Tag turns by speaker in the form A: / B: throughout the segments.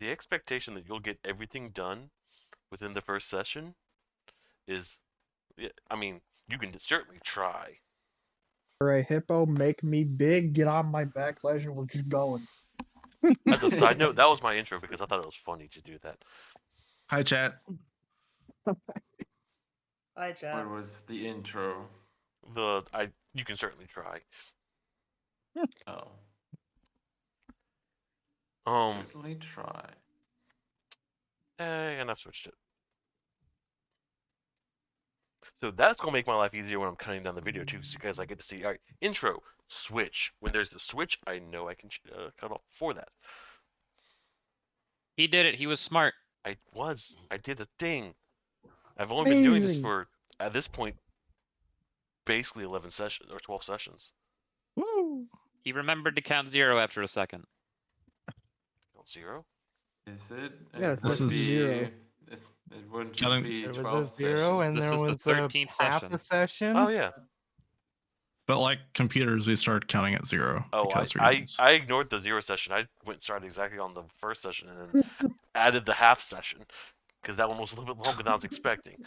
A: the expectation that you'll get everything done within the first session is, I mean, you can certainly try.
B: Alright, Hippo, make me big, get on my back, Legend, we're just going.
A: As a side note, that was my intro because I thought it was funny to do that.
C: Hi, chat.
D: Hi, chat.
E: Where was the intro?
A: You can certainly try.
E: Oh,
A: Um,
E: certainly try.
A: and I've switched it. So that's gonna make my life easier when I'm cutting down the video too, because I get to see, all right, intro, switch. When there's the switch, I know I can cut off before that.
F: He did it. He was smart.
A: I did a thing. I've only been doing this
B: Amazing.
A: for, at this point, basically 11 sessions or 12 sessions.
C: Woo!
F: He remembered to count 0 after a second.
A: Count 0?
E: Is it?
B: Yeah,
E: It
C: this
E: would
C: is-
E: be.
B: zero.
E: It wouldn't
C: Counting-
E: be
G: There
E: 12
G: was a 0 and
F: This
G: there
F: was the
G: was
F: 13th
G: half
F: session.
G: a session.
A: Oh yeah.
C: But like computers, we start counting at 0
A: Oh,
C: because
A: I
C: reasons.
A: ignored the 0 session. I went and started exactly on the first session and then added the half session because that one was a little bit longer than I was expecting.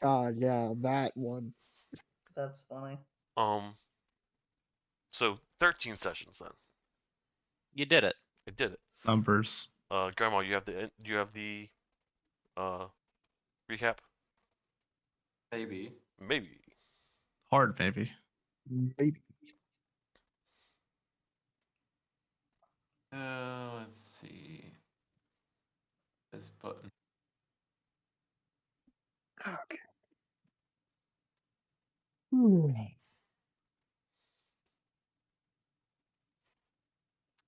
B: Yeah, that one.
D: That's funny.
A: So 13 sessions then.
F: You did it.
A: I did it.
C: Numbers.
A: Grandma, you have the recap?
E: Maybe.
A: Maybe.
C: Hard, maybe.
B: Maybe.
E: Let's see. This button.
B: Okay.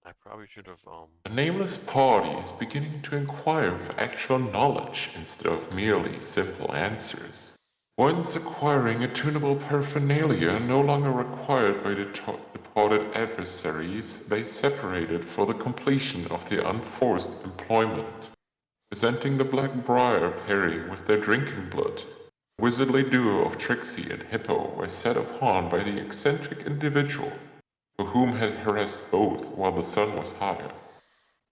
A: I probably should have
H: The nameless party is beginning to inquire for actual knowledge instead of merely simple answers. Once acquiring attunable paraphernalia no longer required by departed adversaries, they separated for the completion of their unforced employment. Presenting the Blackbriar pairing with their drinking blood, the wizardly duo of Trixie and Hippo were set upon by the eccentric individual for whom had harassed both while the sun was higher.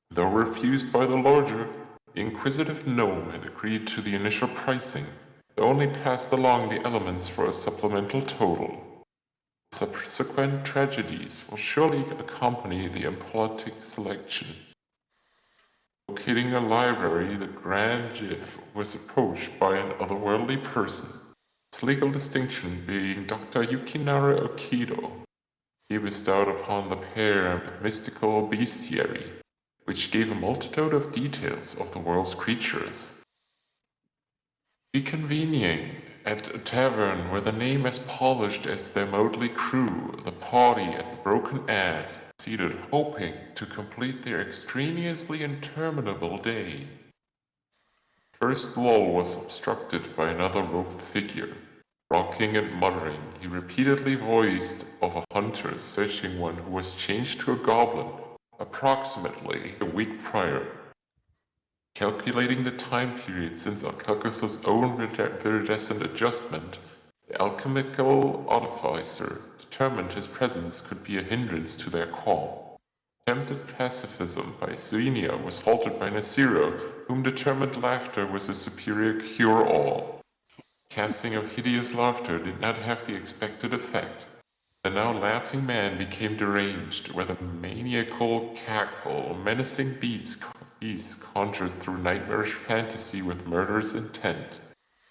H: Though refused by the larger, the inquisitive gnome had agreed to the initial pricing, but only passed along the elements for a supplemental total. Subsequent tragedies will surely accompany the impolitic selection. Locating a library, the Grand Jiff was approached by an otherworldly person, his legal distinction being Dr. Yukinara Okido. He bestowed upon the pair a mystical bestiary, which gave a multitude of details of the world's creatures. Reconvening at a tavern where the name as polished as their motley crew, the party at the Broken Ass, seated hoping to complete their extraneously interminable day. First lull was obstructed by another robed figure. Rocking and muttering, he repeatedly voiced of a hunter searching one who was changed to a goblin approximately a week prior. Calculating the time period since Alcalcus's own viridescent adjustment, the alchemical artificer determined his presence could be a hindrance to their call. Attempted pacifism by Xenia was halted by Nasiro, whom determined laughter was a superior cure-all. Casting of hideous laughter did not have the expected effect. The now laughing man became deranged, with a maniacal cackle, menacing beasts conjured through nightmarish fantasy with murderous intent.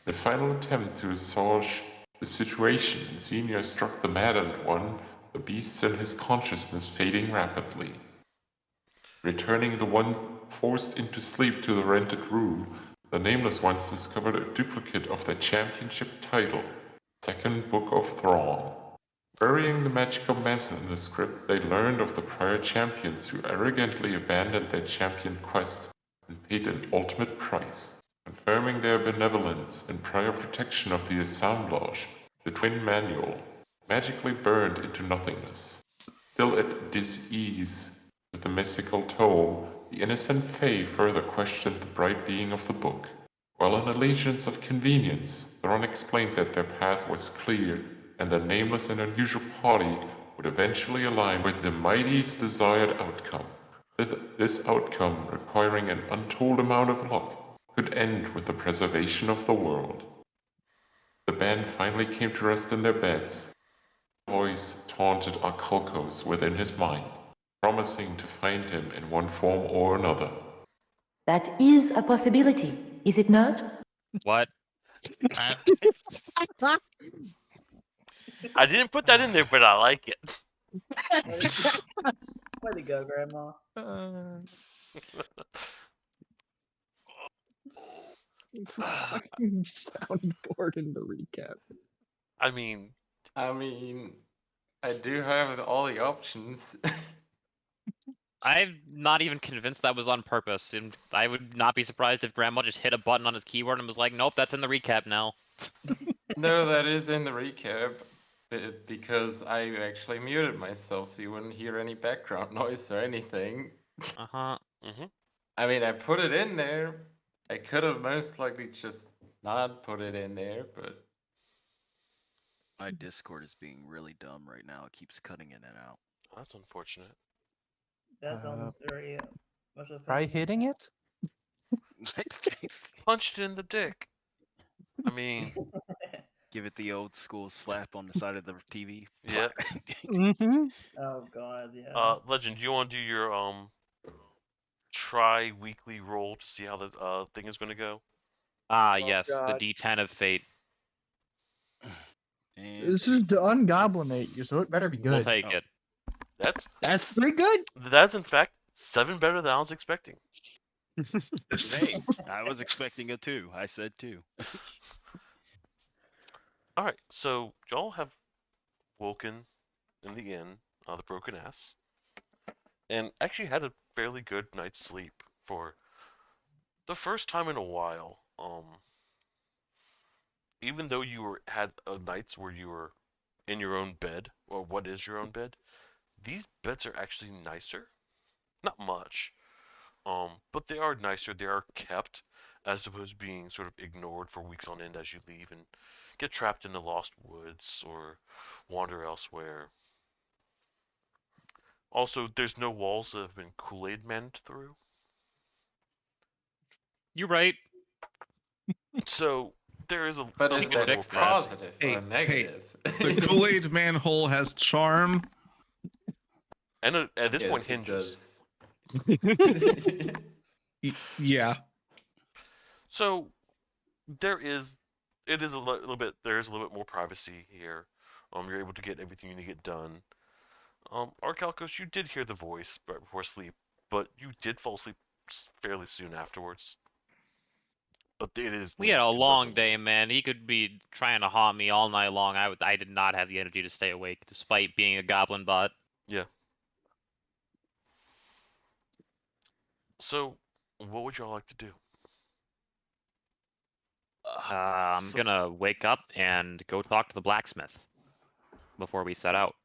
H: In a final attempt to assuage the situation, Xenia struck the maddened one, the beasts in his consciousness fading rapidly. Returning the one forced into sleep to the rented room, the Nameless Ones discovered a duplicate of their championship title, Second Book of Throng. Burying the magical mess in the script, they learned of the prior champions who arrogantly abandoned their champion quest and paid an ultimate price, confirming their benevolence and prior protection of the assemblage. The twin manual magically burned into nothingness. Still at dis-ease with the mystical tome, the innocent Fae further questioned the bright being of the book. While in allegiance of convenience, Thrawn explained that their path was clear, and their nameless and unusual party would eventually align with the mighty's desired outcome, This outcome, requiring an untold amount of luck, could end with the preservation of the world. The band finally came to rest in their beds. A voice taunted Akalkos within his mind, promising to find him in one form or another.
G: That is a possibility, is it not?
F: What?
C: That,
A: I didn't put that in there, but I like it.
D: Way to go, Grandma.
B: Fucking soundboard in the recap.
A: I mean,
E: I mean, I do have all the options.
F: I'm not even convinced that was on purpose, and I would not be surprised if Grandma just hit a button on his keyboard and was like, "Nope, that's in the recap now."
E: No, that is in the recap. Because I actually muted myself so you wouldn't hear any background noise or anything.
F: Uh huh.
E: I mean, I put it in there. I could have most likely just not put it in there, but
I: My Discord is being really dumb right now. It keeps cutting in and out.
A: that's unfortunate.
D: That sounds very much of a
J: Try
D: pain.
J: hitting it.
A: Punched it in the dick. I mean,
I: Give it the old school slap on the side of the TV.
A: yeah.
J: Mm-hmm.
D: Oh god, yeah.
A: Legend, do you want to do your tri-weekly roll to see how the thing is going to go?
F: Ah,
B: Oh,
F: yes,
B: God.
F: the D10 of fate.
I: And
B: This is to ungoblinate you, so it better be good.
F: We'll take
I: Oh.
F: it.
B: That's pretty good.
A: That's in fact 7 better than I was expecting.
I: hey, I was expecting a 2. I said 2.
A: All right, so y'all have woken in the inn, the Broken Ass, and actually had a fairly good night's sleep for the first time in a while. Even though you had nights where you were in your own bed, or what is your own bed, these beds are actually nicer. Not much, but they are nicer. They are kept, as opposed to being sort of ignored for weeks on end as you leave and get trapped in the lost woods or wander elsewhere. Also, there's no walls that have been Kool-Aid manned through.
F: You're right.
A: So there is a
E: but
A: a
E: is
A: little
E: that
A: more
F: fix
E: a
F: that.
A: privacy.
E: positive
C: Hey,
E: or a
C: hey,
E: negative?
C: the Kool-Aid manhole has charm.
A: And at this point
E: Yes, it
A: hinges.
E: does.
C: Yeah.
A: So it is a little bit. There is a little bit more privacy here. You're able to get everything you need to get done. Arcalcos, you did hear the voice right before sleep, but you did fall asleep fairly soon afterwards. But it is.
F: We had a
A: late. It
F: long
A: wasn't-
F: day, man. He could be trying to haunt me all night long. I did not have the energy to stay awake, despite being a goblin bot.
A: Yeah. So, what would y'all like to do?
F: I'm
I: So-
F: gonna wake up and go talk to the blacksmith before we set out.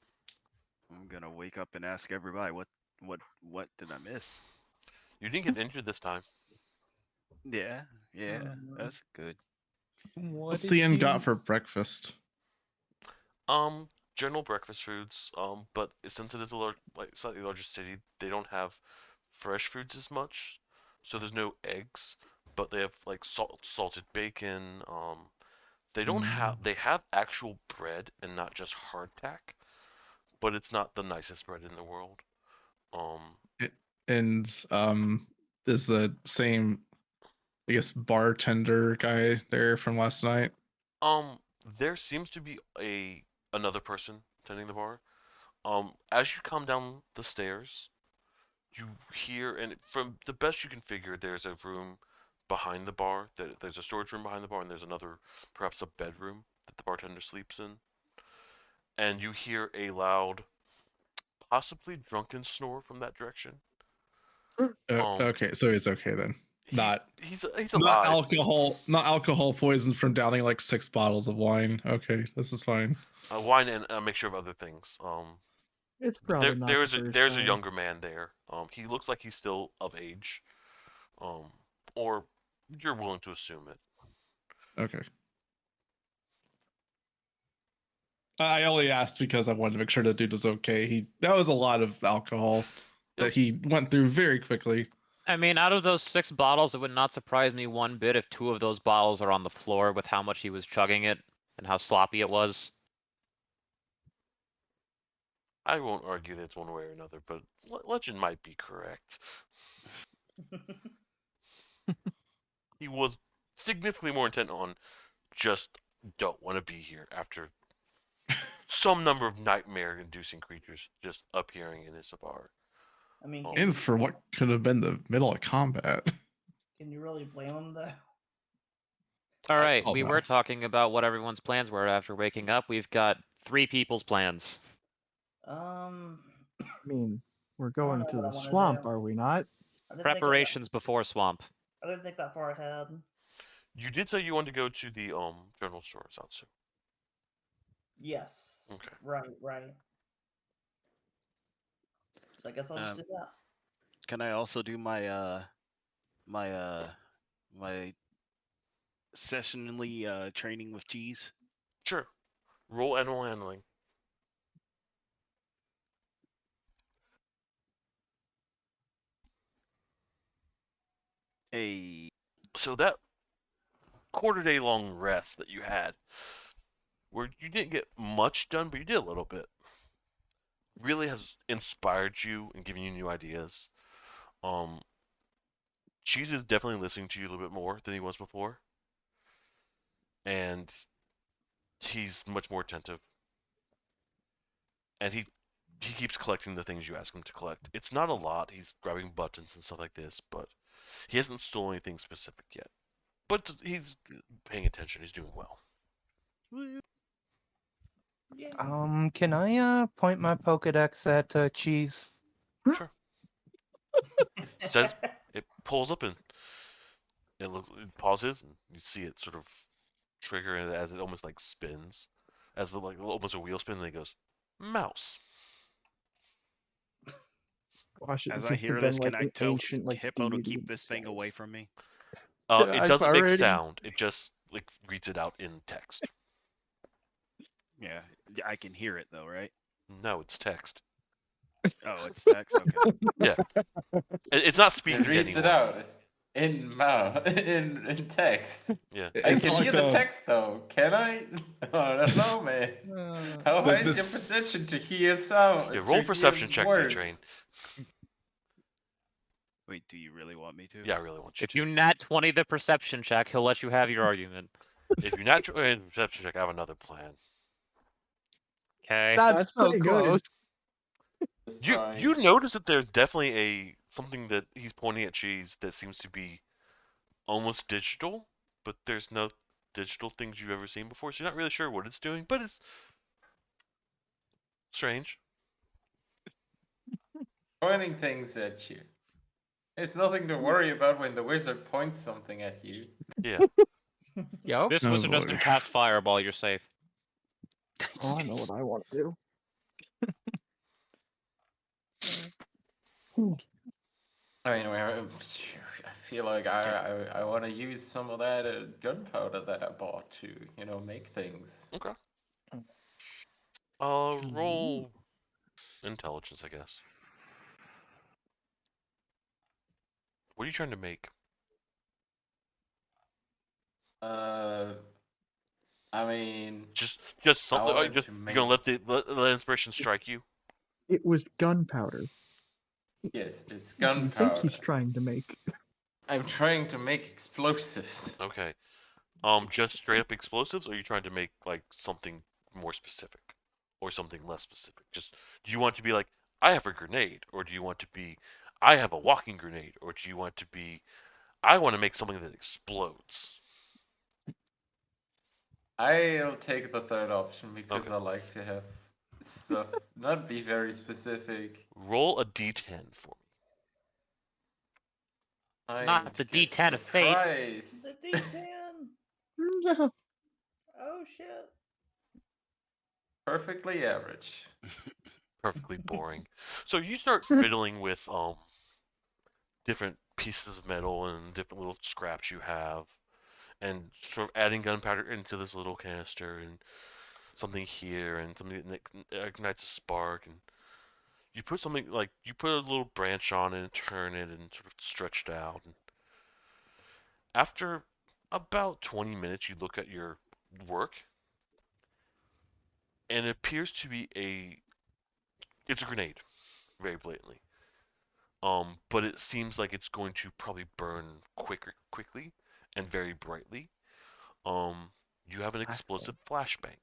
I: I'm gonna wake up and ask everybody what did I miss?
A: You didn't get injured this time.
I: Yeah, that's good.
C: What's the inn got for breakfast?
A: General breakfast foods. But since it is a slightly larger city, they don't have fresh foods as much. So there's no eggs, but they have like salted bacon. They don't have. They have actual bread and not just hardtack, but it's not the nicest bread in the world.
C: And is the same, I guess, bartender guy there from last night?
A: There seems to be another person tending the bar. As you come down the stairs, you hear, and from the best you can figure, there's a room behind the bar. There's a storage room behind the bar, and there's another, perhaps a bedroom that the bartender sleeps in. And you hear a loud, possibly drunken snore from that direction.
C: Okay, so it's okay then.
A: He's
C: Not
A: alive.
C: alcohol poisoned from downing like 6 bottles of wine. Okay, this is fine.
A: Wine and a mixture of other things.
B: It's probably not
A: there's
B: the
A: a
B: first
A: there's a
B: time.
A: younger man there. He looks like he's still of age. Or you're willing to assume it.
C: Okay. I only asked because I wanted to make sure the dude was okay. That was a lot of alcohol. that he went through very quickly.
F: I mean, out of those 6 bottles, it would not surprise me one bit if 2 of those bottles are on the floor with how much he was chugging it and how sloppy it was.
A: I won't argue that it's one way or another, but legend might be correct. He was significantly more intent on just don't want to be here after some number of nightmare-inducing creatures just appearing in his bar.
D: I mean,
C: And for what could have been the middle of combat.
D: can you really blame him though?
F: Alright,
C: Oh,
F: we
C: no.
F: were talking about what everyone's plans were after waking up. We've got 3 people's plans.
B: I mean, we're
D: don't
B: going
D: know
B: to
D: what I
B: the
D: wanna
B: swamp,
D: do.
B: are we not?
D: I didn't think of that-
F: Preparations before swamp.
D: I didn't think that far ahead.
A: You did say you wanted to go to the general store, Zatsu.
D: Yes.
A: Okay.
D: Right. So I guess I'll just do that.
I: Can I also do my my sessionally training with cheese?
A: Sure. Roll animal handling.
I: Hey,
A: So that quarter-day long rest that you had, where you didn't get much done, but you did a little bit, really has inspired you and given you new ideas. Cheese is definitely listening to you a little bit more than he was before, and he's much more attentive. And he keeps collecting the things you ask him to collect. It's not a lot. He's grabbing buttons and stuff like this, but he hasn't stolen anything specific yet. But he's paying attention. He's doing well.
D: Yeah.
J: Can I point my Pokedex at Cheese?
A: Sure. Says it pulls up and it pauses, and you see it sort of trigger as it almost like spins, as the like almost a wheel spins, and it goes mouse.
B: Gosh,
I: as
B: it's
I: I
B: just
I: hear
B: been
I: this,
B: like
I: can I
B: an
I: tell
B: ancient, like,
I: Hippo to
B: deity
I: keep
B: in
I: this thing away
B: disguise.
I: from me?
A: It
J: I've
A: doesn't make
J: already-
A: sound. It just like reads it out in text.
I: Yeah, I can hear it though, right?
A: No, it's text.
I: Oh, it's text. Okay.
A: Yeah. It's not
E: It
A: speaking
E: reads it
A: anymore.
E: out in text.
A: Yeah.
E: I
C: It's
E: can
C: not
E: hear
C: like
E: the
C: the-
E: text though. Can I? I don't know, man. How
C: But
E: high is your
C: this-
E: perception to hear sound?
A: Yeah,
E: to
A: roll
E: hear
A: perception check,
E: words?
A: D-Train.
I: Wait, do you really want me to?
A: Yeah, I really want you
F: If
A: to.
F: you nat 20 the perception check, he'll let you have your argument.
A: If you're not perception check, I have another plan.
F: Okay.
J: That's
B: That's
J: so
B: pretty good.
J: close.
E: Just
A: You
E: trying.
A: notice that there's definitely something that he's pointing at Cheese that seems to be almost digital, but there's no digital things you've ever seen before, so you're not really sure what it's doing, but it's strange.
E: Pointing things at you. It's nothing to worry about when the wizard points something at you.
A: Yeah.
J: Yo.
F: This
C: Oh,
F: wizard doesn't
C: boy.
F: cast fireball, you're safe.
B: Oh, I know what I want to do.
E: Anyway, I feel like I want to use some of that gunpowder that I bought to, make things.
A: Okay. Roll intelligence, I guess. What are you trying to make?
E: I mean,
A: Just
E: I
A: something.
E: wanted
A: Just
E: to
A: you're gonna
E: make.
A: let inspiration strike you.
B: It was gunpowder.
E: Yes, it's
B: What do you think
E: gunpowder.
B: he's trying to make?
E: I'm trying to make explosives.
A: Okay. Just straight up explosives, or are you trying to make like something more specific, or something less specific? Just do you want to be like, I have a grenade, or do you want to be, I have a walking grenade, or do you want to be, I want to make something that explodes?
E: I'll take the third option because
A: Okay.
E: I like to have stuff not be very specific.
A: Roll a d10 for me.
F: Not the D10 of fate.
E: Surprised.
D: The D10.
B: No.
D: Oh shit.
E: Perfectly average.
A: Perfectly boring. So you start fiddling with different pieces of metal and different little scraps you have, and sort of adding gunpowder into this little canister, and something here, and something that ignites a spark, and You put something like you put a little branch on it and turn it and sort of stretch it out. And after about 20 minutes, you look at your work, and it appears to be it's a grenade, very blatantly. But it seems like it's going to probably burn quickly, and very brightly. You have an explosive flashbang.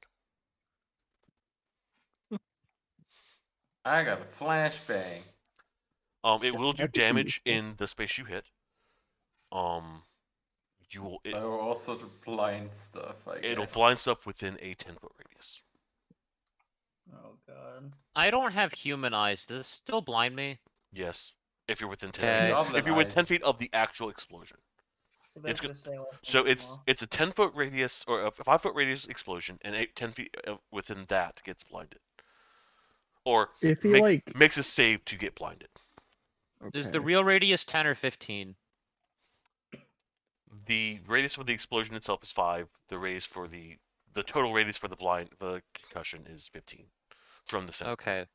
E: I got a flashbang.
A: It will do
B: That'd be
A: damage
B: useful.
A: in the space you hit. You will
E: Oh, also the blind stuff, I guess.
A: it'll blind stuff within a 10-foot radius.
D: Oh god.
F: I don't have human eyes. Does it still blind me?
A: Yes, if you're within 10
F: Okay.
A: feet.
E: Goblin
A: If you're within 10
E: eyes.
A: feet of the actual explosion.
D: So
A: It's
D: basically stay away from
A: So
D: them
A: it's
D: all.
A: it's a 10-foot radius or a 5-foot radius explosion, and 10 feet within that gets blinded, or
B: If he like,
A: makes a save to get blinded.
F: Is the
B: okay.
F: real radius 10 or 15?
A: The radius for the explosion itself is 5. The radius for the total radius for the concussion is 15 from the center.
F: Okay.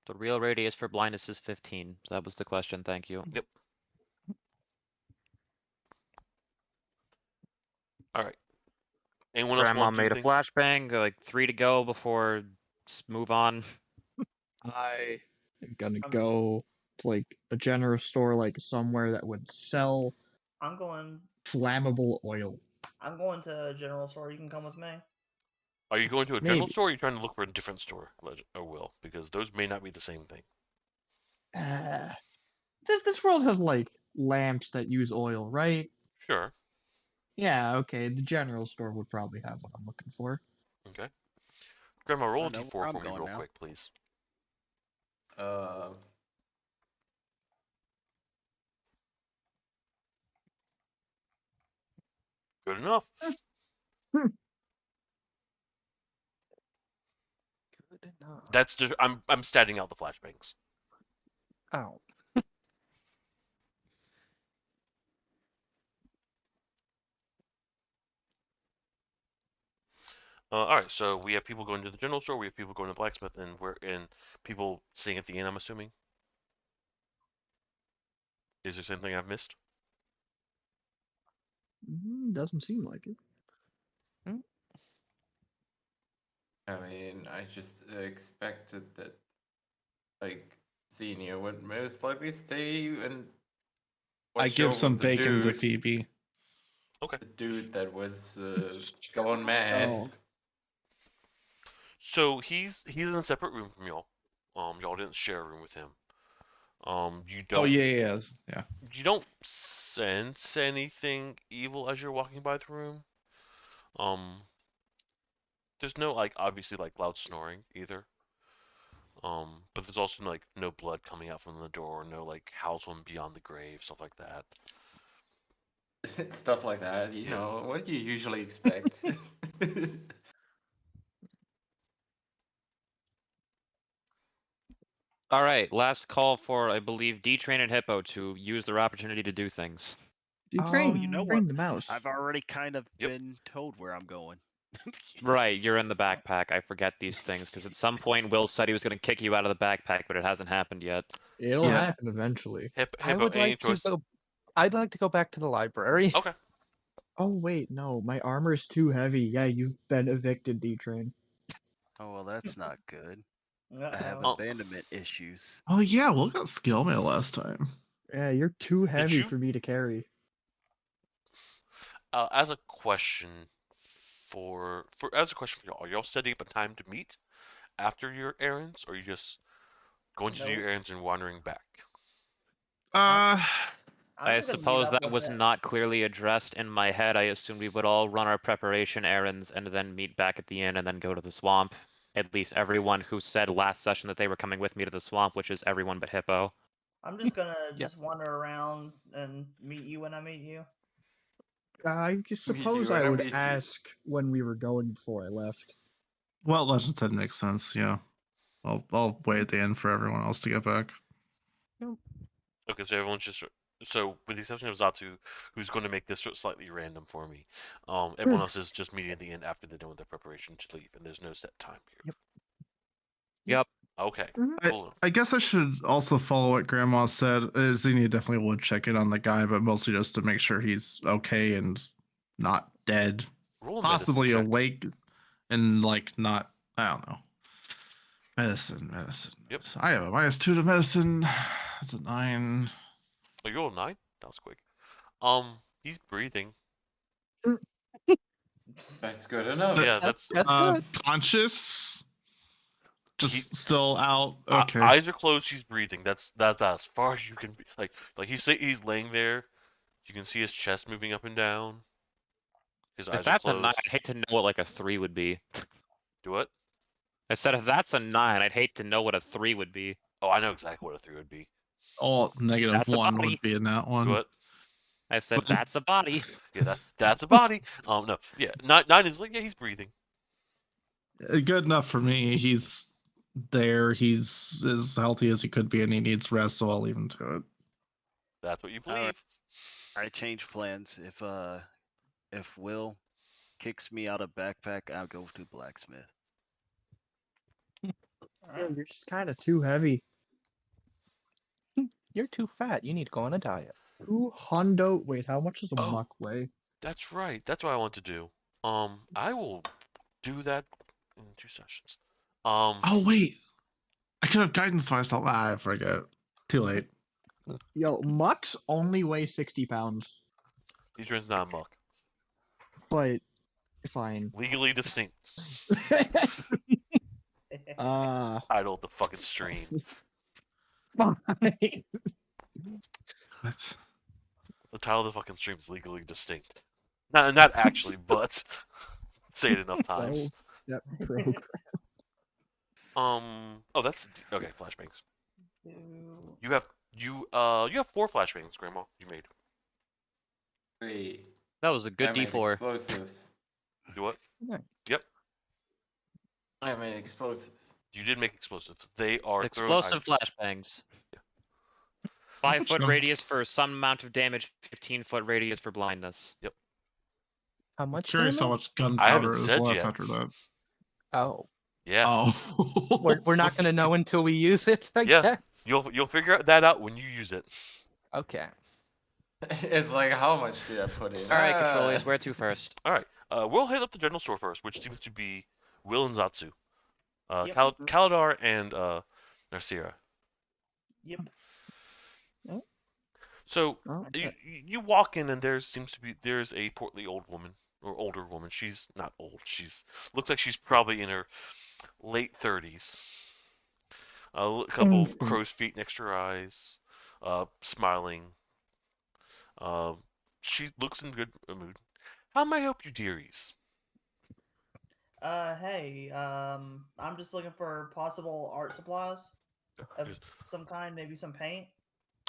F: The real radius for blindness is 15. That was the question. Thank you.
A: Yep. All right. Anyone else
F: Grandma
A: want to do
F: made a
A: anything?
F: flashbang. Like 3 to go before move on.
B: I am gonna
D: I'm-
B: go to like a general store, like somewhere that would sell
D: I'm going
B: flammable oil.
D: to a general store. You can come with me.
A: Are you going to a general
B: Maybe.
A: store, or are you trying to look for a different store, or Will? Because those may not be the same thing.
B: This world has like lamps that use oil, right?
A: Sure.
B: Yeah, okay. The general store would probably have what I'm looking for.
A: Okay. Grandma, roll a
I: I know where
A: d4
I: I'm
A: for me
I: going
A: real
I: now.
A: quick, please. Good enough.
J: Good enough.
A: That's just I'm statting out the flashbangs.
J: Oh.
A: All right, so we have people going to the general store, we have people going to the blacksmith, and we're in people staying at the inn. I'm assuming. Is there something I've missed?
B: Doesn't seem like it.
E: I mean, I just expected that, like, Senior would most likely stay and
C: I
E: watch
C: give
E: over
C: some
E: the
C: bacon to
E: dude,
C: Phoebe.
A: Okay.
E: the dude that was going mad.
B: Oh.
A: So he's in a separate room from y'all. Y'all didn't share a room with him. You don't.
C: Oh yeah.
A: You don't sense anything evil as you're walking by the room. There's no like obviously like loud snoring either. But there's also like no blood coming out from the door, no like howls from beyond the grave, stuff like that.
E: Stuff like that, you
A: Yeah.
E: know, what do you usually expect?
F: All right. Last call for, I believe, D-Train and Hippo to use their opportunity to do things.
B: You train,
I: you know
B: train
I: what?
B: the mouse.
I: I've already kind of
A: Yep.
I: been told where I'm going.
F: Right, you're in the backpack. I forget these things because at some point Will said he was going to kick you out of the backpack, but it hasn't happened yet.
B: It'll
C: Yeah.
B: happen eventually.
J: I
A: Hippo,
J: would
A: any
J: like to
A: choice?
J: go. I'd like to go back to the library.
A: Okay.
B: Oh wait, no, my armor's too heavy. Yeah, you've been evicted, D-Train.
I: Oh well, that's not good. I
D: Uh-oh.
I: have abandonment issues.
C: Oh yeah, Will got skill mail last time.
B: Yeah, you're too heavy
A: you-
B: for me to carry.
A: As a question for y'all, are y'all setting up a time to meet after your errands, or are you just going to do your
D: Nope.
A: errands and wandering back?
B: Uh,
D: I'm
F: I
D: just gonna meet
F: suppose
D: up
F: that
D: with
F: was
D: it.
F: not clearly addressed in my head. I assumed we would all run our preparation errands and then meet back at the inn and then go to the swamp. At least everyone who said last session that they were coming with me to the swamp, which is everyone but Hippo.
D: I'm just gonna
J: Yeah.
D: just wander around and meet you when I meet you.
B: I just
E: Me
B: suppose
E: too,
B: I
E: and I
B: would
E: meet you.
B: ask when we were going before I left.
C: Well, Legend said makes sense. Yeah, I'll wait at the end for everyone else to get back.
A: Okay, so everyone's just so with the exception of Zatu, who's going to make this slightly random for me. Everyone else is just meeting at the end after they're done with their preparation to leave, and there's no set time here.
J: Yep.
F: Yep.
A: Okay.
B: Mhm.
A: Cool.
C: I guess I should also follow what Grandma said. Zini definitely would check in on the guy, but mostly just to make sure he's okay and not dead,
A: Roll a
C: possibly
A: medicine check.
C: awake, and like not. I don't know. Medicine.
A: Yep.
C: I have a -2 to medicine. That's a 9.
A: Oh, you rolled a 9? That was quick. He's breathing.
E: That's good enough.
A: Yeah, that's
J: good.
C: Conscious. Just still out.
A: Uh,
C: Okay.
A: eyes are closed. He's breathing. That's as far as you can be. Like he's laying there. You can see his chest moving up and down. His
F: If
A: eyes are
F: that's a 9,
A: closed.
F: I'd hate to know what like a 3 would be.
A: Do what?
F: I said if that's a 9, I'd hate to know what a 3 would be.
A: Oh, I know exactly what a 3 would be.
C: All -1
F: That's a body.
C: would be in that
A: Do
C: one.
A: what?
F: I said that's a body.
A: Yeah, that's a body. No, yeah, 9 is like, yeah, he's breathing.
C: Good enough for me. He's there. He's as healthy as he could be, and he needs rest. So I'll leave him to it.
A: That's what you
I: All right.
A: believe.
I: I change plans. If Will kicks me out of backpack, I'll go to blacksmith.
B: You're just kind of too heavy.
J: You're too fat. You need to go on a diet.
B: 200. Wait, how much does a
A: Oh.
B: muck weigh?
A: That's right. That's what I want to do. I will do that in 2 sessions.
C: Oh wait, I could have guidance myself. I forget. Too late.
B: Yo, mucks only weigh 60 pounds,
A: These runs not muck.
B: but fine.
A: Legally distinct. Title of the fucking stream.
B: Fine.
C: What?
A: The title of the fucking stream is legally distinct. Not actually, but say it enough times.
B: That program.
A: Oh, that's okay. Flashbangs. You have 4 flashbangs, Grandma. You made.
E: Wait,
F: That was a good
E: I made
F: D4.
E: explosives.
A: Do what?
J: Nice.
A: Yep.
E: I made explosives.
A: You did make explosives. They are
F: Explosive
A: thrown
F: flashbangs.
A: Yeah.
F: 5-foot
C: No.
F: radius for some amount of damage, 15-foot radius for blindness.
J: How much?
C: Curious how
J: damage?
C: much
A: I haven't
C: gunpowder is
A: said
C: left
A: yet.
C: after that.
J: Oh,
A: Yeah.
C: Oh.
J: we're not gonna know until we use it. I
A: Yeah.
J: guess.
A: You'll figure that out when you use it.
J: Okay.
E: It's like, how much did I put in?
F: Alright, controllers, where to first?
A: All right. We'll head up the general store first, which seems to be Will and Zatsu.
D: Yep.
A: Kaladar and Narcira.
D: Yep.
A: So
B: Oh,
A: you walk in and there's a portly old woman or older woman. She's not old. Looks like she's probably in her late 30s. A couple of crow's feet next to her eyes, smiling. She looks in good mood. How may I help you, dearies?
D: Hey, I'm just looking for possible art supplies of
A: Just-
D: some kind, maybe some paint.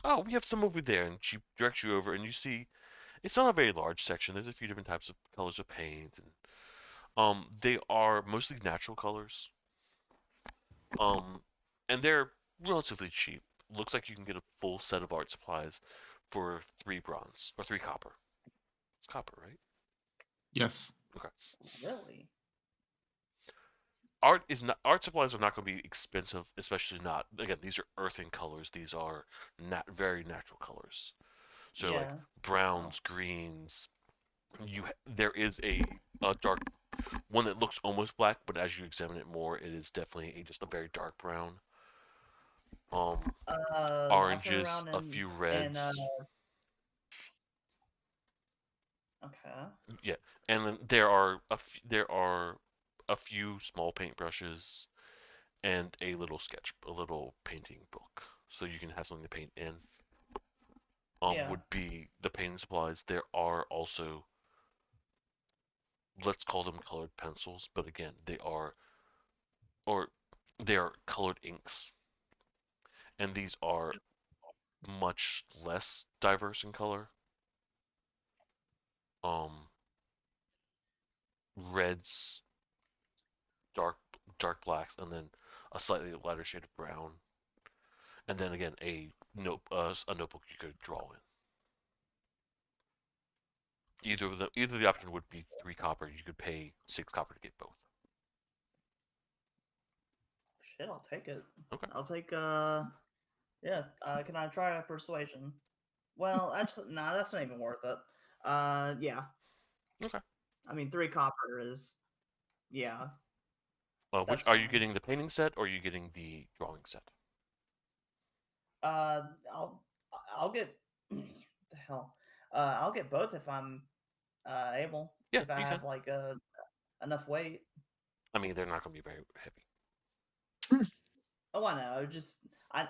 A: Oh, we have some over there, and she directs you over, and you see it's not a very large section. There's a few different types of colors of paint, and they are mostly natural colors. And they're relatively cheap. Looks like you can get a full set of art supplies for 3 bronze or 3 copper. It's copper, right?
C: Yes.
D: Really?
A: Art supplies are not going to be expensive, especially not again. These are earthen colors. These are very natural colors. So like
D: Yeah.
A: browns, greens. There is a dark one that looks almost black, but as you examine it more, it is definitely just a very dark brown.
D: I'll turn
A: Oranges,
D: around
A: a few reds.
D: Okay.
A: Yeah, and then there are a few small paintbrushes and a little painting book, so you can have something to paint in.
D: Yeah.
A: Would be the painting supplies. There are also, let's call them colored pencils, but again, they are colored inks, and these are much less diverse in color. Reds, dark blacks, and then a slightly lighter shade of brown, and then again a notebook you could draw in. Either the option would be 3 copper. You could pay 6 copper to get both.
D: Shit, I'll take it.
A: Okay.
D: I'll take yeah. Can I try a persuasion? Well, actually, nah, that's not even worth it. Yeah.
A: Okay.
D: I mean, 3 copper is, yeah.
A: Which
D: That's
A: are you
D: fine.
A: getting the painting set or are you getting the drawing set?
D: I'll get the hell. I'll get both if I'm able.
A: Yeah,
D: If I
A: you
D: have
A: can.
D: like enough weight.
A: I mean, they're not going to be very heavy.
D: Oh, I know. Just I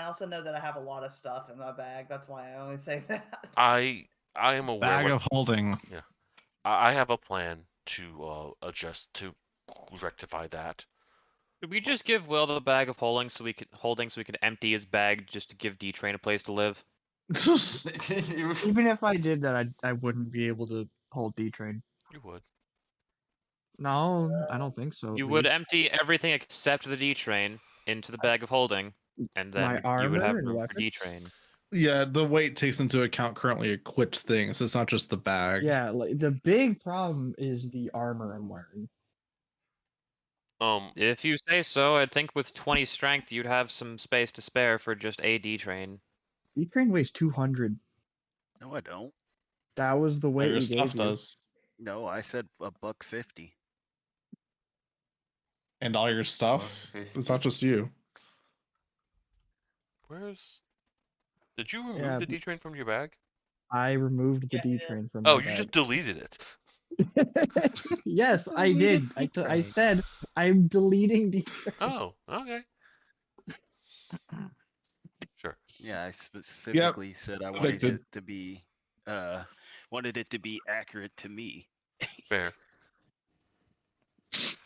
D: also know that I have a lot of stuff in my bag. That's why I only say that.
A: I am aware.
C: Bag
A: what-
C: of holding.
A: Yeah, I have a plan to adjust to rectify that.
F: Did we just give Will the bag of holding so we could empty his bag just to give D Train a place to live?
B: Even if I did that, I wouldn't be able to hold D Train.
A: You would.
B: No, I don't think so.
F: You
B: at
F: would
B: least.
F: empty everything except the D Train into the bag of holding, and
B: My
F: then you would have
B: armor and
F: room for
B: weapons?
F: D Train.
C: Yeah, the weight takes into account currently equipped things. It's not just the bag.
B: Yeah, like the big problem is the armor I'm wearing.
F: If you say so, I think with 20 strength, you'd have some space to spare for just a D Train.
B: D Train weighs 200.
I: No, I don't.
B: That was the weight
C: Your
B: we
C: stuff
B: gave you.
C: does.
I: No, I said $150.
C: And all your stuff. It's not just you.
A: Where's? Did you remove
B: Yeah,
A: the D train from your bag?
B: I removed the
D: Yeah,
B: D
D: yeah.
B: Train from
A: Oh,
B: my
A: you
B: bag.
A: just deleted it.
B: Yes, I did. I said I'm deleting D Train.
A: Oh, okay. Sure.
I: Yeah, I specifically said I wanted
C: Evicted.
I: it to be accurate to me.
A: Fair.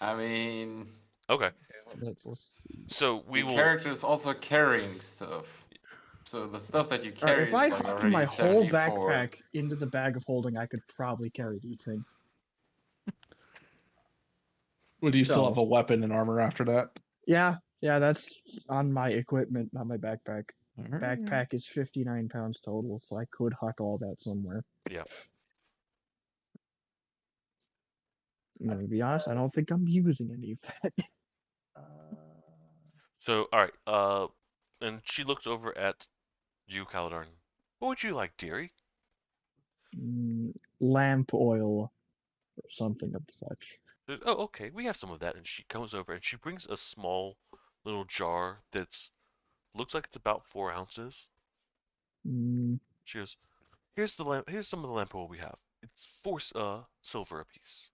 E: I mean,
A: Okay.
B: Let's
A: So we
E: the
A: will.
E: character is also carrying stuff. So the stuff that you
B: Alright,
E: carry
B: if I
E: is like
B: hooked
E: already
B: my whole
E: 74.
B: backpack into the bag of holding, I could probably carry D Train.
C: Would you still
B: So-
C: have a weapon and armor after that?
B: Yeah, that's on my equipment, not my backpack.
C: Mm-hmm.
B: Backpack is 59 pounds total, so I could huck all that somewhere.
A: Yeah.
B: I'm gonna be honest, I don't think I'm using any of that.
A: So all right. And she looks over at you, Caladar. What would you like, dearie?
B: Lamp oil or something of such.
A: Oh, okay. We have some of that. And she comes over and she brings a small little jar that's looks like it's about 4 ounces.
B: Mm,
A: She goes, "Here's the lamp. Here's some of the lamp oil we have. It's 4 silver apiece."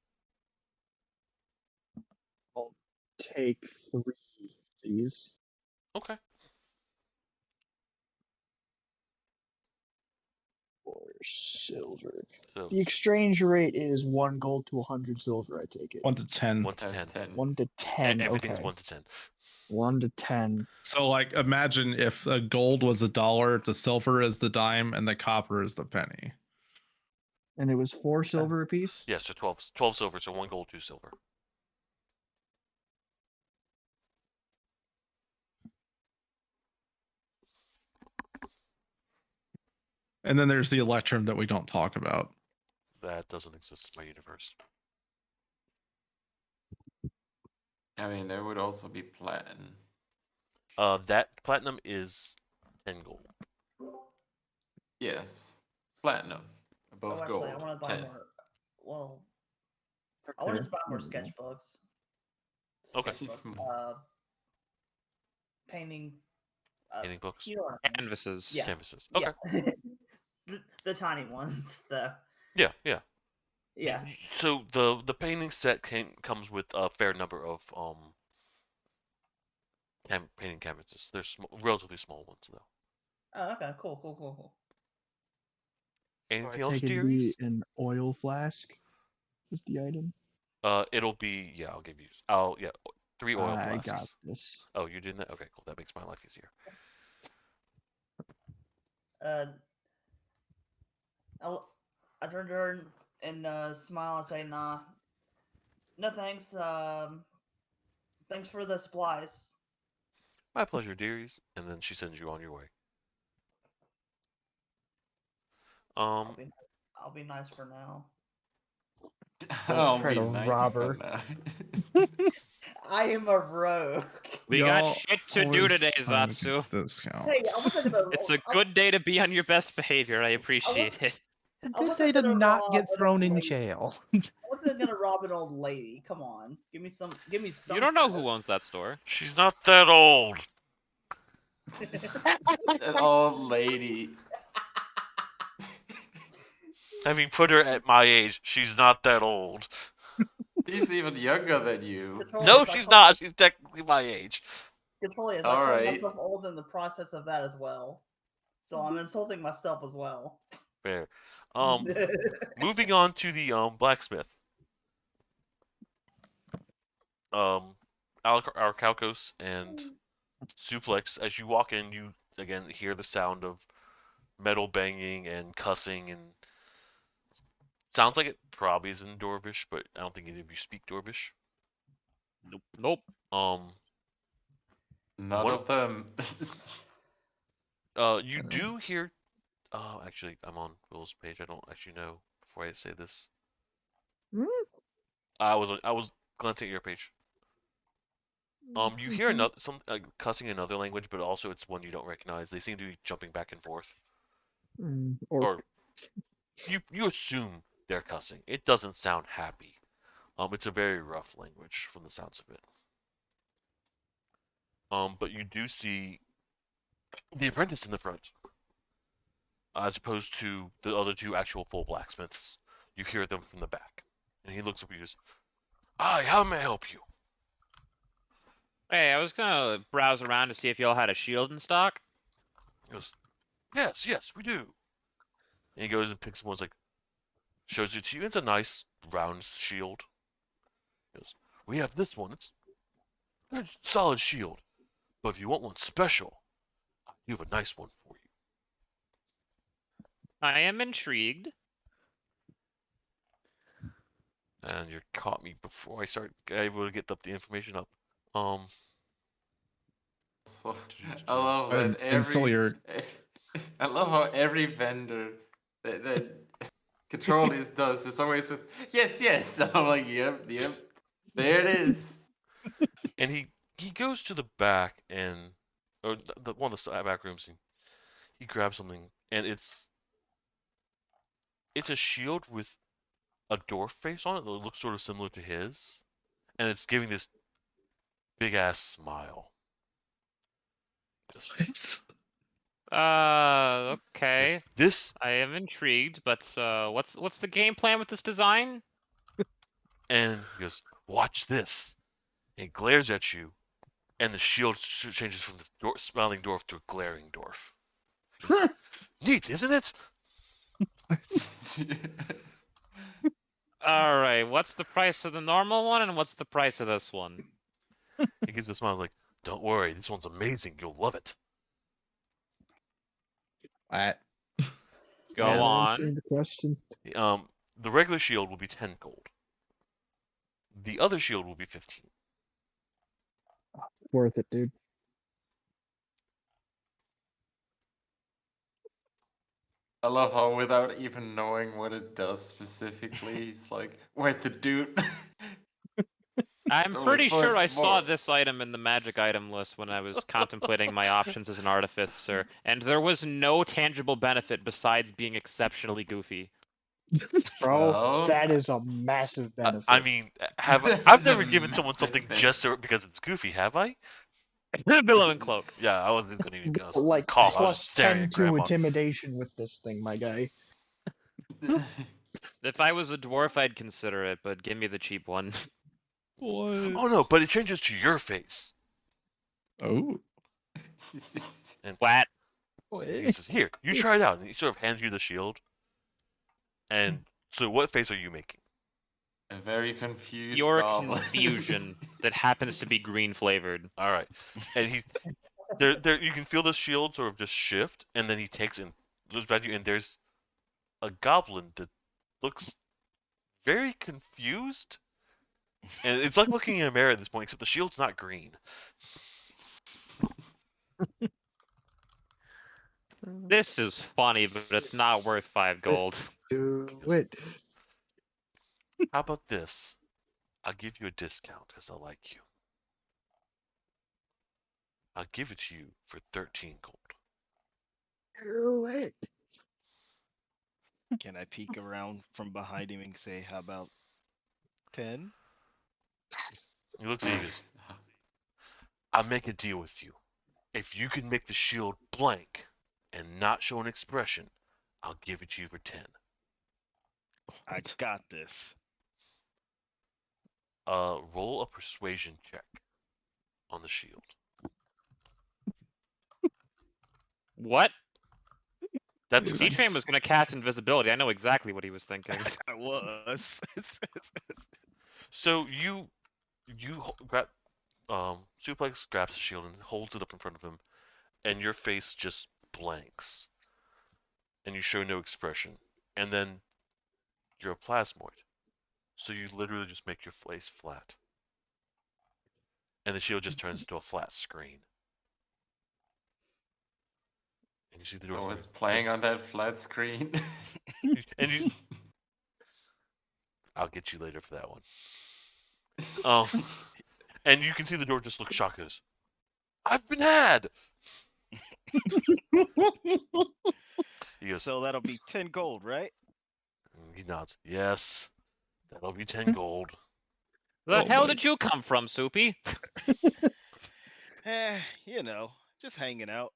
B: I'll take 3 of these.
A: Okay.
B: For silver.
A: So
B: The exchange rate is 1 gold to 100 silver, I take it.
C: 1 to 10.
A: 1 to 10.
B: 1 to 10,
A: And everything's
B: okay.
A: 1 to 10.
B: 1 to 10.
C: So, like, imagine if gold was $1, the silver is the dime, and the copper is the penny.
B: And it was 4 silver apiece?
A: Yeah, so 12 silver, so 1 gold, 2 silver.
C: And then there's the electrum that we don't talk about.
A: That doesn't exist in my universe.
E: I mean, there would also be platinum.
A: That platinum is 10 gold.
E: Yes, platinum above
D: actually,
E: gold.
D: I want to buy
E: 10.
D: more. Well, I wanted to buy more sketchbooks.
A: Okay.
D: Sketchbooks. Painting.
A: Painting books.
D: You know what I mean.
F: Canvases.
D: Yeah.
A: Canvases. Okay.
D: Yeah. the tiny ones, though.
A: Yeah, yeah.
D: Yeah.
A: So the painting set comes with a fair number of painting canvases. They're relatively small ones though.
D: Oh, okay. Cool.
A: Anything
B: I
A: else,
B: take it to
A: dearies?
B: be an oil flask is the item.
A: It'll be I'll give you 3 oil
B: I
A: flasks.
B: got this.
A: Oh, you're doing that? Okay, cool. That makes my life easier.
D: I turn to her and smile and say, "Nah, no thanks. Thanks for the supplies."
A: My pleasure, dearies. And then she sends you on your way.
D: I'll be nice for now.
E: I'll
B: try
E: be
B: to
E: nice
B: rob
E: for
B: her.
E: now.
D: I am a rogue.
F: We got
C: Y'all
F: shit to do
C: always
F: today,
C: trying to
F: Zatsu.
C: get discounts.
D: Hey, I wasn't gonna.
F: It's a
D: I,
F: good day to be on your best behavior. I appreciate it.
J: A
D: I
J: good
D: wasn't
J: day to
D: gonna
J: not
D: rob
J: get
D: an
J: thrown
D: old
J: in
D: lady.
J: jail.
D: I wasn't gonna rob an old lady. Come on, give me some.
F: You don't know who owns that store.
A: She's not that old.
E: An old lady.
A: Having put her at my age, she's not that old.
E: She's even younger than you.
A: No, she's not. She's technically my age.
D: Controlius, I
E: All
D: called
E: right.
D: myself old in the process of that as well. So I'm insulting myself as well.
A: Fair. Moving on to the blacksmith. Arcalcos and Suplex. As you walk in, you again hear the sound of metal banging and cussing, and sounds like it probably is in Dwarvish, but I don't think any of you speak Dwarvish.
F: Nope.
E: None
A: One-
E: of them.
A: You do hear. Oh, actually, I'm on Will's page. I don't actually know before I say this. I was glancing at your page. You hear another some cussing in another language, but also it's one you don't recognize. They seem to be jumping back and forth. Or you assume they're cussing. It doesn't sound happy. It's a very rough language from the sounds of it. But you do see the apprentice in the front, as opposed to the other two actual full blacksmiths. You hear them from the back, and he looks up at you and goes, "Hi, how may I help you?"
F: Hey, I was gonna browse around to see if y'all had a shield in stock.
A: He goes, yes, we do. And he goes and picks one, like, shows it to you. It's a nice round shield. He goes, we have this one. It's a good, solid shield. But if you want one special, I have a nice one for you.
F: I am intrigued.
A: And you caught me before I start able to get the information up.
E: So, I love that
C: And so you're
E: I love how every vendor that Controlius does is always with yes. I'm like, yep. There it is.
A: And he goes to the back and or the one of the back rooms and he grabs something and it's a shield with a dwarf face on it that looks sort of similar to his, and it's giving this big ass smile.
F: Okay.
A: This
F: I am intrigued, but what's the game plan with this design?
A: and he goes, watch this. And he glares at you, and the shield changes from the smiling dwarf to a glaring dwarf. Goes, neat, isn't it?
F: All right. What's the price of the normal one, and what's the price of this one?
A: He gives a smile like, don't worry, this one's amazing. You'll love it.
F: Go
B: Not
F: on.
B: answering the question.
A: The regular shield will be 10 gold. The other shield will be 15.
B: Worth it, dude.
E: I love how without even knowing what it does specifically, he's like, where's the dude?
F: I'm
E: It's only
F: pretty sure I
E: 5
F: saw
E: more.
F: this item in the magic item list when I was contemplating my options as an artificer, and there was no tangible benefit besides being exceptionally goofy.
B: Bro,
E: So,
B: that is a massive benefit.
A: I mean, I've
E: That's
A: never
E: a
A: given someone
E: massive
A: something
E: benefit.
A: just because it's goofy, have I?
F: Billowing cloak.
A: Yeah, I wasn't going to even go
B: like
A: call. I was
B: plus
A: just staring
B: 10
A: at
B: to
A: Grandma.
B: intimidation with this thing, my guy.
F: If I was a dwarf, I'd consider it, but give me the cheap one.
A: Oh no, but it changes to your face.
C: Oh.
A: And
F: Flat.
A: he says, "Here, you try it out." And he sort of hands you the shield. And so, what face are you making?
E: A very confused
F: Your
E: goblin.
F: confusion that happens to be green flavored.
A: All right, and he, there, you can feel the shield sort of just shift, and then he takes and looks back at you, and there's a goblin that looks very confused, and it's like looking in a mirror at this point, except the shield's not green.
F: This is funny, but it's not worth 5 gold.
B: Do it.
A: How about this? I'll give you a discount because I like you. I'll give it to you for 13 gold.
B: Do it.
I: Can I peek around from behind him and say, "How about 10?"
A: He looks at you and goes, I'll make a deal with you. If you can make the shield blank and not show an expression, I'll give it to you for 10.
I: I got this.
A: Roll a persuasion check on the shield.
F: What?
C: That's
F: D-Train was gonna cast invisibility. I know exactly what he was thinking.
I: I was.
A: So you grab Suplex grabs the shield and holds it up in front of him, and your face just blanks, and you show no expression. And then you're a plasmoid, so you literally just make your face flat, and the shield just turns into a flat screen. And you see the door.
E: So it's playing on that flat screen.
A: And you, I'll get you later for that one. And you can see the door just looks shocked. Goes, I've been had. He goes,
I: So that'll be 10 gold, right?
A: he nods. Yes, that'll be 10 gold.
F: The
C: Oh
F: hell
C: my-
F: did you come from, Soupy?
I: You know, just hanging out.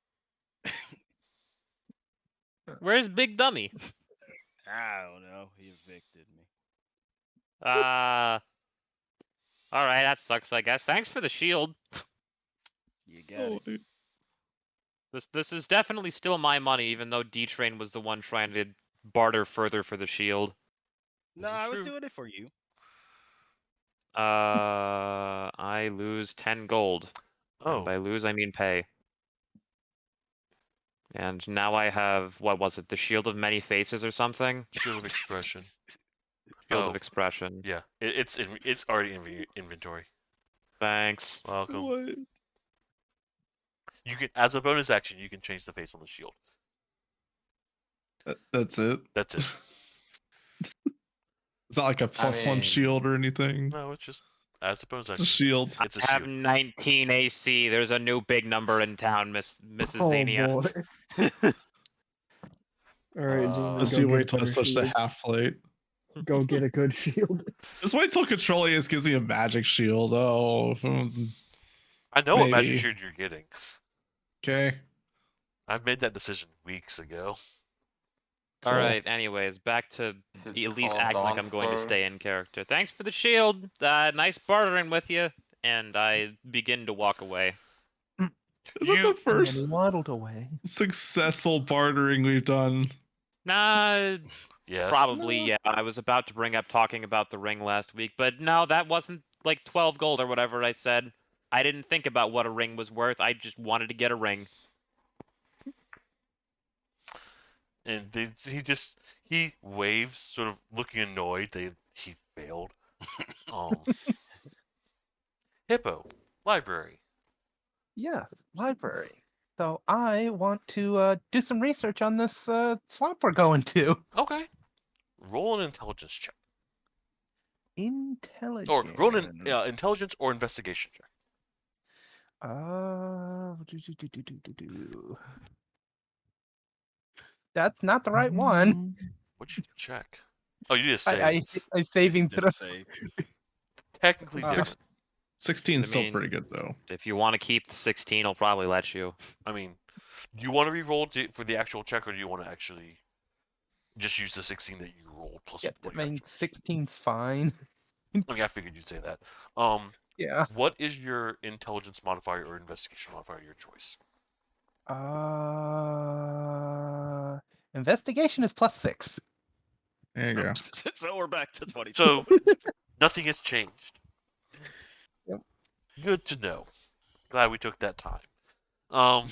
F: Where's Big Dummy?
I: I don't know. He evicted me.
F: Alright, that sucks, I guess. Thanks for the shield.
I: You got it.
F: This is definitely still my money, even though D-Train was the one trying to barter further for the shield.
I: No,
A: is
I: I was
A: true.
I: doing it for you.
F: I lose 10 gold.
A: Oh,
F: And by lose, I mean pay. And now I have, what was it, the Shield of Many Faces or something?
A: shield of expression.
F: Shield
A: Oh.
F: of Expression.
A: Yeah, it's already in inventory.
F: Thanks.
A: Welcome.
C: What?
A: You can, as a bonus action, you can change the face on the shield.
C: That's it.
A: That's it.
C: It's not like a +1
E: mean-
C: shield or anything.
A: No, it's just as a bonus
C: It's a
A: action.
C: shield.
A: It's a
F: I have
A: shield.
F: 19 AC. There's a new big number in town, Mrs.
B: Oh
F: Xenia.
B: boy. All right, Xenia,
C: Unless
B: go
C: you
B: get a
C: wait till I
B: better
C: switch to
B: shield.
C: half plate.
B: Go get a good shield.
C: Just wait till Controlius gives me a magic shield. Oh,
A: I know what magic
C: maybe.
A: shield you're getting.
C: okay.
A: I've made that decision weeks ago.
C: Cool.
F: Alright, anyways, back to
E: Is it
F: at least
E: called
F: acting like I'm going to
E: Dawnstar?
F: stay in character. Thanks for the shield. Nice bartering with you. And I begin to walk away.
C: Is that the first
J: And waddled away.
C: successful bartering we've done?
F: Nah,
A: Yes.
F: probably,
J: No.
F: yeah. I was about to bring up talking about the ring last week, but no, that wasn't like 12 gold or whatever I said. I didn't think about what a ring was worth. I just wanted to get a ring.
A: And he waves, sort of looking annoyed that he failed. Hippo, library.
J: Yeah, library. So I want to do some research on this swamp we're going to.
A: Okay. Roll an intelligence check.
J: Intelligence.
A: Or roll an intelligence or investigation check.
J: Do. That's not the right one.
A: What'd you check? Oh, you just say
J: I saving
I: Did
J: throw.
I: a save.
A: technically
J: Uh,
A: different.
C: 16 is
F: I
C: still
F: mean-
C: pretty good though.
F: If you want to keep the 16, I'll probably let you.
A: I mean, do you want to re-roll for the actual check, or do you want to actually just use the 16 that you rolled plus
J: Yeah,
A: what
J: I
A: your
J: mean
A: actual-
J: 16's fine.
A: I mean, I figured you'd say that.
J: Yeah.
A: What is your intelligence modifier or investigation modifier? Your choice.
J: Investigation is +6.
C: There you go.
I: So we're back to 22.
A: So nothing has changed.
J: Yep.
A: Good to know. Glad we took that time.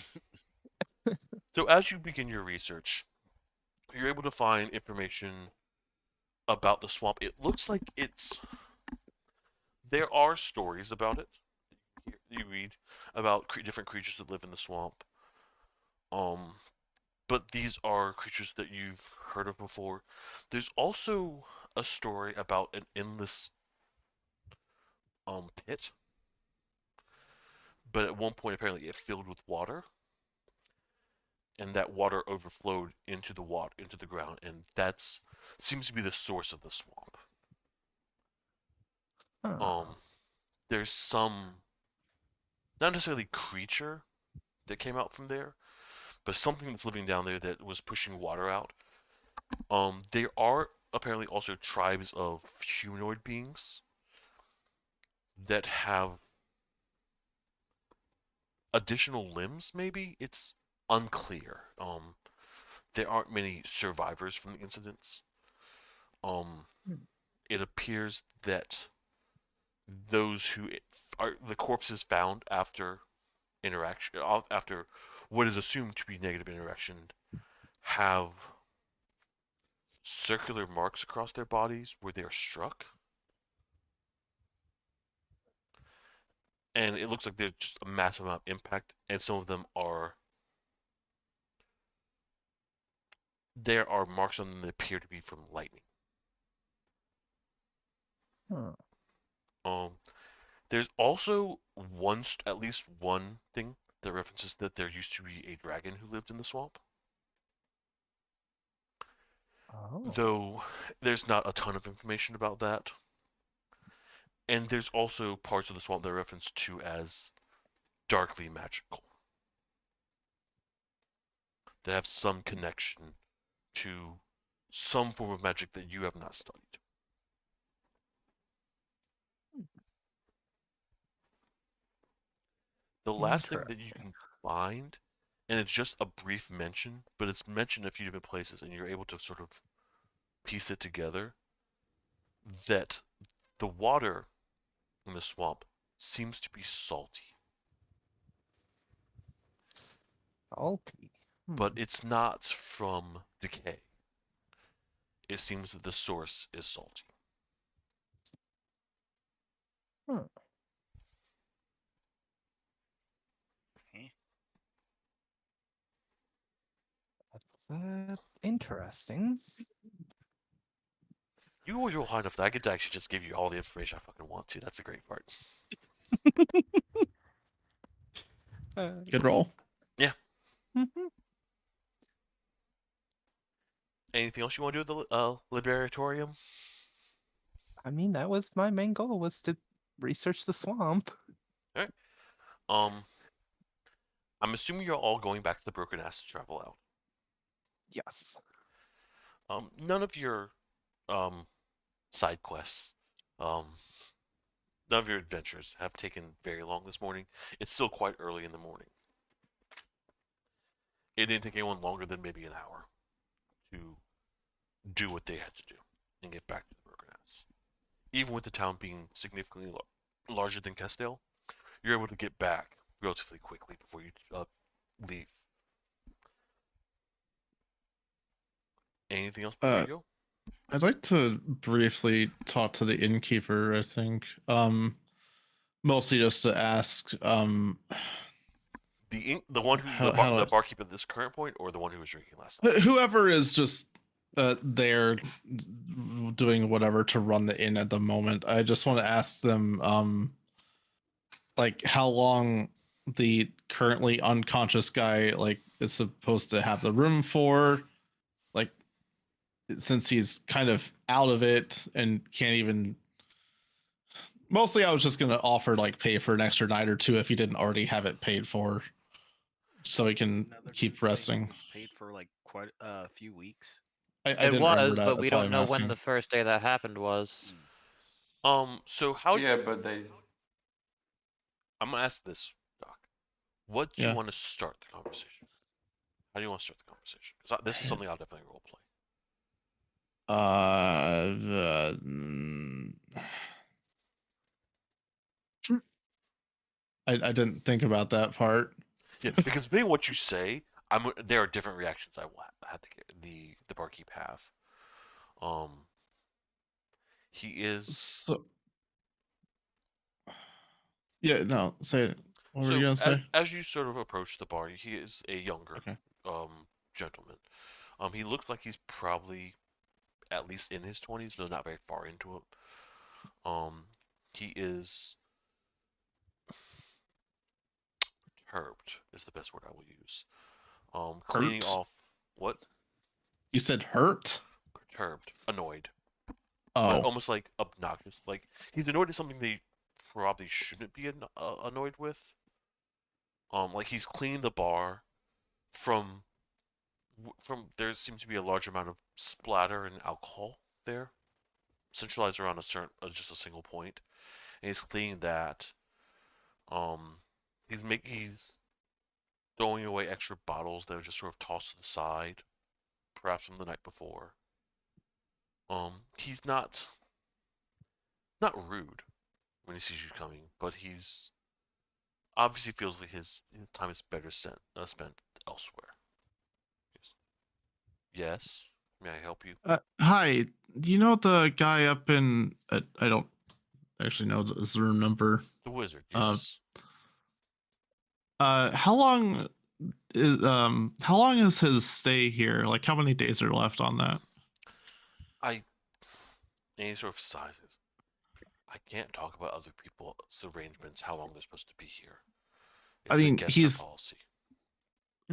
A: So as you begin your research, you're able to find information about the swamp. It looks like there are stories about it. You read about different creatures that live in the swamp. But these are creatures that you've heard of before. There's also a story about an endless pit. but at one point apparently it filled with water, and that water overflowed into the ground, and that's seems to be the source of the swamp.
J: Huh.
A: There's some, not necessarily creature that came out from there, but something that's living down there that was pushing water out. There are apparently also tribes of humanoid beings that have additional limbs, maybe? It's unclear. There aren't many survivors from the incidents. It appears that those who are the corpses found after interaction, after what is assumed to be negative interaction, have circular marks across their bodies where they are struck. And it looks like there's just a massive amount of impact, and some of them are. There are marks on them that appear to be from lightning.
J: Huh.
A: There's also at least one thing that references that there used to be a dragon who lived in the swamp.
J: Oh.
A: Though there's not a ton of information about that. And there's also parts of the swamp that are referenced to as darkly magical, that have some connection to some form of magic that you have not studied. The last thing that you can find, and it's just a brief mention, but it's mentioned a few different places, and you're able to sort of piece it together, that the water in the swamp seems to be salty.
J: Salty.
A: But it's not from decay. It seems that the source is salty.
J: That's interesting.
A: You always roll high enough that I get to actually just give you all the information I fucking want to. That's the great part.
C: Good roll.
A: Yeah. Anything else you want to do with the Liberatorium?
J: I mean, that was my main goal, was to research the swamp.
A: All right. I'm assuming you're all going back to the Broken Ass to travel out.
J: Yes.
A: None of your side quests, none of your adventures have taken very long this morning. It's still quite early in the morning. It didn't take anyone longer than maybe an hour to do what they had to do and get back to the Broken Ass. Even with the town being significantly larger than Castile, you're able to get back relatively quickly before you leave. Anything else before you go?
C: I'd like to briefly talk to the innkeeper, I think. Mostly just to ask,
A: the one who the barkeep at this current point, or the one who was drinking last night?
C: Whoever is just there doing whatever to run the inn at the moment. I just want to ask them like how long the currently unconscious guy like is supposed to have the room for, like, since he's kind of out of it and can't even. Mostly I was just going to offer like pay for an extra night or two if he didn't already have it paid for, so he can keep resting.
I: It's paid for like quite a few weeks.
C: I
F: It
C: didn't remember
F: was,
C: that.
F: but we
C: That's why
F: don't
C: I'm
F: know when
C: asking.
F: the first day that happened was.
A: So how?
E: Yeah, but they.
A: I'm gonna ask this, Doc. What do you
C: Yeah.
A: want to start the conversation? How do you want to start the conversation? Because this is something I'll definitely role play.
C: I didn't think about that part.
A: Yeah, because depending on what you say, there are different reactions I will have to get the barkeep have. He is.
C: So, yeah, no, say it. What were
A: So
C: you gonna say?
A: as you sort of approach the bar, he is a younger
C: Okay.
A: gentleman. He looks like he's probably at least in his 20s, though not very far into it. He is perturbed is the best word I will use. Cleaning
C: Hurt?
A: off what?
C: You said hurt?
A: Perturbed, annoyed,
C: Oh.
A: almost like obnoxious. Like he's annoyed at something they probably shouldn't be annoyed with. Like he's cleaned the bar from there seems to be a large amount of splatter and alcohol there, centralized around just a single point, and he's cleaning that. He's throwing away extra bottles that are just sort of tossed to the side, perhaps from the night before. He's not rude when he sees you coming, but he's obviously feels like his time is better spent elsewhere. Yes, may I help you?
C: Hi, do you know the guy up in? I don't actually know his room number.
A: The wizard. Yes.
C: How long is his stay here? Like, how many days are left on that?
A: Any sort of sizes. I can't talk about other people's arrangements, how long they're supposed to be here.
C: I mean,
A: against our policy.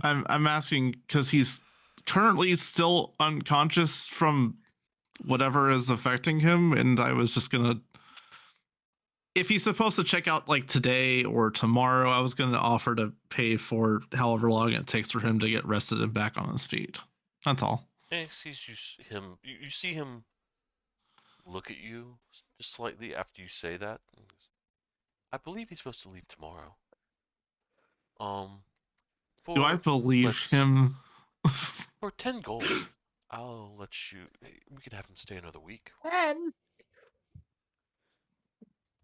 C: I'm asking because he's currently still unconscious from whatever is affecting him, and I was just gonna, if he's supposed to check out like today or tomorrow, I was gonna offer to pay for however long it takes for him to get rested and back on his feet. That's all.
A: And he sees you see him look at you just slightly after you say that. I believe he's supposed to leave tomorrow.
C: Do I believe him?
A: For 10 gold, I'll let you. We can have him stay another week.
B: 10.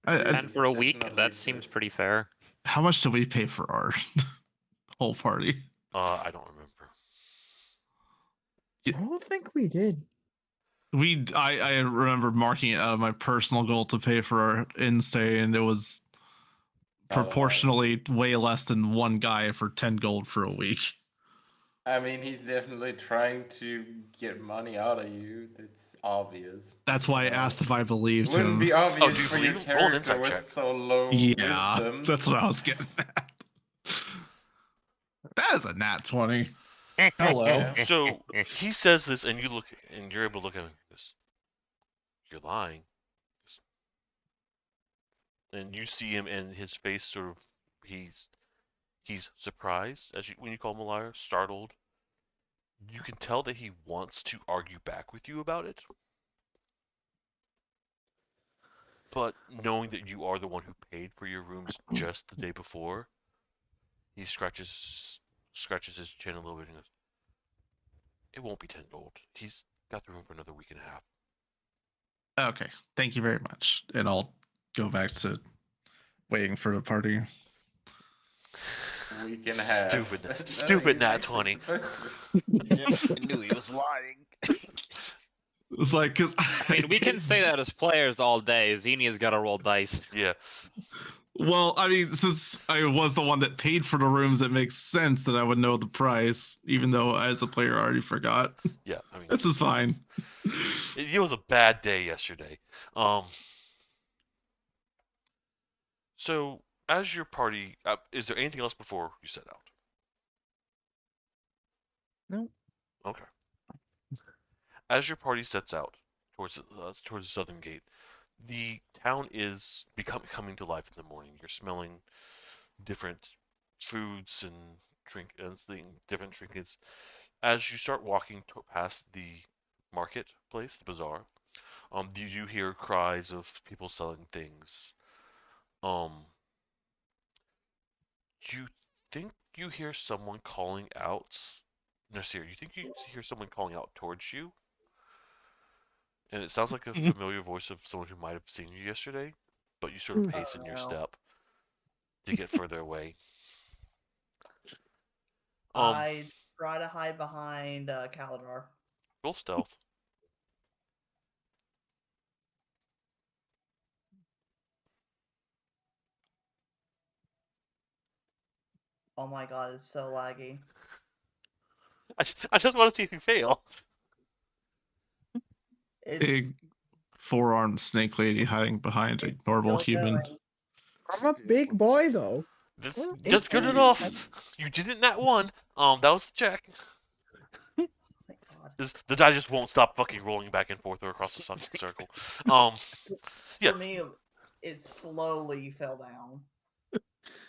F: And for a week, that seems pretty fair.
C: How much do we pay for our whole party?
A: I don't remember.
B: I don't think we did.
C: I remember marking it out of my personal goal to pay for our in-stay, and it was proportionally way less than one guy for 10 gold for a week.
E: I mean, he's definitely trying to get money out of you. That's obvious.
C: That's why I asked if I believed
E: Wouldn't
C: him.
E: be obvious
A: do you
E: for your
A: believe him? Roll an
E: character
A: insight
E: with
A: check.
E: so low
C: Yeah,
E: wisdom.
C: that's what I was getting at. That is a nat 20. Hello.
A: So he says this, and you're able to look at him. You're lying. And you see him, and his face sort of, he's surprised when you call him a liar, startled. You can tell that he wants to argue back with you about it. But knowing that you are the one who paid for your rooms just the day before, he scratches his chin a little bit and goes, "It won't be 10 gold. He's got the room for another week and a half."
C: Okay, thank you very much. And I'll go back to waiting for the party.
E: Week and a half.
A: Stupid nat 20.
I: I knew he was lying.
C: It's like, because
F: I mean, we can say that as players all day. Xenia's got to roll dice.
A: Yeah.
C: Well, I mean, since I was the one that paid for the rooms, it makes sense that I would know the price, even though as a player I already forgot.
A: Yeah, I mean,
C: This is fine.
A: it was a bad day yesterday. So as your party, is there anything else before you set out?
J: No.
A: Okay. As your party sets out towards the southern gate, the town is coming to life in the morning. You're smelling different foods and different trinkets. As you start walking past the marketplace, the bazaar, you do hear cries of people selling things. You think you hear someone calling out? Nasir, you think you hear someone calling out towards you? And it sounds like a familiar voice of someone who might have seen you yesterday, but you sort of hasten your step to get further away.
D: I try to hide behind Kaladar.
A: Roll stealth.
D: Oh my god, it's so laggy.
A: I just want to see if you fail.
C: Big
D: It's
C: 4-armed snake lady hiding behind a normal
D: still
C: human.
D: going.
B: I'm a big boy though.
A: That's,
J: Well,
A: that's good enough. You did it that one. That was the check.
D: Thank God.
A: The die just won't stop fucking rolling back and forth or across the circle. Yeah.
D: For me, it slowly fell down.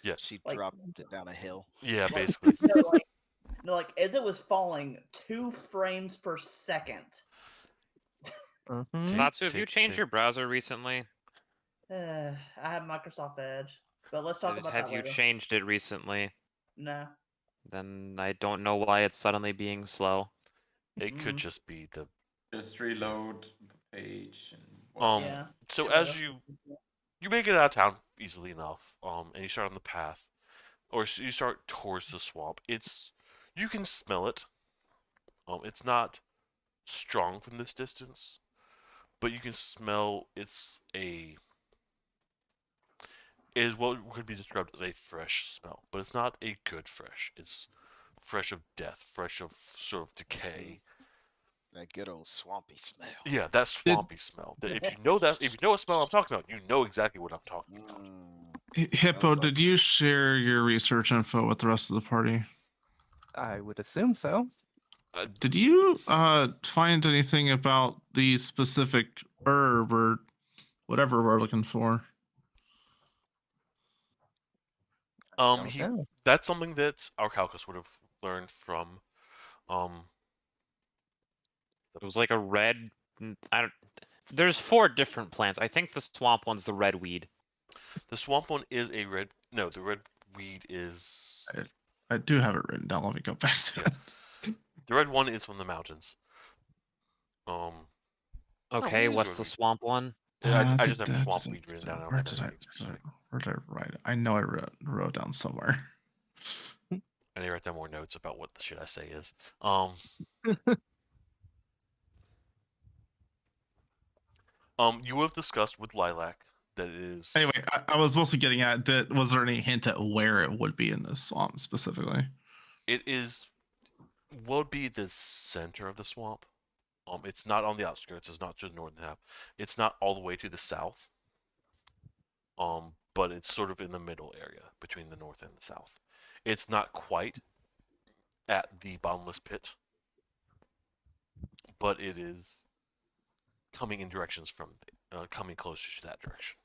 A: Yeah.
I: She
D: Like-
I: dropped it down a hill.
A: Yeah,
D: Like,
A: basically.
D: no, like as it was falling, 2 frames per second.
J: Mhm.
F: Natsu, have you
A: Tick,
F: changed
A: tick.
F: your browser recently?
D: I have Microsoft Edge, but let's talk about
F: Have
D: that
F: you
D: later.
F: changed it recently?
D: No.
F: Then I don't know why it's suddenly being slow.
A: It could
D: Mhm.
A: just be the
E: Just reload the page and
D: Yeah.
A: So
D: Yeah,
A: as
D: that's-
A: you make it out of town easily enough, and you start on the path, or you start towards the swamp. You can smell it. It's not strong from this distance, but you can smell it is what could be described as a fresh smell, but it's not a good fresh. It's fresh of death, fresh of sort of decay.
I: That good old swampy smell.
A: Yeah, that swampy smell. If you know what smell I'm talking about, you know exactly what I'm talking about.
C: Hippo,
I: Sounds like-
C: did you share your research info with the rest of the party?
J: I would assume so.
C: Did you find anything about the specific herb or whatever we're looking for?
J: Don't know.
A: That's something that our Calcus would have learned from
F: It was like a red. I don't. There's 4 different plants. I think the swamp one's the red weed.
A: the swamp one is a red. No, the red weed is
C: I do have it written down. Let me go back to it.
A: the red one is from the mountains.
F: Okay,
A: what is
F: what's
A: red
F: the
A: weed?
F: swamp one?
A: I just have swamp weed written down. I don't
C: Where
A: have
C: did I,
A: anything specific.
C: where did I write it? I know I wrote down somewhere.
A: I need to write down more notes about what the shit I say is. You have discussed with Lilac that it is.
C: Anyway, I was mostly getting at that. Was there any hint at where it would be in this swamp specifically?
A: It is. Would be the center of the swamp. It's not on the outskirts. It's not to the northern half. It's not all the way to the south. But it's sort of in the middle area between the north and the south. It's not quite at the bottomless pit, but it is coming in directions from coming closer to that direction.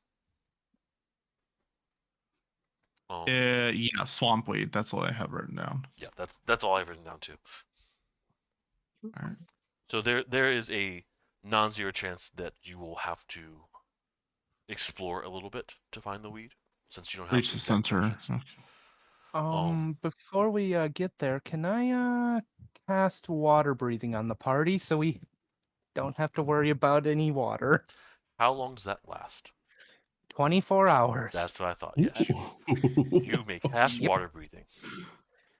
C: Yeah, swamp weed. That's what I have written down.
A: Yeah, that's all I've written down too.
C: All right.
A: So there is a non-zero chance that you will have to explore a little bit to find the weed, since you don't have
C: Reach the
A: exact
C: center.
A: directions.
C: Okay.
J: Before we get there, can I cast water breathing on the party so we don't have to worry about any water?
A: How long does that last?
J: 24 hours.
A: That's what I thought. Yes, you may cast
J: Yep.
A: water breathing.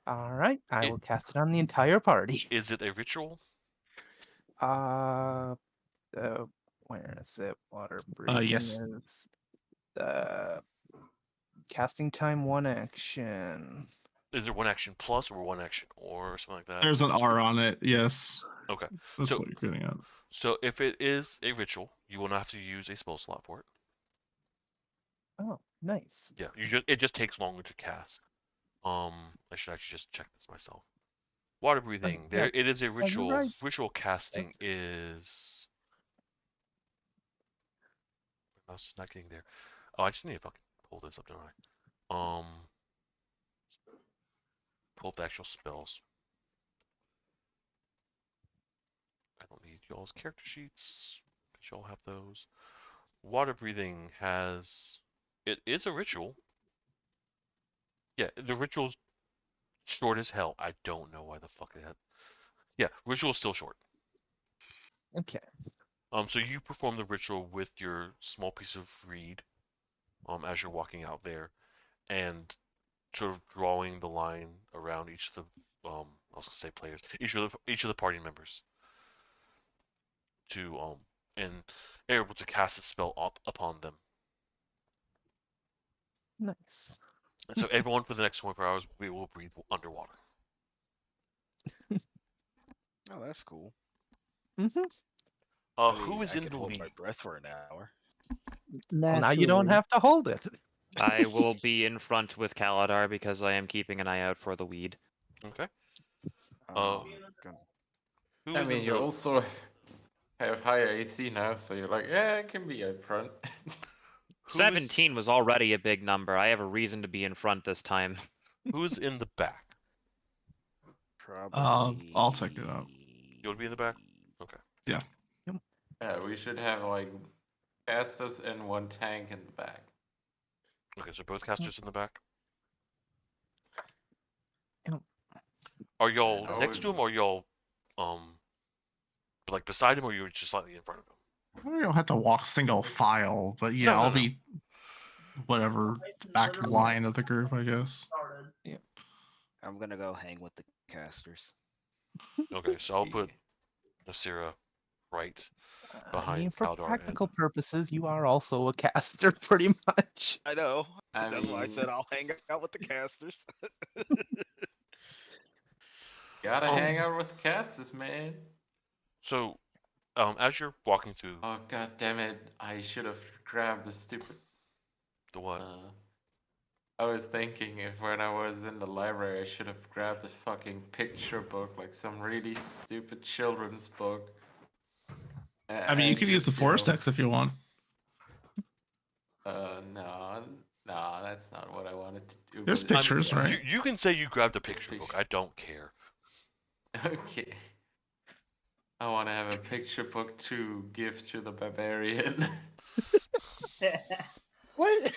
J: All right, I
A: It-
J: will cast it on the entire party.
A: Is it a ritual?
J: Where is it? Water breathing
C: yes.
J: is casting time 1 action.
A: Is there 1 action plus or 1 action or something like that?
C: There's an R on it. Yes.
A: Okay.
C: That's
A: So-
C: what you're getting at.
A: So if it is a ritual, you will not have to use a spell slot for it.
J: Oh, nice.
A: Yeah, it just takes longer to cast. I should actually just check this myself. Water breathing.
J: yeah.
A: It is a
J: you're
A: ritual.
J: right.
A: Ritual casting is. I was not getting there. Oh, I just need to fucking pull this up, don't I? Pull up the actual spells. I don't need y'all's character sheets, because y'all have those. Water breathing has. It is a ritual. Yeah, the ritual's short as hell. I don't know why the fuck it had. Yeah, ritual's still short.
J: Okay.
A: So you perform the ritual with your small piece of reed, as you're walking out there, and sort of drawing the line around each of the, I was gonna say players, each of the party members, to and able to cast a spell up upon them.
J: Nice.
A: And so everyone for the next 24 hours, we will breathe underwater.
I: Oh, that's cool.
J: Mm-hmm.
A: Who is
I: I
A: in
I: could
A: the
I: hold
A: lead?
I: my breath for an hour.
J: Well, now you don't have to hold it.
F: I will be in front with Kaladar because I am keeping an eye out for the weed.
A: Okay.
I: Oh,
A: Who
E: I
A: is
E: mean,
A: in
E: you
A: the?
E: also have higher AC now, so you're like, yeah, I can be up front.
A: Who is
F: 17 was already a big number. I have a reason to be in front this time.
A: who's in the back?
I: probably.
C: I'll check it out.
A: You want to be in the back? Okay.
E: Yeah, we should have like casters and one tank in the back.
A: Okay, so both casters in the back.
J: Yep.
A: Are y'all
E: Oh,
A: next to him, or y'all like beside him, or you're just slightly in front of him?
C: We don't have to walk single file, but yeah,
A: No,
C: I'll
A: no.
C: be whatever back line of the group, I guess.
D: Started.
I: I'm gonna go hang with the casters.
A: Okay, so I'll put Nasira right
J: I
A: behind
J: mean, for
A: Kaldar and-
J: practical purposes, you are also a caster, pretty much.
I: I know.
E: I
I: That's why I said
E: mean-
I: I'll hang out with the casters.
E: Gotta
A: Oh.
E: hang out with the casters, man.
A: So, as you're walking through
E: Oh god damn it! I should have grabbed the stupid.
A: the what?
E: I was thinking if when I was in the library, I should have grabbed a fucking picture book, like some really stupid children's book.
C: I mean, you could use the force text if you want.
E: No, that's not what I wanted to do.
C: There's
E: but-
C: pictures, right?
A: You can say you grabbed a picture book. I don't care.
E: Okay. I want to have a picture book to give to the barbarian.
B: What?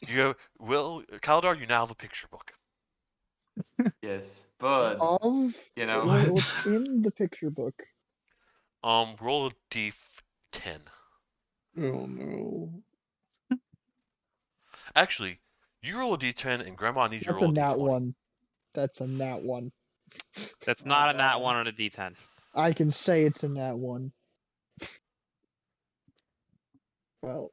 A: Kaldar, you now have a picture book.
E: Yes, but
B: Of
E: you know,
B: what's in the picture book?
A: Roll a d10.
B: Oh no.
A: Actually, you roll a d10, and Grandma needs you to
B: That's a
A: roll a
B: nat
A: d20.
B: one. That's a nat one.
F: That's
D: Oh,
F: not a nat
D: God.
F: 1 on a d10.
B: I can say it's a nat one. Well,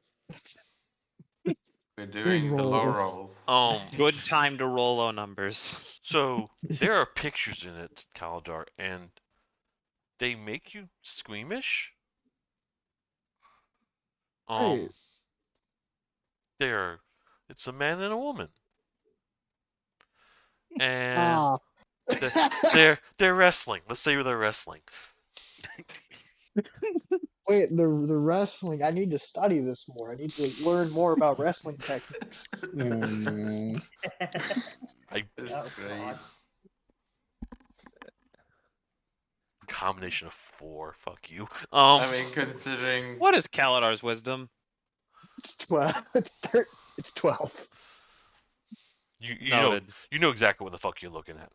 E: we're doing the low
B: rolls.
E: rolls.
F: Good time to roll low numbers.
A: So there are pictures in it, Kaldar, and they make you squeamish.
B: Right.
A: It's a man and a woman, and
B: ah.
A: they're wrestling. Let's say they're wrestling.
B: Wait, the wrestling. I need to study this more. I need to learn more about wrestling techniques. Oh no.
E: This
D: Oh,
E: is great.
D: God.
A: Combination of 4. Fuck you.
E: I mean, considering
F: What is Kaladar's wisdom?
B: It's 12. It's 12.
A: you know
F: Noted.
A: you know exactly what the fuck you're looking at.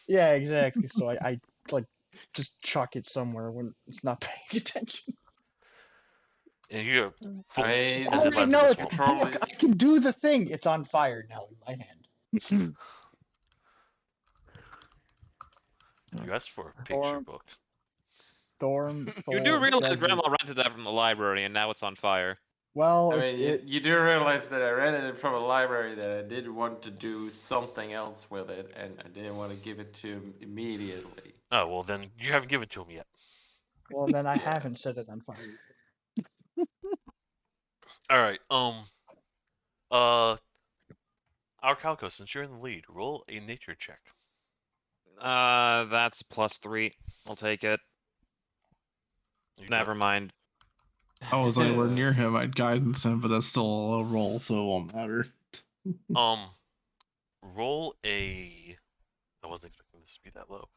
B: Yeah, exactly. So I like just chuck it somewhere when it's not paying attention.
A: And you're
E: I mean,
A: As if
B: Oh,
A: I'm
B: no,
A: the
B: it's
A: swamp.
E: control
B: look,
E: is
B: I can do the thing. It's on fire now in my hand.
A: you asked for a picture
B: Storm.
A: book.
B: Storm.
F: You do
B: Soul,
F: realize
B: Desert.
F: Grandma rented that from the library and now it's on fire.
B: Well,
E: I
B: it,
E: mean,
B: it,
E: you do realize that I rented it from a library that I did want to do something else with it, and I didn't want to give it to him immediately.
A: Oh well, then you haven't given it to him yet.
B: well, then I haven't set it on fire.
A: All right. Our Calco, since you're in the lead, roll a nature check.
F: That's +3. I'll take it.
A: You
F: Never mind.
C: I was anywhere near him, I'd guidance him, but that's still a low roll, so it won't matter.
A: Roll a. I wasn't expecting this to be that low.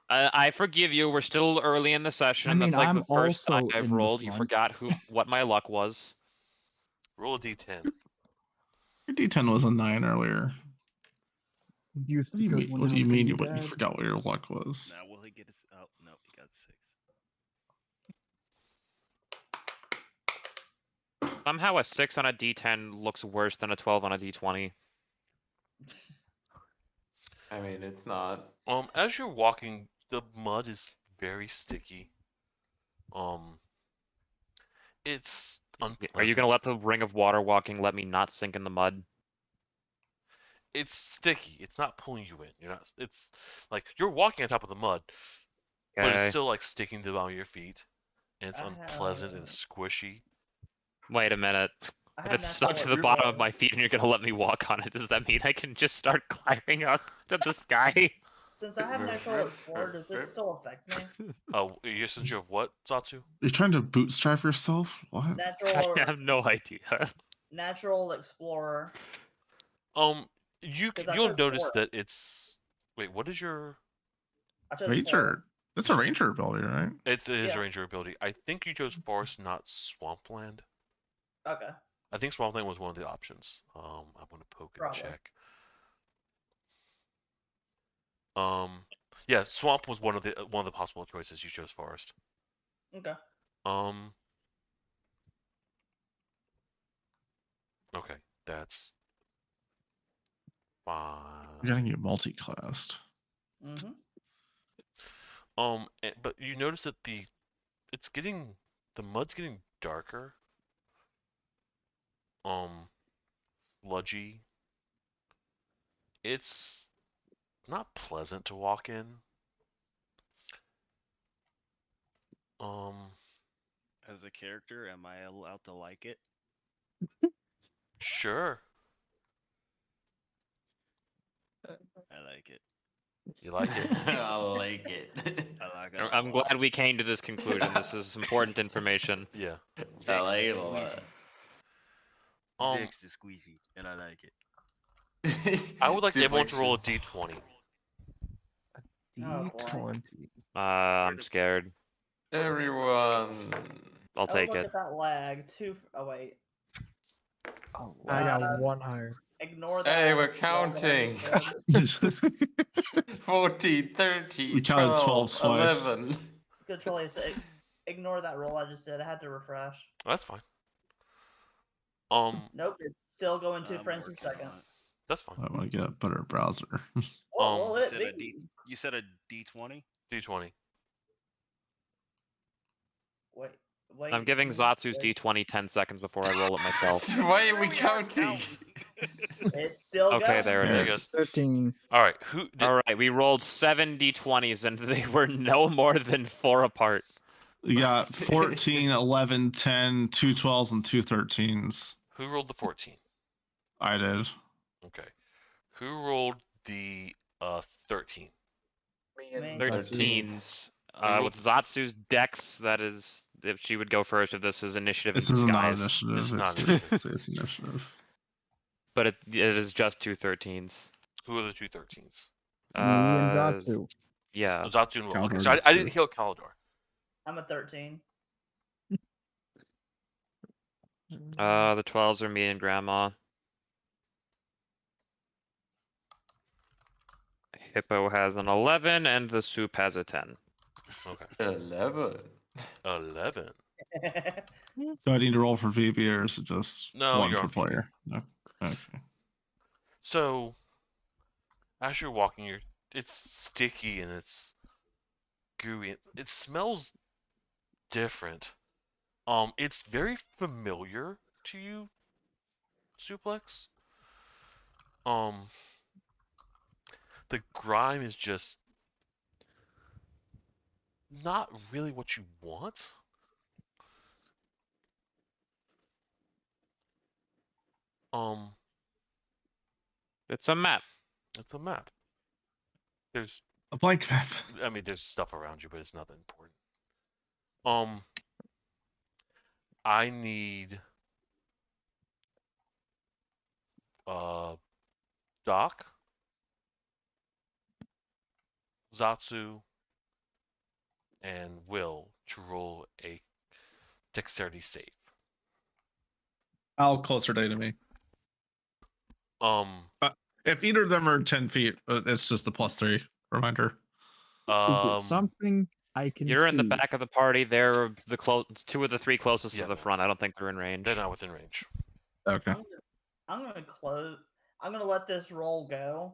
F: I forgive you. We're still early in the session.
B: I mean,
F: That's like
B: I'm
F: the first time
B: also
F: I've
B: in the
F: rolled. You
B: front.
F: forgot what my luck was.
A: Roll a d10.
C: Your D10 was a 9 earlier.
B: Used
C: What do you
B: because
C: mean?
B: when
C: What do you
B: I was
C: mean?
B: your
C: You
B: dad.
C: forgot what your luck was?
I: Now will he get his? Oh no, he got 6.
F: Somehow a 6 on a d10 looks worse than a 12 on a d20.
E: I mean, it's not.
A: As you're walking, the mud is very sticky. It's unpleasant.
F: Are you gonna let the ring of water walking let me not sink in the mud?
A: It's sticky. It's not pulling you in. You're not. It's like you're walking on top of the mud, but
F: Okay.
A: it's still like sticking to the bottom of your feet, and it's
D: I
A: unpleasant and
D: have-
A: squishy.
F: Wait a minute.
D: I
F: If
D: have
F: it's stuck
D: natural
F: to the bottom of
D: explore.
F: my feet and you're gonna let me walk on it, does that mean I can just start climbing up to the sky?
D: Since I have natural explore, does this still affect me?
A: Oh, since you have what, Zatsu?
C: You're trying to bootstrap yourself? What?
F: I
D: Natural
F: have no idea.
D: natural explorer.
A: You'll
D: chose
A: notice
D: forest.
A: that it's. Wait, what is your?
D: I chose forest.
C: Ranger. That's a ranger ability, right?
A: It is
D: Yeah.
A: a ranger ability. I think you chose forest, not swampland.
D: Okay.
A: I think swampland was one of the options. I'm gonna poke and
D: Probably.
A: check. Yeah, swamp was one of the possible choices. You chose forest.
D: Okay.
A: Okay, that's fine.
C: You're getting you multi-classed.
D: Mm-hmm.
A: But you notice that the mud's getting darker. Sludgy. It's not pleasant to walk in.
I: As a character, am I allowed to like it?
A: Sure.
I: I like it.
A: You like it?
E: I like it.
I: I like it. a
F: I'm
I: lot.
F: glad we came to this conclusion. This is important information.
A: Yeah.
E: I like it a
I: Squeezy.
E: lot.
I: Vix is squeezy, and I like it.
A: I would like everyone
E: Suplex
A: to roll a
E: is-
A: d20.
D: Oh, boy.
J: D20.
F: I'm scared.
E: Everyone.
F: I'll take
D: look
F: it.
D: at that lag. Oh wait.
J: Oh,
B: I got
D: Uh,
B: one higher.
D: Ignore that.
E: Hey, we're
D: roll that I
E: counting.
D: just did.
E: 14, 13,
C: We counted
E: 12,
C: 12 twice.
E: 11.
D: Control A. Ignore that roll I just did. I had to refresh.
A: That's fine.
D: Nope, it's still going 2
I: I'm
D: frames per
I: working
D: second.
I: on it.
A: That's fine.
C: I want to get a better browser.
D: What will
I: You
D: it
I: said a
D: be?
I: you said a D20?
A: D20.
D: Wait.
F: I'm giving Zatsu's
D: wait.
F: D20 10 seconds before I roll it myself.
E: Why are we counting?
D: It's still
F: Okay,
D: going.
F: there
A: There
F: it
A: you
F: is.
B: 13.
A: All right. Who? Did,
F: All right, we rolled 7 D20s and they were no more than 4 apart.
C: You got 14, 11, 10, 2 12s, and 2 13s.
A: Who rolled the 14?
C: I did.
A: Okay. Who rolled the 13?
B: Me and
D: Me.
B: Zatsu.
F: 13s.
A: rolled-
F: With Zatsu's dex, that is, if she would go first, if this is initiative
C: This
F: in
C: is not
F: disguise.
C: initiative.
A: This is not
C: It's initiative.
F: But it is just 2 13s.
A: Who are the two 13s?
B: Me and
F: Uh,
B: Zatsu.
F: Yeah.
A: Zatsu and Will. Okay,
C: Caldor
A: so I
C: is
A: didn't
C: two.
A: heal Calidor.
D: I'm a 13.
F: The 12s are me and Grandma. Hippo has an 11 and the soup has a 10.
A: Okay.
E: 11.
A: 11.
C: So I need to roll for VB or is it just
A: No,
C: one
A: you're
C: per
A: on VB.
C: player? No. Okay.
A: So, as you're walking, it's sticky and it's gooey. It smells different. It's very familiar to you, Suplex. The grime is just not really what you want.
F: It's a map.
A: It's a map. There's
C: A blank map.
A: I mean, there's stuff around you, but it's nothing important. I need Doc, Zatsu, and Will to roll a dexterity save.
C: I'll closer day to me. If either of them are 10 feet, it's just a +3 reminder.
B: Is it something I can
F: You're in the
B: see?
F: back of the party. They're the 2 of the 3 closest
A: Yeah,
F: to the front. I don't think they're in range.
A: They're not within range.
C: Okay.
D: I'm gonna close. I'm gonna let this roll go.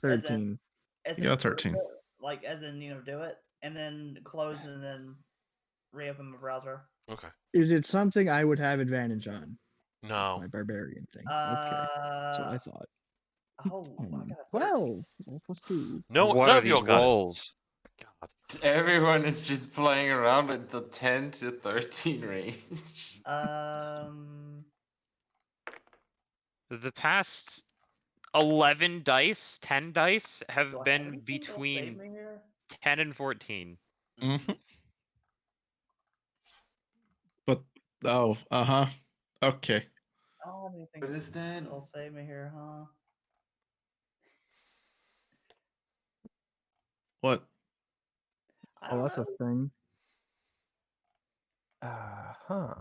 B: 13.
D: As
C: Yeah,
D: in close
C: 13.
D: it, like as in do it, and then close and then reopen my browser.
A: Okay.
B: Is it something I would have advantage on?
A: No.
B: My barbarian thing. Okay. That's what I thought.
D: Oh, I got a 13.
B: 12. 12 plus 2.
A: No,
F: What
A: none
F: are
A: of you all
F: these
A: got
F: rolls?
A: it.
E: Everyone is just playing around with the 10 to 13 range.
F: The past 11 dice, 10 dice have
D: Do I have
F: been
D: anything that'll save
F: between
D: me here?
F: 10 and 14.
C: Mhm. But okay.
D: I don't have anything
E: What is that?
D: that'll save me here, huh?
C: What?
D: I
B: Oh,
D: don't
B: that's a
D: know.
B: thing.
J: Huh.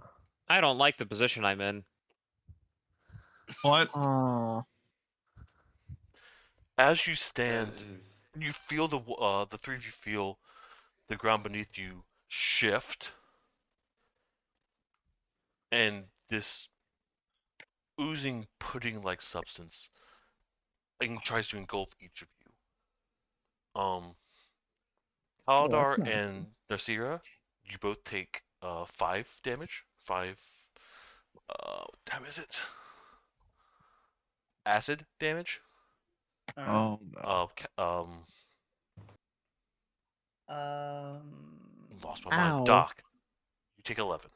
F: I don't like the position I'm in.
C: What?
A: As you
E: That
A: stand,
E: is.
A: you feel the three of you feel the ground beneath you shift, and this oozing pudding-like substance tries to engulf each of you.
B: Oh, that's
A: Haldar
B: not
A: and Nasira, you both take 5 damage. 5. What time is it? Acid damage.
D: Alright.
C: Oh no.
A: Lost my mind.
B: Ow.
A: Doc, you take 11.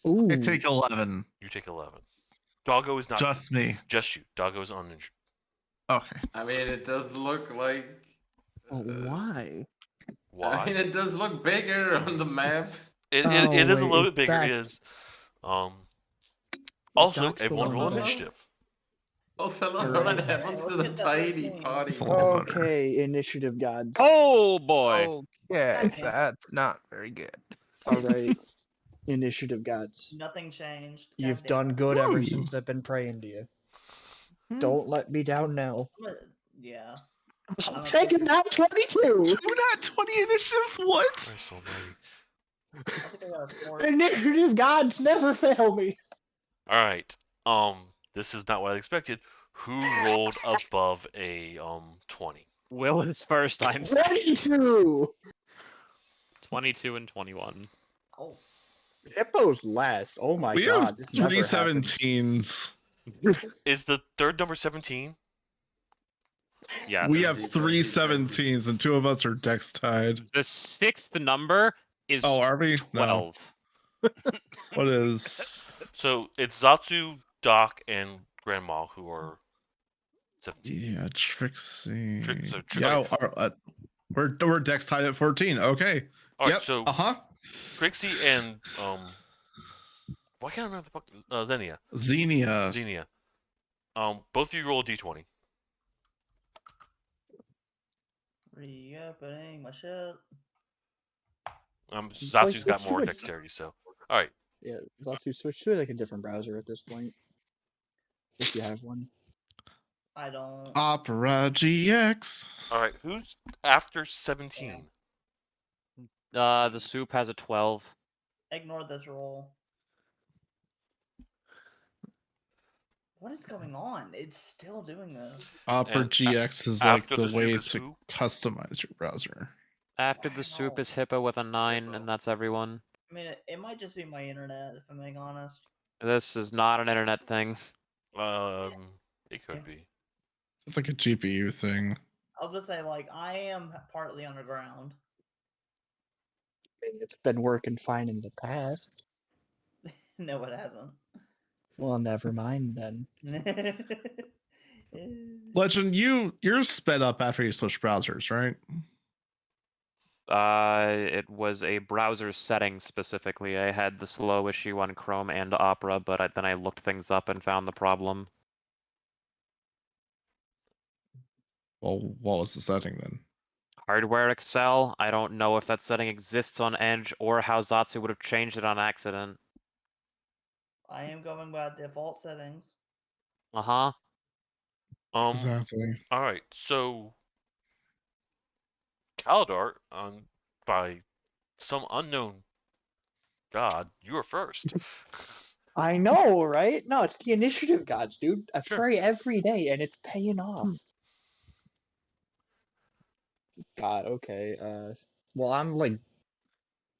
B: Ooh.
C: I take 11.
A: You take 11. Doggo is not
C: Just me.
A: just you. Doggo is uninjured.
C: Okay.
E: I mean, it does look like.
B: Why?
E: I
A: Why?
E: mean, it does look bigger on the map.
A: It
B: Oh,
A: is a
B: wait,
A: little
B: it's
A: bit bigger.
B: back.
A: It is. Also,
B: Doc's the
A: everyone
B: one
A: roll
B: that-
A: initiative.
E: Also, look
B: Alright.
E: what happens
D: Let's
E: to the
D: get that
E: tiny
D: 13.
E: party.
C: It's a little better.
B: Okay, initiative gods.
F: Oh boy!
J: Okay,
D: Okay.
J: that's not very good.
B: All right, initiative gods.
D: Nothing changed.
B: You've
D: God damn
B: done
D: it.
B: good ever
C: Ooh.
B: since I've been praying to you.
C: Hmm.
B: Don't let me down now.
D: Yeah.
B: I'm
D: I'm
B: taking that 22.
C: 2 not 20 initiatives? What?
A: Christ almighty.
D: I think I got a 4.
B: Initiative gods never fail me.
A: All right. This is not what I expected. Who rolled above a 20?
F: Will is first, I'm second.
B: 22.
F: 22 and 21.
D: Oh.
B: Hippo's last. Oh my
C: We have
B: god. This never
C: 3
B: happens.
C: 17s.
A: Is the third number 17?
F: Yeah.
C: We have
E: These
C: 3
E: are
C: 17s, and 2 of us are dex tied.
F: The sixth number is
C: Oh, are we? No.
F: 12.
C: What is?
A: So it's Zatsu, Doc, and Grandma who are 17.
C: Yeah, Trixie.
A: Yeah,
C: yeah, we're dex tied at 14. Okay.
A: All right,
C: Yep.
A: so Trixie and why can't I remember the fuck Xenia?
C: Xenia.
A: Both of you roll a d20.
D: Reopening my shit.
A: Zatsu's got
B: switch
A: more
B: to it.
A: dexterity, so all right.
B: Yeah, let's switch to like a different browser at this point. If you have one.
D: I don't.
C: Opera GX.
A: All right, who's after 17?
F: The soup has a 12.
D: Ignore this roll. What is going on? It's still doing this.
C: Opera
A: And
C: GX is like
A: after
C: the
A: the
C: way
A: soup is
C: to
A: who?
C: customize your browser.
F: After the soup is Hippo with a 9, and that's everyone.
D: I mean, it might just be my internet, if I'm being honest.
F: This is not an internet thing.
A: It could be.
C: It's like a GPU thing.
D: I'll just say, like, I am partly underground.
B: I mean, it's been working fine in the past.
D: No, it hasn't.
B: Well, never mind then.
C: Legend, you're sped up after you switch browsers, right?
F: It was a browser setting specifically. I had the slow issue on Chrome and Opera, but then I looked things up and found the problem.
C: Well, what was the setting then?
F: Hardware Excel. I don't know if that setting exists on Edge or how Zatsu would have changed it on accident.
D: I am going by default settings.
F: Uh-huh.
C: Exactly.
A: All right, so Kaladar, by some unknown god, you are first.
B: I know, right? No, it's the initiative gods, dude. I
A: Sure.
B: pray every day and it's paying off. God, okay. Well, I'm like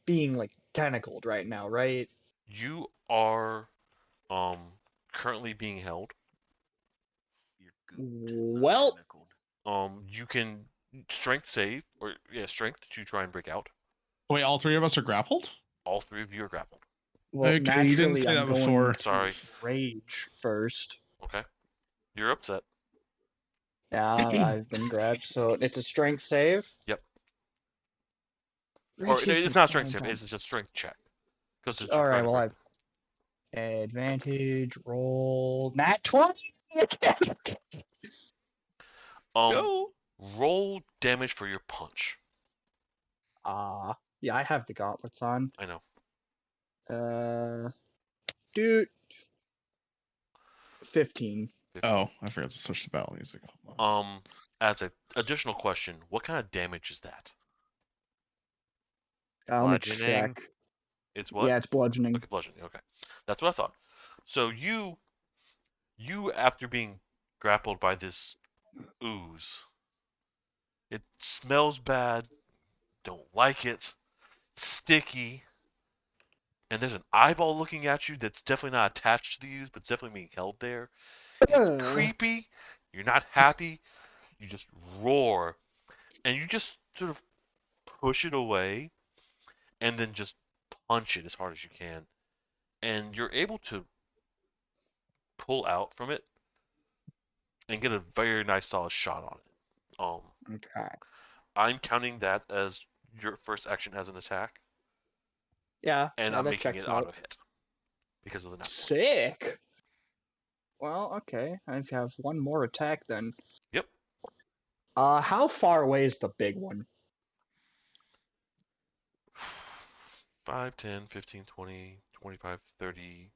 B: being like tentacled right now, right?
A: You are currently being held.
I: You're gooped, not
B: Well,
I: tentacled.
A: You can strength save, or yeah, strength to try and break out.
C: Wait, all three of us are grappled?
A: All three of you are grappled.
B: Well,
C: Okay, you didn't
B: naturally,
C: say
B: I'm
C: that
B: going
C: before.
B: to
A: Sorry.
B: rage first.
A: Okay. You're upset.
B: Yeah, I've been grabbed, so it's a strength save.
A: Yep.
B: Rage
A: Or no,
B: gives
A: it's
B: me
A: not a strength save.
B: 20
A: It's just strength check. Because
B: All right, well, I've advantage roll nat 20.
C: Go.
A: Roll damage for your punch.
B: Yeah, I have the gauntlets on.
A: I know.
B: Dude, 15.
C: Oh, I forgot to switch to battle music. Hold on.
A: As an additional question, what kind of damage is that?
B: Let me
F: Bludgeoning.
B: check.
A: It's what?
B: Yeah, it's bludgeoning.
A: Okay, bludgeoning. Okay, that's what I thought. So you after being grappled by this ooze, it smells bad. Don't like it. Sticky. And there's an eyeball looking at you that's definitely not attached to the ooze, but it's definitely being held there. It's creepy. You're not happy. You just roar, and you just sort of push it away, and then just punch it as hard as you can, and you're able to pull out from it and get a very nice solid shot on it.
B: Okay.
A: I'm counting that as your first action as an attack,
B: Yeah,
A: and
B: yeah,
A: I'm
B: that
A: making
B: checks
A: it
B: out.
A: auto hit because of the nat 1.
B: Sick. Well, okay. I have one more attack then.
A: Yep.
B: How far away is the big one?
A: 5, 10, 15, 20, 25, 30.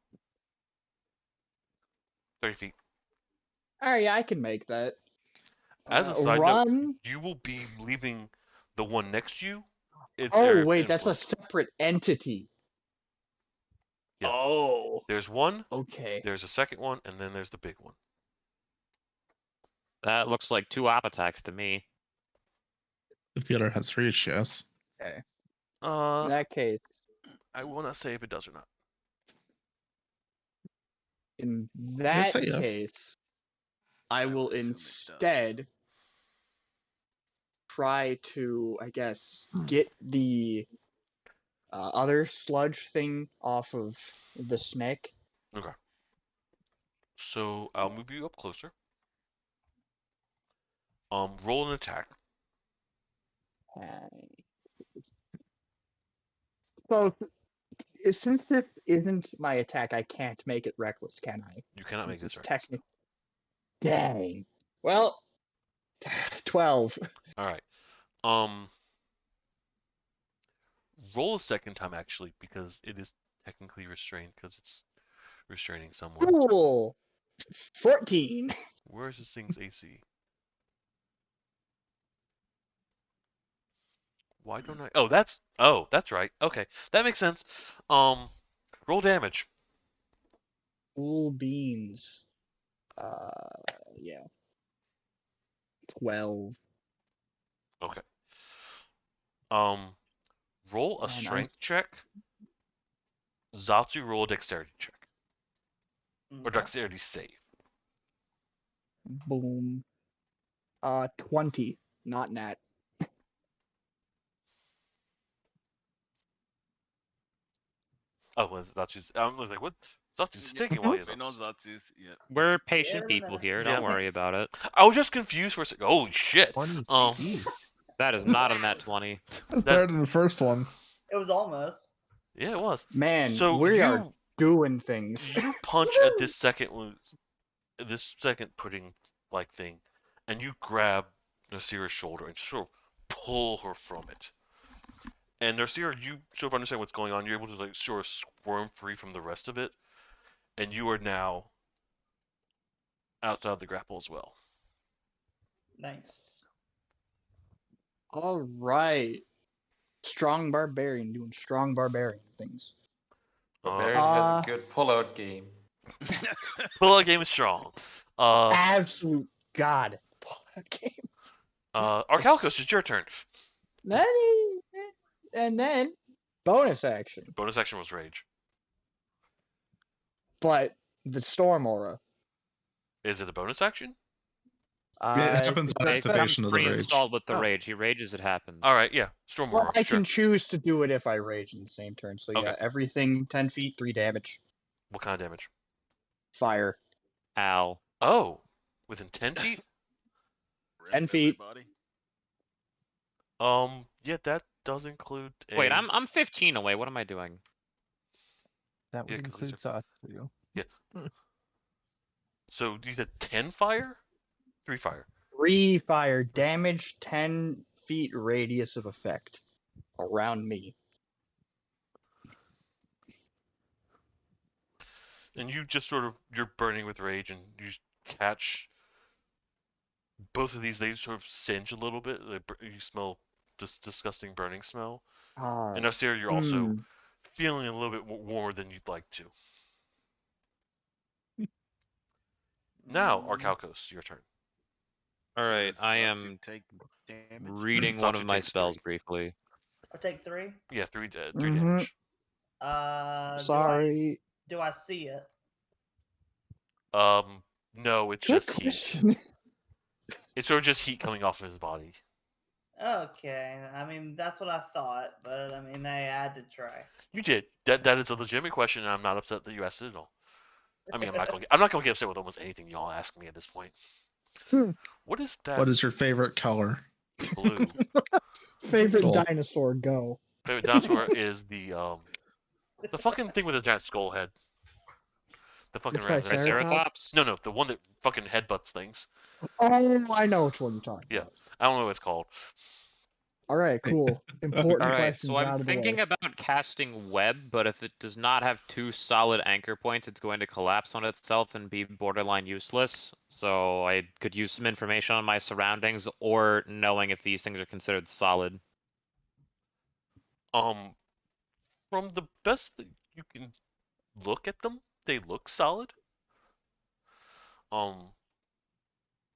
A: 30 feet.
B: Alright, yeah, I can make that.
A: As a side
B: run.
A: note, you will be leaving the one next to you. Its
B: Oh,
A: area of
B: wait, that's a
A: influence.
B: separate entity.
A: Yeah.
B: Oh,
A: There's one,
B: okay.
A: there's a second one, and then there's the big one.
F: That looks like 2 op attacks to me.
C: If the other has reach, yes.
B: Okay. In
A: Uh,
B: that case,
A: I will not say if it does or not.
B: in that
C: say yes.
B: case, I will
I: assume it does.
B: instead try to, I guess, get the other sludge thing off of the snake.
A: Okay. So I'll move you up closer. Roll an attack.
B: So, since this isn't my attack, I can't make it reckless, can I?
A: You cannot make this
B: It's
A: right.
B: technic- Dang. Well, 12.
A: All right. Roll a second time actually because it is technically restrained because it's restraining someone.
B: Cool. 14.
A: Where is this thing's AC? Why don't I? Oh, that's right. Okay, that makes sense. Roll damage.
B: Cool beans. Yeah. 12.
A: Okay. Roll a
B: Man,
A: strength check. Zatsu, roll a dexterity check or
D: Okay.
A: dexterity save.
B: Boom. 20. Not nat.
A: Oh, well, Zatsu's. I was like, what? Zatsu's taking while he
I: I know
A: is.
I: Zatsu's. Yeah.
F: We're patient
D: Yeah,
F: people
D: no.
F: here.
A: Yeah.
F: Don't worry about it.
A: I was just confused for a second. Holy shit.
J: 20.
A: Um,
J: Jeez.
F: That is not a net 20.
C: That's
A: That-
C: better than the first one.
D: It was almost.
A: Yeah, it was.
B: Man,
A: So
B: we
A: you
B: are doing things.
A: you punch at this second pudding like thing, and you grab Nasira's shoulder and sort of pull her from it. And Nasira, you sort of understand what's going on. You're able to like sort of squirm free from the rest of it, and you are now outside of the grapple as well.
D: Nice.
B: All right. Strong barbarian doing strong barbarian things.
E: Barbarian has
B: Uh,
E: a good pullout game.
A: Pull-out game is strong.
B: Absolute god. That game.
A: Arcalicos, it's your turn.
B: And then bonus action.
A: Bonus action was rage.
B: But the storm aura.
A: Is it a bonus action?
C: It happens on
F: It comes
C: activation of the rage.
F: pre-installed with the
A: Oh.
F: rage. He rages, it happens.
A: All right, yeah, Storm
B: Well,
A: Aurora.
B: I
A: Sure.
B: can choose to do it if I rage in the same turn. So
A: Okay.
B: yeah, everything 10 feet, 3 damage.
A: What kind of damage?
B: Fire.
F: Ow.
A: Oh, within 10 feet.
B: 10 feet.
I: Everybody.
A: Yeah, that does include.
F: Wait,
A: a-
F: I'm 15 away. What am I doing?
J: That would
A: Yeah, 'cause these
J: include us too.
A: So you said 10 fire, 3 fire.
B: 3 fire. Damage 10 feet radius of effect. Around me.
A: And you just sort of you're burning with rage, and you catch both of these. They sort of singe a little bit. You smell this disgusting burning smell. And Nasir, you're also feeling a little bit warmer than you'd like to. Now, Arcalcos, your turn.
F: All right, I
I: Zatsu
F: am
I: take damage.
F: reading one
A: Zatsu
F: of my
A: takes
F: spells
A: 3.
F: briefly.
D: I take 3.
A: Yeah, 3
B: Mhm.
A: damage.
B: Sorry.
D: Do I see it?
A: No, it's
B: Good
A: just heat.
B: question.
A: It's sort of just heat coming off of his body.
D: Okay, I mean that's what I thought, but I mean I had to try.
A: You did. That is a legitimate question, and I'm not upset that you asked it at all. I mean, I'm not gonna get upset with almost anything y'all ask me at this point. What is that?
C: What is your favorite color?
A: Blue?
B: Favorite
C: Cool.
B: dinosaur, go.
A: Favorite dinosaur is the fucking thing with a giant skull head. The fucking
B: The
A: ram.
B: Triceratops?
F: Triceratops?
A: No, the one that fucking headbutts things.
B: Oh, I know which one you're talking
A: Yeah.
B: about.
A: I don't know what it's called.
B: Alright, cool. Important
F: All right,
B: questions
F: so
B: out
F: I'm
B: of the
F: thinking
B: way.
F: about casting web, but if it does not have 2 solid anchor points, it's going to collapse on itself and be borderline useless. So I could use some information on my surroundings or knowing if these things are considered solid.
A: From the best that you can look at them, they look solid.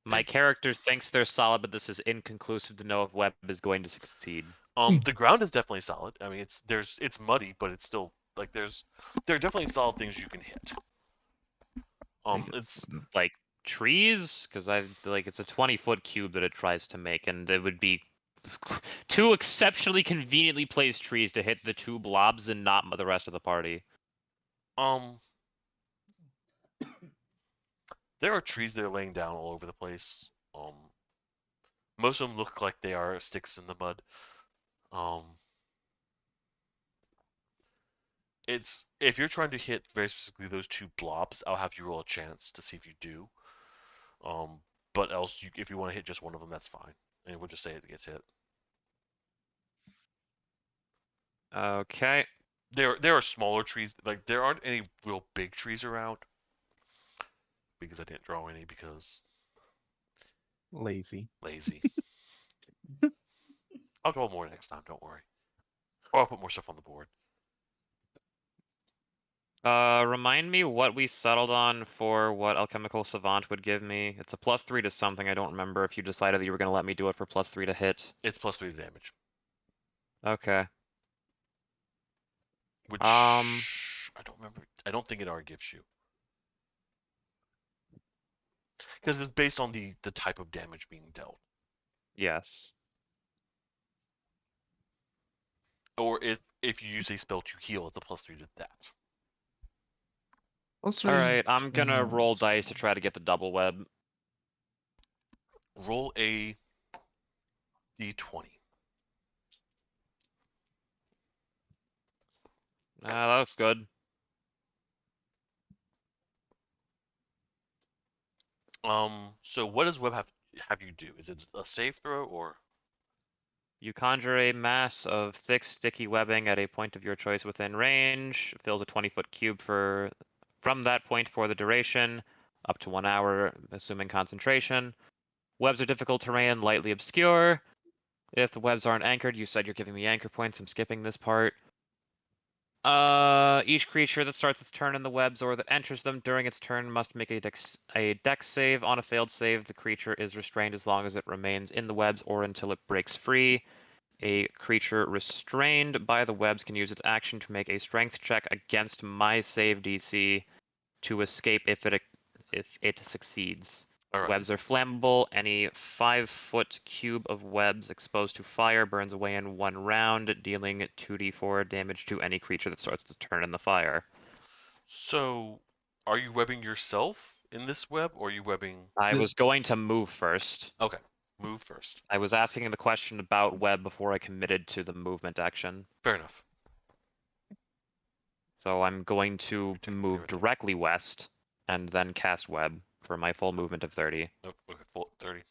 F: My character thinks they're solid, but this is inconclusive to know if web is going to succeed.
A: The ground is definitely solid. I mean, it's muddy, but it's still like there are definitely solid things you can hit. It's
F: Like trees, because it's a 20-foot cube that it tries to make, and it would be 2 exceptionally conveniently placed trees to hit the 2 blobs and not the rest of the party.
A: there are trees that are laying down all over the place. Most of them look like they are sticks in the mud. It's if you're trying to hit very specifically those 2 blobs, I'll have you roll a chance to see if you do. But else, if you want to hit just one of them, that's fine, and we'll just say it gets hit.
F: Okay.
A: There are smaller trees. Like there aren't any real big trees around because I didn't draw any because
J: Lazy.
A: lazy. I'll draw more next time. Don't worry. Or I'll put more stuff on the board.
F: Remind me what we settled on for what Alchemical Savant would give me. It's a +3 to something. I don't remember if you decided that you were going to let me do it for +3 to hit.
A: It's +3 to damage.
F: Okay.
A: Which I don't remember. I don't think it already gives you. Because it's based on the type of damage being dealt.
F: Yes.
A: Or if you use a spell to heal, it's a +3 to that.
F: Alright, I'm gonna roll dice to try to get the double web.
A: Roll a d20.
F: That looks good.
A: So what does web have you do? Is it a save throw or?
F: You conjure a mass of thick, sticky webbing at a point of your choice within range. Fills a 20-foot cube from that point for the duration, up to 1 hour, assuming concentration. Webs are difficult terrain, lightly obscure. If the webs aren't anchored, you said you're giving me anchor points. I'm skipping this part. Each creature that starts its turn in the webs or that enters them during its turn must make a dex save. On a failed save, the creature is restrained as long as it remains in the webs or until it breaks free. A creature restrained by the webs can use its action to make a strength check against my save DC to escape if it succeeds.
A: All right.
F: Webs are flammable. Any 5-foot cube of webs exposed to fire burns away in 1 round, dealing 2d4 damage to any creature that starts to turn in the fire.
A: So, are you webbing yourself in this web, or are you webbing?
F: I was going to move first.
A: Okay, move first.
F: I was asking the question about web before I committed to the movement action.
A: Fair enough.
F: So I'm going to
A: Take
F: move
A: everything.
F: directly west and then cast web for my full movement of 30.
A: Oh, okay, full 30.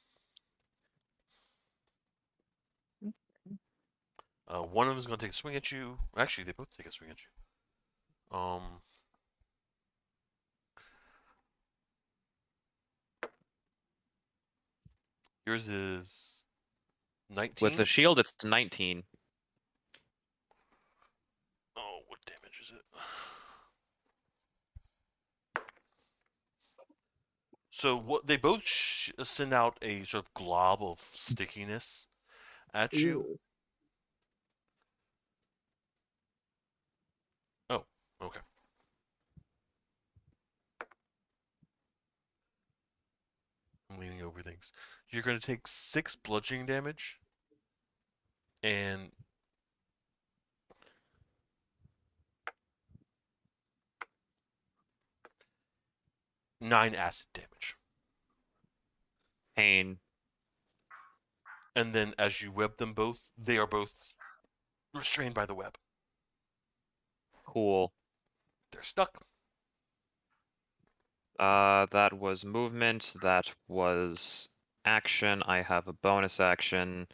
A: One of them is going to take a swing at you. Actually, they both take a swing at you. Yours is 19.
F: With the shield, it's 19.
A: Oh, what damage is it? So what they both send out a sort of glob of stickiness at you.
B: Ew.
A: Oh, okay. I'm leaning over things. You're going to take 6 bludgeoning damage and nine acid damage.
F: Pain.
A: And then as you web them both, they are both restrained by the web.
F: Cool.
A: They're stuck.
F: That was movement. That was action. I have a bonus action.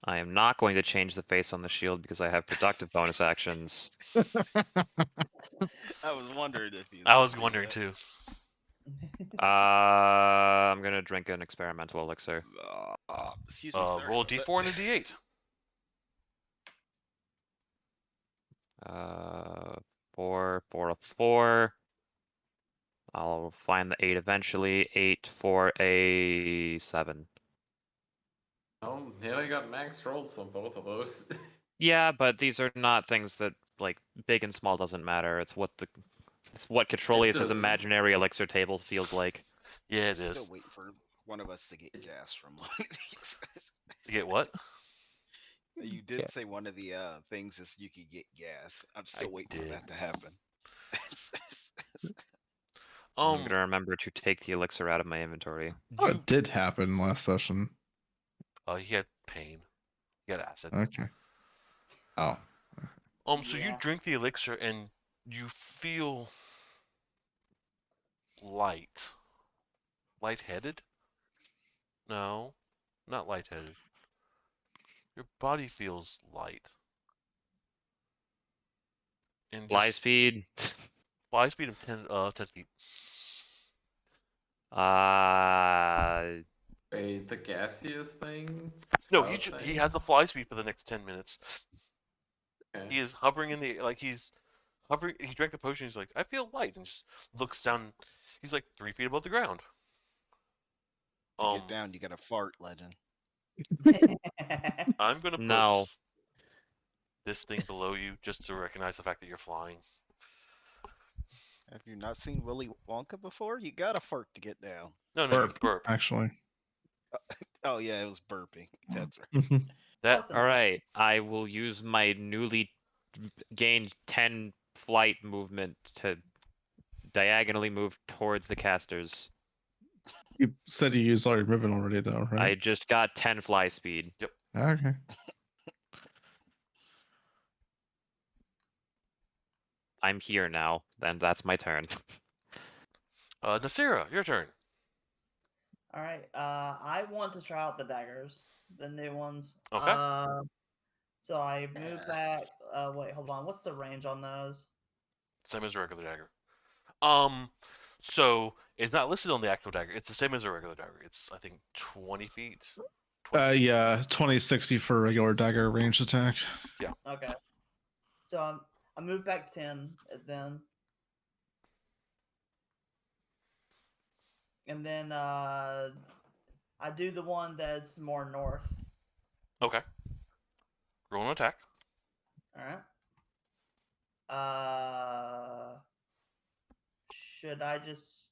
F: I am not going to change the face on the shield because I have productive bonus actions.
I: I was wondering if you.
A: I was wondering too.
F: I'm gonna drink an experimental elixir.
I: Excuse me, sir.
A: Roll a d4 and a d8.
F: 4, 4, a 4. I'll find the 8 eventually. 8 for a 7.
E: Oh, nearly got max rolls on both of those.
F: Yeah, but these are not things that like big and small doesn't matter. It's what Catrolius'
E: doesn't.
F: imaginary elixir table feels like.
A: Yeah, it
K: I'm
A: is.
K: still waiting for one of us to get gas from one of these.
A: To get what?
K: You did
F: Yeah.
K: say one of the things is you could get gas. I'm still waiting for
A: did.
K: that to happen.
F: I'm gonna remember to take the elixir out of my inventory.
C: Oh, it did happen last session.
A: He had pain. He had acid.
C: Okay. Oh.
A: So you
D: Yeah.
A: drink the elixir and you feel light. Lightheaded? No, not lightheaded. Your body feels light. And
F: Fly
A: just
F: speed.
A: fly speed of 10 feet.
E: Wait, the gaseous thing?
A: No,
E: Cloud
A: he
E: thing?
A: has a fly speed for the next 10 minutes.
E: Okay.
A: He is hovering in the he's hovering. He drank the potion. He's like, I feel light, and just looks down. He's like 3 feet above the ground.
K: To get down, you gotta fart, legend.
A: I'm gonna put
F: No.
A: this thing below you just to recognize the fact that you're flying.
K: Have you not seen Willy Wonka before? You gotta fart to get down.
A: No, burp.
C: Actually.
K: Oh yeah, it was burping. That's right.
A: That
D: Close
F: All
D: enough.
F: right, I will use my newly gained 10 flight movement to diagonally move towards the casters.
C: You said you used all your movement already, though,
F: I
C: right?
F: just got 10 fly speed.
C: Okay.
F: I'm here now. Then that's my turn.
A: Nasira, your turn.
D: All right. I want to try out the daggers, the new ones.
A: Okay.
D: So I move back. Wait, hold on. What's the range on those?
A: Same as a regular dagger. So it's not listed on the actual dagger. It's the same as a regular dagger. It's I think 20 feet. 20 feet.
C: Yeah, 2060 for regular dagger ranged attack.
D: Okay. So I move back 10 then. And then I do the one that's more north.
A: Okay. Roll an attack.
D: All right. Should I just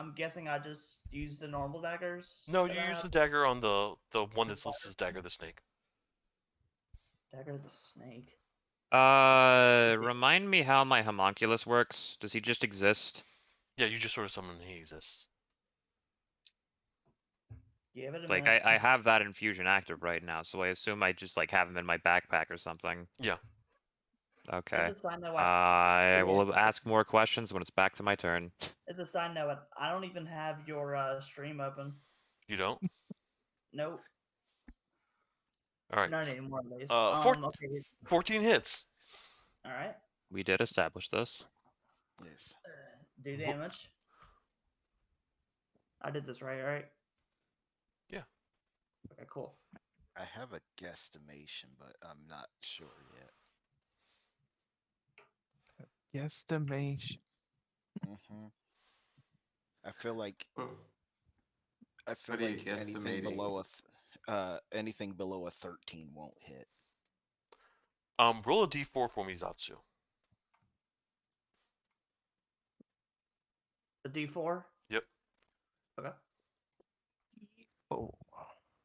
D: I'm guessing I just use the normal daggers.
A: No,
D: that
A: you
D: I
A: use
D: have?
A: the dagger on the one
D: The
A: that's listed as
D: spider?
A: dagger the snake.
D: Dagger the snake.
F: Remind me how my homunculus works. Does he just exist?
A: Yeah, you just sort of summon and he exists.
D: Give it a
F: Like
D: minute.
F: I have that infusion active right now, so I assume I just like have him in my backpack or something.
A: Yeah.
F: Okay.
D: As a side note,
F: I will ask more questions when it's back to my turn.
D: as a side note, I don't even have your stream open.
A: You don't?
D: Nope.
A: All right.
D: Not anymore, at least. Okay.
A: 14 hits.
D: All right.
F: We did establish this.
K: Yes.
D: Do damage. I did this right?
A: Yeah.
D: Okay, cool.
K: I have a guesstimation, but I'm not sure yet.
J: Guesstimation.
K: Mm-hmm. I feel like
E: What are you
K: anything
E: guesstimating?
K: below anything below a 13 won't hit.
A: Roll a d4 for me, Zatsu.
D: A D4.
A: Yep.
D: Okay.
J: Oh.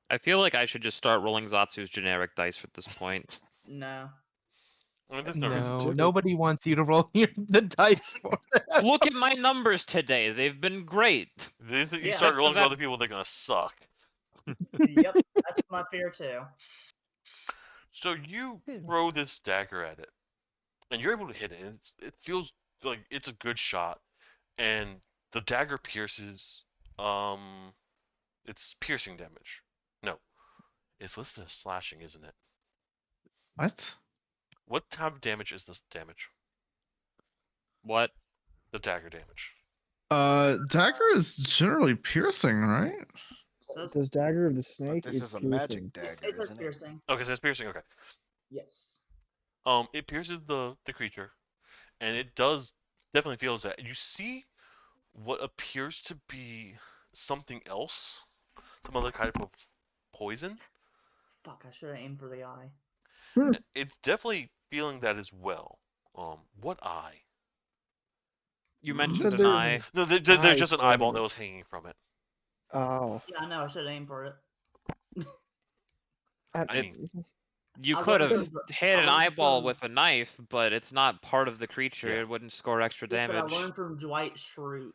F: I feel like I should just start rolling Zatsu's generic dice at this point.
D: No.
A: I mean, there's no reason
J: No,
A: to.
J: nobody wants you to roll the dice for it.
F: Look at my numbers today. They've been great.
A: You
D: Yeah.
A: start rolling for
F: that-
A: other people, they're gonna suck.
D: Yep, that's my fear too.
A: So you throw this dagger at it, and you're able to hit it. And it feels like it's a good shot, and the dagger pierces. It's piercing damage. No, it's listed as slashing, isn't it?
C: What?
A: What type of damage is this damage?
F: What?
A: The dagger damage.
C: Dagger is generally piercing, right?
B: It says dagger of the
K: But
B: snake.
K: this
B: is
K: is a
B: piercing.
K: magic dagger,
D: It says
K: isn't it?
D: piercing.
A: Okay, so it's piercing. Okay.
D: Yes.
A: It pierces the creature, and it does definitely feels that. You see what appears to be something else, some other type of poison.
D: Fuck, I should have aimed for the eye.
A: It's definitely feeling that as well. What eye?
F: You
B: You
F: mentioned
B: said
F: an
B: there's
F: eye.
A: No, there's
B: eye
A: just an
B: from
A: eyeball
B: it.
A: that was hanging from it.
B: Oh.
D: Yeah, I know. I should have aimed for it.
A: I mean,
F: You
D: I'll
F: could
D: go
F: have
D: for-
F: hit
D: I'll
F: an
D: learn
F: eyeball
D: from-
F: with a knife, but it's not part of the creature.
A: Yeah.
F: It wouldn't score extra
D: Yes, but I
F: damage.
D: learned from Dwight Schrute.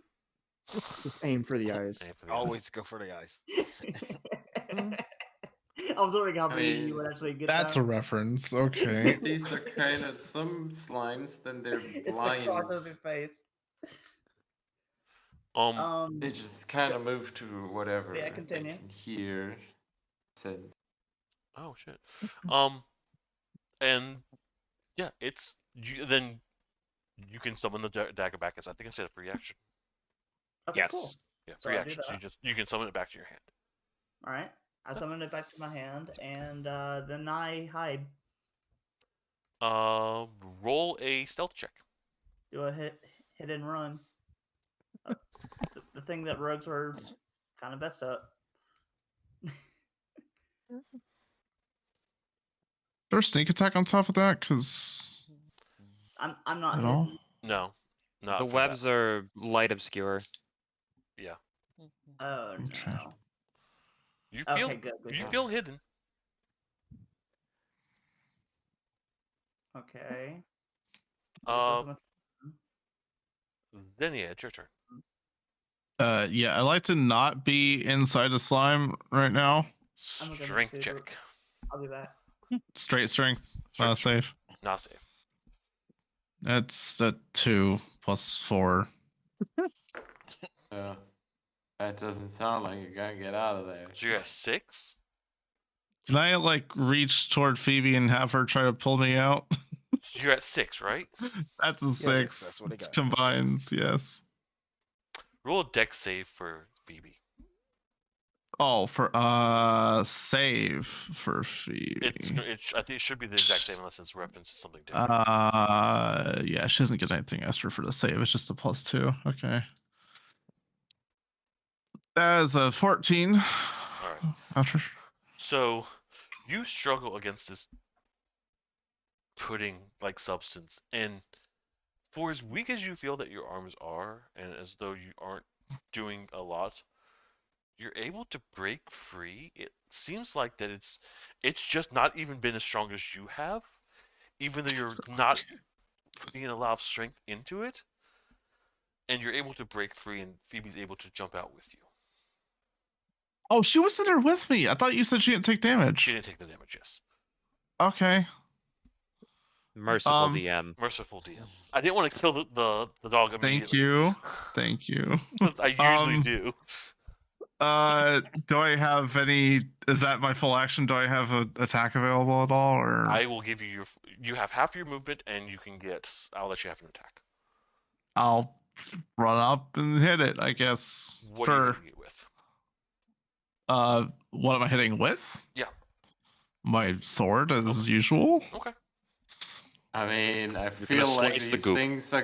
B: Just aim for the eyes.
A: aim for the eye.
K: Always go for the eyes.
D: I was wondering how
E: I
D: many
E: mean,
D: you would actually get
C: That's
D: that.
C: a reference. Okay.
E: These are kind of some slimes, then they're
D: It's the
E: blind.
D: cross of your face.
E: They just kind of move to whatever
D: Yeah,
E: they
D: continue.
E: can hear. Said,
A: Oh shit. And yeah, it's then you can summon the dagger back as I think I said a free action.
D: Okay,
F: Yes.
D: cool.
A: Yeah,
D: So
A: free
D: I do
A: action. So
D: that.
A: you can summon it back to your hand.
D: All right. I summon it back to my hand, and then I hide.
A: Roll a stealth check.
D: Do a hit and run. The thing that rogues are kind of best at.
C: Is there a sneak attack on top of that? Because
D: I'm not
C: at all?
D: hidden.
A: No, not
F: The
A: for that.
F: webs are light obscure.
A: Yeah,
D: Oh
C: Okay.
D: no.
A: you feel
D: Okay, good.
A: you feel hidden.
D: Okay.
A: Then yeah, it's your turn.
C: Yeah, I like to not be inside a slime right now.
D: I'm gonna
A: Strength
D: figure-
A: check.
D: I'll be back.
C: Straight strength,
A: Strength check.
C: save.
A: Not safe.
C: That's a 2 plus 4.
E: that doesn't sound like you're gonna get out of there.
A: So you're at 6.
C: Can I like reach toward Phoebe and have her try to pull me out?
A: So you're at 6, right?
C: That's a
K: Yes,
C: 6.
K: that's what I
C: It
K: got.
C: combines, yes.
A: Roll a dex save for Phoebe.
C: Oh, for save for Phoebe.
A: I think it should be the exact same unless it's referenced to something different.
C: Yeah, she doesn't get anything extra for the save. It's just a +2. Okay. That is a 14.
A: All right.
C: After.
A: So you struggle against this pudding-like substance, and for as weak as you feel that your arms are, and as though you aren't doing a lot, you're able to break free. It seems like that it's just not even been as strong as you have, even though you're not putting in a lot of strength into it, and you're able to break free, and Phoebe's able to jump out with you.
C: Oh, she was in there with me. I thought you said she didn't take damage.
A: She didn't take the damage, yes.
C: Okay.
F: Merciful DM.
A: Merciful DM. I didn't want to kill the dog immediately.
C: Thank you. Thank you.
A: I usually do.
C: Do I have any? Is that my full action? Do I have an attack available at all, or
A: I will give you you have half your movement, and you can get. I'll let you have an attack.
C: I'll run up and hit it? I guess.
A: What are you
C: Sure.
A: hitting it with?
C: What am I hitting with?
A: Yeah.
C: My sword, as usual.
A: Okay.
E: I mean, I
F: gonna
E: feel like
F: slice the
E: these
F: goop.
E: things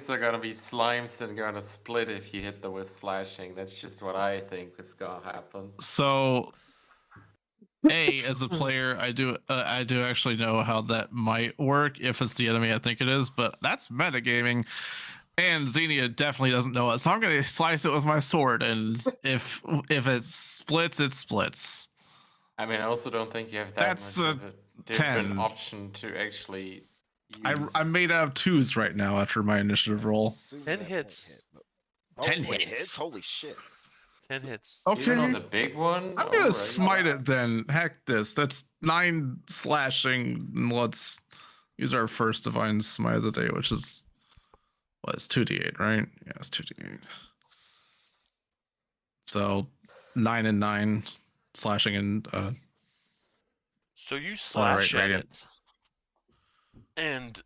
E: are gonna be slimes and gonna split if you hit them with slashing. That's just what I think is gonna happen.
C: So, as a player, I do actually know how that might work if it's the enemy I think it is, but that's metagaming. And Xenia definitely doesn't know it, so I'm gonna slice it with my sword, and if it splits, it splits.
E: I mean, I also don't think you have that
C: That's
E: much of a different
C: 10.
E: option to actually use.
C: I'm made out of 2s right now after my initiative roll.
K: Assume
A: 10
K: that won't
A: hits.
K: hit, but-
C: 10
K: it
C: hits.
K: Holy shit.
A: 10 hits.
C: Okay,
E: Even on the big one.
C: I'm gonna
E: Alright.
C: smite it then. Heck this. That's 9 slashing. And let's use our first divine smite of the day, which is what is 2d8, right? Yeah, it's 2d8. So 9 and 9 slashing and
A: So you slash at
C: radiant.
A: it, and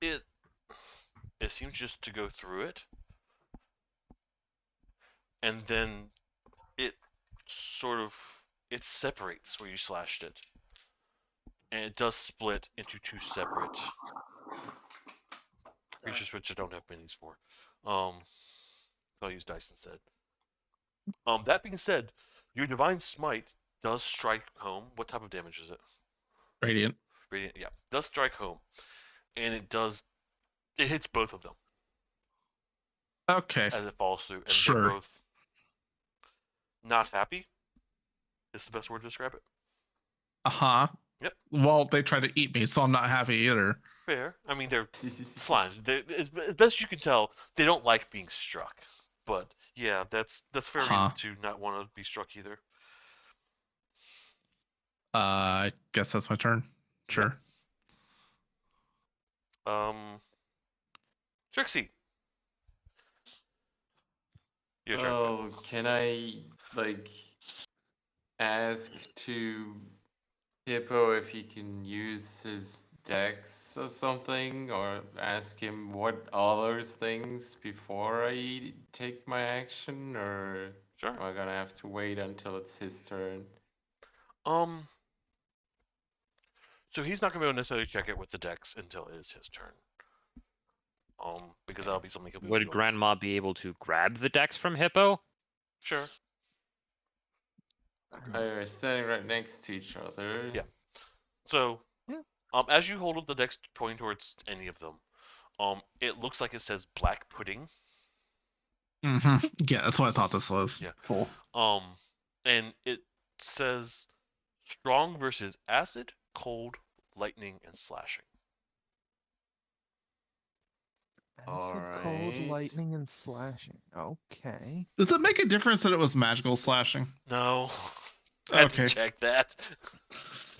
A: it seems just to go through it, and then it separates where you slashed it, and it does split into 2 separate creatures, which I don't have minis for. So I'll use dice instead. That being said, your divine smite does strike home. What type of damage is it?
C: Radiant.
A: Radiant, yeah, does strike home, and it hits both of them
C: Okay.
A: as it falls through, and
C: Sure.
A: they're both not happy. Is the best word to describe it.
C: Uh-huh.
A: Yep.
C: Well, they try to eat me, so I'm not happy either.
A: Fair. I mean, they're slimes. As best you can tell, they don't like being struck. But yeah, that's fair reason to not want to be struck either.
C: I guess that's my turn. Sure.
A: Trixie. Your turn.
E: Oh, can I ask to Hippo if he can use his dex or something, or ask him what all those things before I take my action, or
A: Sure.
E: am I gonna have to wait until it's his turn?
A: So he's not gonna be able to necessarily check it with the dex until it is his turn. Because that'll be something he'll be able to
F: Would
A: do.
F: Grandma be able to grab the dex from Hippo?
A: Sure.
E: They're standing right next to each other.
A: Yeah. So, as you hold up the dex pointing towards any of them, it looks like it says black pudding.
C: Mm-hmm. Yeah, that's what I thought this was.
A: Yeah.
C: Cool.
A: And it says strong versus acid, cold, lightning, and slashing.
J: Acid, cold,
E: Alright.
J: lightning, and slashing. Okay.
C: Does it make a difference that it was magical slashing?
A: No. I had
C: Okay.
A: to check that.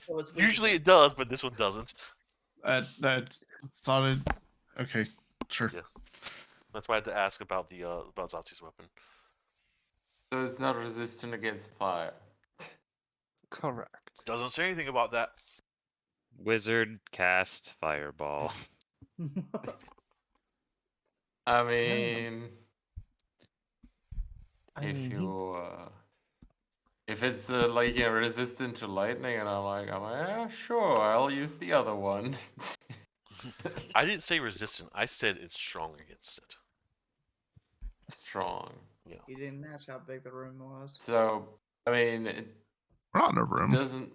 D: So it's
A: Usually it does, but this one doesn't.
C: I thought it. Okay, sure.
A: Yeah. That's why I had to ask about the about Zatu's weapon.
E: So it's not resistant against fire.
J: Correct.
A: Doesn't say anything about that.
F: Wizard cast fireball.
E: I mean,
J: I
E: if it's resistant to lightning, and I'm like, yeah, sure, I'll use the other one.
A: I didn't say resistant. I said it's strong against it.
E: Strong.
A: Yeah.
D: You didn't ask how big the room was.
E: So, I mean, it
C: We're not in a room.
E: doesn't.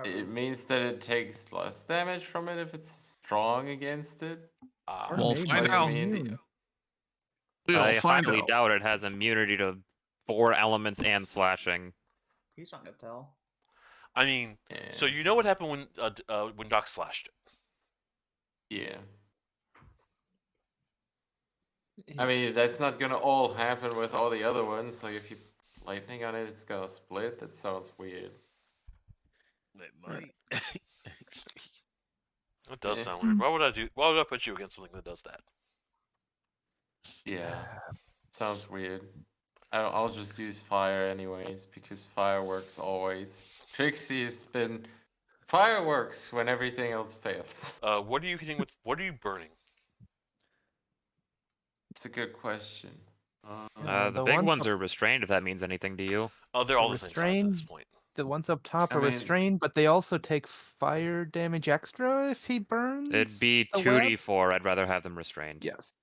E: It means that it takes less damage from it if it's strong against it.
C: We'll find out. We'll
F: I
C: find
F: highly
C: out.
F: doubt it has immunity to 4 elements and slashing.
D: He's not gonna tell.
A: I mean, so
E: Yeah.
A: you know what happened when Doc slashed it.
E: Yeah. I mean, that's not gonna all happen with all the other ones. Like if you lightning on it, it's gonna split. That sounds weird.
I: It might.
A: It does
E: Yeah.
A: sound weird. Why would I put you against something that does that?
E: Yeah, sounds weird. I'll just use fire anyways because fireworks always. Trixie's been fireworks when everything else fails.
A: What are you hitting with? What are you burning?
E: It's a good question.
F: The
J: the
F: big
J: one
F: ones
J: up-
F: are restrained, if that means anything to you.
A: Oh, they're all the same size at this
J: restrained.
A: point.
J: The ones up top
E: I
J: are
E: mean-
J: restrained, but they also take fire damage extra if he burns.
F: It'd be
J: the web.
F: 2d4. I'd rather have them restrained.
J: Yes.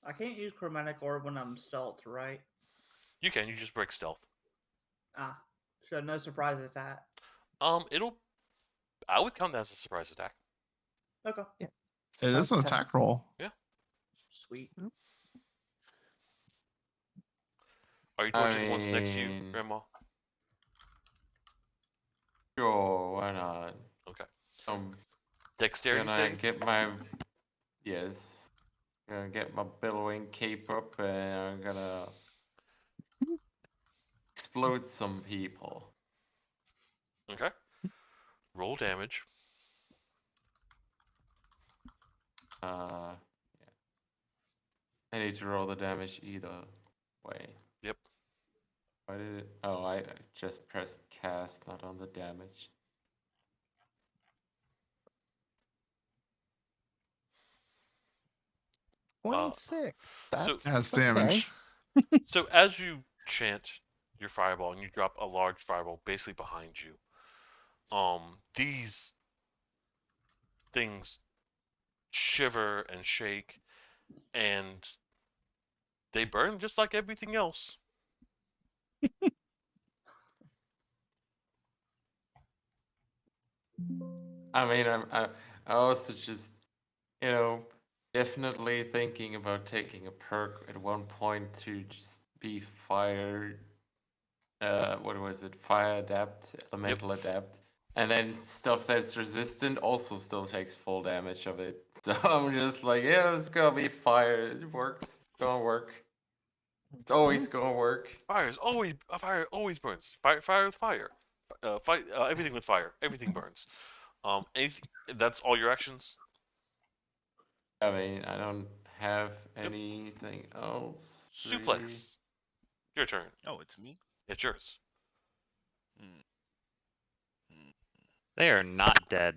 D: I can't use chromatic orb when I'm stealth, right?
A: You can. You just break stealth.
D: Ah, so no surprise attack.
A: I would count that as a surprise attack.
D: Okay,
C: It is an attack roll.
D: sweet.
A: Are you torching the ones next to you,
E: mean-
A: Grandma?
E: Sure, why not?
A: Okay.
E: I'm
A: Dexterity
E: gonna
A: save.
E: get my gonna get my billowing cape up and I'm gonna explode some people.
A: Okay. Roll damage.
E: Yeah. I need to roll the damage either way.
A: Yep.
E: Why did it? Oh, I just pressed cast, not on the damage.
A: Uh,
J: 26. That's
C: That's
J: okay.
C: damage.
A: So as you chant your fireball and you drop a large fireball basically behind you, these things shiver and shake, and they burn just like everything else.
E: I mean, I also just, definitely thinking about taking a perk at one point to just be fire. What was it? Fire adapt, elemental adapt, and then stuff that's resistant also still takes full damage of it. So I'm just like, yeah, it's gonna be fire. It works. It's gonna work. It's always gonna work.
A: Fire always burns. Fire with fire. Everything with fire. Everything burns. Anything, that's all your actions.
E: I mean, I don't have anything else. really.
A: Suplex. Your turn.
I: Oh, it's me.
A: It's yours.
F: They are not dead.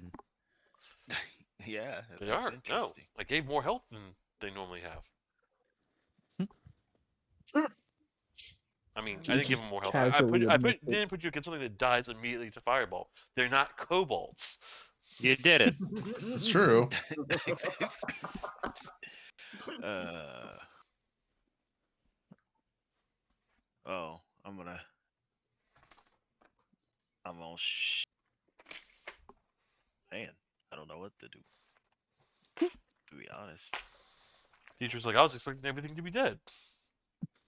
I: Yeah,
A: They
I: that's
A: are. No,
I: interesting.
A: I gave more health than they normally have. I mean, I didn't give them more health.
B: Casually admit it.
A: Didn't put you against something that dies immediately to fireball. They're not kobolds.
F: You did it.
C: It's true.
I: Oh, I'm gonna. Man, I don't know what to do. To be honest.
A: Teacher's like, I was expecting everything to be dead.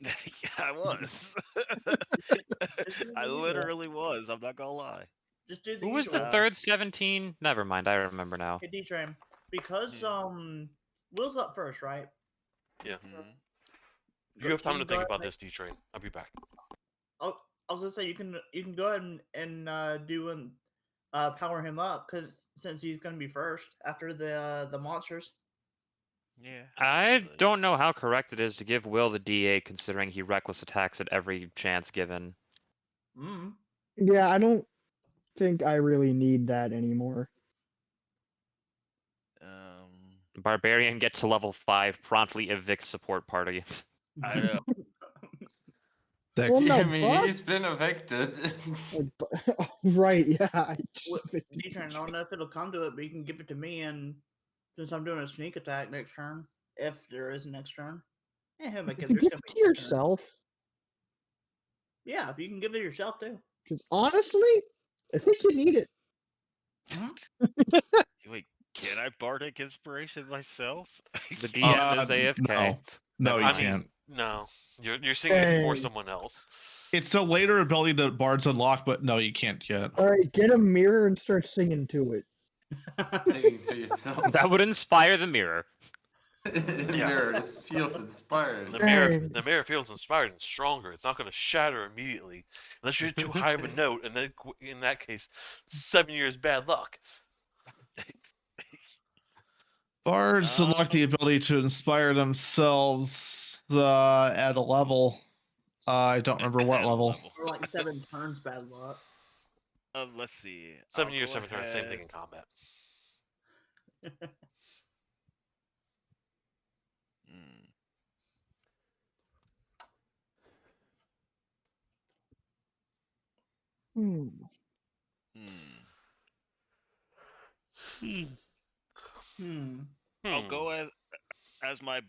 I: Yeah, I was. I literally was. I'm not gonna lie.
D: Just do the
F: Who was the
D: usual.
F: third 17? Never mind, I remember now.
D: Hey, D-Train. Because,
I: Yeah.
D: Will's up first, right?
A: Yeah.
I: Mhm.
A: You have time to
D: can go
A: think
D: ahead
A: about
D: and
A: this, D-Train. I'll be back.
D: Oh, I was gonna say you can go ahead and do and power him up since he's gonna be first after the monsters.
I: Yeah.
F: I
I: could.
F: don't know how correct it is to give Will the D8 considering he reckless attacks at every chance given.
D: Mm.
B: Yeah, I don't think I really need that anymore.
F: Barbarian gets to level 5, promptly evicts support party.
I: I know.
C: Dex.
B: Well, no,
E: I mean,
B: but-
E: he's been evicted.
B: Like, right, yeah. I just
D: Well,
B: evicted
D: D-Train, I
B: you.
D: don't know if it'll come to it, but you can give it to me, and since I'm doing a sneak attack next turn, if there is a next turn, yeah,
B: You
D: because
B: can
D: there's
B: give
D: gonna
B: it
D: be
B: to
D: a next turn.
B: yourself.
D: Yeah, if you can give it yourself too.
B: Because honestly, I think you need it.
I: Wait,
L: Can I bardic inspiration myself?
F: The DM is
C: no.
F: AFK.
C: No, you
A: I mean,
C: can't.
A: no. You're singing it for
B: Dang.
A: someone else.
C: It's a later ability that bards unlock, but no, you can't yet.
B: All right, get a mirror and start singing to it.
E: Singing to yourself.
F: That would inspire the mirror.
E: The mirror just feels inspired.
B: Dang.
A: The mirror feels inspired and stronger. It's not going to shatter immediately unless you hit too high of a note, and then in that case, 7 years bad luck.
C: Bards unlock the ability to inspire themselves at a level. I don't remember what
L: At a
C: level.
D: Or like 7 turns bad luck.
L: Let's see.
A: 7
L: I'll
A: years,
L: go
A: 7 turns, same
L: ahead-
A: thing in combat.
L: Hmm.
B: Hmm.
L: I'll go as my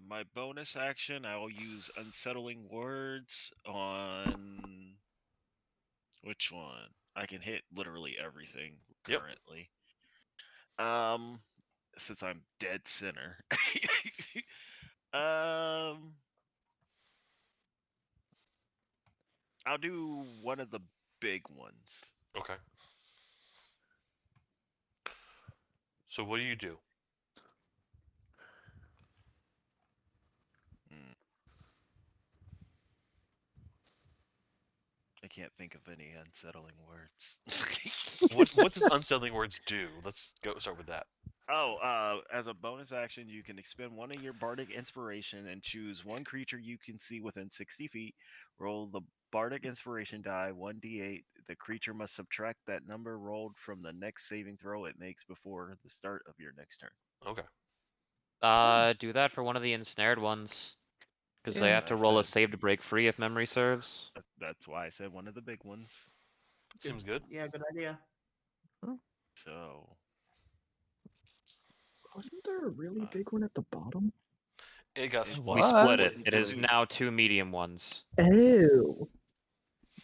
L: my bonus action. I will use unsettling words on which one? I can hit literally everything
A: Yep.
L: currently. Since I'm dead center. I'll do one of the big ones.
A: Okay. So what do you do?
L: I can't think of any unsettling words.
A: What does unsettling words do? Let's start with that.
L: Oh, as a bonus action, you can expend one of your bardic inspiration and choose one creature you can see within 60 feet. Roll the bardic inspiration die 1d8. The creature must subtract that number rolled from the next saving throw it makes before the start of your next turn.
A: Okay.
F: Do that for one of the ensnared ones. Because they
L: Yeah,
F: have to
L: I
F: roll a
L: said-
F: save to break free if memory serves.
L: That's why I said one of the big ones.
A: Seems good.
D: Yeah, good idea.
L: So
B: Wasn't there a really big one at the bottom?
A: It got
F: We
A: split.
F: split it.
L: What's
F: It is
L: two?
F: now 2 medium ones.
B: Ew.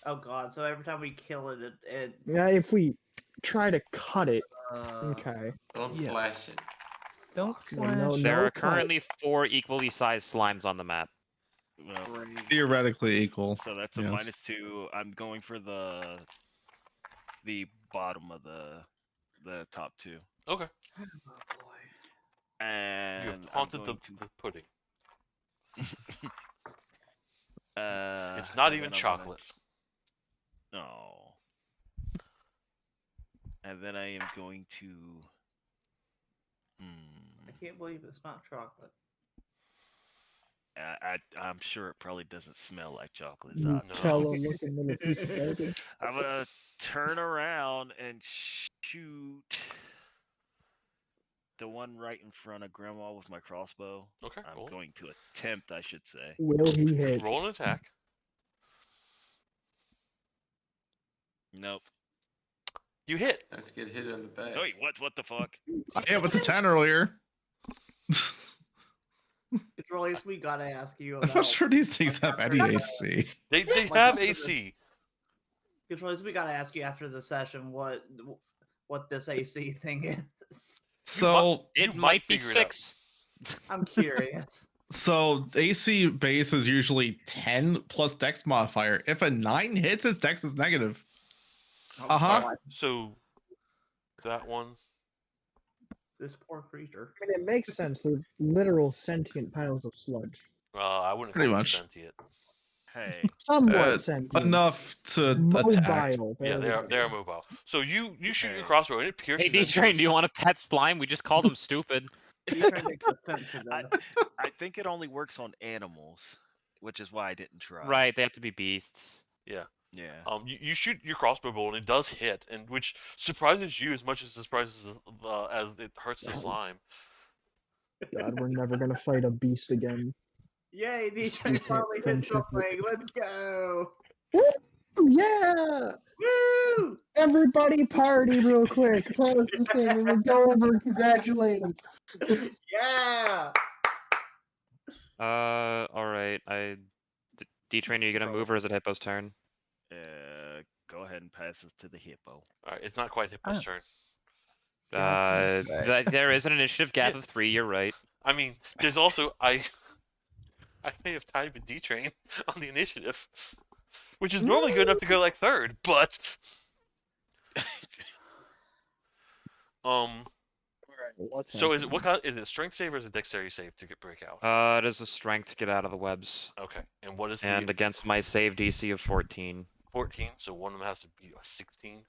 D: Oh god, so every time we kill it, it
B: Yeah, if we try to cut it.
D: uh,
B: Okay.
E: Don't
J: Yeah.
E: slash it.
J: Don't
B: Well, no,
J: slash.
F: There
B: no
F: are
B: cut.
F: currently 4 equally sized slimes on the map.
L: well,
D: great.
C: Theoretically equal.
L: so that's a
C: Yes.
L: -2. I'm going for the bottom of the top 2.
A: Okay.
D: Oh boy.
L: And
A: You have
L: I'm
A: haunted
L: going
A: the pudding.
L: to
A: It's not
L: and
A: even
L: then I'm gonna-
A: chocolate.
L: No. And then I am going to.
D: I can't believe it's not chocolate.
L: I'm sure it probably doesn't smell like chocolate.
B: Nutella looking little piece of bacon.
L: I'm gonna turn around and shoot the one right in front of Grandma with my crossbow.
A: Okay,
L: I'm
A: roll.
L: going to attempt, I should say.
B: Will he hit?
A: Roll an attack.
L: Nope.
A: You hit.
E: Have to get hit in the back.
L: Wait, what the fuck?
C: I hit with the 10 earlier.
D: Controllers, we gotta ask you
C: I'm
D: about.
C: not sure these things have any AC.
A: They
D: Like,
A: have
D: after the-
A: AC.
D: Controllers, we gotta ask you after the session what this AC thing is.
C: So
A: You
F: It might be
A: figure it out.
F: 6.
D: I'm curious.
C: So AC base is usually 10 plus dex modifier. If a 9 hits, his dex is negative. Uh-huh.
A: Alright, so that one.
D: This poor creature.
B: I mean, it makes sense. They're literal sentient piles of sludge.
A: I wouldn't
C: Pretty
A: call it
C: much.
A: sentient.
L: Hey.
B: Somewhat sentient.
C: Enough to attack.
B: Mobile.
A: Yeah,
B: there we
A: they are
B: go.
A: mobile. So you shoot your
L: Hey.
A: crossbow and it pierces.
F: Hey, D-Train, do you want a pet slime? We just called him stupid.
D: D-Train makes a fence of that.
L: I think it only works on animals, which is why I didn't try.
F: Right, they have to be beasts.
A: Yeah.
L: Yeah.
A: You shoot your crossbow bolt and it does hit, and which surprises you as much as it surprises as it hurts the slime.
B: God, we're never gonna fight a beast again.
D: Yay, D-Train
B: You can't
D: finally hit
B: friendship
D: something. Let's go.
B: Woo! Yeah!
D: Woo!
B: Everybody party real quick. Pause the thing and we'll go over and congratulate him.
D: Yeah.
F: Alright, D-Train, are you gonna move or is it Hippo's turn?
L: Go ahead. ahead and pass it to the hippo.
A: Alright, it's not quite Hippo's turn.
J: Yeah, I was gonna say.
F: There is an initiative gap
A: Yeah.
F: of 3. You're right.
A: I mean, there's also I may have tied with D-Train on the initiative, which is normally good enough to go like third, but
B: Alright, what's
A: So is it
B: happening?
A: is it a strength save or is it a dexterity save to get break out?
F: It is a strength to get out of the webs.
A: Okay, and what is
F: And
A: the
F: against my save DC of 14.
A: 14? So one of them has to be a 16.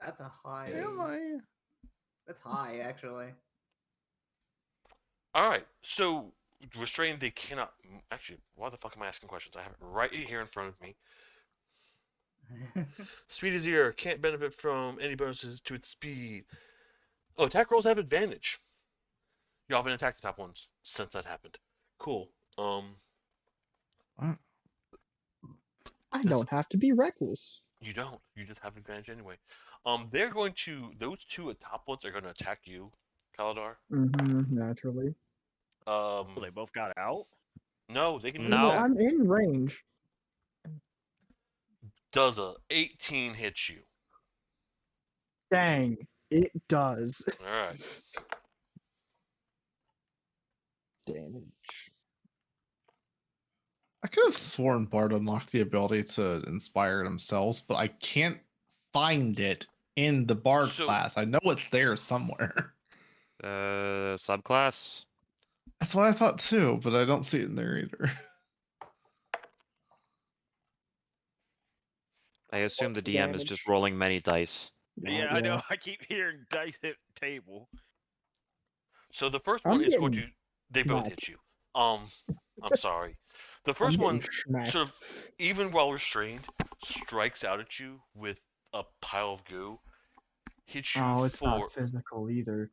D: That's a high.
C: Am
D: That's high, actually.
A: All right, so restrained, they cannot. Actually, why the fuck am I asking questions? I have it right here in front of me. Speed is 0. Can't benefit from any bonuses to its speed. Oh, attack rolls have advantage. You haven't attacked the top ones since that happened. Cool.
B: I don't have to be reckless.
A: You don't. You just have advantage anyway. They're going to. Those two top ones are going to attack you, Kaladar.
B: Naturally.
L: Oh, they both got out?
A: No, they can.
F: No.
B: I'm in range.
A: Does a 18 hit you?
B: Dang, it does.
A: All right.
B: Damage.
C: I could have sworn Bard unlocked the ability to inspire themselves, but I can't find it in the Bard class. I know it's there somewhere.
F: Subclass.
C: That's what I thought too, but I don't see it in there either.
F: I assume the DM is just rolling many dice.
L: Yeah, I know. I keep hearing dice hit table.
A: So the first
B: I'm
A: one is going
B: getting
A: to. They both
B: smacked.
A: hit you. I'm sorry. The first
B: getting
A: one,
B: smacked.
A: sort of, even while restrained, strikes out at you with a pile of goo. Hits you
B: Oh, it's
A: for.
B: not physical either.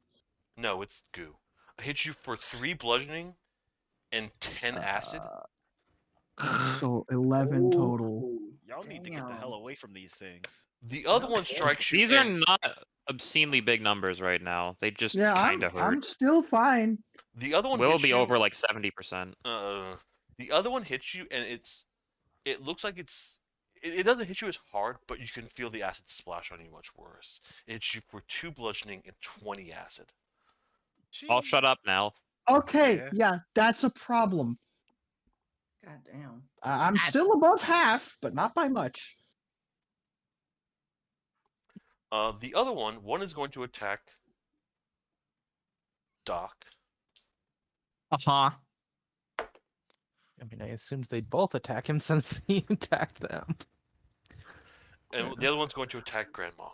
A: No, it's goo. Hits you for 3 bludgeoning and 10 acid.
B: So 11 total.
L: Y'all need to get the hell away from these things.
A: The other one strikes you.
F: These are
A: and
F: not obscenely big numbers right now. They just
B: Yeah,
F: kind of hurt.
B: I'm still fine.
A: The other one
F: Will
A: hits
F: be
A: you,
F: over like 70%.
A: The other one hits you, and it looks like it doesn't hit you as hard, but you can feel the acid splash on you much worse. It hits you for 2 bludgeoning and 20 acid.
F: I'll shut up now.
B: Okay, yeah, that's a problem.
D: God damn.
B: I'm still above half, but not by much.
A: The other one is going to attack Doc.
J: I mean, I assumed they'd both attack him since he attacked them.
A: And the other one's going to attack Grandma.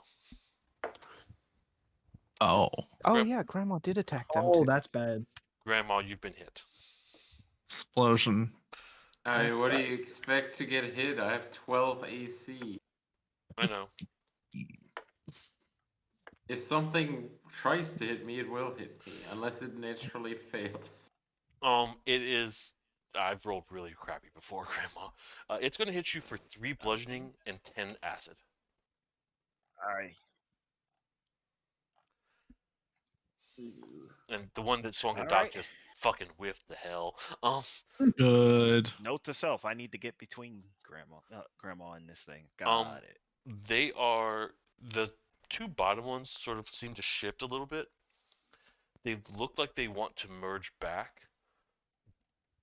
C: Oh.
J: Oh yeah, Grandma did attack them
B: Oh,
J: too.
B: that's bad.
A: Grandma, you've been hit.
C: Explosion.
E: What do you expect to get hit? I have 12 AC.
A: I know.
E: If something tries to hit me, it will hit me, unless it naturally fails.
A: It is. I've rolled really crappy before, Grandma. It's going to hit you for 3 bludgeoning and 10 acid.
L: Aye.
A: And the one that swung at
L: All
A: Doc
L: right.
A: just fucking whiffed the hell.
C: Good.
L: Note to self: I need to get between Grandma and this thing. Got it.
A: They are the 2 bottom ones sort of seem to shift a little bit. They look like they want to merge back,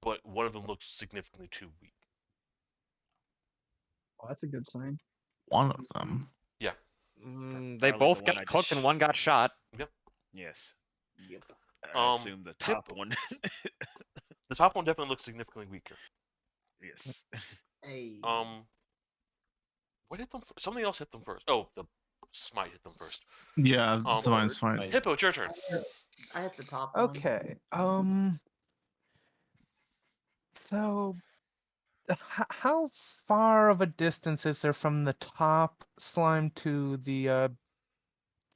A: but one of them looks significantly too weak.
B: Oh, that's a good sign.
C: One of them.
A: Yeah.
F: They
L: Probably
F: both
L: the one
F: got
L: I
F: cooked
L: just
F: and one got shot.
A: Yep.
L: Yes.
D: Yep.
L: I assume the top
A: Hippo.
L: one.
A: The top one definitely looks significantly weaker.
L: Yes.
D: Hey.
A: What hit them? Something else hit them first. Oh, the smite hit them first.
C: Yeah, mine's fine.
A: Hippo, it's your turn.
D: I hit the top one.
J: Okay. So, how far of a distance is there from the top slime to the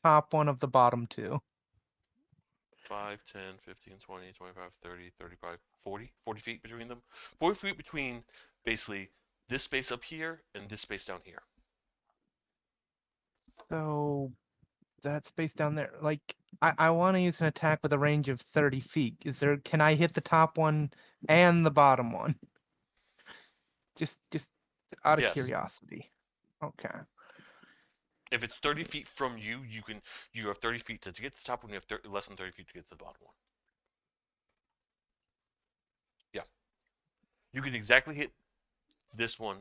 J: top one of the bottom 2?
A: 5, 10, 15, 20, 25, 30, 35, 40. 40 feet between them. 40 feet between basically this space up here and this space down here.
J: So, that space down there, like, I want to use an attack with a range of 30 feet. Can I hit the top one and the bottom one? Just Out of
A: Yes.
J: curiosity. Okay.
A: If it's 30 feet from you, you have 30 feet to get to the top one. You have less than 30 feet to get to the bottom one. Yeah. You can exactly hit this one,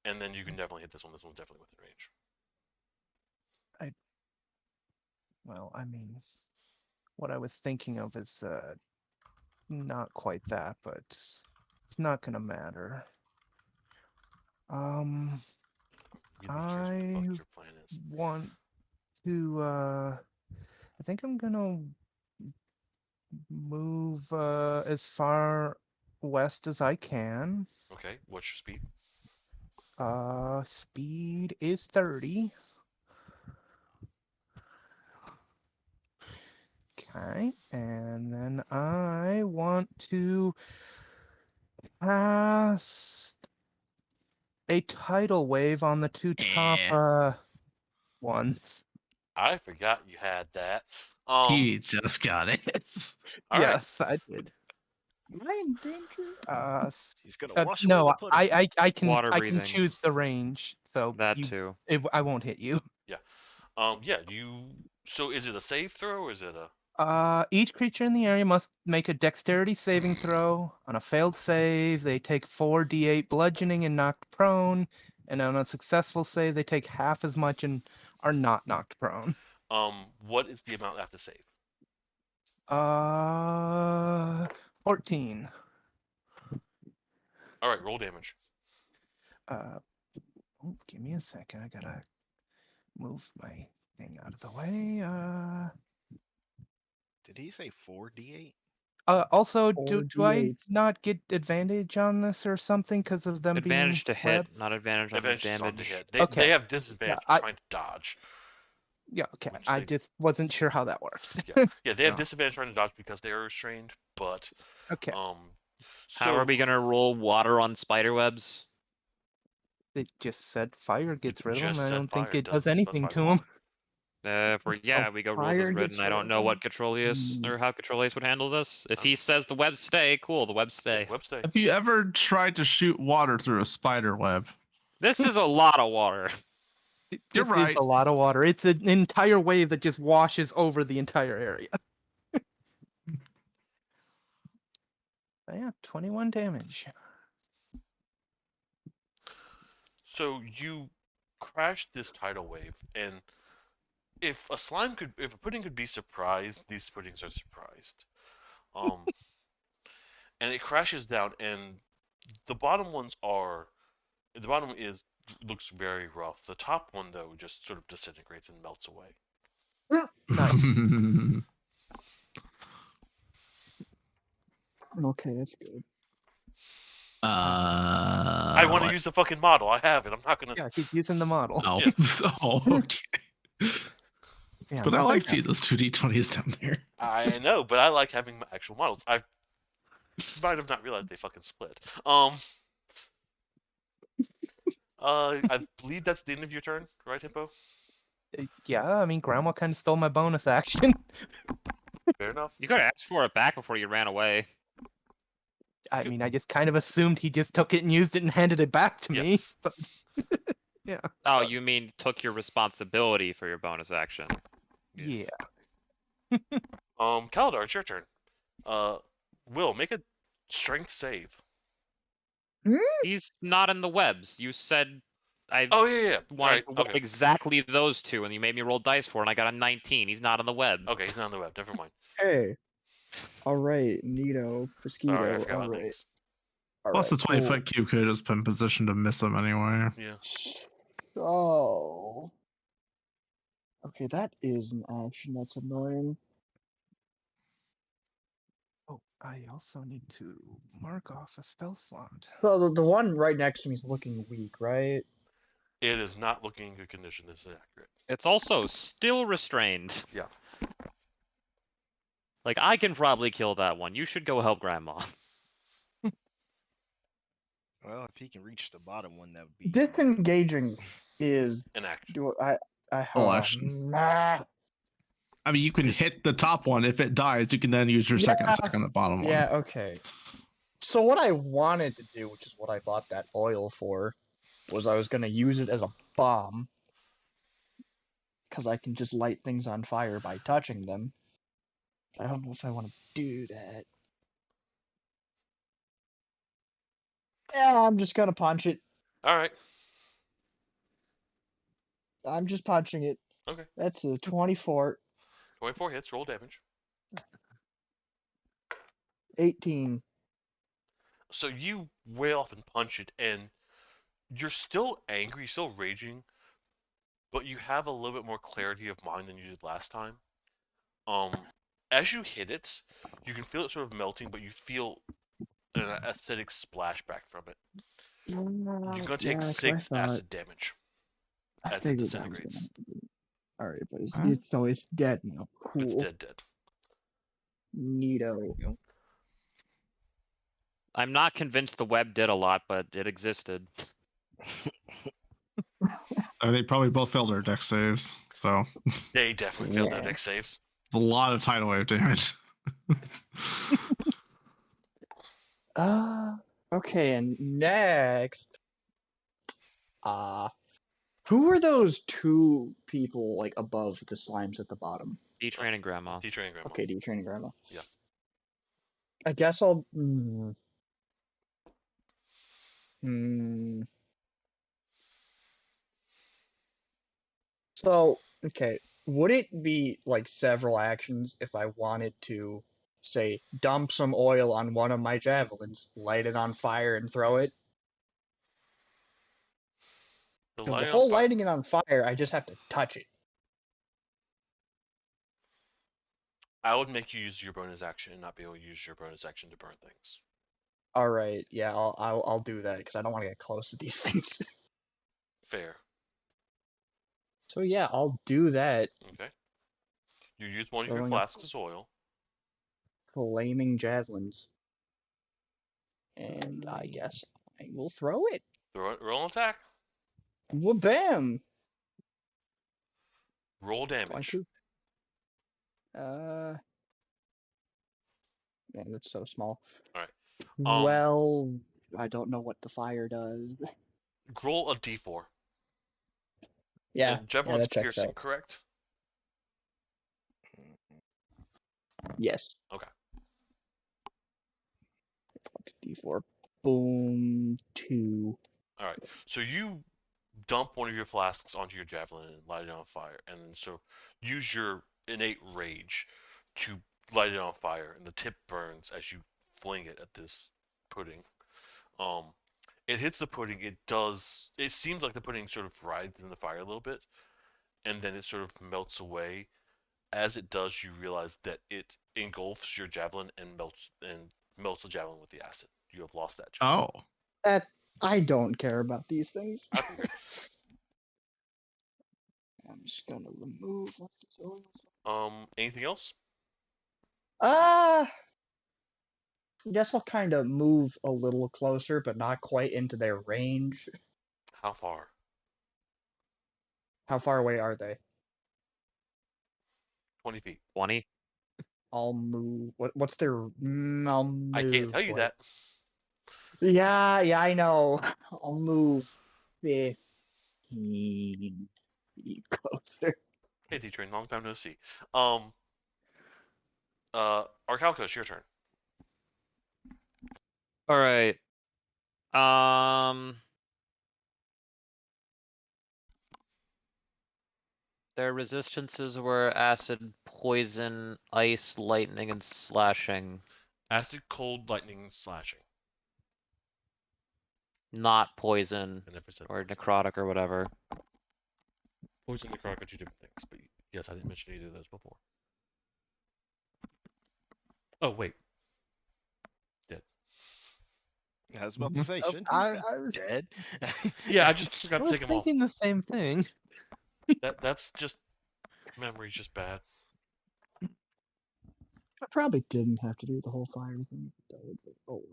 A: and then you can definitely hit this one. This one's definitely within range.
J: Well, I mean, what I was thinking of is not quite that, but it's not gonna matter.
A: You'd be curious what the fuck your plan is.
J: Want to I think I'm gonna move as far west as I can.
A: Okay, what's your speed?
J: Speed is 30. Okay, and then I want to cast a tidal wave on the two top ones.
A: I forgot you had that.
C: He just got it.
A: All right.
J: Yes, I did.
B: Am I in danger?
L: He's gonna wash away
J: no,
L: the pudding.
J: I can
F: Water
J: I
F: breathing.
J: can choose the range, so
F: That too.
J: I won't hit you.
A: Yeah. Yeah. So is it a save throw or is it a?
J: Each creature in the area must make a dexterity saving throw. On a failed save, they take 4d8 bludgeoning and knocked prone, and on a successful save, they take half as much and are not knocked prone.
A: What is the amount I have to save?
J: 14.
A: All right, roll damage.
J: Give me a second. I gotta move my thing out of the way.
L: Did he say 4d8?
J: Also,
B: Or
J: do I
B: D8.
J: not get advantage on this or something because of them
F: Advantage to
J: being
F: hit,
J: web?
F: not advantage on
A: Advantage is on to
F: damage.
A: hit. They
J: Okay.
A: have disadvantage
J: Yeah,
A: trying to dodge.
J: Yeah, okay.
A: Which
J: I
A: they-
J: just wasn't sure how that worked.
A: Yeah, they have
C: No.
A: disadvantage trying to dodge because they are restrained. But
J: Okay.
F: How are we gonna roll water on spider webs?
J: It just said fire gets rid of them.
A: just
J: I
A: said
J: don't think
A: fire,
J: it does
A: doesn't
J: anything
A: specify
J: to
A: what.
J: them.
F: We go rules as
B: fire
F: written.
B: gets
F: I
B: rid
F: don't
B: of
F: know what
B: them?
F: Controlius or how Controlius would handle this. If he says the webs stay, cool, the webs stay.
A: Web stay.
C: Have you ever tried to shoot water through a spider web?
F: This is a lot of water.
C: You're
J: This
C: right.
J: is a lot of water. It's an entire wave that just washes over the entire area. Yeah, 21 damage.
A: So you crash this tidal wave, and if a pudding could be surprised, these puddings are surprised. And it crashes down, and the bottom looks very rough. The top one though just sort of disintegrates and melts away.
B: Okay, that's good.
A: I want to
C: what?
A: use the fucking model. I have it. I'm not gonna.
J: Yeah, keep using the model.
C: Oh,
A: Yeah.
C: oh, okay.
J: Yeah,
C: But I
J: nothing
C: like seeing those 2d20s down there.
A: I know, but I like having my actual models. I might have not realized they fucking split. I believe that's the end of your turn, right, Hippo?
J: Yeah, I mean, Grandma kind of stole my bonus action.
A: Fair enough.
F: You could have asked for it back before you ran away.
J: I mean, I just kind of assumed he just took it and used it and handed it back to me. But yeah.
F: Oh, you mean took your responsibility for your bonus action?
J: Yeah.
A: Kaladar, it's your turn. Will, make a strength save.
F: He's not in the webs. You said I
A: Oh yeah.
F: wanted
A: Right, okay.
F: exactly those two, and you made me roll dice for it, and I got a 19. He's not on the web.
A: Okay, he's not on the web. Never mind.
B: Hey. Alright, Nito, Pesquito,
A: Sorry, I forgot my
B: alright.
A: names.
C: Plus, the 20
B: cool.
C: foot cube could have just been positioned to miss him anyway.
A: Yeah.
B: So. Okay, that is an action that's annoying.
J: Oh, I also need to mark off a spell slot.
B: So the one right next to me is looking weak, right?
A: It is not looking in good condition. This is accurate.
F: It's also still restrained.
A: Yeah.
F: Like, I can probably kill that one. You should go help Grandma.
L: Well, if he can reach the bottom one, that would be.
B: Disengaging is
A: An action.
B: do I
C: Full action.
B: Nah.
C: I mean, you can hit the top one. If it dies, you can then use your second
B: Yeah.
C: attack on the bottom one.
B: Yeah, okay. So what I wanted to do, which is what I bought that oil for, was I was gonna use it as a bomb. Because I can just light things on fire by touching them. I don't know if I want to do that. Yeah, I'm just gonna punch it.
A: All right.
B: I'm just punching it.
A: Okay.
B: That's a 24,
A: 24 hits. Roll damage.
B: 18.
A: So you wail off and punch it, and you're still angry, still raging, but you have a little bit more clarity of mind than you did last time. As you hit it, you can feel it sort of melting, but you feel an acidic splashback from it. You're gonna take
B: Yeah, 'cause
A: 6
B: I thought-
A: acid damage
B: I
A: as it
B: figured that was
A: disintegrates.
B: Alright, but
C: Huh?
B: it's dead now. Cool.
A: It's dead.
B: Neato.
F: I'm not convinced the web did a lot, but it existed.
C: They probably both failed their deck saves, so
A: They definitely failed their
B: Yeah.
A: deck saves.
C: it's a lot of tidal wave damage.
B: Okay, and next, who are those two people like above the slimes at the bottom?
F: D-Train and Grandma.
A: D-Train and Grandma.
B: Okay, D-Train and Grandma.
A: Yeah.
B: I guess I'll. So, okay, would it be like several actions if I wanted to, say, dump some oil on one of my javelins, light it on fire, and throw it?
A: The
B: Because the
A: lighting on
B: whole
A: fire-
B: lighting it on fire, I just have to touch it.
A: I would make you use your bonus action and not be able to use your bonus action to burn things.
B: All right, yeah, I'll do that because I don't want to get close to these things.
A: Fair.
B: So yeah, I'll do that.
A: Okay. You use one of your
B: Throwing up
A: flasks as oil.
B: flaming javelins, and I guess I will throw it.
A: Roll an attack.
B: Wha-bam!
A: Roll damage.
B: 22. Man, that's so small.
A: Alright.
B: Well, I don't know what the fire does.
A: Roll a d4.
B: Yeah,
A: And javelin's
B: that checks
A: piercing,
B: out.
A: correct?
B: Yes.
A: Okay.
B: D4. Boom. 2.
A: Alright. So you dump one of your flasks onto your javelin and light it on fire, and so use your innate rage to light it on fire, and the tip burns as you fling it at this pudding. It hits the pudding. It seems like the pudding sort of rides in the fire a little bit, and then it sort of melts away. As it does, you realize that it engulfs your javelin and melts the javelin with the acid. You have lost that javelin.
C: Oh.
B: That I don't care about these things. I'm just gonna remove what's this oil.
A: Anything else?
B: I guess I'll kind of move a little closer, but not quite into their range.
A: How far?
B: How far away are they?
A: 20 feet.
F: 20?
B: I'll move. What's their? I'll move.
A: I can't tell you that.
B: Yeah, I know. I'll move 15 feet closer.
A: Hey, D-Train, long time no see. Arcalcos, your turn.
F: All right. Their resistances were acid, poison, ice, lightning, and slashing.
A: Acid, cold, lightning, slashing.
F: Not poison
A: I never said
F: or
A: poison.
F: necrotic or whatever.
A: Poison and necrotic are two different things, but yes, I didn't mention either of those before. Oh, wait. Dead.
L: I was about to say,
J: Oh,
L: shouldn't
J: I
L: he be
J: was-
L: dead?
A: Yeah, I just forgot
J: I
A: to
J: was
A: take them off.
J: thinking the same thing.
A: That's just memory's just bad.
B: I probably didn't have to do the whole fire thing. But oh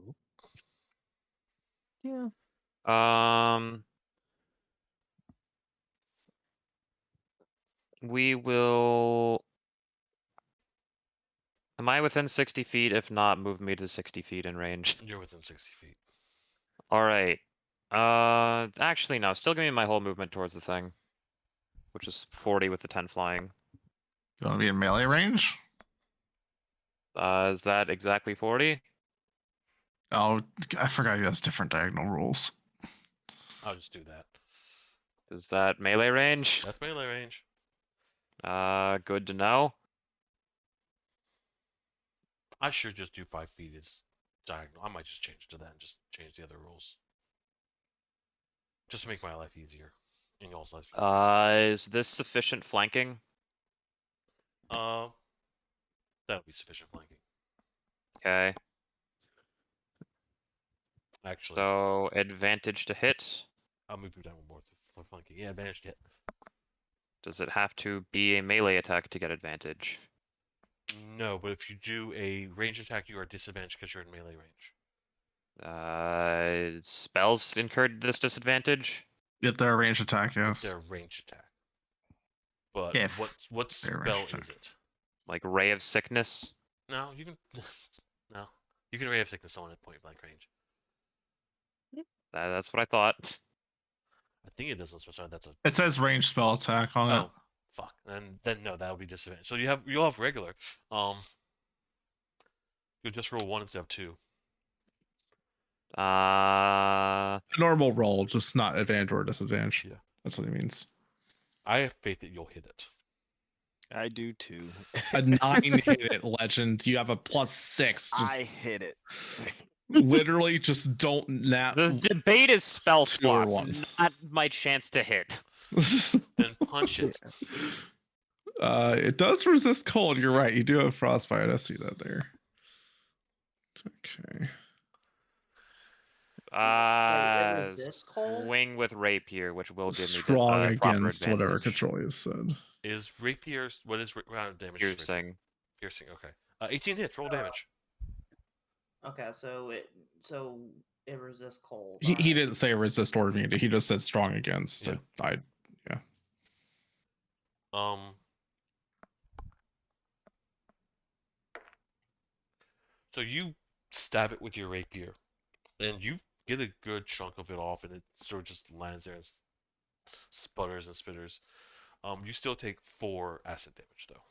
B: well.
J: Yeah.
F: We will. Am I within 60 feet? If not, move me to 60 feet in range.
A: You're within 60 feet.
F: Alright. Actually, no. Still give me my whole movement towards the thing. Which is 40 with the 10 flying.
C: You want to be in melee range?
F: Is that exactly 40?
C: Oh, I forgot you has different diagonal rules.
A: I'll just do that.
F: Is that melee range?
A: That's melee range.
F: Good to know.
A: I should just do 5 feet as diagonal. I might just change it to that and just change the other rules. Just to make my life easier. And y'all's life easier.
F: Is this sufficient flanking?
A: That'll be sufficient flanking.
F: Okay.
A: Actually,
F: So advantage to hit.
A: I'll move you down one more for flanking. Yeah, advantage to hit.
F: Does it have to be a melee attack to get advantage?
A: No, but if you do a range attack, you are disadvantaged because you're in melee range.
F: Spells incurred this disadvantage?
C: If they're a ranged attack, yes.
A: They're a range attack. But
C: If
A: what
C: they're a
A: spell
C: ranged
A: is
C: attack.
A: it?
F: Like Ray of Sickness?
A: No, you can. No, you can ray of sickness someone at point blank range.
F: That's what I thought.
A: I think it doesn't specify that's a.
C: It says ranged spell attack on it.
A: Oh, fuck. Then no, that would be disadvantage. So you'll have regular. You'll just roll 1 instead of 2.
C: Normal roll, just not advantage or disadvantage.
A: Yeah.
C: That's what it means.
A: I have faith that you'll hit it.
K: I do too.
C: A 9 hit it, legend. You have a +6. Just
K: I hit it.
C: literally just don't nap.
F: The debate is spell
C: 2 or
F: slots,
C: 1.
F: not my chance to hit.
A: Then punch it.
C: It does resist cold. You're right. You do have frostbite. I see that there. Okay.
D: Wait, this cold?
F: Swing with rapier, which will give me
C: Strong
F: the proper
C: against whatever
F: advantage.
C: control you said.
A: Is rapier what is round damage? is rapier?
F: Piercing.
A: Piercing. Okay. 18 hits. Roll damage.
D: Okay, so it resists cold.
C: He
D: alright.
C: didn't say resist or immunity. He just said strong against.
A: Yeah.
C: Yeah.
A: So you stab it with your rapier, and you get a good chunk of it off, and it sort of just lands there and sputters and spitters. You still take 4 acid damage though.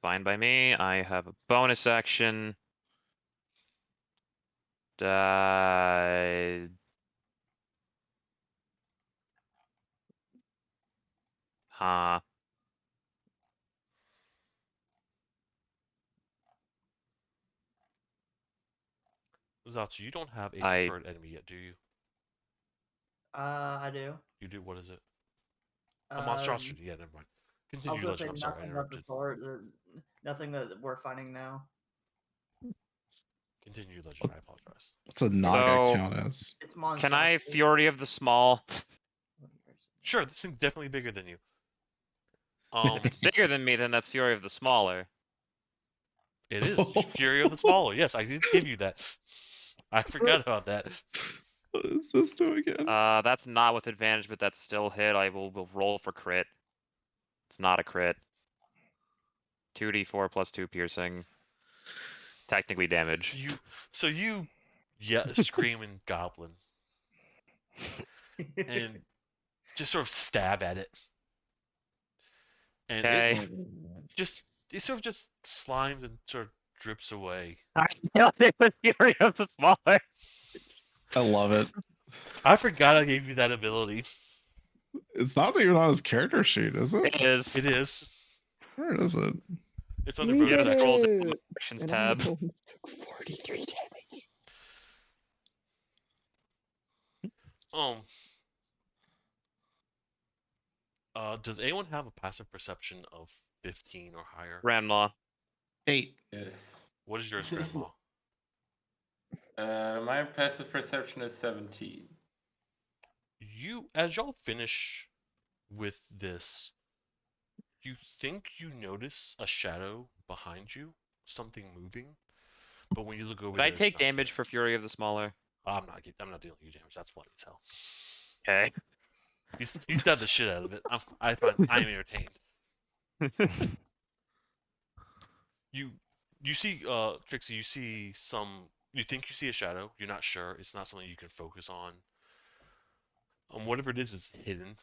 F: Fine by me. I have a bonus action. Huh.
A: Zatsu, you don't have a
F: I-
A: preferred enemy yet, do you?
D: I do.
A: You do. What is it? A monstrosity. Yeah, never mind.
D: I was
A: Continue,
D: gonna say
A: legend. I'm sorry, I
D: nothing of the
A: interrupted.
D: sort. Nothing that we're fighting now.
A: Continue, legend. I apologize.
C: What's a naga
F: So-
C: count as?
D: It's
F: Can I
D: monstrosity.
F: Fury of the Small?
A: Sure, this thing's definitely bigger than you.
F: It's bigger than me, then that's Fury of the Smaller.
A: It is Fury of the Smaller. Yes, I did give you that. I forgot about that.
C: What is this do again?
F: That's not with advantage, but that's still hit. I will roll for crit. It's not a crit. 2d4 plus 2 piercing. Technically damage.
A: You scream in goblin and just sort of stab at it. And
F: Okay.
A: it sort of just slimes and sort of drips away.
F: I killed it with Fury of the Smaller.
C: I love it.
A: I forgot I gave you that ability.
C: It's not even on his character sheet, is it?
F: It is.
A: It is.
C: Where is it?
A: It's on the
B: We
A: bonus
B: did
A: action.
F: Scrolls into
B: it!
F: the actions
B: And
F: tab.
B: I almost took 43 damage.
A: Does anyone have a passive perception of 15 or higher?
F: Ramlaw.
C: 8.
E: Yes.
A: What is yours, Grandma?
E: My passive perception is 17.
A: As y'all finish with this, you think you notice a shadow behind you, something moving, but when you look over
F: Would
A: there,
F: I
A: it's
F: take
A: not
F: damage
A: there.
F: for Fury of the Smaller?
A: I'm not dealing you damage. That's funny as hell.
F: Okay.
A: You stabbed the shit out of it. I'm entertained. you see Trixie, you see some. You think you see a shadow. You're not sure. It's not something you can focus on. Whatever it is hidden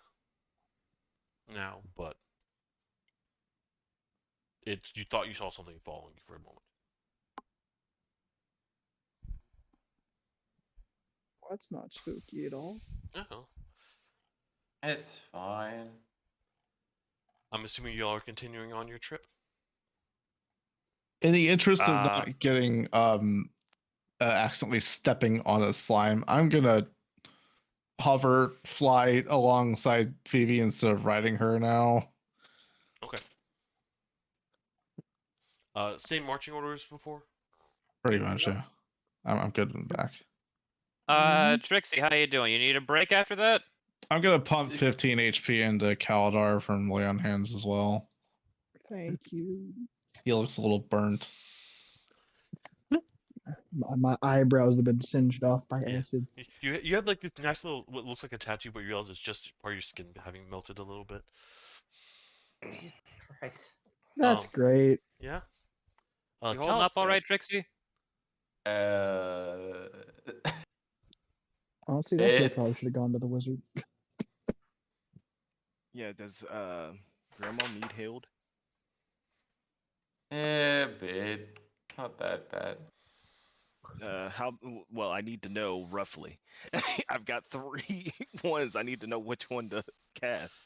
A: now, but it's you thought you saw something following you for a moment.
B: That's not spooky at all.
A: Uh-huh.
E: It's fine.
A: I'm assuming y'all are continuing on your trip.
C: In the interest of not getting accidentally stepping on a slime, I'm gonna hover, fly alongside Phoebe instead of riding her now.
A: Okay. Same marching order as before.
C: Pretty much, yeah. I'm good in the back.
F: Trixie, how you doing? You need a break after that?
C: I'm gonna pump 15 HP into Kaladar from Lay on Hands as well.
B: Thank you.
C: He looks a little burnt.
B: My eyebrows have been singed off by
A: Yeah.
B: acid.
A: You have like this nice little what looks like a tattoo, but you realize it's just part of your skin having melted a little bit.
D: Christ.
B: That's great.
A: Yeah.
F: You holding up all right, Trixie?
B: Honestly, that kid probably should have gone to the wizard.
L: Yeah, does Grandma need healed?
E: A bit. Not that bad.
L: Well, I need to know roughly. I've got 3 ones. I need to know which one to cast.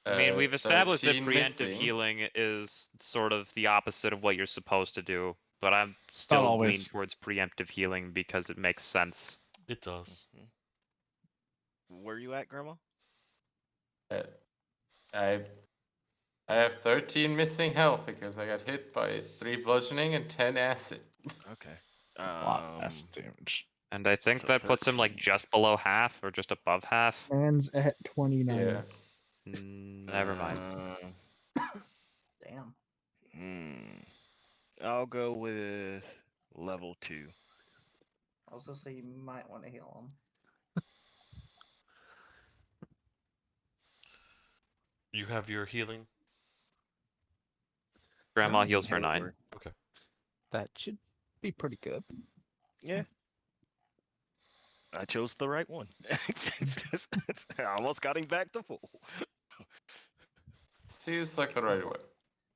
F: I mean, we've established that
E: 13
F: preemptive
E: missing.
F: healing is sort of the opposite of what you're supposed to do, but I'm still leaning
C: always.
F: towards preemptive healing because it makes sense.
A: It does.
L: Where are you at, Grandma?
E: I have 13 missing health because I got hit by 3 bludgeoning and 10 acid.
L: Okay.
C: A lot less damage.
F: And I think
L: So
F: that puts him like
L: 13.
F: just below half or just above half.
B: Man's at 29.
E: Yeah.
F: Never mind.
D: Damn.
L: I'll go with level 2.
D: I was gonna say you might want to heal him.
A: You have your healing.
F: Grandma
L: No,
F: heals for
L: heal
F: 9.
L: her.
A: Okay.
J: That should be pretty good.
L: Yeah. I chose the right one. I almost got him back to full.
E: Seems like the right way.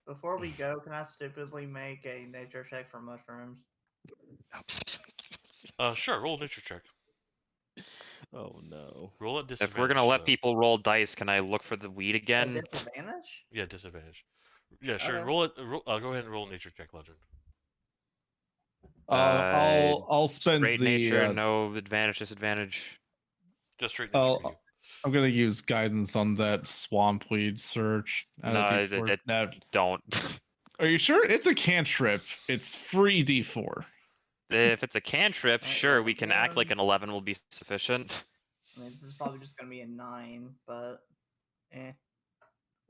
D: Before we go, can I stupidly make a nature check for mushrooms?
A: Sure. Roll a nature check.
L: Oh no.
A: Roll at disadvantage.
F: If we're gonna let
A: though.
F: people roll dice, can I look for the weed
D: At
F: again?
D: disadvantage?
A: Yeah, disadvantage. Yeah, sure.
D: Okay.
A: Roll it. Go ahead and roll a nature check, Legend.
C: I'll spend
F: Straight
C: the
F: nature, no advantage, disadvantage.
A: Just straight nature for you.
C: I'm gonna use guidance on that swamp weed search. Add a
F: No,
C: D4.
F: don't.
C: Are you sure? It's a cantrip. It's free D4.
F: If it's a cantrip, sure, we can act like an 11 will be sufficient.
D: I mean, this is probably just gonna be a 9, but eh.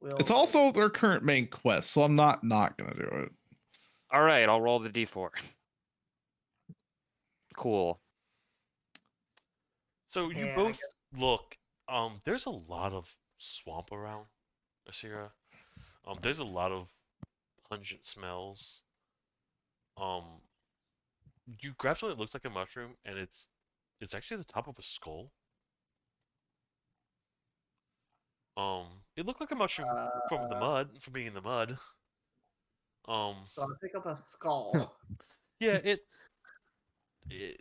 C: It's also their current main quest, so I'm not gonna do it.
F: All right, I'll roll the D4. Cool.
A: So you
D: Yeah, I
A: both look. There's a lot of swamp around Asira. There's a lot of pungent smells. You grab something that looks like a mushroom, and it's actually the top of a skull. It looked like a mushroom from the mud, from being in the mud.
D: So I pick up a skull.
A: Yeah,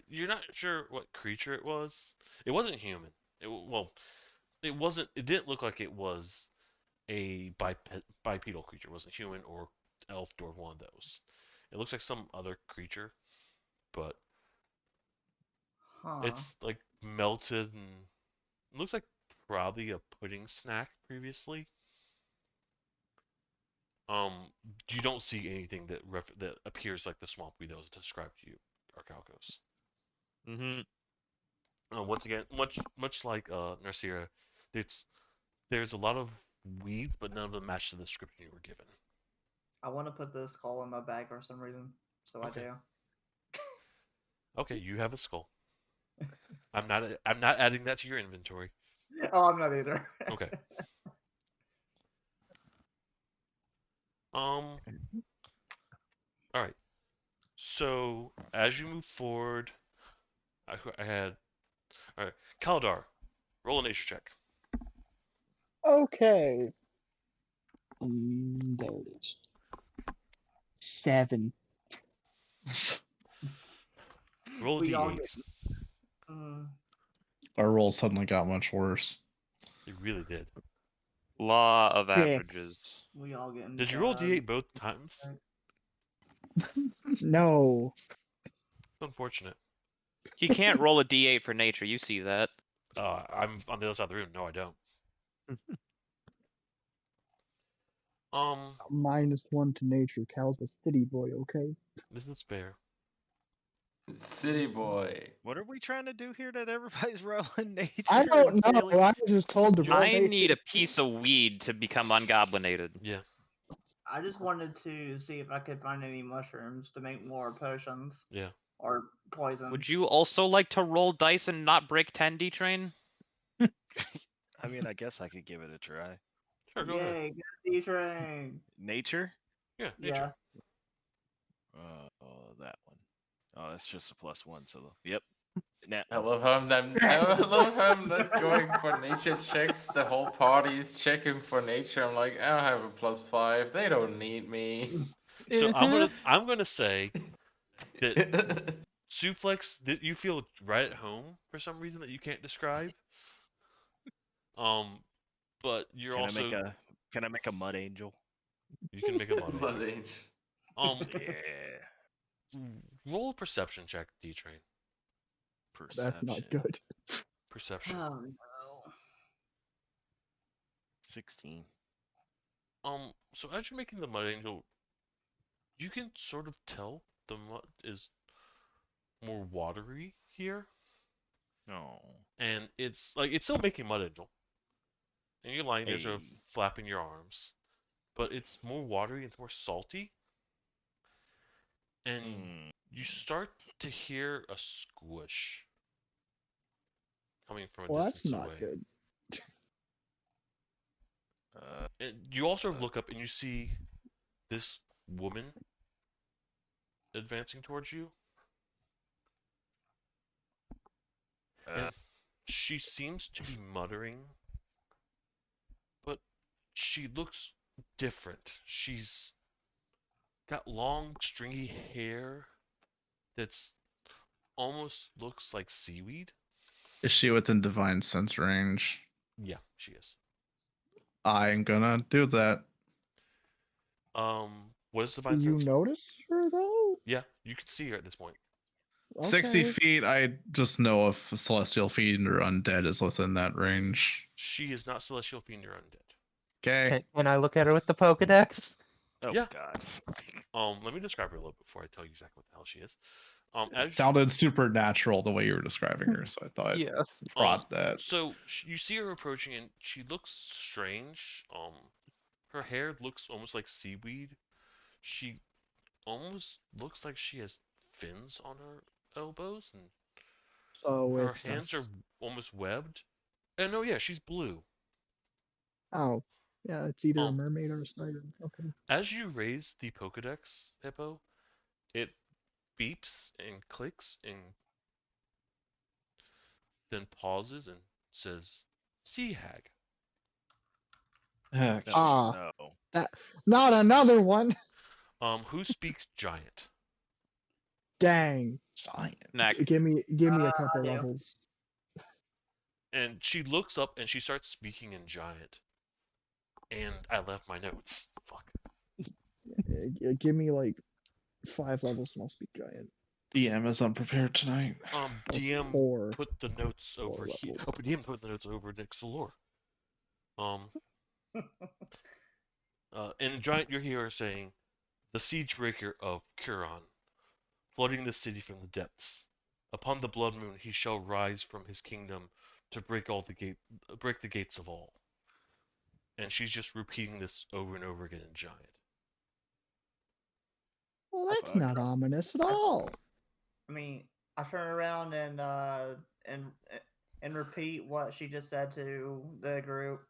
A: you're not sure what creature it was. It wasn't human. It wasn't. It didn't look like it was a bipedal creature. It wasn't human or elf, dwarf, one of those. It looks like some other creature, but it's like melted and it looks like probably a pudding snack previously. You don't see anything that appears like the swamp weed that was described to you, Arcalcos. Once again, much like Narcera, there's a lot of weeds, but none of them match the description you were given.
D: I want to put the skull in my bag for some reason, so
A: Okay.
D: I do.
A: Okay, you have a skull. I'm not adding that to your inventory.
D: Oh, I'm not either.
A: Okay. All right. So as you move forward, I had all right. Kaldar, roll a nature check.
B: Okay. There it is. 7.
A: Roll a
D: We all
A: d8.
D: get. Mm,
C: Our roll suddenly got much worse.
A: You really did.
F: Law of
B: 6.
F: averages.
D: we all get.
A: Did you roll d8 both times?
B: No.
A: It's unfortunate.
F: He can't roll a d8 for nature. You see that?
A: I'm on the other side of the room. No, I don't.
B: -1 to nature. Cal's a city boy, okay?
A: This is fair.
E: City boy.
L: What are we trying to do here that everybody's rolling nature?
B: I
L: and
B: don't know.
L: failing?
B: I was just told to roll
F: I
B: nature.
F: need a piece of weed to become ungoblinated.
A: Yeah.
D: I just wanted to see if I could find any mushrooms to make more potions
A: Yeah.
D: or poison.
F: Would you also like to roll dice and not break 10, D-Train?
L: I mean, I guess I could give it a try.
A: Sure, go ahead.
D: Yay, get a D-train.
L: Nature?
A: Yeah, nature.
D: Yeah.
L: Oh, that one. Oh, that's just a +1. So, yep. Nat
E: I
L: one.
E: love how I'm not going for nature checks. The whole party is checking for nature. I'm like, I have a +5. They don't need me.
A: So I'm gonna say that Suplex that you feel right at home for some reason that you can't describe. But you're
L: Can
A: also
L: Can I make a mud angel?
A: you can make a mud
E: Mud
A: angel.
E: angel.
L: Yeah.
A: Roll a perception check, D-Train.
L: Perception.
B: That's not good.
A: Perception.
D: Oh no.
L: 16.
A: So as you're making the mud angel, you can sort of tell the mud is more watery here,
L: Oh.
A: and it's like it's still making mud angel, and you're lying there sort of
L: Hey.
A: flapping your arms, but it's more watery, it's more salty, and you start to hear a squish coming from a
B: Well, that's
A: distance
B: not
A: away.
B: good.
A: And you also look up and you see this woman advancing towards you. And she seems to be muttering, but she looks different. She's got long, stringy hair that's almost looks like seaweed.
C: Is she within divine sense range?
A: Yeah, she is.
C: I'm gonna do that.
A: What is
B: Do
A: divine
B: you
A: sense?
B: notice her though?
A: Yeah, you can see her at this point.
C: 60
B: Okay.
C: feet, I just know if Celestial Fiend or Undead is within that range.
A: She is not celestial fiend or undead.
C: Okay.
J: Can I look at her with the Pokedex?
L: Oh,
A: Yeah.
L: God.
A: Let me describe her a little bit before I tell you exactly what the hell she is. As
C: It sounded supernatural the way you were describing her, so I thought
J: Yes.
C: brought that.
A: So you see her approaching, and she looks strange. Her hair looks almost like seaweed. She almost looks like she has fins on her elbows, and
B: So
A: her
B: it's
A: hands are almost webbed. And no, yeah, she's blue.
B: Oh, yeah, it's either a
A: Um,
B: mermaid or a siren. Okay.
A: As you raise the Pokedex, Hippo, it beeps and clicks and then pauses and says, "Sea Hag."
C: Heck.
L: No.
B: That not another one.
A: Who speaks giant?
B: Dang.
C: Giant.
F: Next.
B: Give me a couple
D: Yeah.
B: levels.
A: And she looks up and she starts speaking in giant. And I left my notes. Fuck.
B: Give me like 5 levels and I'll speak giant.
C: DM is unprepared tonight.
A: DM
B: 4.
A: put the notes over here.
B: levels.
A: Oh, but DM put the notes over next to lore. In giant, you're here saying, "The siege breaker of Curon, flooding the city from the depths. Upon the blood moon, he shall rise from his kingdom to break the gates of all." And she's just repeating this over and over again in giant.
B: Well, that's not ominous at all.
D: I mean, I turn around and repeat what she just said to the group.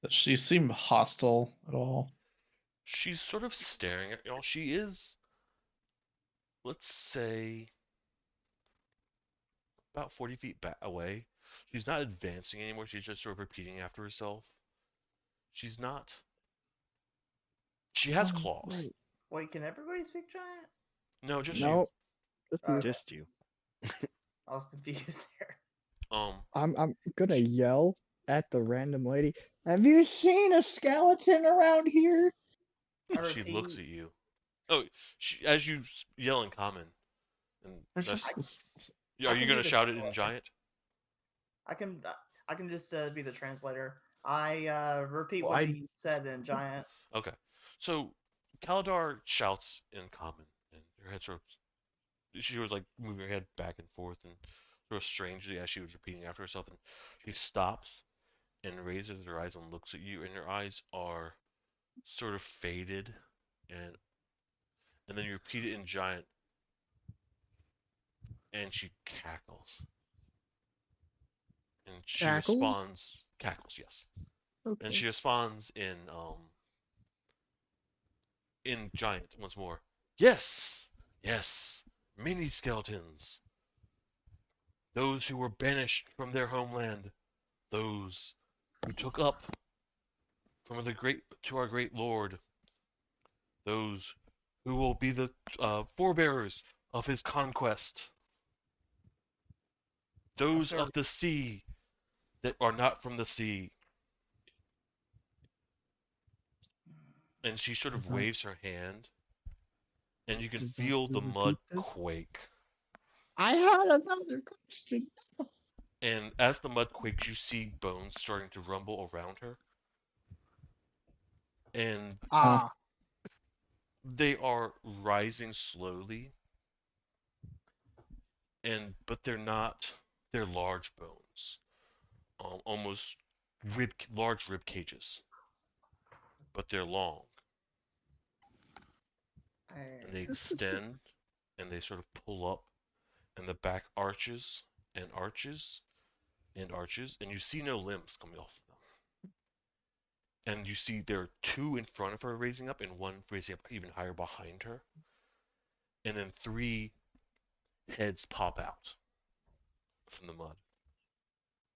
C: Does she seem hostile at all?
A: She's sort of staring at y'all. She is, let's say, about 40 feet back away. She's not advancing anymore. She's just sort of repeating after herself. She's not. She has
B: Oh,
A: claws.
B: great.
D: Wait, can everybody speak giant?
A: No, just you.
B: No, just you.
D: Okay.
K: Just you.
D: I was confused there.
B: I'm gonna yell at the random lady. Have you seen a skeleton around here?
D: I
A: She looks
D: repeat,
A: at you. Oh, as you yell in common, and
C: There's
A: that's,
C: just
A: are
D: I
A: you
D: can
A: gonna
D: be the
A: shout it in
D: translator.
A: giant?
D: I can just be the translator. I repeat
B: Well,
D: what
B: I
D: he said in giant.
A: Okay. So Kaladar shouts in common, and her head sort of, she was like moving her head back and forth and sort of strangely as she was repeating after herself, and she stops and raises her eyes and looks at you, and her eyes are sort of faded, and then you repeat it in giant, and she cackles, and she
B: Cackles?
A: cackles, yes, and
B: Okay.
A: she responds in giant once more. Yes, yes, many skeletons. Those who were banished from their homeland, those who took up from the great to our great Lord, those who will be the forebearers of his conquest, those
D: Sir,
A: of the sea that are not from the sea. And she sort of waves her hand, and you can
B: Does that
A: feel the mud
B: repeat this?
A: quake.
B: I had another question.
A: And as the mud quakes, you see bones starting to rumble around her. And
B: Ah,
A: they are rising slowly, but they're large bones, almost large rib cages, but they're long, and they
B: this is
A: extend, and they sort of pull up, and the back arches and arches and arches, and you see no limbs coming off of them. And you see there are two in front of her raising up, and one raising up even higher behind her, and then three heads pop out from the mud,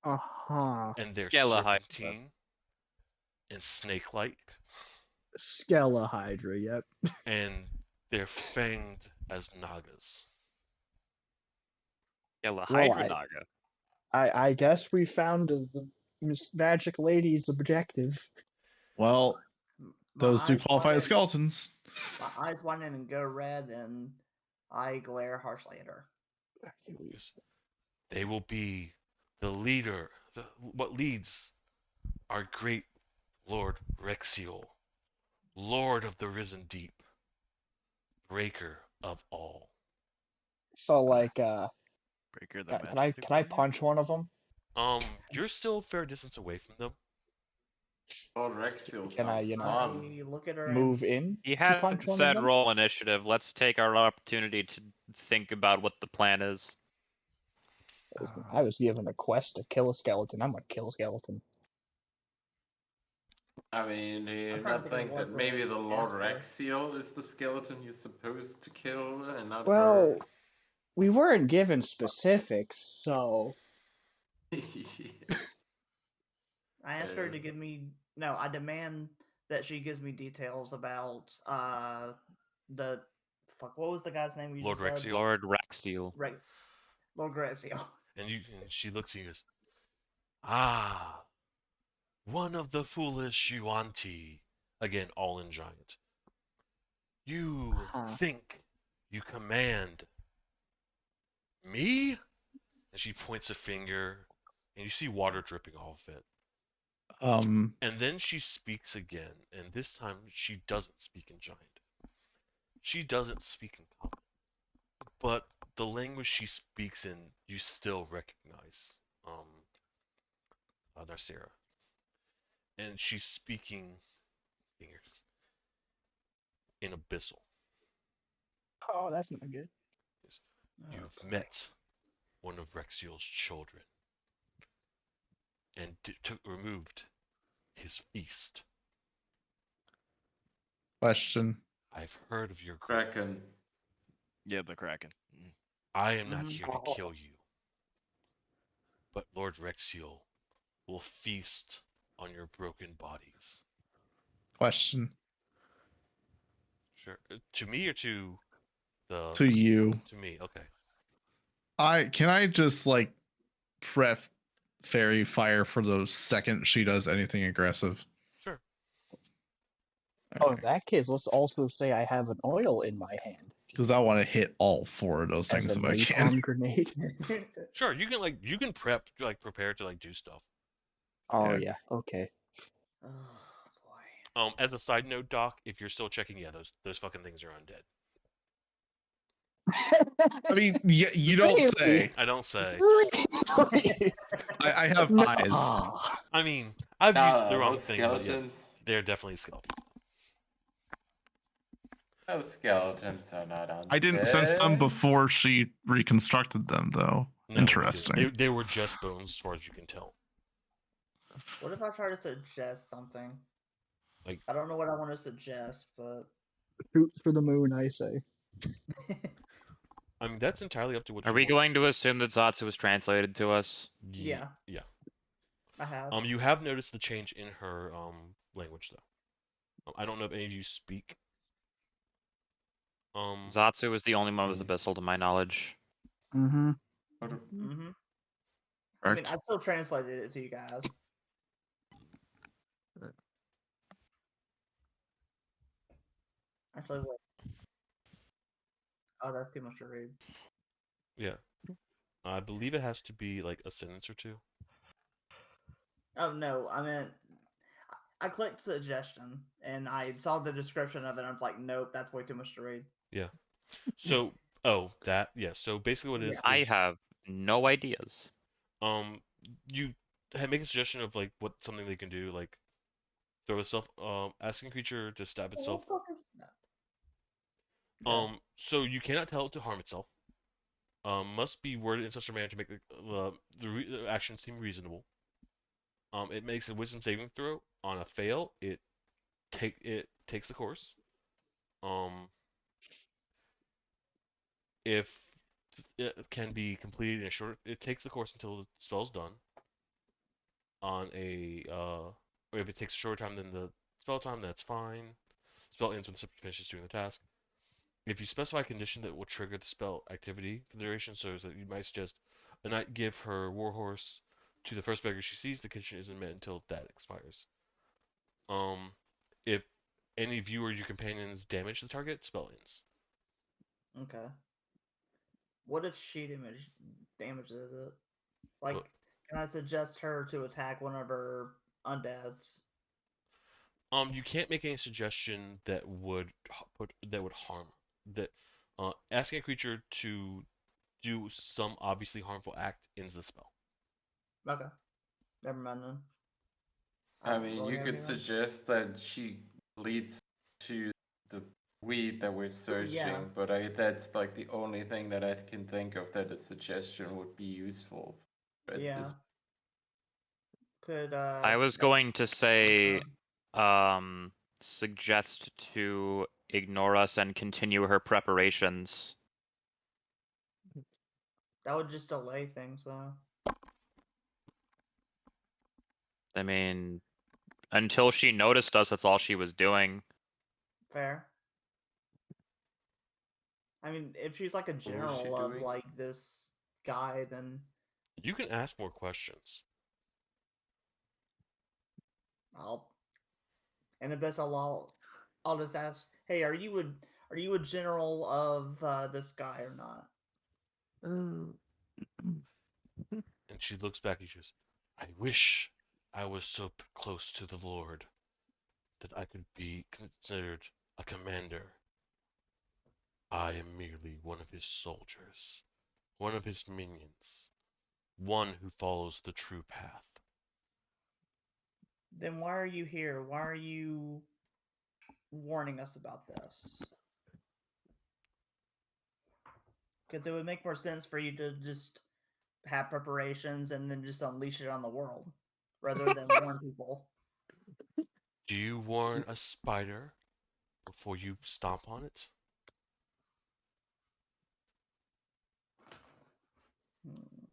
B: uh-huh.
A: and they're
F: Skella Hydra.
A: serpentine and snake-like,
B: Skella Hydra, yep.
A: and they're fanged as nagas.
F: Skella
B: Well,
F: Hydra Naga.
B: I guess we found the magic lady's objective.
C: well,
D: my
C: those two
D: eyes
C: qualify as
D: widen-
C: skeletons.
D: My eyes widen and go red, and I glare harshly at her.
A: They will be the leader, what leads our great Lord Rexiel, Lord of the Risen Deep, Breaker of all.
B: So like,
K: Breaker the
B: can I
K: Magic
B: punch one of them?
A: You're still a fair distance away from them.
E: Lord Rexiel
B: Can I,
E: sounds
B: you know,
E: fun.
D: I look at her
B: move
D: and
B: in
F: He
B: to punch
F: had
B: one of
F: said
B: them?
F: roll initiative. Let's take our opportunity to think about what the plan is.
B: I was given a quest to kill a skeleton. I'm gonna kill a skeleton.
E: I mean, do you
D: I'm trying to
E: not
D: think of
E: think that
D: what
E: maybe
D: to
E: the Lord
D: ask her.
E: Rexiel is the skeleton you're supposed to kill and not
B: Well,
E: her?
B: we weren't given specifics, so
D: I ask her to give me no. I demand that she gives me details about the fuck. What was the guy's name you
A: Lord
D: just said?
A: Rexiel.
F: Lord Rexiel.
D: Right, Lord Gracio.
A: And she looks at you and goes, Ah, one of the foolish Yuanti. Again, all in giant. You think you command me? And she points a finger, and you see water dripping off it. And then she speaks again, and this time she doesn't speak in giant. She doesn't speak in common. But the language she speaks in, you still recognize Narcera. And she's speaking fingers in Abyssal.
B: oh, that's not good.
A: You've met one of Rexiel's children and removed his feast.
C: Question.
A: I've heard of your group.
E: Kraken.
L: Yeah, the Kraken.
A: I am not
D: Mhm.
A: here to kill you, but Lord Rexiel will feast on your broken bodies.
C: Question.
A: Sure. To me or to the?
C: To you.
A: To me. Okay.
C: Can I just like prep fairy fire for the second she does anything aggressive?
A: Sure.
B: Oh, in that case, let's also say I have an oil in my hand
C: Because I want to hit all 4 of those
B: as
C: things
B: a
C: if I can.
B: napalm grenade.
A: Sure. You can prep prepare to do stuff.
B: Oh yeah, okay.
D: Oh boy.
A: As a side note, Doc, if you're still checking, yeah, those fucking things are undead.
C: I mean, yeah, you don't
B: Really?
C: say.
A: I don't say.
B: Really?
C: I have
B: No.
C: eyes.
A: I mean, I've used the wrong
E: those
A: thing, but yeah,
E: skeletons.
A: they're definitely skeletons.
E: Those skeletons are not undead.
C: I didn't sense them before she reconstructed them, though.
A: No,
C: Interesting.
A: they were just bones, as far as you can tell.
D: What if I try to suggest something?
A: Like,
D: I don't know what I want to suggest, but
B: Shoot for the moon, I say.
A: I mean, that's entirely up to what
F: Are
A: you
F: we
A: want.
F: going to assume that Zatsu was translated to us?
D: Yeah.
A: Yeah.
D: I have.
A: You have noticed the change in her language though. I don't know if any of you speak.
F: Zatsu is the only one with Abyssal to my knowledge.
B: Mm-hmm.
D: Mm-hmm. I mean,
C: Correct.
D: I still translated it to you guys. Actually, wait. Oh, that's too much to read.
A: Yeah. I believe it has to be like a sentence or two.
D: Oh no, I meant I clicked suggestion and I saw the description of it. And I was like, nope, that's way too much to read.
A: Yeah. So, So basically, what it is,
D: Yeah.
F: I have no ideas.
A: You make a suggestion of like what something they can do, like throw itself, asking a creature to stab itself.
D: What the fuck is that?
A: So you cannot tell it to harm itself. Must be worded in such a manner to make the action seem reasonable. It makes a wisdom saving throw. On a fail, it takes the course. If it can be completed in a short, it takes the course until the spell's done. On a or if it takes a shorter time than the spell time, that's fine. Spell ends when the subject finishes doing the task. If you specify a condition that will trigger the spell activity for the duration, so that you might suggest a knight give her warhorse to the first beggar she sees, the condition isn't met until that expires. If any of you or your companions damage the target, spell ends.
D: Okay. What if she damages it? Like, can I suggest her to attack one of her undeads?
A: You can't make any suggestion that would harm. That asking a creature to do some obviously harmful act ends the spell.
D: Okay. Never mind then.
E: I mean,
D: Really
E: you
D: have
E: could
D: anyone?
E: suggest that she leads to the weed that we're searching, but that's like the only thing that I can think of that a suggestion would be useful. At
D: Yeah.
E: this
D: Could
F: I was going to say, suggest to ignore us and continue her preparations.
D: that would just delay things though.
F: I mean, until she noticed us, that's all she was doing.
D: Fair. I mean, if she's like a
E: was she
D: general of
E: doing?
D: like this guy, then
A: You can ask more questions.
D: in Abyssal, I'll just ask, hey, are you a general of this guy or not?
A: And she looks back and she goes, I wish I was so close to the Lord that I could be considered a commander. I am merely one of his soldiers, one of his minions, one who follows the true path.
D: Then why are you here? Why are you warning us about this? Because it would make more sense for you to just have preparations and then just unleash it on the world rather than warn people.
A: Do you warn a spider before you stomp on it.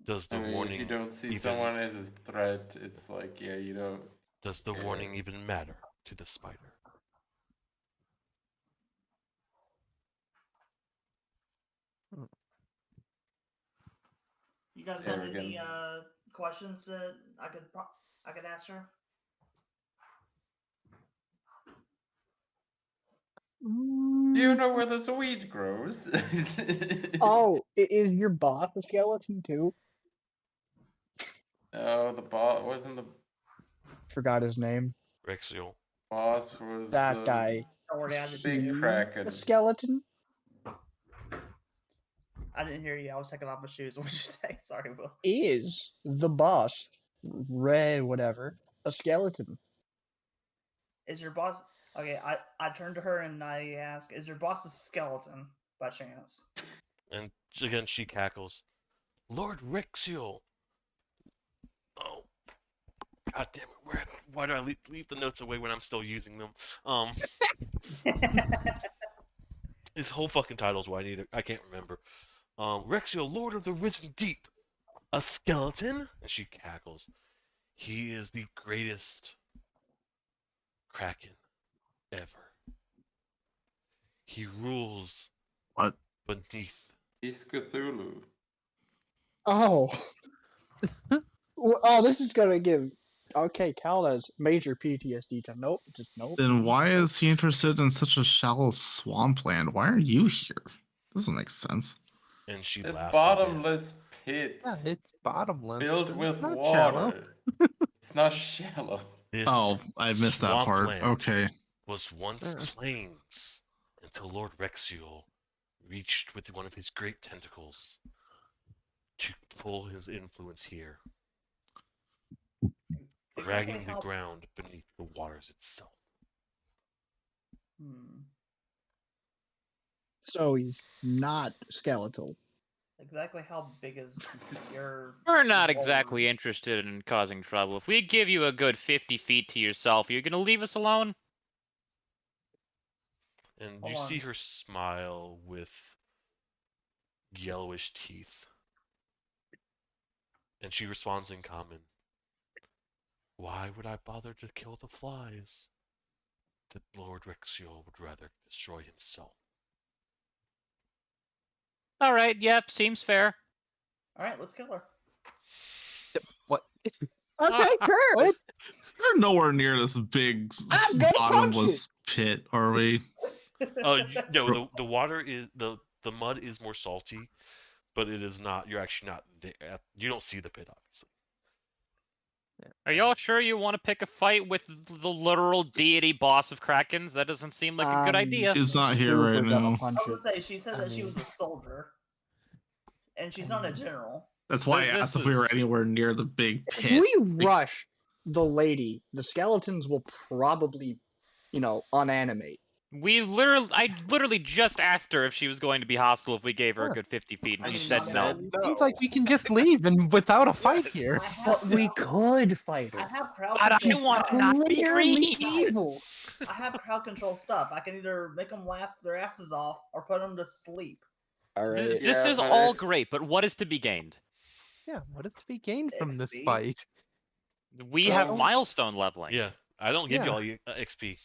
A: Does the
E: I mean, if
A: warning
E: you don't see
A: even
E: someone as a threat, it's like, yeah, you don't.
A: does the
E: care.
A: warning even matter to the spider?
D: You guys got any
E: Arrogance.
D: questions that I could ask her?
E: Do you know where the weed grows?
B: Oh, is your boss a skeleton too?
E: Oh, the boss wasn't the
B: Forgot his name.
A: Rexiel.
E: boss was
B: That guy.
D: Or attitude.
E: big kraken.
B: A skeleton?
D: I didn't hear you. I was taking off my shoes. What did you say? Sorry, Will.
B: Is the boss, Ray, whatever, a skeleton?
D: Is your boss okay? I turn to her and I ask, "Is your boss a skeleton by chance?"
A: And again, she cackles. Lord Rexiel! Oh, god damn it! Why do I leave the notes away when I'm still using them? His whole fucking title's what I need. I can't remember. Rexiel, Lord of the Risen Deep, a skeleton? And she cackles. He is the greatest kraken ever. He rules
C: What?
A: beneath.
E: He's Cthulhu.
B: Oh. Oh, this is gonna give. Okay, Cal has major PTSD. Nope, just nope.
C: Then why is he interested in such a shallow swampland? Why are you here? Doesn't make sense.
A: And she
E: A
A: laughs.
E: bottomless pit
J: Yeah, it's bottomless.
E: filled
J: and
E: with
J: it's not
E: water.
J: shallow.
E: It's not shallow.
A: This
C: Oh, I missed that part.
A: swampland
C: Okay.
A: was once
J: Yeah.
A: plains until Lord Rexiel reached with one of his great tentacles to pull his influence here, dragging the ground beneath the waters itself.
B: So he's not skeletal.
D: Exactly how big is your?
F: We're not
D: your
F: exactly interested in causing trouble. If we give you a good 50 feet to yourself, you're gonna leave us alone?
A: And
D: Hold
A: you see
D: on.
A: her smile with yellowish teeth. And she responds in common. Why would I bother to kill the flies? That Lord Rexiel would rather destroy himself.
F: All right, yep, seems fair.
D: All right, let's kill her.
J: What?
B: Okay, sure.
J: What?
C: We're nowhere near this big
B: I'm gonna punch
C: bottomless pit, are we?
A: No, the water is the mud is more salty, but it is not. You're actually not there. You don't see the pit, obviously.
F: Are y'all sure you want to pick a fight with the literal deity boss of Krakens? That doesn't seem like a good idea.
C: He's not here right
B: Super gonna
C: now.
B: punch
D: I
B: it.
D: was gonna say she said that she was a soldier, and she's not a general.
C: That's why I
A: This
C: asked if we were
A: is-
C: anywhere near the big
B: If
C: pit.
B: we rush the lady, the skeletons will probably, unanimate.
F: I literally just asked her if she was going to be hostile if we gave her a
J: Huh.
F: good 50 feet, and
D: I
F: she
D: mean,
F: said
D: not
F: no.
D: that-
J: Seems like we can just leave and without a fight here.
D: I have
B: But we could fight
D: I
B: her.
D: have crowd
F: But I
D: control.
F: want
D: stuff.
F: to not be
B: Clearly
F: green.
B: evil.
D: I have crowd control stuff. I can either make them laugh their asses off or put them to sleep.
B: All right.
F: This
E: Yeah,
F: is
E: but
F: all
E: if-
F: great, but what is to be gained?
J: Yeah, what is to be gained from this
D: XP.
J: fight?
F: We have
J: Well-
F: milestone leveling.
A: Yeah, I don't give
J: Yeah.
A: you all your XP.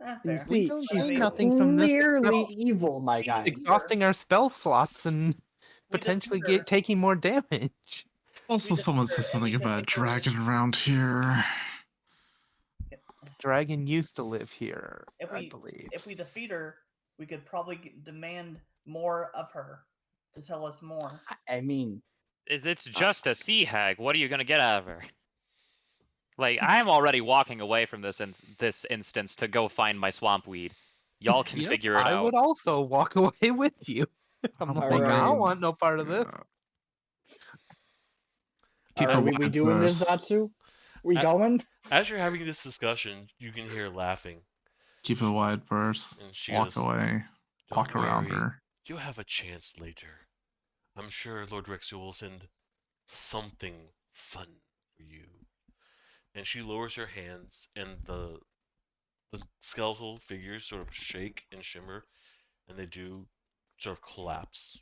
B: You
D: Fair.
B: see,
J: don't
B: she's
J: gain nothing from this
B: clearly
J: except
B: evil, my guy.
J: exhausting our spell slots and potentially
D: defeat her.
J: taking more damage.
C: Also,
D: We
C: someone
D: defeat
C: said
D: her,
C: something
D: and we can
C: about a
D: make her-
C: dragon around here.
J: Dragon used to live here,
D: If
J: I
D: we
J: believe.
D: if we defeat her, we could probably demand more of her to tell us more.
B: I mean,
F: It's just a sea hag. What are you gonna get out of her? Like, I'm already walking away from this instance to go find my swamp weed. Y'all can
J: Yep,
F: figure it
J: I
F: out.
J: would also walk away with you. I'm like, I
B: Alright.
J: don't want no part of this.
C: Keep
B: are
C: it
B: we
C: wide
B: doing this,
C: berth.
B: Zatsu? We
A: I-
B: going?
A: As you're having this discussion, you can hear laughing.
C: Keep it wide berth.
A: And she
C: Walk
A: goes,
C: away.
A: "Don't
C: Walk around
A: worry,
C: her.
A: You'll have a chance later. I'm sure Lord Rexiel will send something fun for you." And she lowers her hands, and the the skeletal figures sort of shake and shimmer, and they do sort of collapse.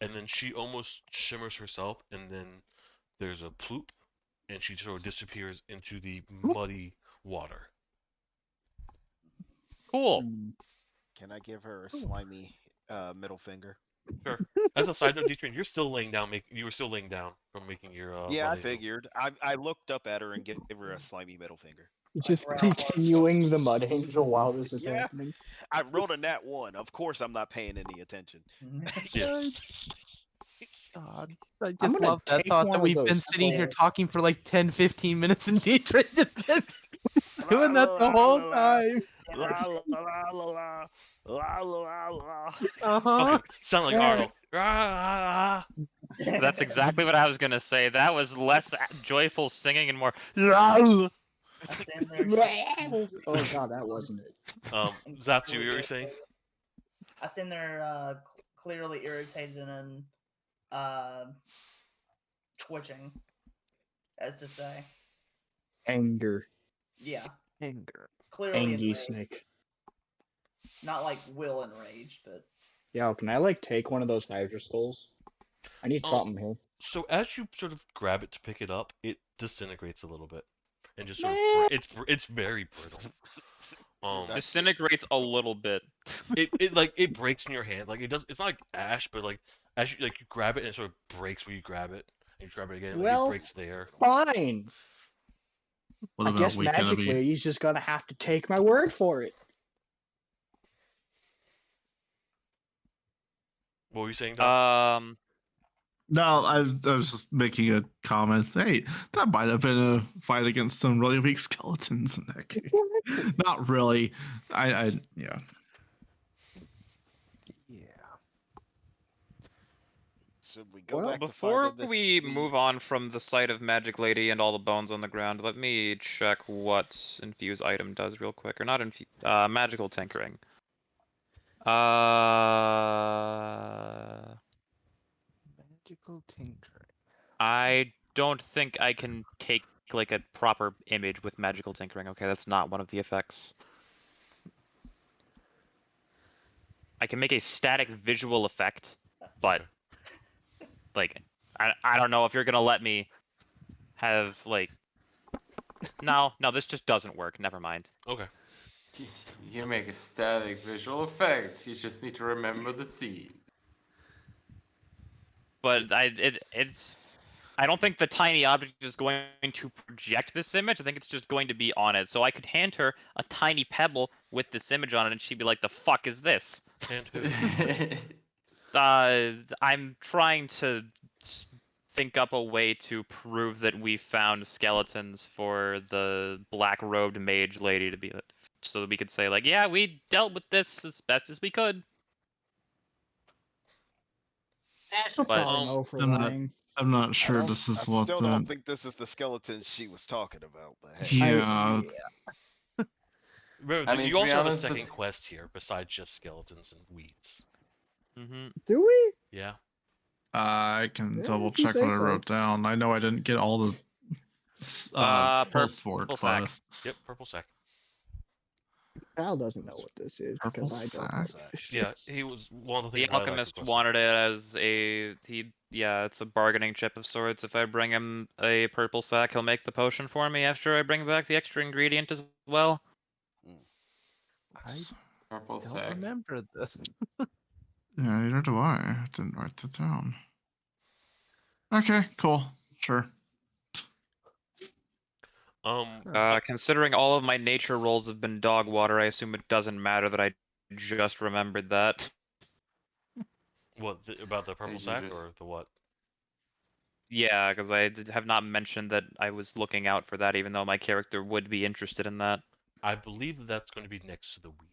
A: And then she almost shimmers herself, and then there's a ploop, and she sort of disappears into the muddy water.
F: Cool.
K: Can I give her a slimy middle finger?
A: Sure. As a side note, Detrian, you're still laying down. You were still laying down from making your.
K: Yeah, I
A: mud angel.
K: figured. I looked up at her and gave her a slimy middle finger.
B: Just continuing the mud angel while this is
K: Yeah.
B: happening.
K: I rolled a nat 1. Of course, I'm not paying any attention.
A: Yeah.
J: God, I
B: I'm
J: just
B: gonna
J: love that
B: take
J: thought
B: one
J: that
B: of
J: we've
B: those
J: been sitting here
B: skulls.
J: talking for like 10, 15 minutes and Detroit has been doing that the whole time.
L: La la la la la la la la.
J: Uh-huh.
A: Okay, sound like
B: Yeah.
A: Arnold. Ah.
F: That's exactly what I was gonna say. That was less joyful singing and more.
D: I stand there.
B: Oh god, that wasn't it.
A: Zatsu, you were saying?
D: I stand there clearly irritated and twitching, as to say.
B: Anger.
D: Yeah,
J: Anger.
D: clearly
B: Angie
D: enraged.
B: snake.
D: Not like will enraged, but
B: Yo, can I like take one of those Hydra skulls? I need
A: Oh.
B: something here.
A: So as you sort of grab it to pick it up, it disintegrates a little bit, and just sort of it's very brittle.
F: Disintegrates a little bit.
A: it breaks in your hand. Like it does. It's not like ash, but like as you grab it and it sort of breaks where you grab it, and you grab it again, like,
B: Well,
A: it breaks there.
B: Fine.
C: What
B: I
C: about
B: guess
C: Weekend
B: Magic
C: of
B: Lady's just gonna have to take my word for it.
A: What were you saying, Doc?
C: No, I was just making a comment. Hey, that might have been a fight against some really weak skeletons in that case. Not really. Yeah.
K: Should we go
B: Well,
K: back to
F: Before
K: finding this
F: we
K: sweet-
F: move on from the site of Magic Lady and all the bones on the ground, let me check what infuse item does real quick, or not infuse. Magical tinkering.
J: Magical tinkering.
F: I don't think I can take like a proper image with magical tinkering. Okay, that's not one of the effects. I can make a static visual effect, but like I don't know if you're gonna let me have like no, this just doesn't work. Never mind.
A: Okay.
E: You make a static visual effect. You just need to remember the scene.
F: But it's I don't think the tiny object is going to project this image. I think it's just going to be on it. So I could hand her a tiny pebble with this image on it, and she'd be like, "The fuck is this?"
A: And who?
F: I'm trying to think up a way to prove that we found skeletons for the black-robed mage lady to be, so that we could say like, "Yeah, we dealt with this as best as we could."
B: So
F: But,
B: far, no for
C: I'm not-
B: lying.
C: I'm not sure this is
K: I
C: what
K: still
C: the.
K: don't think this is the skeleton she was talking about. But hey.
C: Yeah.
A: Remember,
E: I mean,
A: you
E: to be
A: also have a
E: honest,
A: second
E: this-
A: quest here besides just skeletons and weeds.
B: Do we?
A: Yeah.
C: I can
B: Yeah,
C: double
B: if you
C: check
B: say
C: what I
B: so.
C: wrote down. I know I didn't get all the post-war
F: purple sack.
C: quests.
A: Yep. Purple sack.
B: Al doesn't know what this is
C: Purple
B: because I don't know
C: sack.
B: what this
A: Yeah,
B: is.
A: he was one of the
F: The
A: things I
F: alchemist
A: requested.
F: wanted it as it's a bargaining chip of sorts. If I bring him a purple sack, he'll make the potion for me after I bring back the extra ingredient as well.
J: I
E: Purple
J: don't
E: sack.
J: remember this.
C: Yeah, neither do I. I didn't write that down. Okay, cool. Sure.
F: Considering all of my nature rolls have been dog water, I assume it doesn't matter that I just remembered that.
A: What about the purple
E: you
A: sack
E: just-
A: or the what?
F: Yeah, because I have not mentioned that I was looking out for that, even though my character would be interested in that.
A: I believe that that's going to be next to the weeds.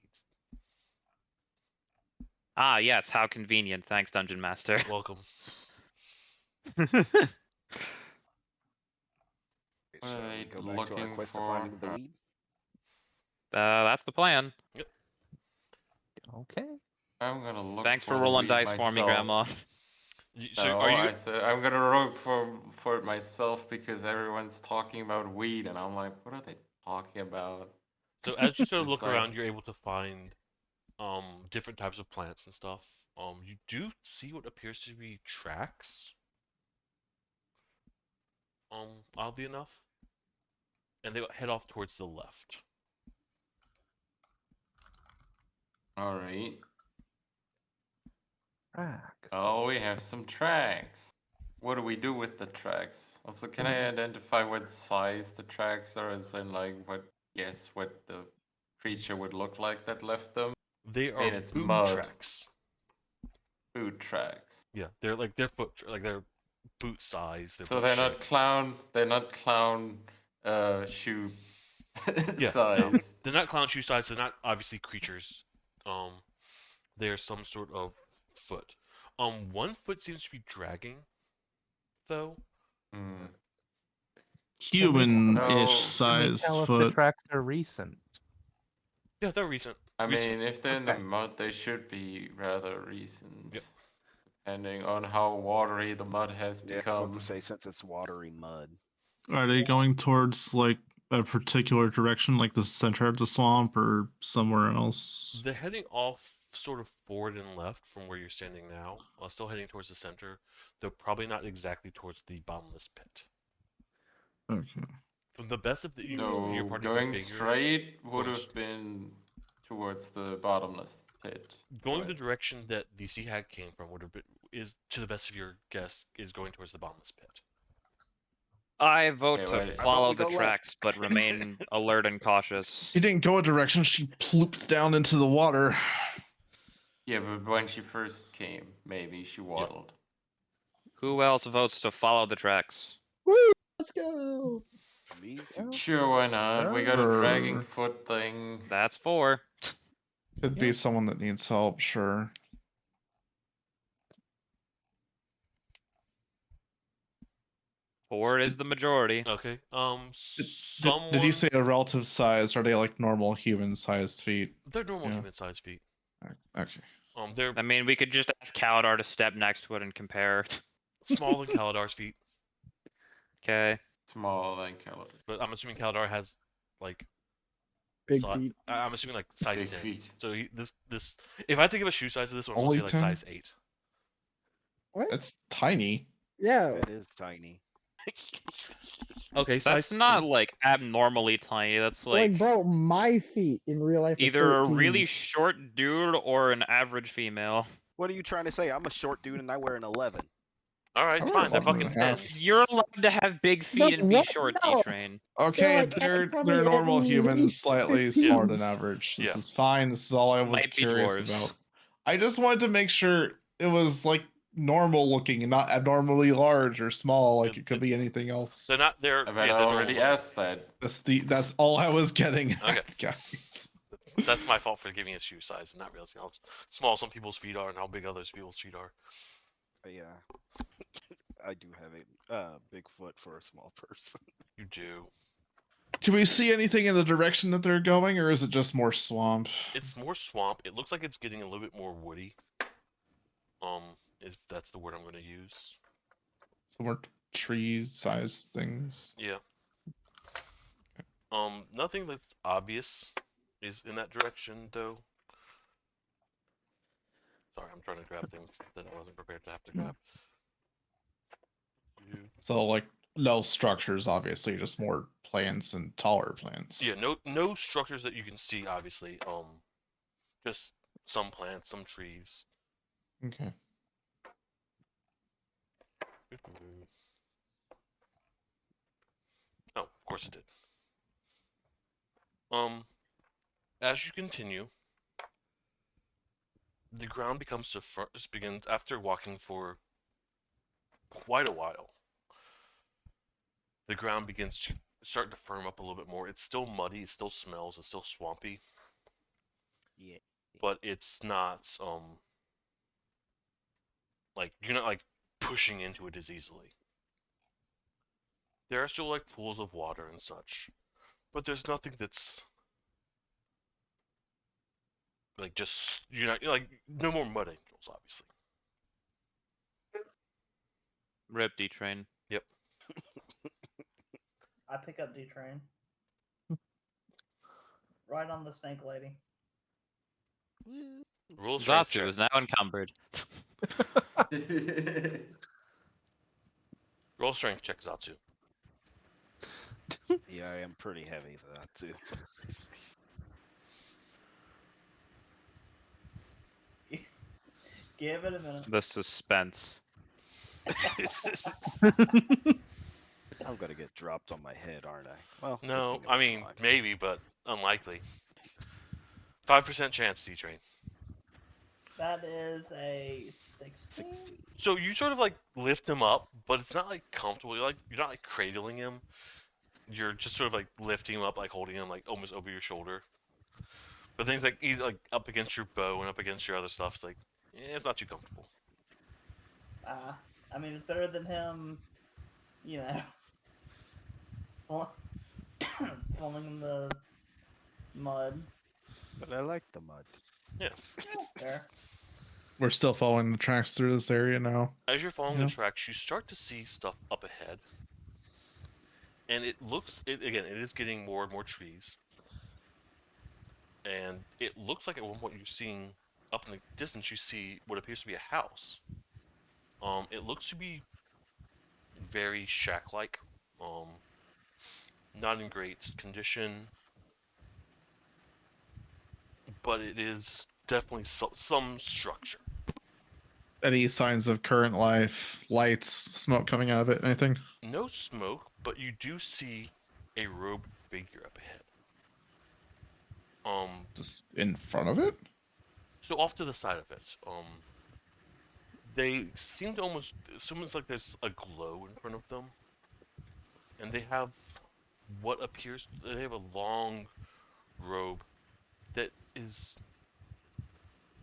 F: Ah, yes, how convenient. Thanks, Dungeon Master.
A: Welcome.
E: What are they
K: Go back to our
E: looking
K: quest of
E: for?
K: finding the weed.
F: That's the plan.
J: Okay.
E: I'm gonna look.
F: Thanks for
E: the
F: rolling
E: weed
F: dice for me,
E: myself.
F: Grandma.
A: So
E: No,
A: are you?
E: I said I'm gonna roll for it myself because everyone's talking about weed, and I'm like, what are they talking about?
A: So as you sort of
E: It's
A: look
E: like-
A: around, you're able to find different types of plants and stuff. You do see what appears to be tracks. Oddly enough, and they head off towards the left.
E: All right.
J: Tracks.
E: Oh, we have some tracks. What do we do with the tracks? Also, can I identify what size the tracks are? As in, like, what the creature would look like that left them?
A: They
E: I mean,
A: are
E: it's
A: boot
E: mud.
A: tracks.
E: Boot tracks.
A: Yeah, they're like their foot, like their boot size. Their
E: So
A: boot
E: they're
A: shape.
E: not clown. They're not clown shoe
A: Yeah,
E: size.
A: no, they're not clown shoe size. They're not obviously creatures. They're some sort of foot. One foot seems to be dragging, though.
E: Hmm.
C: Human-ish
E: No.
J: Can we
C: sized
J: tell if the
C: foot.
J: tracks are recent?
A: Yeah, they're recent.
E: I
A: Recent.
E: mean, if they're in the
J: Okay.
E: mud, they should be rather recent.
A: Yep.
E: Depending on how watery the mud has
K: Yeah, that's what
E: become.
K: to say since it's watery mud.
C: Are they going towards like a particular direction, like the center of the swamp, or somewhere else?
A: They're heading off sort of forward and left from where you're standing now, while still heading towards the center. They're probably not exactly towards the bottomless pit.
C: Okay.
A: From the best of the your
E: So
A: party
E: going
A: figure,
E: straight would
A: Going
E: have been towards the bottomless pit.
A: going
E: but-
A: the direction that the sea hag came from would have been, is, to the best of your guess, is going towards the bottomless pit.
F: I vote
E: Okay,
F: to
E: wait. I
F: follow
K: vote we
F: the
K: go left.
F: tracks, but remain alert and cautious.
C: She didn't go a direction, she plooped down into the water.
E: Yeah, but when she first came, maybe she waddled.
F: Who else votes to follow the tracks?
B: Woo! Let's go.
K: Me too.
E: Sure, why not? We got a
C: Sure.
E: dragging foot thing.
F: That's 4.
C: Could be someone that needs help, sure.
F: Four is the majority.
A: Okay.
C: Did you say a relative size? Are they like normal human-sized feet?
A: They're normal
C: Yeah.
A: human-sized feet.
C: Okay.
A: They're
F: I mean, we could just ask Kaladar to step next to it and compare.
A: smaller than Kaladar's feet,
F: Okay.
E: Smaller than Calendar.
A: but I'm assuming Kaladar has like
B: Big
A: si-
B: feet.
A: I'm assuming like size
E: Big
A: 10.
E: feet.
A: So this if I had to give a shoe size to this one, we'll
C: Only
A: say like
C: 10?
A: size 8.
B: What?
C: That's tiny.
B: Yeah.
K: That is tiny.
A: Okay,
F: That's not like abnormally tiny. That's like
B: bro, my feet in real life. are
F: either a
B: 13.
F: really short dude or an average female.
K: What are you trying to say? I'm a short dude and I wear an 11.
A: All right,
C: I'm
A: fine. They're
C: fucking
A: fucking
C: half.
A: thin.
F: You're allowed to have big feet
B: But
F: and be
B: what?
F: short,
B: No.
F: D-Train.
C: Okay,
B: like,
C: they're
B: probably
C: normal
B: at
C: humans,
B: least
C: slightly
B: 15.
C: smaller than average. This
A: Yeah.
C: is fine. This is all I was
F: Might be
C: curious
F: dwarves.
C: about. I just wanted to make sure it was like normal looking and not abnormally large or small. Like
A: Yeah,
C: it could be anything else.
A: They're not. They're.
E: I've
A: yeah, they're normal
E: already
A: looking.
E: asked that.
C: That's all I was getting
A: Okay.
C: at, guys.
A: That's my fault for giving a shoe size and not realizing how small some people's feet are and how big others people's feet are.
K: Yeah. I do have a big foot for a small person.
A: You do.
C: Do we see anything in the direction that they're going, or is it just more swamp?
A: It's more swamp. It looks like it's getting a little bit more woody. If that's the word I'm going to use.
C: Some more tree-sized things.
A: Yeah. Nothing that's obvious is in that direction, though. Sorry, I'm trying to grab things that I wasn't prepared to have to grab.
C: So like no structures, obviously, just more plants and taller plants.
A: Yeah, no structures that you can see, obviously. Just some plants, some trees.
C: Okay.
A: Oh, of course it did. As you continue, the ground begins after walking for quite a while. The ground begins to start to firm up a little bit more. It's still muddy, it still smells, it's still swampy,
K: Yeah.
A: but it's not like you're not like pushing into it as easily. There are still like pools of water and such, but there's nothing that's like just you're like no more mud angels, obviously.
F: Rip D-Train.
A: Yep.
D: I pick up D-Train. right on the snake lady.
A: Roll strength
F: Zatsu
A: check.
F: is now encumbered.
A: Roll strength check, Zatsu.
K: Yeah, I am pretty heavy, so that too.
D: Give it a minute.
F: The suspense.
K: I'm gonna get dropped on my head, aren't I? Well, good
A: No,
K: thing it
A: I
K: was
A: mean,
K: slime.
A: maybe, but unlikely. 5% chance, C-Train.
D: That is a 16.
A: So you sort of like lift him up, but it's not like comfortable. You're not like cradling him. You're just sort of like lifting him up, like holding him like almost over your shoulder. But things like he's like up against your bow and up against your other stuff. It's like, it's not too comfortable.
D: I mean, it's better than him, you know, falling in the mud.
K: But I like the mud.
A: Yeah.
D: Fair.
C: We're still following the tracks through this area now.
A: As you're following
C: Yeah.
A: the tracks, you start to see stuff up ahead, and it is getting more and more trees, and it looks like at one point you're seeing up in the distance you see what appears to be a house. It looks to be very shack-like, not in great condition, but it is definitely some structure.
C: Any signs of current life, lights, smoke coming out of it, anything?
A: No smoke, but you do see a robed figure up ahead.
C: Just in front of it?
A: So off to the side of it, they seem to almost like there's a glow in front of them, and they have they have a long robe that is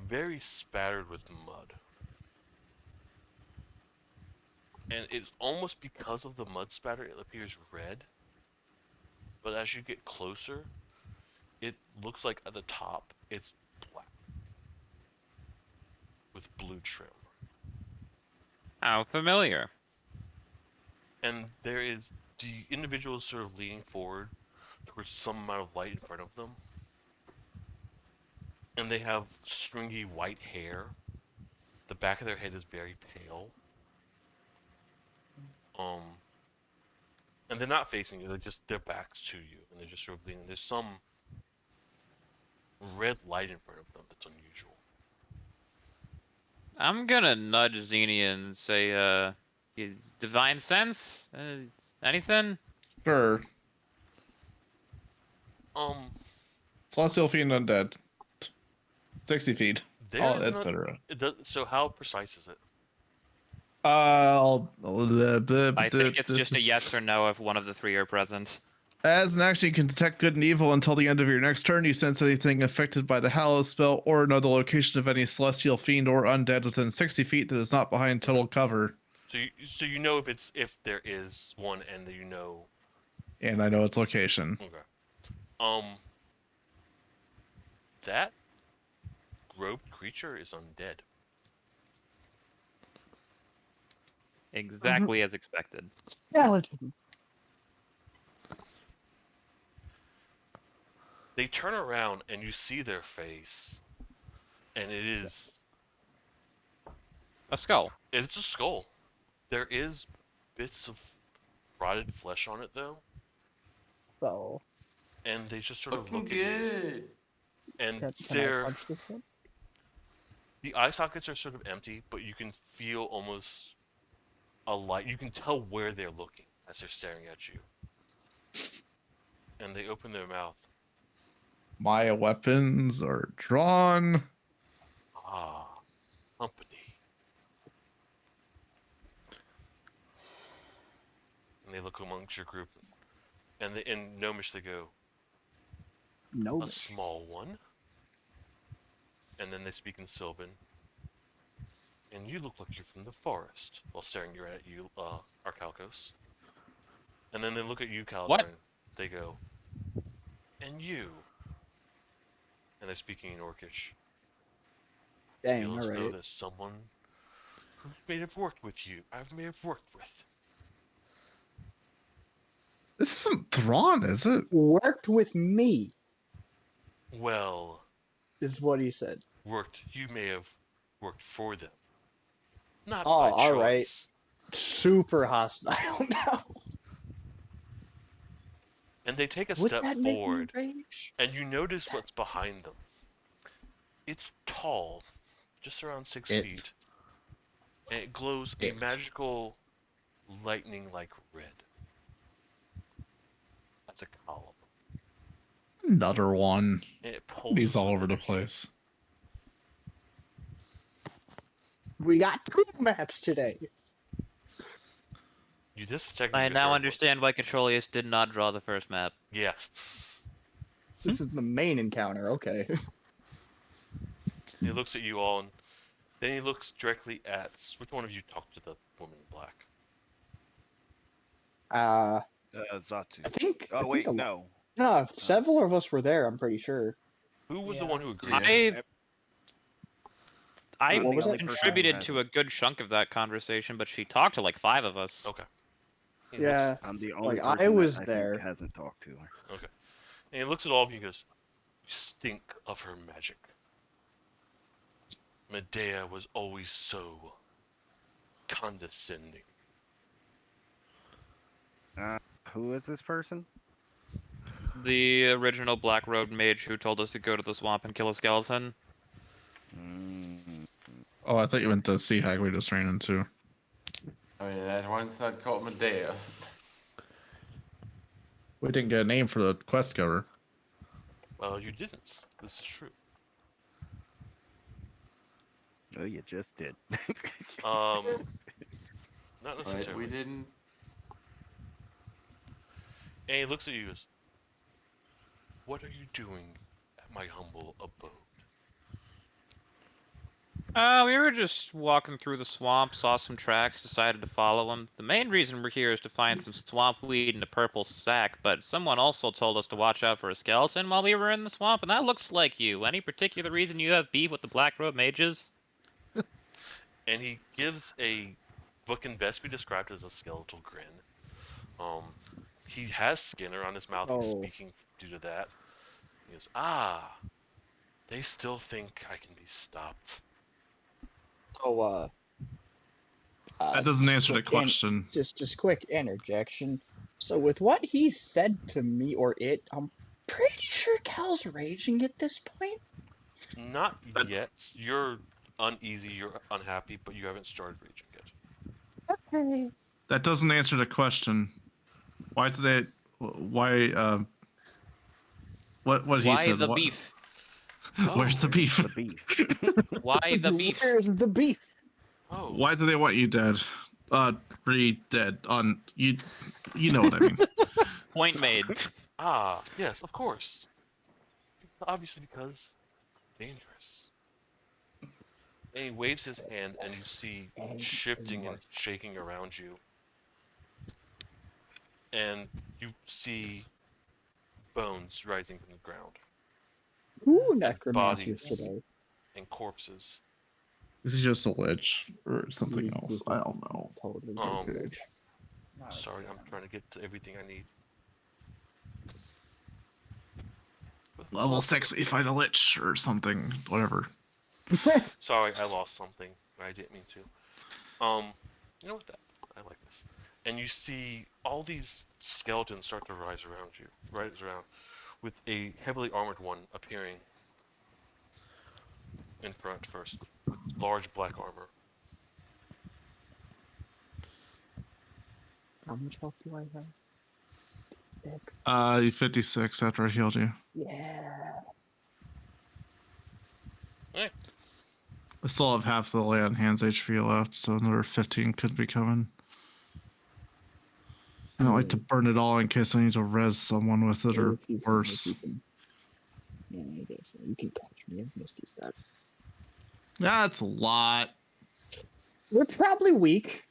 A: very spattered with mud. And it's almost because of the mud spatter, it appears red. But as you get closer, it looks like at the top, it's black. With blue trim.
F: How familiar.
A: And there is the individual sort of leaning forward towards some amount of light in front of them. And they have stringy white hair. The back of their head is very pale. And they're not facing you, they're just their backs to you, and they're just sort of leaning. There's some red light in front of them that's unusual.
F: I'm gonna nudge Xenia and say, divine sense? Anything?
C: Sure. Celestial Fiend Undead. 60 feet. Etc.
A: So how precise is it?
F: I think it's just a yes or no if one of the three are present.
C: As an action, you can detect good and evil until the end of your next turn. You sense anything affected by the Hallow spell or know the location of any celestial fiend or undead within 60 feet that is not behind total cover.
A: So you know if there is one, and you know.
C: And I know its location.
A: Okay. That robed creature is undead.
F: Exactly as expected.
B: Skeleton.
A: They turn around and you see their face, and it is
F: a skull.
A: It's a skull. There is bits of rotted flesh on it though.
B: So.
A: And they just sort of
E: Looking
A: look at you.
E: good.
A: And
B: Can I
A: they're
B: punch this one?
A: the eye sockets are sort of empty, but you can feel almost a light. You can tell where they're looking as they're staring at you. And they open their mouth.
C: My weapons are drawn.
A: Ah, company. And they look amongst your group, and in Gnomish they go, a small one. And then they speak in Sylvan. And you look like you're from the forest, while staring at you, Arcalcos. And then they look at you, Caladan.
F: What?
A: They go, and you. And they're speaking in Orcish.
B: Dang,
A: You also know
B: alright.
A: there's someone who may have worked with you. I may have worked with.
C: This isn't Thrawn, is it?
B: Worked with me.
A: Well,
B: is what he said.
A: you may have worked for them. Not
B: Oh,
A: by
B: alright.
A: choice.
B: Super hostile now.
A: And they take a
B: Would
A: step
B: that make me
A: forward,
B: rage?
A: and you notice what's behind them. It's tall, just around 6 feet, and it glows a magical lightning-like red. That's a column.
C: Another one.
A: And it pulses
C: He's all
A: with
C: over the
A: energy.
C: place.
B: We got 2 maps today.
A: This is technically
F: I
A: your
F: now
A: third one.
F: understand why Controlius did not draw the first map.
A: Yeah.
B: This is the main encounter, okay.
A: He looks at you all, and then he looks directly at... Which one of you talked to the woman in black?
L: Zatu.
B: I think...
L: Oh, wait, no.
B: No, several of us were there, I'm pretty sure.
A: Who was the one who agreed?
F: I
B: What was it?
F: contributed to a good chunk of that conversation, but she talked to like 5 of us.
A: Okay.
B: Yeah,
L: I'm the only
B: like,
L: person
B: I was
L: that I
B: there.
L: think hasn't talked to her.
A: Okay. And he looks at all of you and goes, "You stink of her magic. Medea was always so condescending."
L: Who is this person?
F: The original Black Road mage who told us to go to the swamp and kill a skeleton.
C: Oh, I thought you meant the sea hag we just ran into.
E: Oh yeah, that one's not called Medea.
C: We didn't get a name for the quest cover.
A: Well, you didn't. This is true.
L: Oh, you just did.
A: Not
E: But
A: necessarily.
E: we didn't.
A: And he looks at you and goes, "What are you doing at my humble abode?"
F: We were just walking through the swamp, saw some tracks, decided to follow them. The main reason we're here is to find some swamp weed in a purple sack, but someone also told us to watch out for a skeleton while we were in the swamp, and that looks like you. Any particular reason you have beef with the Black Road mages?
A: And he gives what can best be described as a skeletal grin. He has skin around his mouth. He's speaking due to that. He goes, they still think I can be stopped.
B: So,
C: That doesn't answer the
B: quick
C: question.
B: Just quick interjection. So with what he said to me or it, I'm pretty sure Cal's raging at this point.
A: Not yet. You're uneasy, you're unhappy, but you haven't started raging yet.
B: Okay.
C: That doesn't answer the question. Why did they? Why? What he
F: Why
C: said?
F: the
C: what-
F: beef?
C: Where's the beef?
L: The beef.
F: Why the beef?
B: Where's the beef?
A: Oh.
C: Why do they want you dead? Dead on you. You know what I mean.
F: Point made.
A: Yes, of course. Obviously because dangerous. And he waves his hand and you see shifting and shaking around you. And you see bones rising from the ground.
B: Ooh, necromancers
A: Bodies
B: today.
A: and corpses.
C: Is he just a lich or something else? I don't know.
B: Totally
C: Okay.
A: Sorry, I'm trying to get to everything I need.
C: Level 6, you find a lich or something. Whatever.
A: Sorry, I lost something. I didn't mean to. You know what? I like this. And you see all these skeletons start to rise around you, with a heavily armored one appearing in front first, with large black armor.
B: How much health do I have?
C: 56 after I healed you.
B: Yeah.
A: Hey.
C: I still have half the lay on hands HP left, so another 15 could be coming. I don't like to burn it all in case I need to res someone with it or worse.
B: Yeah, I guess so. You can catch me if Misty's got.
C: That's a lot.
B: We're probably weak.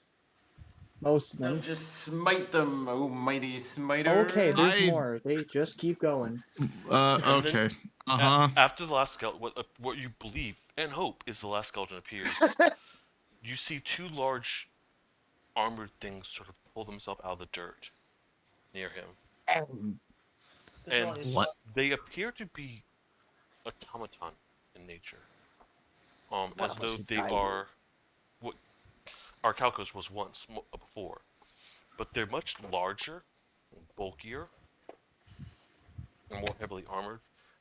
B: Most of them.
E: Now just smite them, oh mighty smiter.
B: Okay, there's more. They just keep going.
C: Okay. Uh-huh.
A: After the last skeleton, what you believe and hope is the last skeleton appears, you see 2 large armored things sort of pull themselves out of the dirt near him. And
C: what?
A: they appear to be automaton in nature.
B: What
A: As
B: was
A: though
B: he
A: they
B: guided?
A: are what Arcalcos was once before, but they're much larger, bulkier, and more heavily armored,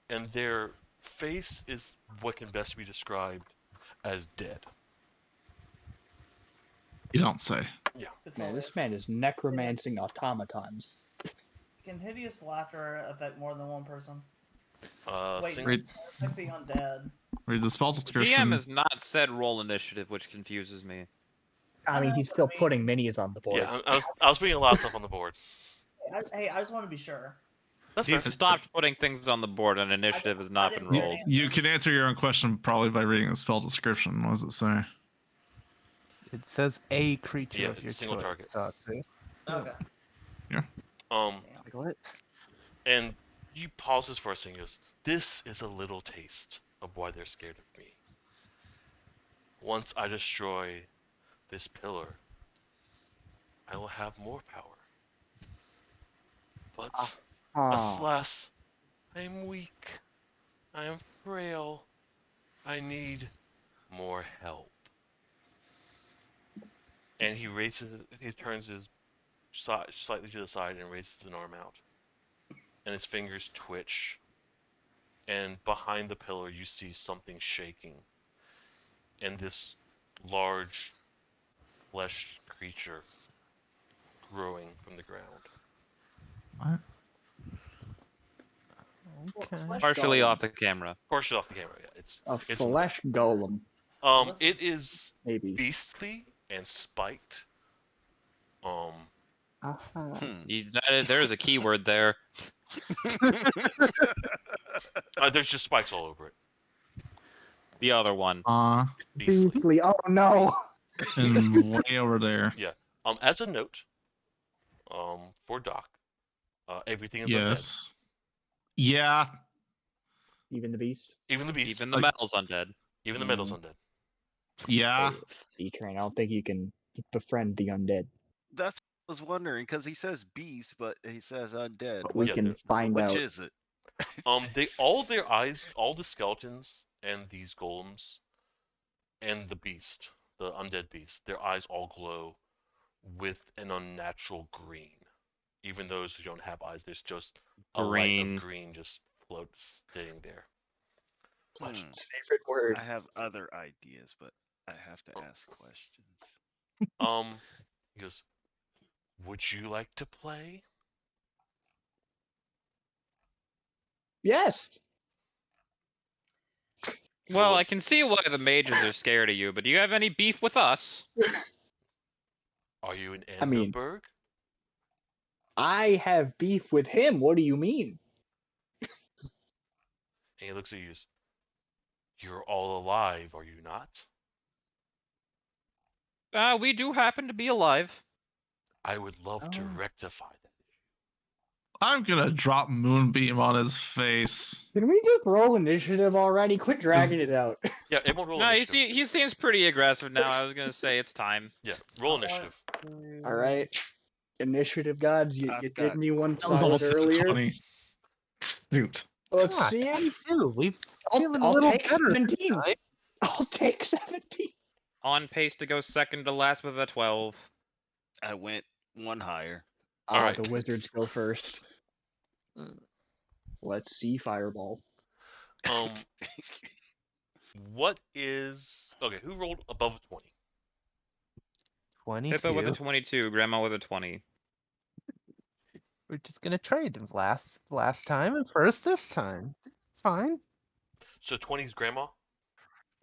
A: and their face is what can best be described as dead.
C: You don't say.
A: Yeah.
B: Man, this man is necromancing automatons.
D: Can hideous laughter affect more than one person? Wait,
A: Sing-
C: Read,
D: affect the undead.
C: read the spell
F: The DM
C: description.
F: has not said roll initiative, which confuses me.
B: I mean,
D: know,
B: he's
D: but
B: still
D: I mean-
B: putting minis on the board.
A: Yeah, I was putting a lot of stuff on the board.
D: Hey, I just want to be sure.
A: That's
F: He's
A: fair.
F: stopped putting things on the board, and initiative has not been
D: didn't hear
F: rolled.
C: You can answer your own question probably by reading the spell description. What does it say?
J: It says a creature
A: Yeah,
J: of your
A: single
J: choice.
A: target.
J: So it's
D: Okay.
B: Like, what?
A: And you pause this for a second. Goes, this is a little taste of why they're scared of me. Once I destroy this pillar, I will have more power. But alas, I am weak. I am frail. I need more help. And he turns his side slightly to the side and raises an arm out. And his fingers twitch. And behind the pillar, you see something shaking. And this large flesh creature growing from the ground.
C: What?
J: okay.
F: Partially
B: golem.
F: off the camera.
A: Partially off the camera, yeah. It's
B: A flesh golem,
A: it is
B: maybe.
A: beastly and spiked.
F: There is a keyword there.
A: There's just spikes all over it.
F: The other one.
A: Beastly.
B: Beastly. Oh no.
C: And way over there.
A: Yeah. As a note, for Doc, everything is undead.
C: Yes. Yeah.
B: Even the beast.
A: Even the beast.
F: Even the metal's undead.
A: Even the metal's undead.
C: Yeah.
B: D-Train, I don't think you can befriend the undead.
K: That's what I was wondering because he says beast, but he says undead.
B: But we
A: Yeah,
B: can
A: they're-
B: find
K: Which
B: out.
K: is it?
A: All their eyes, all the skeletons and these golems, and the beast, the undead beast, their eyes all glow with an unnatural green. Even those who don't have eyes, there's just a light
F: Green.
A: of green just floats sitting there.
B: Legion's favorite word.
L: I have other ideas, but I have to ask questions.
A: He goes, "Would you like to play?"
B: Yes.
F: Well, I can see why the mages are scared of you, but do you have any beef with us?
A: Are you in
B: I mean-
A: Andoberg?
B: I have beef with him. What do you mean?
A: And he looks at you. You're all alive, are you not?
F: We do happen to be alive.
A: I would love to
B: Oh.
A: rectify that.
C: I'm gonna drop Moonbeam on his face.
B: Can we just roll initiative already? Quit dragging it out.
A: Yeah, everyone roll
F: No,
A: initiative.
F: he seems pretty aggressive now. I was gonna say it's time.
A: Yeah, roll initiative.
B: All right. Initiative gods, you
L: I've
B: did
L: got-
B: me one
C: That was
B: solid
C: almost
B: earlier.
C: 20. Shoot.
B: Let's
J: Ah,
B: see.
J: 22. We've feeling a
B: I'll
J: little
B: take
J: better this
B: 17.
J: time.
B: I'll take 17.
F: On pace to go second to last with a 12.
L: I went one higher.
A: Alright.
B: The wizards go first. Let's see, fireball.
A: What is okay? Who rolled above 20?
J: 22.
F: Hippo with a 22, Grandma with a 20.
J: We're just gonna trade them last time and first this time. Fine.
A: So 20 is grandma.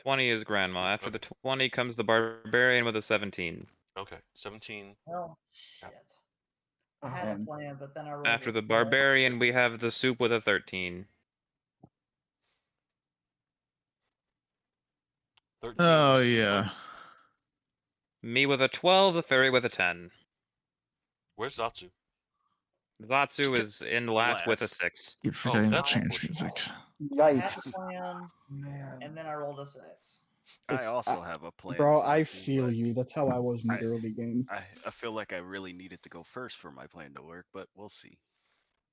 F: 20 is Grandma. After the 20 comes the Barbarian with a 17.
A: Okay, 17.
D: Oh shit. I
B: Oh,
D: had
B: man.
D: a plan, but then I rolled.
F: After
D: a
F: the
D: four.
F: Barbarian, we have the Soup with a 13.
A: 13.
C: Oh,
A: is
C: yeah.
A: close.
F: Me with a 12, the Fairy with a 10.
A: Where's Zatsu?
F: Zatsu is in last with a
L: Last.
F: 6.
C: Keep forgetting to
A: that's
C: change
A: unfortunate.
C: music.
D: I had a
B: Yikes.
D: plan,
B: Man.
D: and then I rolled a 6.
L: I also have a plan.
B: Bro,
L: for
B: I
L: it,
B: feel
L: but
B: you. That's how I was in the
L: I-
B: early game.
L: I feel like I really needed to go first for my plan to work, but we'll see.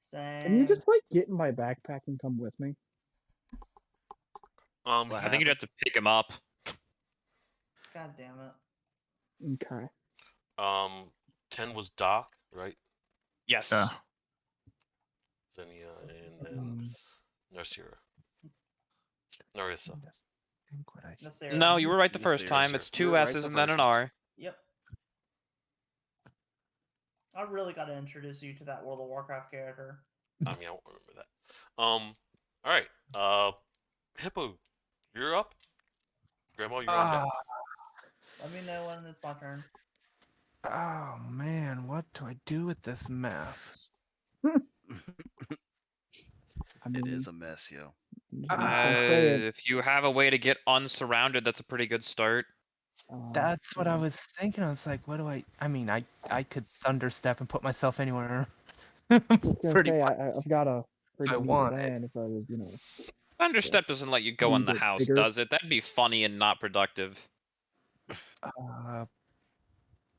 D: Same.
B: Can you just, like, get in my backpack and come with me?
I: What
F: I think you'd have to pick him up.
D: God damn it.
B: Okay.
A: 10 was Doc, right?
F: Yes.
C: Yeah.
A: Xenia, and then Narcira. Narissa.
D: Nasira.
F: No, you were right the first
L: Nasira,
F: time.
L: sir.
F: It's
L: You
F: two
L: were right
F: S's
L: the
F: and then
L: first
F: an
L: one.
F: R.
D: Yep. I really got to introduce you to that World of Warcraft character.
A: I mean, I won't remember that. All right. Hippo, you're up. Grandma, you're on deck.
D: Let me know when it's my turn.
J: Oh man, what do I do with this mess?
B: I mean,
L: It is a mess, yo.
F: If you have a way to get unsurrounded, that's a pretty good start.
J: That's what I was thinking. I was like, what do I mean, I could thunderstep and put myself anywhere. Pretty much.
B: I've got a pretty
J: I
B: neat
J: want
B: plan if I was, you know.
F: Thunderstep doesn't let you go in the
B: bit
F: house,
B: bigger.
F: does it? That'd be funny and not productive.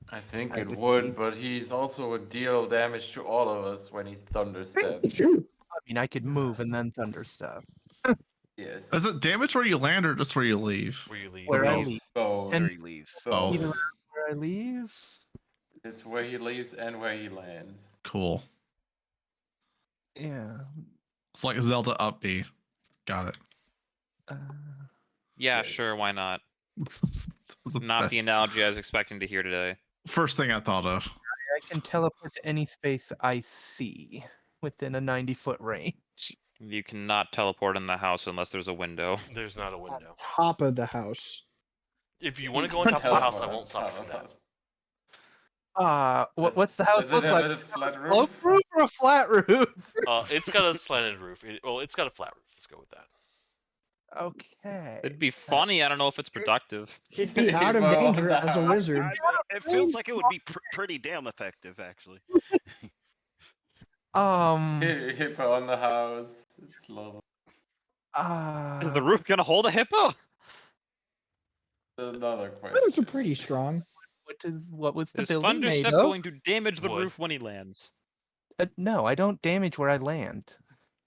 E: I think
J: I
E: it
J: would
E: would,
J: be-
E: but he's also would deal damage to all of us when he thundersteps.
J: I mean, I could move and then thunderstep.
E: Yes.
C: Is it damage where you land or just where you leave?
A: Where you leave.
J: Where I
E: Both.
J: leave.
E: Both.
J: And
L: Where he leaves.
C: Both.
J: either where I leave.
E: It's where he leaves and where he lands.
C: Cool.
J: Yeah.
C: It's like Zelda up B. Got it.
F: Yeah,
E: Yes.
F: sure, why not?
C: That's the
F: Not
C: best-
F: the analogy I was expecting to hear today.
C: First thing I thought of.
J: I can teleport to any space I see within a 90-foot range.
F: You cannot teleport in the house unless there's a window.
A: There's not a window.
B: Top of the house.
A: If you want to go on top of the house, I won't stop you from that.
J: What's the house
E: Does
J: look
E: it have
J: like?
E: a flat
J: Sloped
E: roof?
J: roof or a flat roof?
A: It's got a slanted roof. It's got a flat roof. Let's go with that.
J: Okay.
F: It'd be funny. I don't know if it's productive.
B: He'd be out of
E: Well,
B: danger
E: the
B: as a
E: house-
B: wizard.
L: It feels like it would be pretty damn effective, actually.
E: Hippo on the house. It's lovely.
F: Is the roof gonna hold a hippo?
E: Another
B: Those
E: question.
B: are pretty strong.
J: What was the
F: Is
J: building made
F: Thunderstep
J: of?
F: going to damage the
A: Wood.
F: roof when he lands?
J: No, I don't damage where I land.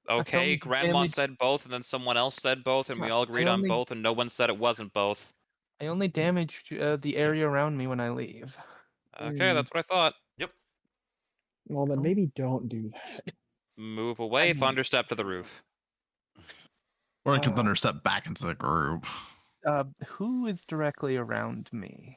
F: Okay,
J: only
F: Grandma
J: damage-
F: said both, and then someone else said both, and we
J: Yeah,
F: all
J: I
F: agreed on
J: only-
F: both, and no one said it wasn't both.
J: I only damage the area around me when I leave.
F: Okay, that's what I thought.
A: Yep.
B: Well, then maybe don't do that.
F: Move away, Thunderstep to the roof.
C: Or I can thunderstep back into the group.
J: Who is directly around me?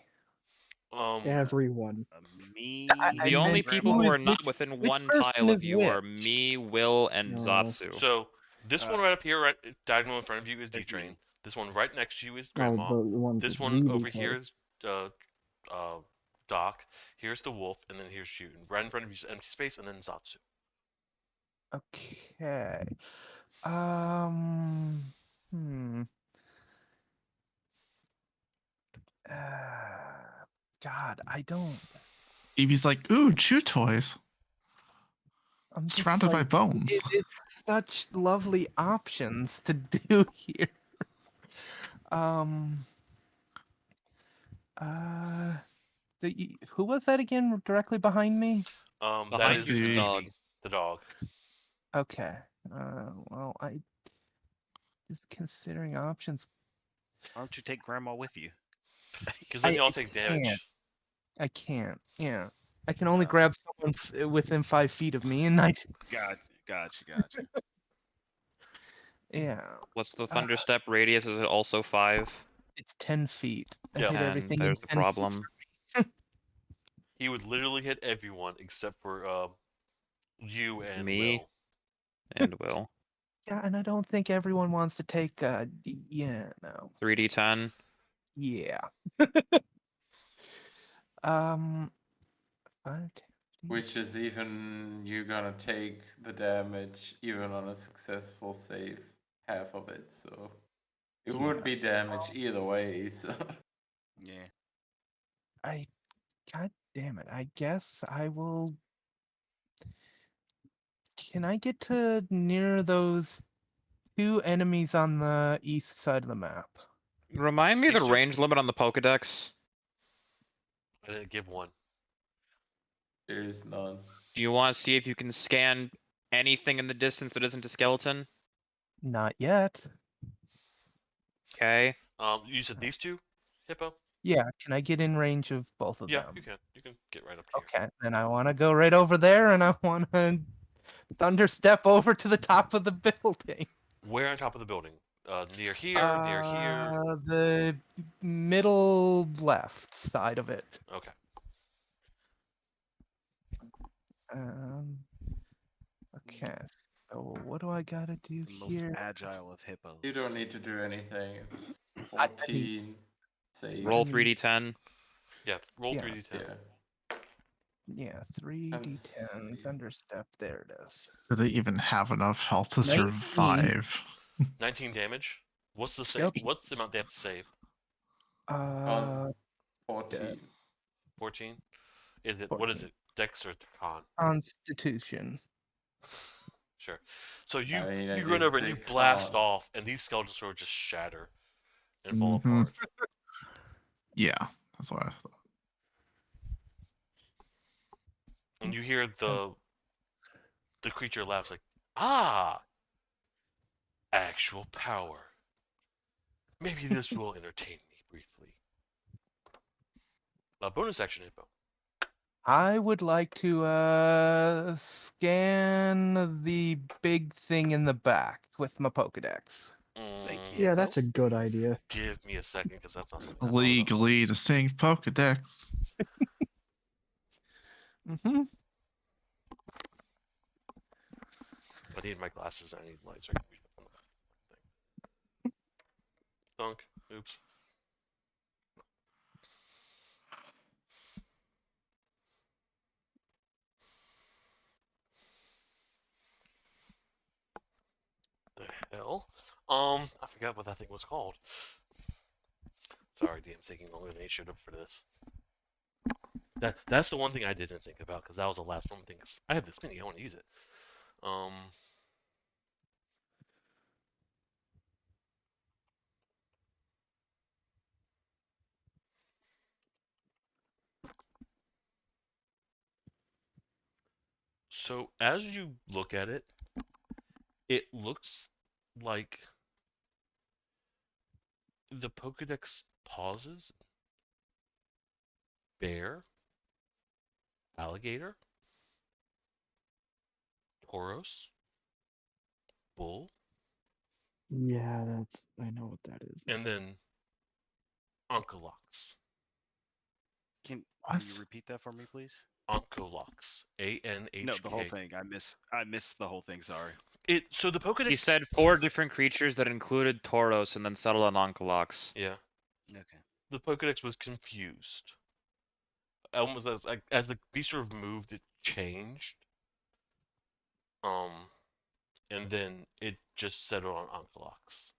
B: Everyone.
L: Me.
F: The only people who are not within
J: which
F: one
J: person
F: tile of
J: is
F: you
J: which?
F: are me, Will, and
B: No.
F: Zatsu.
A: So this one right up here, right diagonal in front of you, is D-Train. This one right next to you is Grandma.
B: the ones
A: This
B: that
A: one
B: really
A: over here
B: close.
A: is Doc. Here's the wolf, and then here's you. And right in front of you is empty space, and then Zatsu.
J: Okay. God, I don't.
C: Evie's like, ooh, chew toys.
J: I'm just
C: Surrounded by
J: like,
C: bones.
J: It's such lovely options to do here. Who was that again? Directly behind me?
A: That
F: Behind
A: is
F: you, the
A: Evie,
F: dog.
A: The dog.
J: Okay. Well, I just considering options.
L: Why don't you take Grandma with you?
A: Because then
J: I-
A: y'all
J: I
A: take
J: can't.
A: damage.
J: I can't. Yeah, I can only grab someone within 5 feet of me, and
L: Gotcha.
J: Yeah,
F: What's the Thunderstep radius? Is it also 5?
J: it's 10 feet. I
A: Yeah.
J: hit
F: And
J: everything. in
F: there's the
J: 10 feet.
F: problem.
A: He would literally hit everyone except for you and
F: Me.
A: Will.
F: And Will.
J: Yeah, and I don't think everyone wants to take. Yeah, no.
F: 3d10.
J: Yeah. 5,
E: Which is even you gonna take the damage even on a successful save, half of it. So it would be damage either way. So
L: Yeah.
J: God damn it! I guess I will. Can I get to near those 2 enemies on the east side of the map?
F: Remind me the
A: Yes, sir.
F: range limit on the Pokedex.
A: I didn't give one.
E: there is none.
F: Do you want to see if you can scan anything in the distance that isn't a skeleton?
J: Not yet.
F: Okay.
A: You said these two, Hippo?
J: Yeah, can I get in range of both of
A: Yeah,
J: them?
A: you can. You can get right up to
J: Okay, then I want to go right over there, and I want to thunder step over to the top of the building.
A: here. Where on top of the building? Near here, near here.
J: The middle left side of it.
A: Okay.
J: Okay. So what do I gotta do
L: The most
J: here?
L: agile of hippos.
E: You don't need to do anything. It's
J: I
E: 14. Save.
F: Roll 3d10.
A: Yeah, roll
J: Yeah.
A: 3d10.
E: Yeah.
J: Yeah, 3d10 thunder step. There it is.
C: Do they even have enough health to
J: 19.
C: survive?
A: 19 damage. What's the save?
J: Yep.
A: What's the amount they have to save?
E: 14.
A: 14. Is it? What is
J: 14.
A: it? Dex or Con?
J: Constitution.
A: Sure. So you
E: I mean, I
A: you run
E: did
A: over and
E: say
A: you blast
E: Con.
A: off, and these skeletons sort of just shatter and fall
C: Mhm.
A: apart.
C: Yeah, that's what I thought.
A: And you hear the creature laughs like, ah, actual power. Maybe this will entertain me briefly. Bonus action, Hippo.
J: I would like to scan the big thing in the back with my Pokedex.
L: Thank you.
B: Yeah, that's a good idea.
A: Give me a second, because that's not something I thought of.
C: Legally distinct Pokedex.
J: Mm-hmm.
A: I need my glasses. I need lights. So I can read it from the thing. Thunk. Oops. The hell? I forgot what that thing was called. Sorry, DM's taking longer than he should have for this. That's the one thing I didn't think about, because that was the last one thing. 'Cause I have this mini, I want to use it. So as you look at it, it looks like the Pokedex pauses. Bear, alligator, Tauros, bull,
B: Yeah, I know what that is.
A: and then Onkolox.
L: Can
C: What?
L: you repeat that for me, please?
A: Onkolox. A-N-H-K.
L: No, the whole thing. I missed the whole thing. Sorry.
A: So the Pokedex.
F: He said 4 different creatures that included Tauros and then settled on Onkolox.
A: Yeah.
L: Okay.
A: The Pokedex was confused. Almost as the beast sort of moved, it changed. And then it just settled on Onkolox.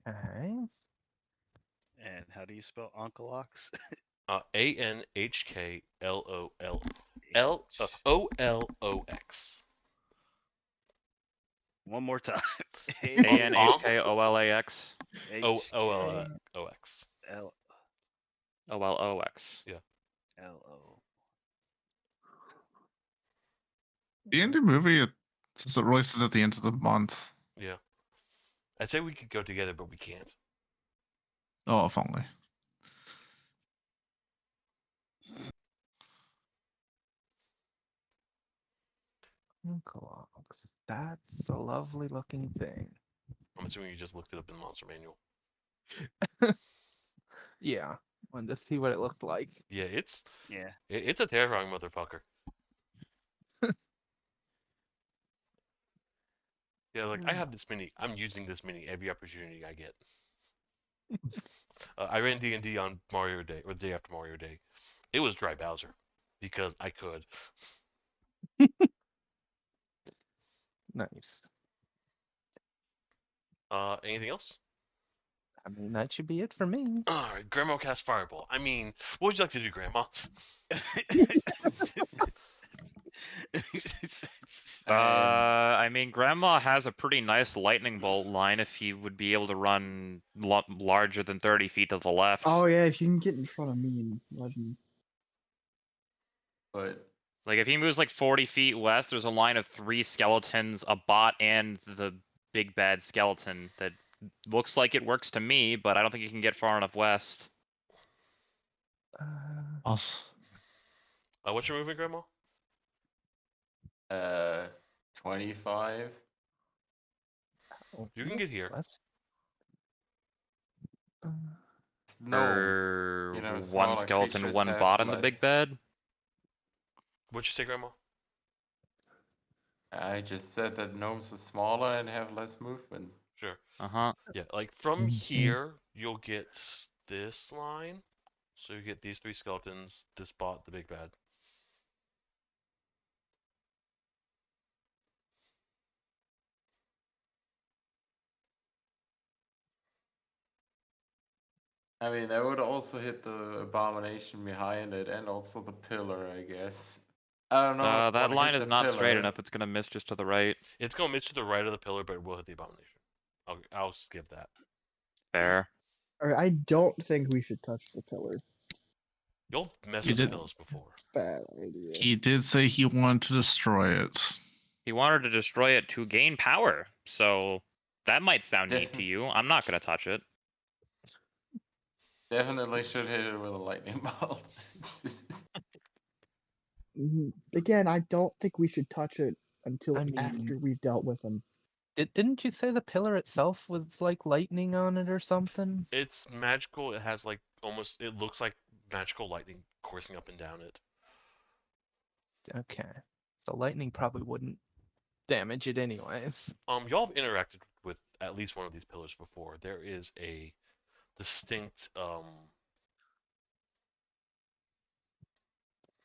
J: Okay.
L: And how do you spell Onkolox?
A: A-N-H-K-L-O-L-O-L-O-X.
L: One more time.
F: A-N-H-K-O-L-A-X.
A: O-L-O-X.
L: L
F: O-L-O-X.
A: Yeah.
L: L-O.
C: The indie movie, it releases at the end of the month.
A: Yeah. I'd say we could go together, but we can't.
C: Oh, if only.
J: Onkolox. That's a lovely looking thing.
A: I'm assuming you just looked it up in the monster manual.
J: Yeah. Wanted to see what it looked like.
A: Yeah, it's
L: Yeah.
A: it's a terrifying motherfucker. Yeah, like I have this mini. I'm using this mini every opportunity I get. I ran D&D on Mario Day, or the day after Mario Day. It was Dry Bowser, because I could.
J: Nice.
A: Anything else?
J: I mean, that should be it for me.
A: All right, Grandma cast Fireball. I mean, what would you like to do, Grandma?
F: I mean, Grandma has a pretty nice lightning bolt line if he would be able to run larger than 30 feet to the left.
B: Oh yeah, if you can get in front of me and let him.
E: But
F: Like if he moves like 40 feet west, there's a line of 3 skeletons, a bot, and the big bad skeleton that looks like it works to me, but I don't think you can get far enough west.
A: What's your movement, Grandma?
E: 25.
A: You can get here.
J: Less.
E: Gnomes.
F: For
E: You know,
F: one
E: smaller
F: skeleton,
E: creatures
F: one
E: have
F: bot in the big
E: less.
F: bed.
A: What'd you say, Grandma?
E: I just said that gnomes are smaller and have less movement.
A: Sure.
F: Uh-huh.
A: Yeah, like from here, you'll get this line. So you get these 3 skeletons, this bot, the big bad.
E: I mean, that would also hit the abomination behind it and also the pillar, I guess. I don't know.
F: That
E: wanna
F: line
E: hit
F: is
E: the
F: not straight
E: pillar.
F: enough. It's gonna miss just to the right.
A: It's gonna miss to the right of the pillar, but it will hit the abomination. I'll skip that.
F: Fair.
B: Alright, I don't think we should touch the pillar.
A: You'll mess
C: You
A: with the
C: did-
A: pillars before.
B: Bad idea.
C: He did say he wanted to destroy it.
F: He wanted to destroy it to gain power, so that might sound neat to you. I'm not gonna touch it.
E: Definitely should hit it with a lightning bolt.
B: Again, I don't think we should touch it until
J: I mean-
B: after we've dealt with them.
J: Didn't you say the pillar itself was like lightning on it or something?
A: It's magical. It has like almost. It looks like magical lightning coursing up and down it.
J: Okay. So lightning probably wouldn't damage it anyways.
A: Y'all have interacted with at least one of these pillars before. There is a distinct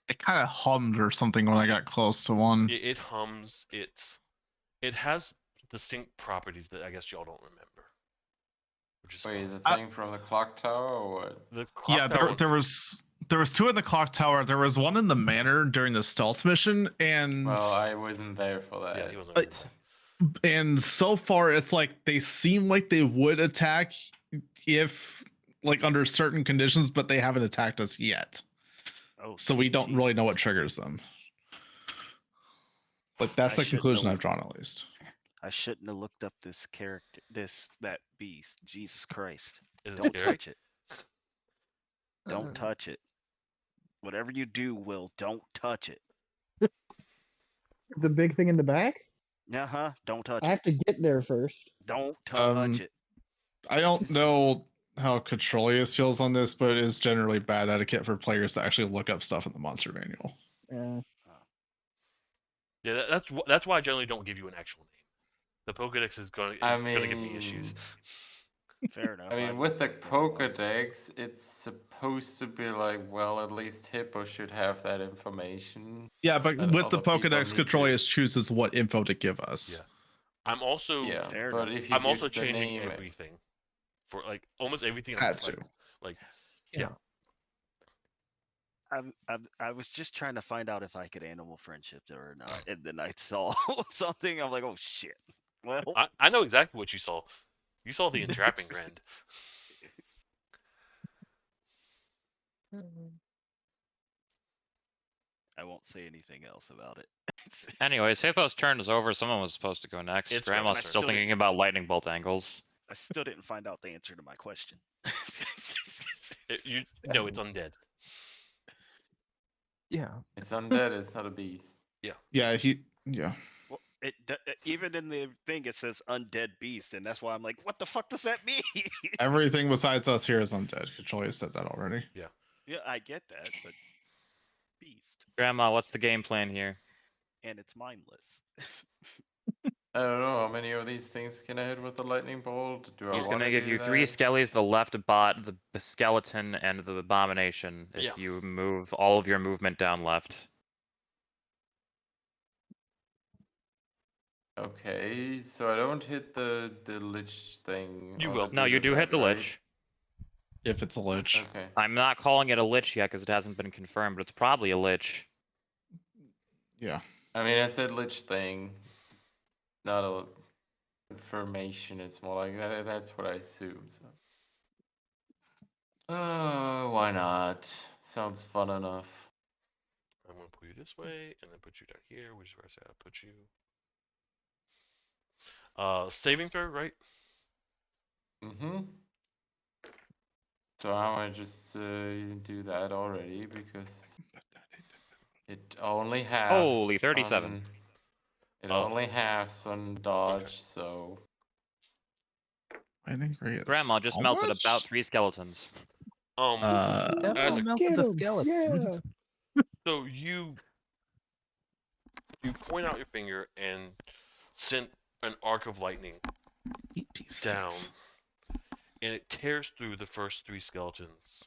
C: It kind of hummed or something when I got close to one.
A: it hums. It has distinct properties that I guess y'all don't remember. Which is
E: Wait,
A: fine.
E: the thing from the clock tower or what?
A: The clock
C: Yeah,
A: tower.
C: there was 2 in the clock tower. There was one in the manor during the stealth mission, and
E: Well, I wasn't there for that.
A: Yeah, he wasn't. really there.
C: and so far it's like they seem like they would attack if like under certain conditions, but they haven't attacked us yet.
L: Oh,
C: So we don't
L: geez.
C: really know what triggers them. Like that's
L: I
C: the
L: shouldn't
C: conclusion
L: have-
C: I've drawn at least.
L: I shouldn't have looked up this character, that beast. Jesus Christ!
A: Is it
L: Don't
A: scary?
L: touch it. Don't touch it. Whatever you do, Will, don't touch it.
B: The big thing in the back?
L: Uh huh. Don't touch
B: I
L: it.
B: have to get there first.
L: Don't touch it.
C: I don't know how Controlius feels on this, but it is generally bad etiquette for players to actually look up stuff in the monster manual.
B: Yeah.
A: Yeah, that's why I generally don't give you an actual name. The Pokedex is gonna give me issues.
L: Fair enough.
E: I mean, with the Pokedex, it's supposed to be like, well, at least Hippo should have that information.
C: Yeah, but
E: that
C: with the
E: other people
C: Pokedex,
E: need to-
C: Controlius chooses what info to give us.
A: Yeah. I'm also
E: Yeah,
L: Fair
E: but
L: enough.
E: if you
A: I'm also
E: use the
A: changing
E: name,
A: everything for like almost everything.
C: Had to.
A: Like
L: I was just trying to find out if I could animal friendship or not, and then I saw something. I'm like, oh shit. Well,
A: I know exactly what you saw. You saw the entrapping rend.
L: I won't say anything else about it.
F: Anyways, Hippo's turn is over. Someone was supposed to go next.
A: It's
F: Grandma's
A: Grandma's
F: still
L: turn.
F: thinking about lightning bolt angles.
L: I still didn't find out the answer to my question.
A: No, it's undead.
J: Yeah.
E: it's undead, it's not a beast.
C: Yeah,
L: Well, even in the thing it says undead beast, and that's why I'm like, what the fuck does that mean?
C: everything besides us here is undead. Controlius said that already.
L: Yeah, I get that, but beast,
F: Grandma, what's the game plan here?
L: and it's mindless.
E: I don't know how many of these things can I hit with the lightning bolt. Do I
F: He's
E: want
F: gonna
E: to
F: give
E: do
F: you
E: that?
F: 3 skellies, the left bot, the skeleton, and the abomination. If
A: Yeah.
F: you move all of your movement down left.
E: Okay, so I don't hit the lich thing.
A: You
E: or
A: will.
E: the
F: No, you do hit the
E: right?
F: lich.
C: If it's a lich.
E: Okay.
F: I'm not calling it a lich yet because it hasn't been confirmed, but it's probably a lich.
C: Yeah.
E: I mean, I said lich thing. It's not a confirmation. It's more like that's what I assume. So. Why not? Sounds fun enough.
A: I'm gonna pull you this way, and then put you down here, which is where I said I'll put you. Saving throw, right?
E: Mm-hmm. So I might just do that already because it only halves.
F: Holy 37.
E: On, it
A: Oh.
E: only halves on dodge, so.
C: Lightning ray is
F: Grandma just
C: how
F: melted
C: much?
F: about 3 skeletons.
J: That
A: as
J: will
A: a-
J: melt
B: Get
J: the
B: 'em,
J: skeletons.
A: So you point out your finger and send an arc of lightning
C: 86.
A: down, and it tears through the first 3 skeletons.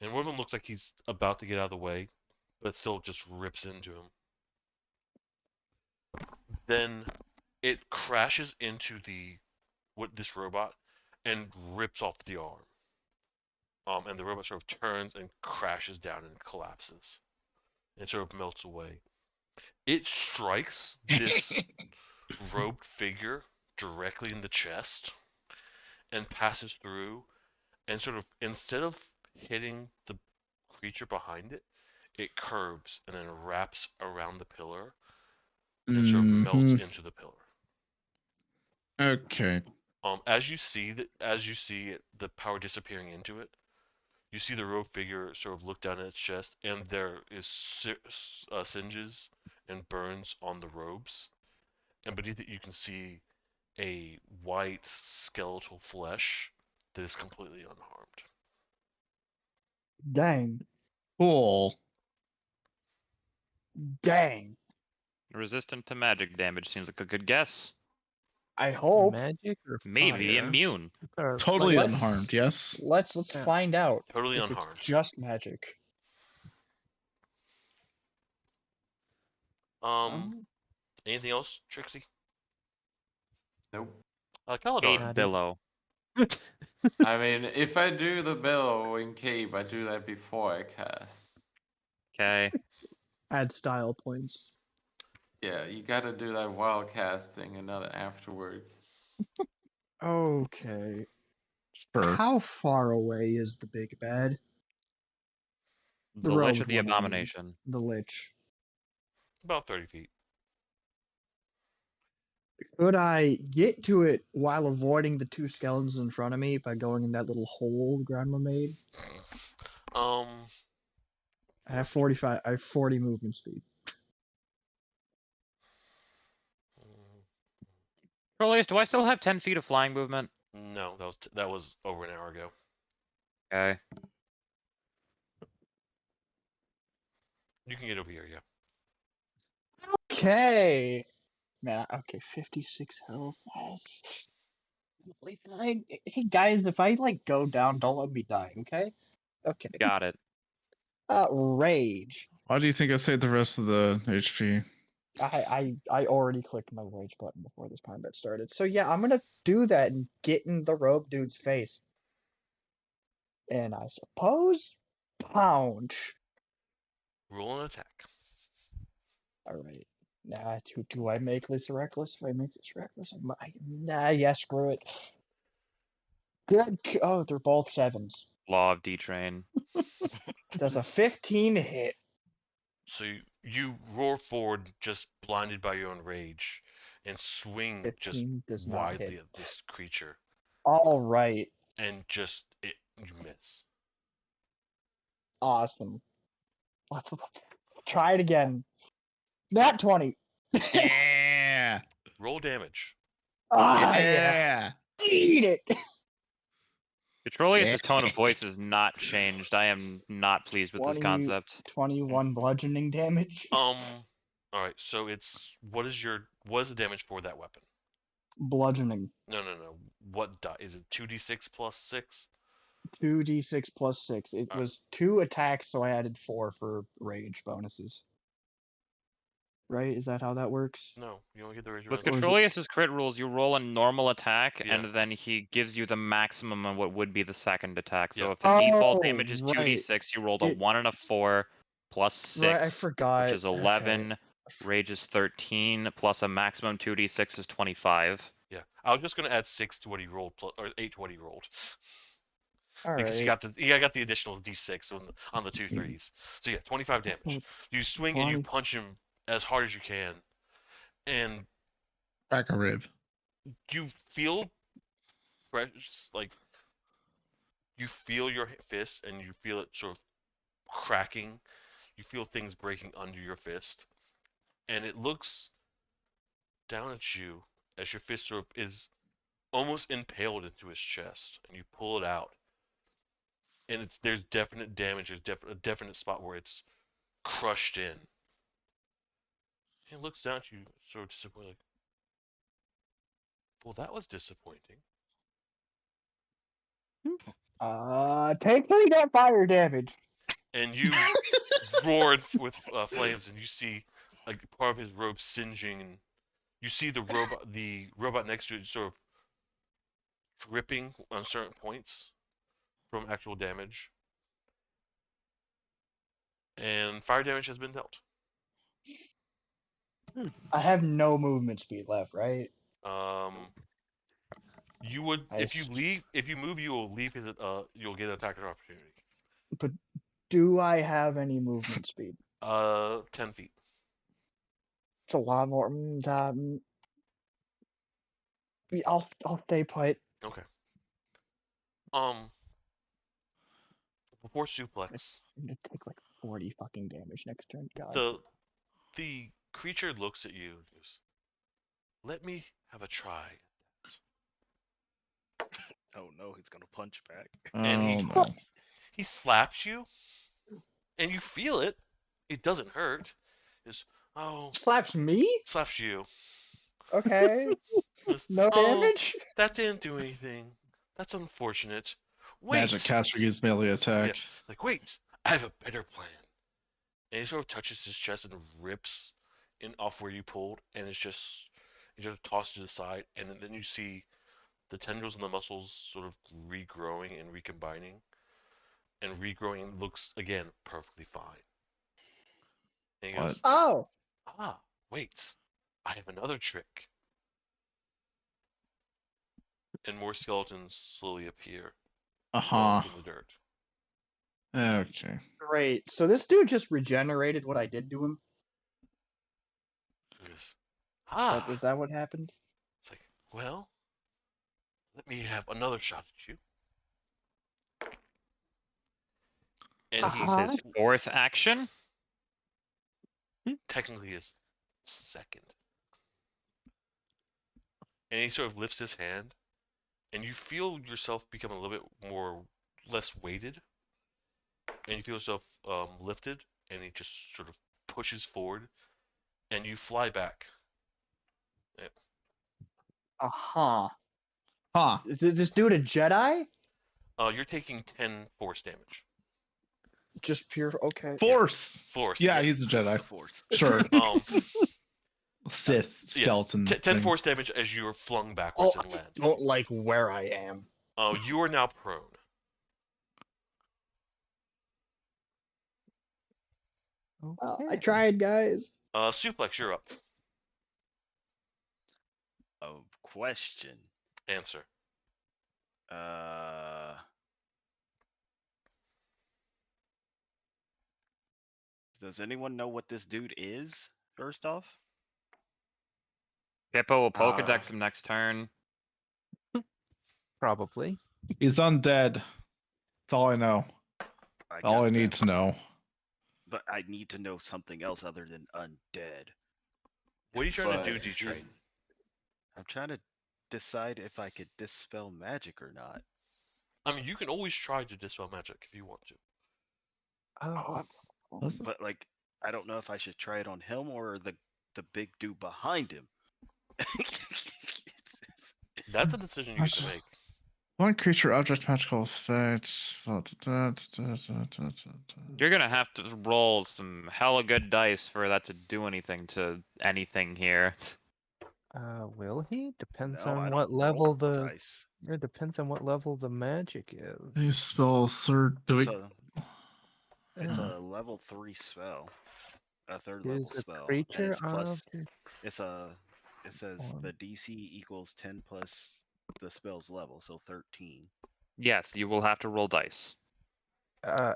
A: And one of them looks like he's about to get out of the way, but it still just rips into him. Then it crashes into this robot and rips off the arm. And the robot sort of turns and crashes down and collapses. And sort of melts away. It strikes this robed figure directly in the chest and passes through, and sort of, instead of hitting the creature behind it, it curves and then wraps around the pillar and sort of melts into the pillar.
C: Okay.
A: As you see the power disappearing into it, you see the robed figure sort of look down at its chest, and there is singes and burns on the robes, and beneath it you can see a white skeletal flesh that is completely unharmed.
B: Dang.
C: Cool.
B: Dang.
F: Resistant to magic damage seems like a good guess.
B: I hope.
J: Magic or
F: Maybe
J: fire?
F: immune.
J: Or
C: Totally
B: let's-
C: unharmed, yes.
B: Let's
J: Yeah.
B: find out.
A: Totally
B: if
A: unharmed.
B: It's just magic.
A: Anything else, Trixie?
E: Nope.
A: Caladar.
F: 8 billow.
E: I mean, if I do the billowing cape, I do that before I cast.
F: Okay.
B: Add style points.
E: Yeah, you gotta do that while casting and not afterwards.
B: Okay.
C: Sure.
B: How far away is the big bad?
F: The Lich
B: robed
F: of the
B: one, I mean.
F: Abomination.
B: The Lich.
A: About 30 feet.
B: Could I get to it while avoiding the 2 skeletons in front of me by going in that little hole Grandma made?
A: Um,
B: I have 40 movement speed.
F: Trollius, do I still have 10 feet of flying movement?
A: No, that was over an hour ago.
F: Okay.
A: You can get over here, yeah.
B: Okay. Man, okay, 56 health. Hey guys, if I go down, don't let me die, okay? Okay.
F: Got it.
B: Rage.
C: Why do you think I saved the rest of the HP?
B: I already clicked my rage button before this combat started. So yeah, I'm gonna do that and get in the robe dude's face. And I suppose pound.
A: Roll an attack.
B: Alright. Nah, do I make this reckless? If I make this reckless, nah, yeah, screw it. Good. Oh, they're both 7s.
F: Law of D-Train.
B: Does a 15 hit?
A: So you roar forward, just blinded by your own rage, and swing just
B: 15 does not
A: widely
B: hit.
A: at this creature,
B: Alright.
A: and you miss.
B: Awesome. Let's try it again. Nat 20.
C: Yeah.
A: Roll damage.
B: Ah,
C: Yeah.
B: Eat it.
F: Petroleus' tone of voice has not changed. I am not pleased with this
B: 20
F: concept.
B: 21 bludgeoning damage.
A: All right. So what is the damage for that weapon?
B: Bludgeoning.
A: No. What die? Is it 2d6 plus 6?
B: 2d6 plus 6. It
A: Alright.
B: was 2 attacks, so I added 4 for rage bonuses. Right? Is that how that works?
A: No, you only get the rage.
F: With
A: bonus.
F: Petroleus' crit rules, you roll a normal attack,
A: Yeah.
F: and then he gives you the maximum of what would be the second attack. So
A: Yeah.
F: if the default
B: Oh,
F: damage is 2d6, you rolled a
B: It-
F: 1 and a 4 plus 6,
B: Right, I forgot.
F: which is 11. Rage is 13, plus a maximum 2d6 is 25.
A: Yeah, I was just gonna add 6 to what he rolled, or 8 to what he rolled.
B: All
A: because
B: right.
A: you got the additional d6 on the 2 threes. So yeah, 25 damage. You swing and you
B: 20.
A: punch him as hard as you can, and
C: Crack a rib.
A: you feel fresh, like you feel your fist, and you feel it sort of cracking. You feel things breaking under your fist, and it looks down at you as your fist sort of is almost impaled into his chest, and you pull it out, and there's definite damage. There's a definite spot where it's crushed in. He looks down at you, sort of disappointed, like, well, that was disappointing.
B: Take 3 fire damage.
A: And you roared with flames, and you see like part of his robe singeing, and you see the robot next to it sort of dripping on certain points from actual damage. And fire damage has been dealt.
B: I have no movement speed left, right?
A: You would
B: I
A: if you
B: s-
A: leave, if you move, you will leave his. You'll get an attack of opportunity.
B: But do I have any movement speed?
A: 10 feet.
B: It's a lot more. I'll stay put.
A: Okay. Before suplex,
B: I'm gonna take like 40 fucking damage next turn. God.
A: the creature looks at you and goes, "Let me have a try."
L: Oh no, he's gonna punch back.
A: And
C: no.
A: he slaps you, and you feel it. It doesn't hurt. It's
B: Slaps me?
A: Slaps you.
B: Okay.
A: It's,
B: No damage?
A: That didn't do anything. That's unfortunate. Wait.
C: Magic caster use melee attack.
A: Yeah. Like, wait, I have a better plan. And he sort of touches his chest and rips off where you pulled, and he just tosses it aside, and then you see the tendrils and the muscles sort of regrowing and recombining, and regrowing looks again perfectly fine. And he goes,
B: "Oh,
A: wait, I have another trick." And more skeletons slowly appear.
C: Uh-huh.
A: In the dirt.
C: Okay.
B: Great. So this dude just regenerated what I did to him?
A: He goes,
B: Is that what happened?
A: It's like, well, let me have another shot at you. And
F: This is his fourth action?
A: Technically his second. And he sort of lifts his hand, and you feel yourself become a little bit less weighted. And you feel yourself lifted, and he just sort of pushes forward, and you fly back. Yeah.
B: Uh-huh.
C: Huh.
B: Is this dude a Jedi?
A: You're taking 10 force damage.
B: Just pure, okay.
C: Force.
A: Force.
C: Yeah, he's a Jedi.
L: Force.
C: Sure. Sith skeleton.
A: 10 force damage as you are flung backwards and land.
B: Don't like where I am.
A: You are now prone.
B: I tried, guys.
A: Suplex, you're up.
L: A question.
A: Answer.
L: Does anyone know what this dude is? First off,
F: Hippo will Pokedex him next turn.
J: Probably.
C: He's undead. That's all I know. All I need to know.
L: But I need to know something else other than undead.
A: What are you trying to do, D-Train?
L: I'm trying to decide if I could dispel magic or not.
A: I mean, you can always try to dispel magic if you want to.
L: But like, I don't know if I should try it on him or the big dude behind him.
A: That's a decision you can make.
C: One creature, object, magical effects.
F: You're gonna have to roll some hella good dice for that to do anything to anything here.
J: Will he? Depends
L: No, I
J: on
L: don't
J: what
L: roll
J: level
L: the
J: the.
L: dice.
J: It depends on what level the magic is.
C: These spells third. Do we?
L: It's a level 3 spell. A third level
J: Is a
L: spell. and
J: creature
L: it's plus.
J: object-
L: It says the DC equals 10 plus the spell's level, so 13.
F: Yes, you will have to roll dice.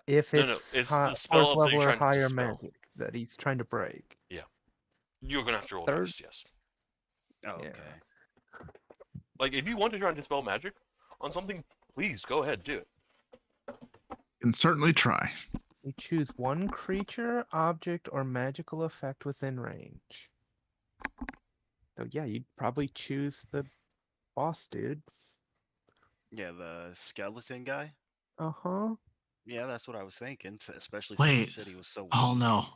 J: If
A: No,
J: it's
A: it's the spell
J: fourth
A: that you're
J: level or
A: trying to
J: higher
A: dispel.
J: magic that he's trying to break.
A: You're gonna have to roll
J: Third-
A: dice, yes.
L: Oh,
J: Yeah.
L: okay.
A: Like, if you want to try and dispel magic on something, please go ahead, do it.
C: Can certainly try.
J: You choose one creature, object, or magical effect within range. So yeah, you'd probably choose the boss dude.
L: Yeah, the skeleton guy.
J: Uh-huh.
L: Yeah, that's what I was thinking. Especially since you
C: Wait.
L: said he was so weak.
C: Oh no.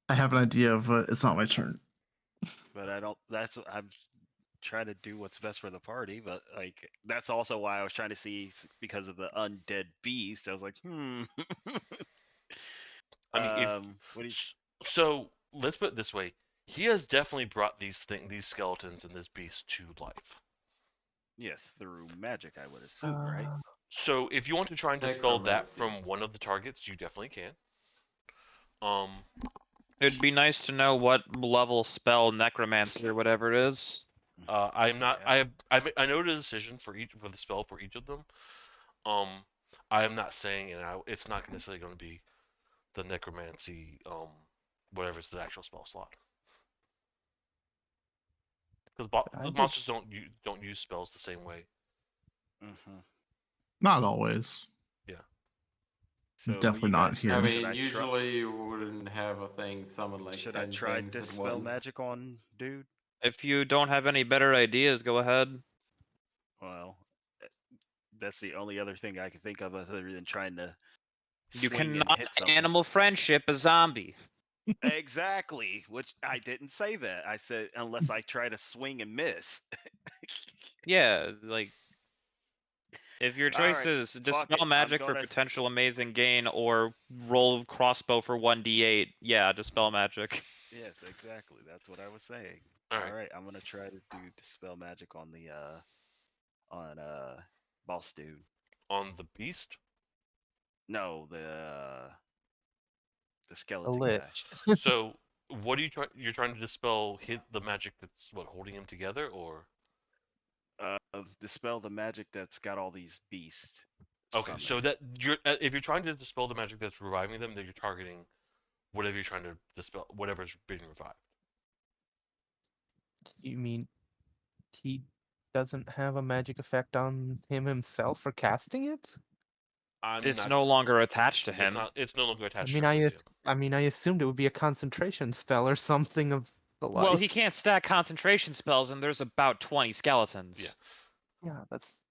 C: I have an idea of it's not my turn.
L: But I don't. That's what I'm trying to do what's best for the party. But like, that's also why I was trying to see because of the undead beast. I was like,
A: I mean, if
L: what do you?
A: so, let's put it this way: he has definitely brought these skeletons, and this beast to life.
L: Yes, through magic, I would assume, right?
A: So, if you want to try and dispel that
E: Necromancy.
A: from one of the targets, you definitely can.
F: It'd be nice to know what level spell necromancy or whatever it is.
A: I'm not.
L: Yeah.
A: I know the decision for the spell for each of them. I am not saying, it's not necessarily going to be the necromancy. Whatever is the actual spell slot. Because
J: I would-
A: monsters don't use spells the same way.
L: Mm-hmm.
C: Not always.
L: So what do
C: Definitely
L: you
C: not
L: guys
C: here.
E: I
L: think?
E: mean,
L: Should I
E: usually you wouldn't have a thing summon like
L: Should
E: 10
L: I try
E: things at
L: dispel
E: once.
L: magic on dude?
F: If you don't have any better ideas, go ahead.
L: Well, that's the only other thing I can think of other than trying to
F: You
L: swing and
F: cannot
L: hit something.
F: animal friendship a zombie.
L: Exactly, which I didn't say that. I said unless I try to swing and miss.
F: Yeah, like if your choice
L: Alright,
F: is
L: fuck
F: dispel
L: it, I'm
F: magic for
L: gonna-
F: potential amazing gain or roll crossbow for 1d8, yeah, dispel magic.
L: Yes, exactly. That's what I was saying.
A: Alright.
L: Alright, I'm gonna try to do dispel magic on the boss dude.
A: On the beast.
L: No, the
J: A
L: skeleton guy.
J: lich.
A: So, what are you trying? You're trying to dispel the magic that's holding him together, or?
L: Dispel the magic that's got all these beasts.
A: Okay, so
L: summoned.
A: that if you're trying to dispel the magic that's reviving them, then you're targeting whatever you're trying to dispel, whatever's being revived.
J: You mean he doesn't have a magic effect on him himself for casting it?
F: It's no longer attached to him.
A: It's no longer
J: I
A: attached.
J: mean, I assumed it would be a concentration spell or something of the like.
F: Well, he can't stack concentration spells, and there's about 20 skeletons.
A: Yeah.
J: Yeah, that's.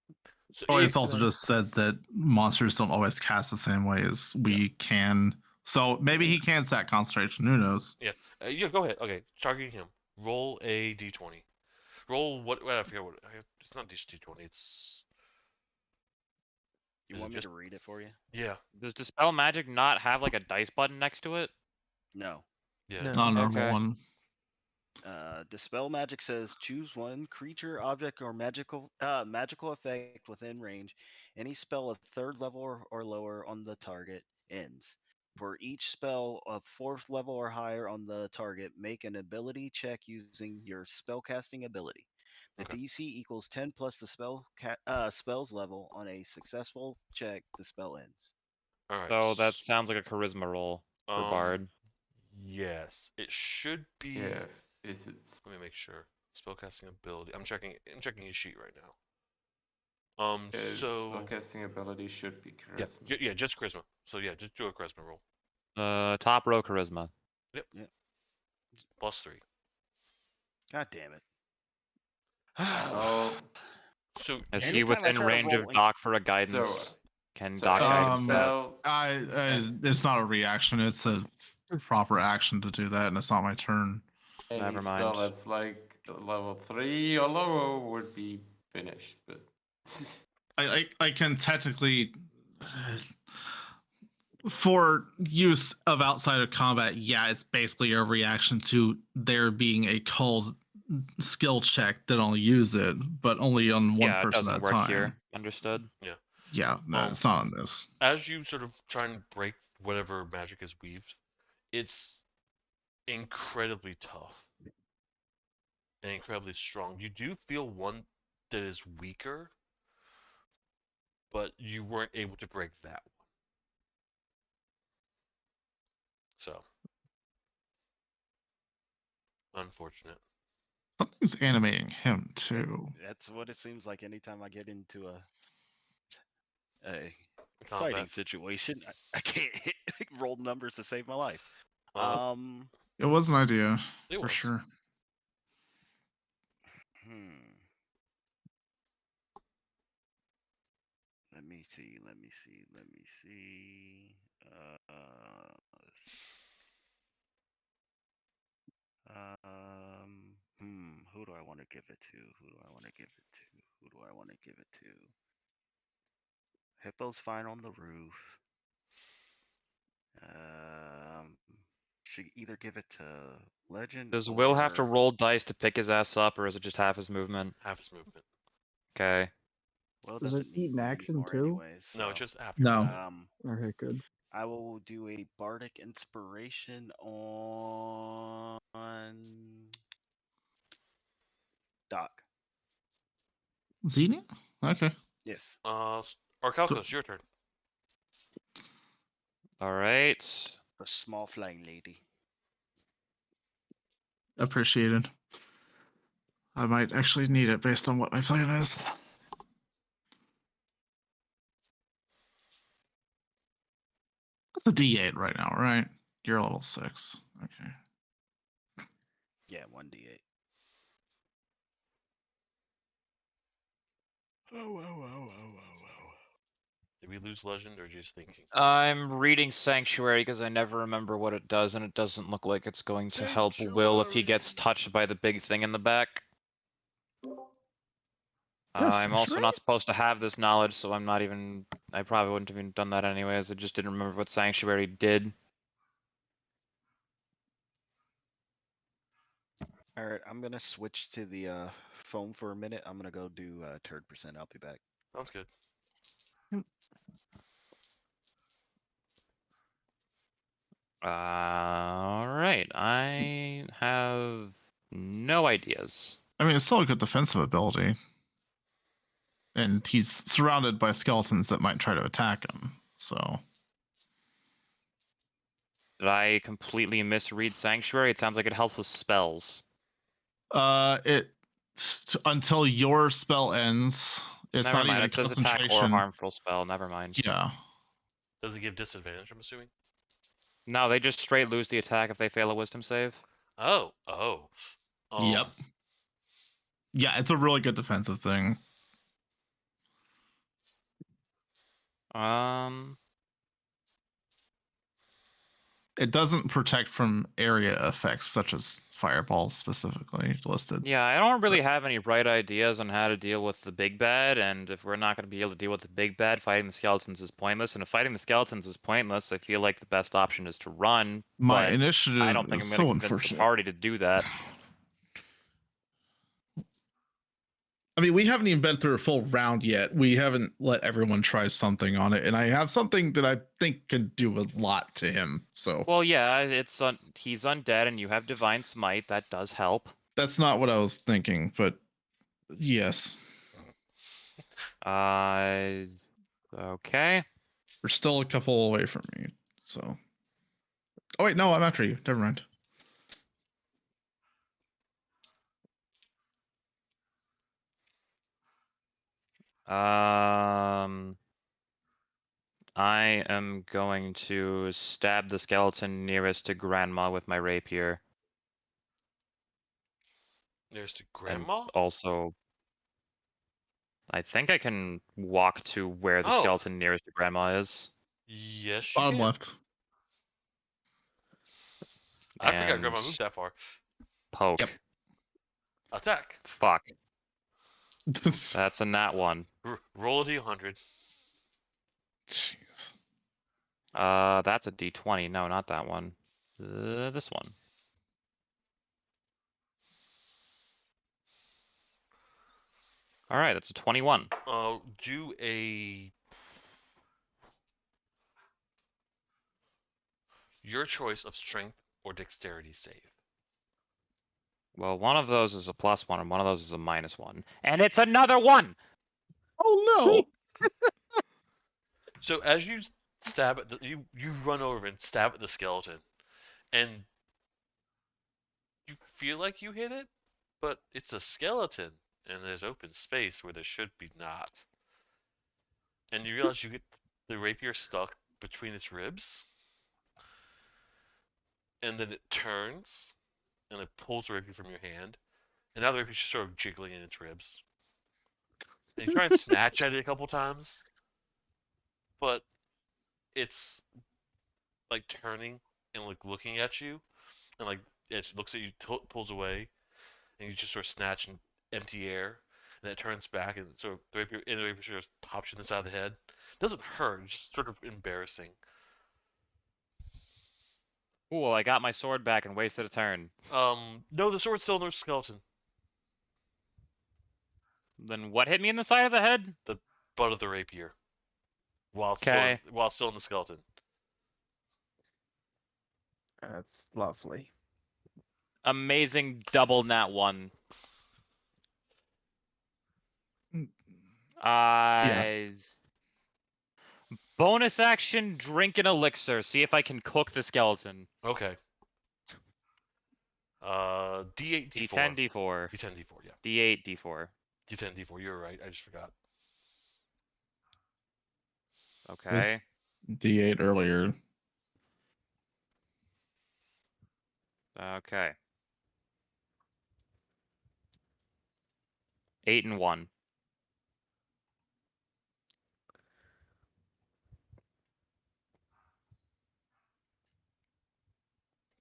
A: So
C: Oh, it's also just said that monsters don't always cast the same way as we can. So maybe he can stack concentration. Who knows?
A: Yeah. Yeah. Go ahead. Okay. Targeting him. Roll a d20. Roll what? I forget what. It's not d20. It's.
L: You
A: Is
L: want
A: it
L: me
A: just-
L: to read it for you?
A: Yeah.
F: Does dispel magic not have like a dice button next to it?
L: No.
A: Yeah.
J: No.
C: Not a normal
F: Okay.
C: one.
L: Dispel magic says choose one creature, object, or magical effect within range. Any spell of third level or lower on the target ends. For each spell of fourth level or higher on the target, make an ability check using your spellcasting ability. The
A: Okay.
L: DC equals 10 plus the spell's level. On a successful check, the spell ends.
A: All right.
F: So that sounds like a charisma roll for Bard.
A: Yes, it should be.
E: Yeah, is it?
A: Let me make sure. Spellcasting ability. I'm checking his sheet right now. So
E: spellcasting ability should be
A: yeah,
E: charisma.
A: yeah, just charisma. So yeah, just do a charisma roll.
F: Top row charisma.
A: Yep.
L: Yep.
A: +3.
L: God damn it.
E: Oh,
A: So
F: Is he
L: Anytime I
F: within
L: try to
F: range of
L: roll
F: Doc for a guidance? Can
E: so
F: Doc
E: any
F: guidance that?
E: spell.
C: It's not a reaction. It's a proper action to do that, and it's not my turn.
E: Any
F: Never
E: spell
F: mind.
E: that's like level 3 or lower would be finished, but
C: I can technically, for use of outside of combat, yeah, it's basically a reaction to there being a called skill check that I'll use it, but only on one
F: Yeah, it
C: person
F: doesn't
C: at a
F: work
C: time.
F: here. Understood.
A: yeah,
C: Yeah, no, it's not on this.
A: as you sort of try and break whatever magic is weaved, it's incredibly tough and incredibly strong. You do feel one that is weaker, but you weren't able to break that one. So, unfortunate.
C: Something's animating him too.
L: That's what it seems like anytime I get into a
A: Combat.
L: fighting situation. I can't roll numbers to save my life.
C: It was an idea
A: It
C: for
A: was.
C: sure.
L: Let me see. Who do I want to give it to? Hippo's fine on the roof. Should either give it to Legend.
F: Does Will have to
L: or-
F: roll dice to pick his ass up, or is it just half his movement?
A: Half his movement.
F: Okay.
L: Well,
B: Does it eat an action too?
L: anyways,
A: No,
L: so,
A: just after.
C: No.
B: Okay, good.
L: I will do a bardic inspiration on Doc.
C: Xenia? Okay.
L: Yes.
A: Orkalkos, your turn.
F: All right.
L: The small flying lady.
C: Appreciated. I might actually need it based on what my plan is. It's a D8 right now, right? You're level 6. Okay.
L: Yeah, 1d8. Oh.
A: Did we lose Legend or just thinking?
F: I'm reading Sanctuary because I never remember what it does, and it doesn't look like it's going to help Will if he gets touched by the big thing in the back. I'm also not supposed to have this knowledge, so I'm not even... I probably wouldn't have even done that anyways. I just didn't remember what Sanctuary did.
K: Alright, I'm gonna switch to the phone for a minute. I'm gonna go do turd percent. I'll be back.
A: Sounds good.
F: Alright, I have no ideas.
C: I mean, it's still a good defensive ability. And he's surrounded by skeletons that might try to attack him, so...
F: Did I completely misread Sanctuary? It sounds like it helps with spells.
C: Until your spell ends, it's
F: Never
C: not
F: mind,
C: even a
F: it says attack or
C: concentration.
F: harmful spell, never mind.
C: Yeah.
A: Does it give disadvantage, I'm assuming?
F: No, they just straight lose the attack if they fail a wisdom save.
A: Oh.
C: Yep. Yeah, it's a really good defensive thing. It doesn't protect from area effects such as fireballs specifically listed.
F: Yeah, I don't really have any bright ideas on how to deal with the big bad, and if we're not going to be able to deal with the big bad, fighting the skeletons is pointless. And if fighting the skeletons is pointless, I feel like the best option is to run.
C: My
F: but
C: initiative
F: I don't think I'm
C: is
F: going
C: so
F: to convince the
C: unfortunate.
F: party to do that.
C: I mean, we haven't even been through a full round yet. We haven't let everyone try something on it, and I have something that I think can do a lot to him. So,
F: Well, yeah, he's undead, and you have divine smite. That does help.
C: that's not what I was thinking, but yes.
F: Okay.
C: We're still a couple away from me, so. Oh wait, no, I'm after you. Never mind.
F: I am going to stab the skeleton nearest to Grandma with my rapier.
A: Nearest to
F: And
A: Grandma?
F: also, I think I can walk to where the
A: Oh.
F: skeleton nearest to Grandma is.
A: Yes, you
C: Bottom
A: can.
C: left.
A: I forgot
F: And
A: Grandma moved that far.
F: Poke.
C: Yep.
A: Attack.
F: Fuck. That's a nat one.
A: Roll a d100.
C: Jeez.
F: That's a d20. No, not that one. This one. All right, that's a 21.
A: Do your choice of strength or dexterity save.
F: Well, one of those is a +1, and one of those is a -1. And it's another one!
C: Oh no!
A: So as you stab at you run over and stab at the skeleton, and you feel like you hit it, but it's a skeleton, and there's open space where there should be not. And you realize you get the rapier stuck between its ribs, and then it turns, and it pulls the rapier from your hand, and now the rapier's just sort of jiggling in its ribs. And you try and snatch at it a couple times, but it's like turning and like looking at you, and like it looks at you, pulls away, and you just sort of snatch in empty air, and then it turns back, and sort of the rapier sort of pops you in the side of the head. It doesn't hurt, it's just sort of embarrassing.
F: Cool, I got my sword back and wasted a turn.
A: No, the sword's still in the skeleton.
F: Then what hit me in the side of the head?
A: The butt of the rapier. While it's still in the skeleton.
J: That's lovely.
F: Amazing double nat 1. Bonus action, drink an elixir. See if I can cook the skeleton.
A: Okay. D8, D4.
F: D10, D4.
A: D10, D4, yeah.
F: D8, D4.
A: D10, D4, you're right. I just forgot.
F: Okay.
C: D8 earlier.
F: Okay. 8 and 1.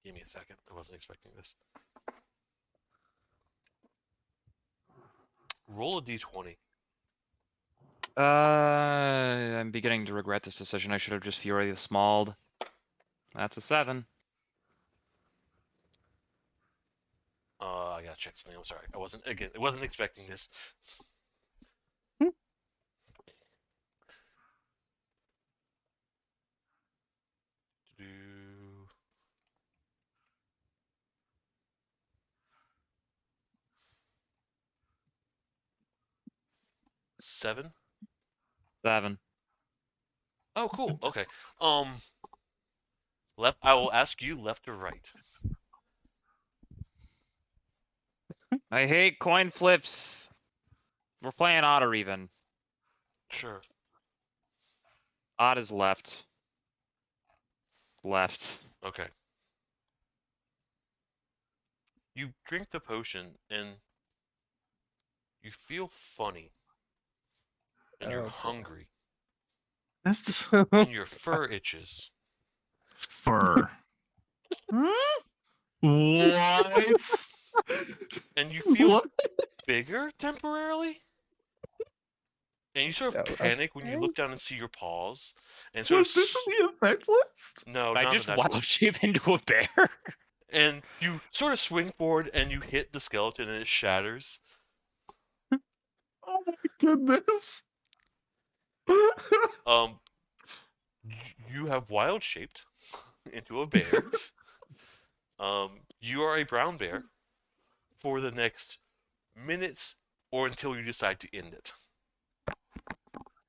A: Give me a second. I wasn't expecting this. Roll a d20.
F: I'm beginning to regret this decision. I should have just Fury the Smalled. That's a 7.
A: I gotta check something. I'm sorry. I wasn't expecting this. Seven?
F: 7.
A: Oh, cool. Okay. Left. I will ask you left or right.
F: I hate coin flips. We're playing odd or even.
A: Sure.
F: Odd is left. Left.
A: Okay. You drink the potion and you feel funny. And you're hungry.
C: That's
A: And your fur itches.
C: fur. What?
A: And you feel
C: What?
A: bigger temporarily? And you sort of
J: Oh,
A: panic when you
J: okay.
A: look down and see your paws. And sort
C: Was
A: of
C: this in the effect list?
A: No,
F: I
A: not
F: just
A: the natural.
F: wild shape into a bear.
A: And you sort of swing forward and you hit the skeleton and it shatters.
C: Oh my goodness.
A: You have wild shaped into a bear. You are a brown bear for the next minutes or until you decide to end it.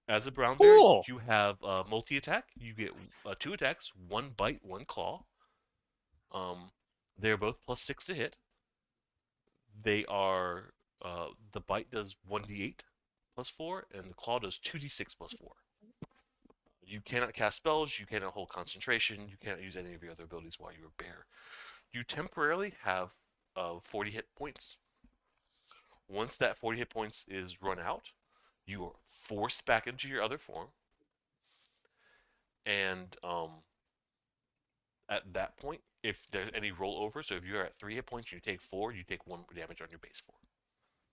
A: As a brown bear,
F: Cool.
A: you have multi-attack. You get 2 attacks, 1 bite, 1 claw. They're both +6 to hit. They are the bite does 1d8 +4, and the claw does 2d6 +4. You cannot cast spells, you cannot hold concentration, you cannot use any of your other abilities while you're a bear. You temporarily have 40 hit points. Once that 40 hit points is run out, you are forced back into your other form. And at that point, if there's any rollover, so if you're at 3 hit points, you take 4, you take 1 damage on your base 4.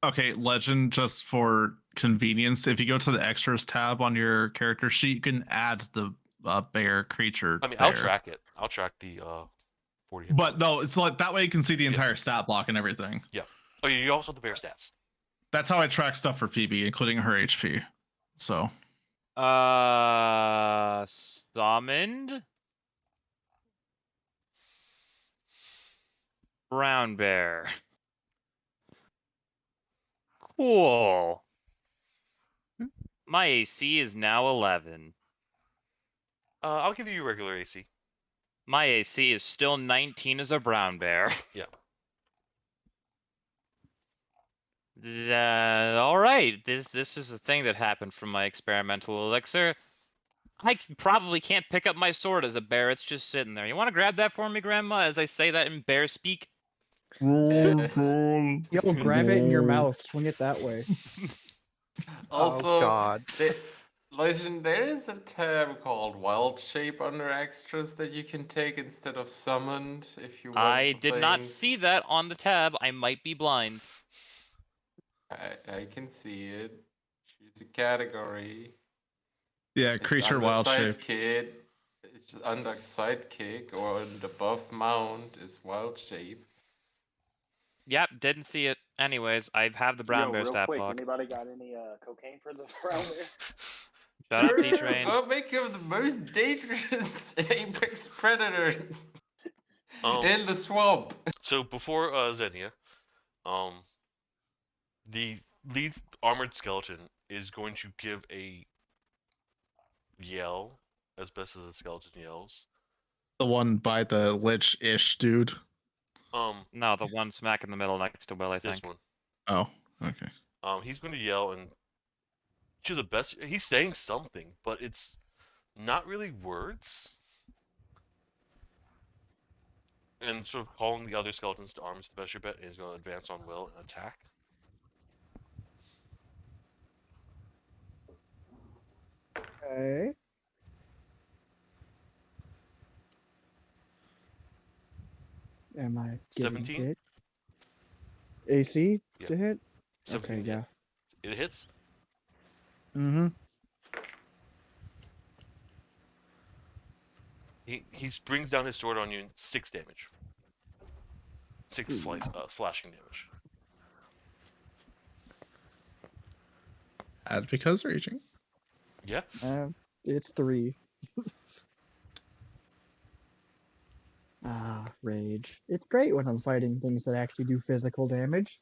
C: Okay, legend, just for convenience, if you go to the extras tab on your character sheet, you can add the bear creature.
A: I mean,
C: there.
A: I'll track it. I'll track the 40 hit
C: But
A: points.
C: no, it's like that way you can see the entire stat block and everything.
A: Yeah. Oh, you also have the bear stats.
C: That's how I track stuff for Phoebe, including her HP. So.
F: Summoned. Brown bear. Cool. My AC is now 11.
A: I'll give you your regular AC.
F: My AC is still 19 as a brown bear.
A: Yeah.
F: All right. This is the thing that happened from my experimental elixir. Probably can't pick up my sword as a bear. It's just sitting there. You want to grab that for me, Grandma? As I say that in bear speak.
E: Yes.
B: Yo, grab it in your mouth. Swing it that way.
E: Also,
K: God.
E: Legend, there is a tab called Wild Shape under extras that you can take instead of summoned if you want
F: I
E: the
F: did not
E: things.
F: see that on the tab. I might be blind.
E: I can see it. Choose a category.
C: Yeah,
E: It's
C: creature
E: under
C: wild shape.
E: sidekick. It's under sidekick or under buff mount is wild shape.
F: Yep, didn't see it. Anyways, I have the brown bear
M: real
F: stat
M: quick,
F: block.
M: anybody got any cocaine for the brown bear?
F: Shut up, T-Train.
E: Go make him the most dangerous apex predator in the swamp.
A: So before Xenia, the lead armored skeleton is going to give a yell as best as a skeleton yells.
C: The one by the lich-ish dude.
F: No, the one smack in the middle next to Will, I
A: This
F: think.
A: one.
C: Oh, okay.
A: He's going to yell, and to the best, he's saying something, but it's not really words. And sort of calling the other skeletons to arms the best your bet, and he's going to advance on Will and attack.
B: Okay. Am I getting
A: 17?
B: hit? AC
A: Yeah.
B: to hit?
A: 17
B: Okay, yeah.
A: It hits.
J: Mm-hmm.
A: He brings down his sword on you, 6 damage. 6 slashing damage.
C: Add because raging.
A: Yeah.
B: It's 3. Rage. It's great when I'm fighting things that actually do physical damage.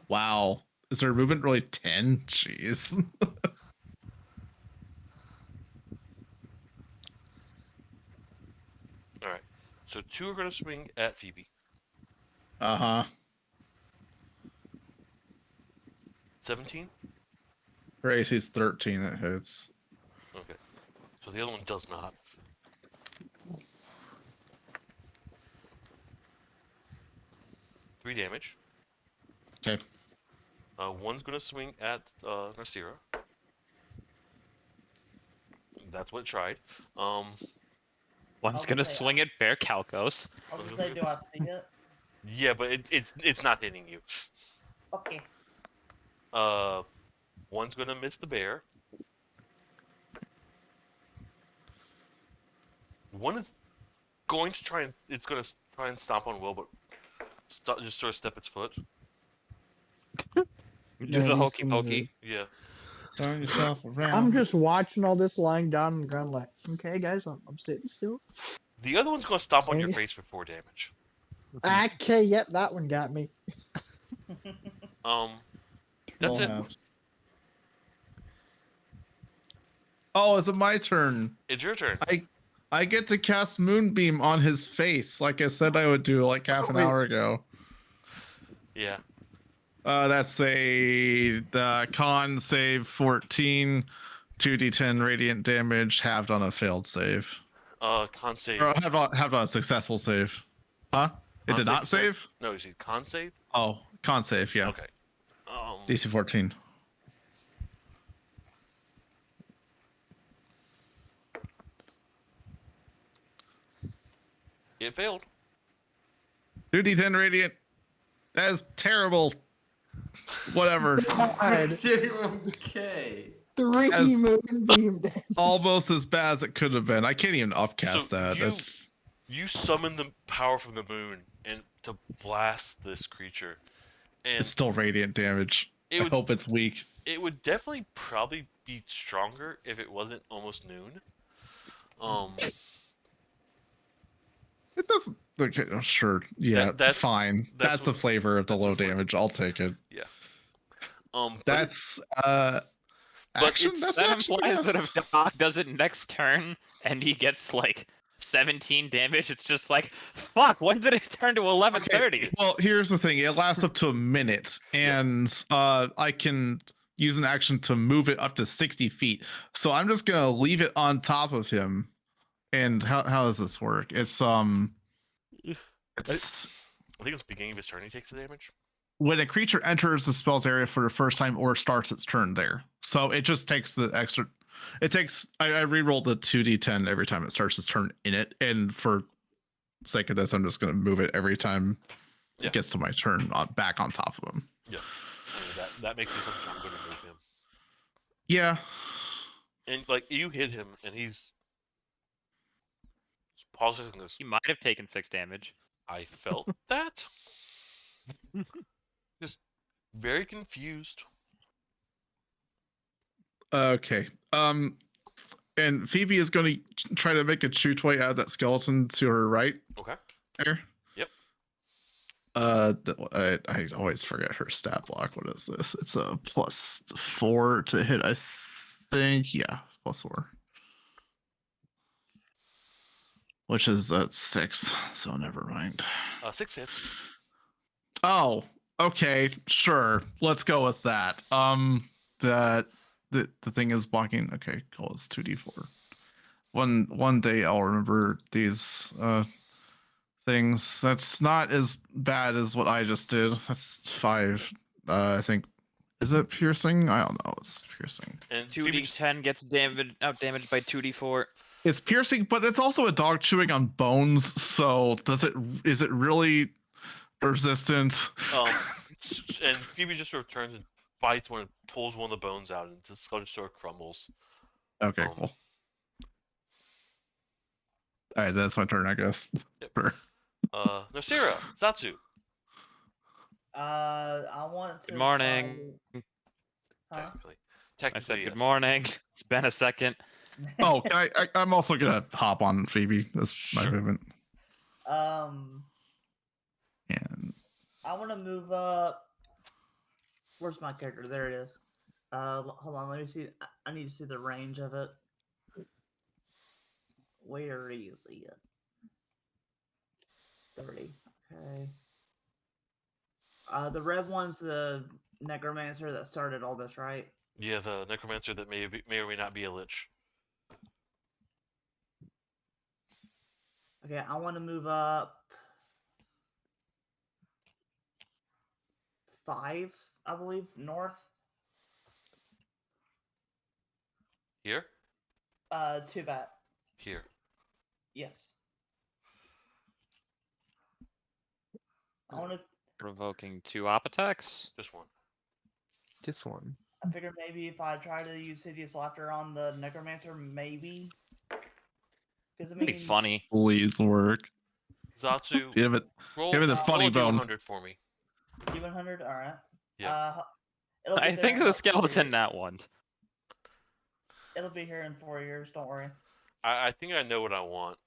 C: Wow. Is their movement really 10? Jeez.
A: Alright. So 2 are going to swing at Phoebe.
C: Uh-huh.
A: 17?
C: Her AC's 13, that hits.
A: Okay. So the other one does not. Three damage.
C: Okay.
A: One's going to swing at Narcera. That's what it tried.
F: One's gonna swing at Bear Calcos.
D: I was gonna say, do I see it?
A: Yeah, but it's not hitting you.
D: Okay.
A: One's gonna miss the bear. One is going to try and try and stomp on Will, but just sort of step its foot.
F: Do
B: Yeah,
F: the
B: these
F: hokey
B: things
F: pokey.
A: Yeah.
C: Turn yourself around.
B: I'm just watching all this lying down on the ground like, okay guys, I'm sitting still.
A: The other one's gonna stomp on your
B: Okay.
A: face for 4 damage.
B: Okay, yep, that one got me.
A: That's it.
C: Oh, is it my turn?
A: It's your turn.
C: I get to cast Moonbeam on his face, like I said I would do like half an hour ago.
A: Yeah.
C: That's the con save 14, 2d10 radiant damage halved on a failed save.
A: Con save.
C: Or halved on a successful save. Huh? It
A: Con
C: did not
A: sorry?
C: save?
A: No, you see con save?
C: Oh, con save, yeah.
A: Okay.
C: DC 14.
A: It failed.
C: 2d10 radiant. That is terrible. Whatever.
E: Okay.
B: 3
C: As-
B: moonbeam damage.
C: Almost as bad as it could have been. I can't even upcast
A: So
C: that. That's
A: You summon the power from the moon and to blast this creature, and
C: it's still radiant damage.
A: It
C: I
A: would-
C: hope it's weak.
A: it would definitely probably be stronger if it wasn't almost noon.
C: It doesn't. Okay, sure. Yeah,
A: that's-
C: fine.
A: that's
C: That's the
A: what-
C: flavor of the
A: that's
C: low
A: the flavor.
C: damage. I'll take it.
A: Yeah. But
C: That's
A: but
C: action.
A: it's-
C: That's
F: That
C: action, I
F: implies that
C: guess.
F: if Doc does it next turn and he gets like 17 damage, it's just like, fuck, when did it turn to 11:30?
C: Well, here's the thing. It lasts up to a minute, and I can use an action to move it up to 60 feet. So I'm just gonna leave it on top of him. And how does this work? It's
A: I think at the beginning of his turn he takes the damage.
C: when a creature enters the spell's area for the first time or starts its turn there. So it just takes the extra. It takes. I reroll the 2d10 every time it starts its turn in it, and for sake of this, I'm just going to move it every time it gets to my turn back on top of him.
A: Yeah. I mean, that makes the assumption I'm going to move him.
C: Yeah.
A: And like you hit him, and he's pausing this.
F: He might have taken 6 damage.
A: I felt that. Just very confused.
C: Okay. And Phoebe is going to try to make a shoot way out of that skeleton to her right.
A: Okay.
C: There.
A: Yep.
C: I always forget her stat block. What is this? It's a +4 to hit. I think. Yeah, +4. Which is 6. So never mind.
A: 6 hits.
C: Oh, okay, sure. Let's go with that. The thing is blocking. Okay, cool. It's 2d4. One day I'll remember these things. That's not as bad as what I just did. That's 5. I think. Is it piercing? I don't know. It's piercing.
A: And
F: 2d10 gets outdamaged by 2d4.
C: It's piercing, but it's also a dog chewing on bones. So is it really resistant?
A: And Phoebe just sort of turns and bites one and pulls one of the bones out, and the skull just sort of crumbles.
C: Okay, cool. All right, that's my turn, I guess. Sure.
A: Nasira, Zatsu.
D: I want to.
F: Good morning.
D: Huh?
F: I said good morning. It's been a second.
C: Oh, can I'm also gonna hop on Phoebe. That's my movement.
D: And I want to move up. Where's my character? There it is. Hold on. Let me see. I need to see the range of it. Where is it? 30. Okay. The red one's the necromancer that started all this, right?
A: Yeah, the necromancer that may or may not be a lich.
D: Okay, I want to move up 5, I believe, north.
A: Here?
D: To that.
A: Here.
D: Yes. I want to.
F: Provoking 2 op attacks.
A: Just one.
J: Just one.
D: I figured maybe if I try to use Hideous Laughter on the necromancer, maybe. Because I mean,
F: Pretty funny.
C: Please work.
A: Zatsu,
C: Give it a funny bone.
A: D100 for me.
D: D100. All right.
A: Yeah.
D: It'll be
F: I
D: there
F: think
D: in
F: the
D: about 4
F: skeleton
D: years.
F: that one.
D: It'll be here in 4 years. Don't worry.
A: I think I know what I want.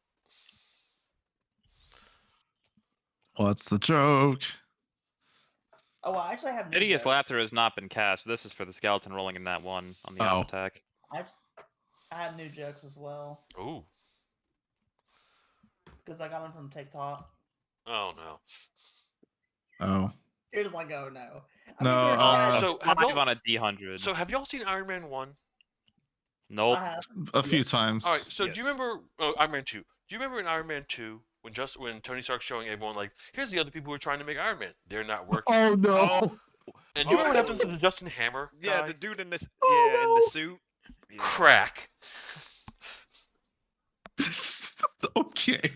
C: What's the joke?
D: Oh, well, I actually have. new
F: Hideous
D: jokes.
F: Laughter has not been cast. This is for the skeleton rolling in that one on the op attack.
D: I have new jokes as well
A: Ooh.
D: because I got them from TikTok.
A: Oh no.
C: Oh.
D: You're just like, oh no.
C: No.
A: So have y'all,
F: on a D100.
A: So have y'all seen Iron Man 1?
F: Nope.
C: A few times.
A: All right. So do you remember Iron Man 2? Do you remember in Iron Man 2 when Tony Stark's showing everyone like, here's the other people who are trying to make Iron Man. They're not working.
C: Oh no.
A: And do you know what happens to the Justin Hammer?
L: Yeah,
A: guy?
L: the dude in this. Yeah, in the suit. Yeah.
A: Crack.
C: Okay.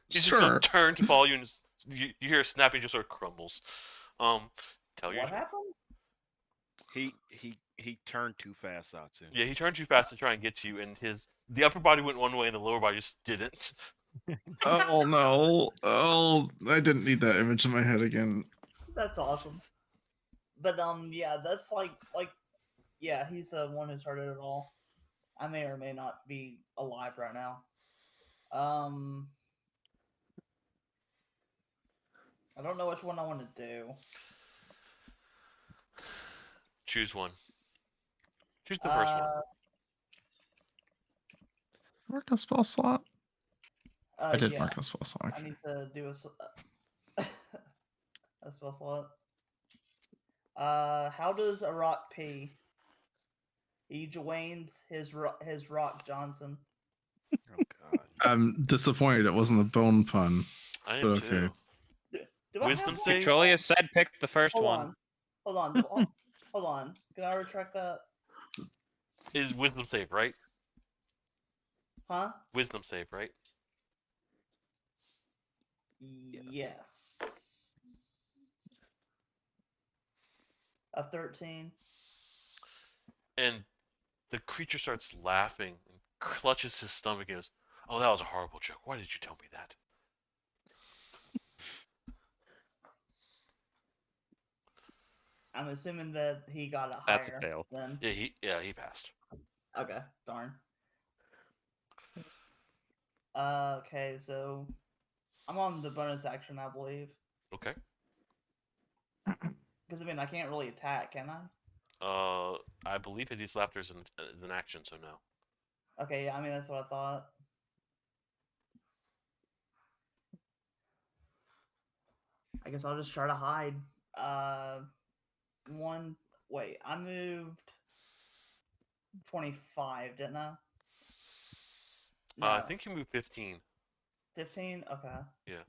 A: He's just
C: Sure.
A: gonna turn to follow you, and you hear a snapping, just sort of crumbles. Tell your
D: What happened?
L: He turned too fast, Satsu.
A: Yeah, he turned too fast to try and get to you, and the upper body went one way and the lower body just didn't.
C: Oh no. Oh, I didn't need that image in my head again.
D: That's awesome. But yeah, that's like yeah, he's the one who started it all. I may or may not be alive right now. I don't know which one I want to do.
A: Choose one. Choose the first one.
C: Mark a spell slot. I did
D: Yeah.
C: mark a spell slot.
D: I need to do a spell slot. How does a rock pee? He joins his rock Johnson.
L: Oh God.
C: I'm disappointed it wasn't a bone pun.
A: I
C: but
A: am
C: okay.
A: too.
D: Do I
A: Wisdom
D: have
A: save?
F: Victrolia said pick the first
D: Hold
F: one.
D: on. Hold on. Hold on. Can I retract that?
A: Is wisdom save, right?
D: Huh?
A: Wisdom save, right?
D: Yes. A 13.
A: And the creature starts laughing and clutches his stomach and goes, "Oh, that was a horrible joke. Why did you tell me that?"
D: I'm assuming that he got it higher.
F: That's a fail.
D: Then.
A: Yeah, he passed.
D: Okay, darn. Okay, so I'm on the bonus action, I believe.
A: Okay.
D: Because I mean, I can't really attack, can I?
A: I believe hideous laughter is an action, so no.
D: Okay, yeah, I mean that's what I thought. I guess I'll just try to hide. Wait, I moved 25, didn't I? No.
A: I think you moved 15.
D: 15? Okay.
A: Yeah.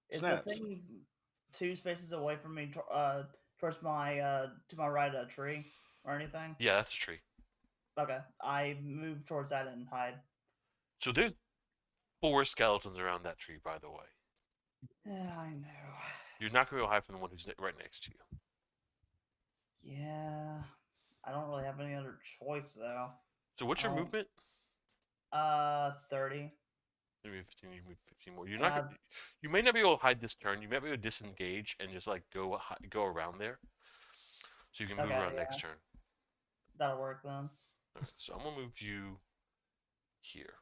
D: Is
L: Snaps.
D: the thing 2 spaces away from me towards my to my right a tree or anything?
A: Yeah, that's a tree.
D: Okay. I move towards that and hide.
A: So there's 4 skeletons around that tree, by the way.
D: Yeah, I know.
A: You're not going to hide from the one who's right next to you.
D: Yeah. I don't really have any other choice though.
A: So what's your movement?
D: 30.
A: You move 15. You move 15 more. You're not. You may not be able to hide this turn. You might be able to disengage and just like go around there. So you can move around next turn.
D: That'll work then.
A: Okay, so I'm gonna move you here.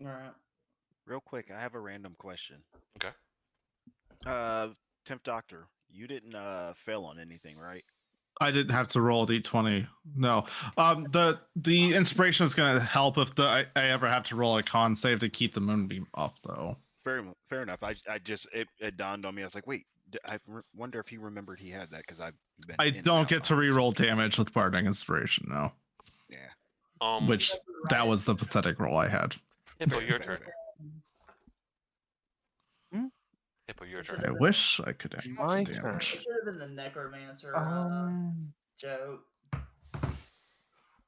D: All right.
L: Real quick, I have a random question.
A: Okay.
L: Temp Doctor, you didn't fail on anything, right?
C: I didn't have to roll a d20. No. The inspiration is going to help if I ever have to roll a con save to keep the moonbeam up, though.
L: Fair enough. I just it dawned on me. I was like, wait, wonder if he remembered he had that because I've been.
C: I don't get to reroll damage with Bardic Inspiration, no.
L: Yeah.
C: Which that was the pathetic roll I had.
A: Hippo, your turn. Hippo, your turn.
C: I wish I could have
J: My
C: damage.
J: turn.
D: It should have been the Necromancer joke.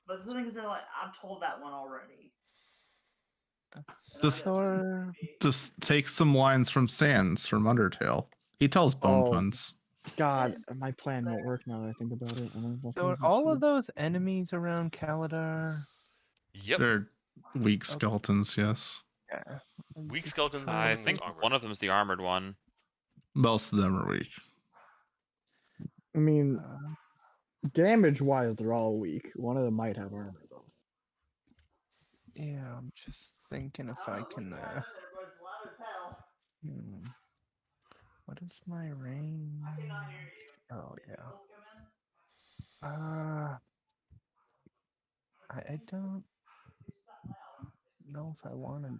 D: But the thing is, I've told that one already.
C: Just take some lines from Sans from Undertale. He tells bone puns.
B: God, my plan won't work now that I think about it.
J: So are all of those enemies around Kaladar?
A: Yep.
C: They're weak skeletons, yes.
J: Yeah.
A: Weak skeletons.
F: I think one of them's the armored one.
C: Most of them are weak.
B: I mean, damage-wise, they're all weak. One of them might have armor, though.
J: Yeah, I'm just thinking if I can. What is my range? Oh yeah. I don't know if I want to.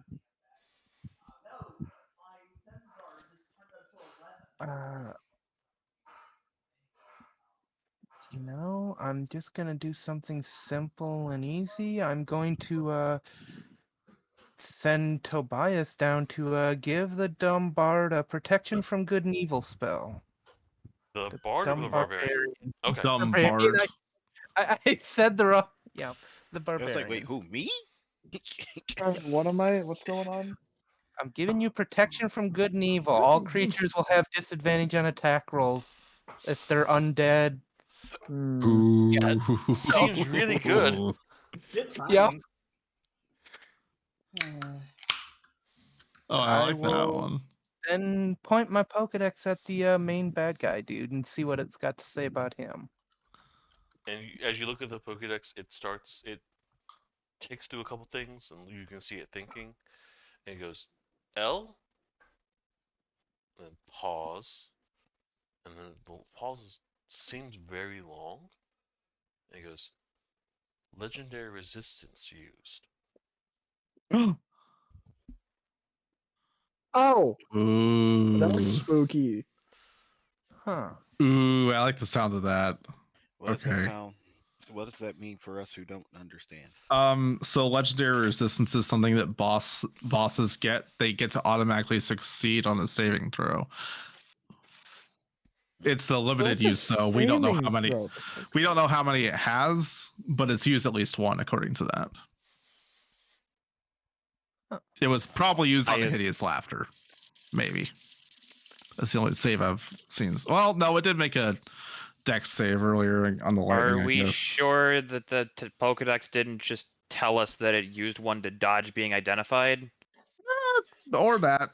J: You know, I'm just gonna do something simple and easy. I'm going to send Tobias down to give the dumb bard a protection from good and evil spell.
A: The bard or the barbarian? Okay.
C: Dumb
J: Barbarian,
C: bard.
J: I said the wrong. Yeah, the
L: I
J: barbarian.
L: was like, wait, who, me?
B: What's going on?
J: I'm giving you protection from good and evil. All creatures will have disadvantage on attack rolls if they're undead.
A: That seems really good.
D: Good time.
J: Yep.
C: Oh, I like that one.
J: Then point my Pokedex at the main bad guy dude and see what it's got to say about him.
A: And as you look at the Pokédex, it takes through a couple things, and you can see it thinking. And it goes, L? then pause, and then the seems very long. And he goes, "Legendary resistance used."
B: Oh, that's
C: Ooh.
B: spooky.
J: Huh.
C: Ooh, I like the sound of that.
K: What does that
C: Okay.
K: sound? What does that mean for us who don't understand?
C: So legendary resistance is something that bosses get. They get to automatically succeed on a saving throw. It's a limited
B: That's a
C: use, so we don't know how
B: saving
C: many.
B: throw.
C: We don't know how many it has, but it's used at least one, according to that. It was probably used on the hideous laughter, maybe. That's the only save I've seen. Well, no, it did make a dex save earlier on the lightning.
F: Are we
C: I guess.
F: sure that the Pokedex didn't just tell us that it used one to dodge being identified?
C: Or that.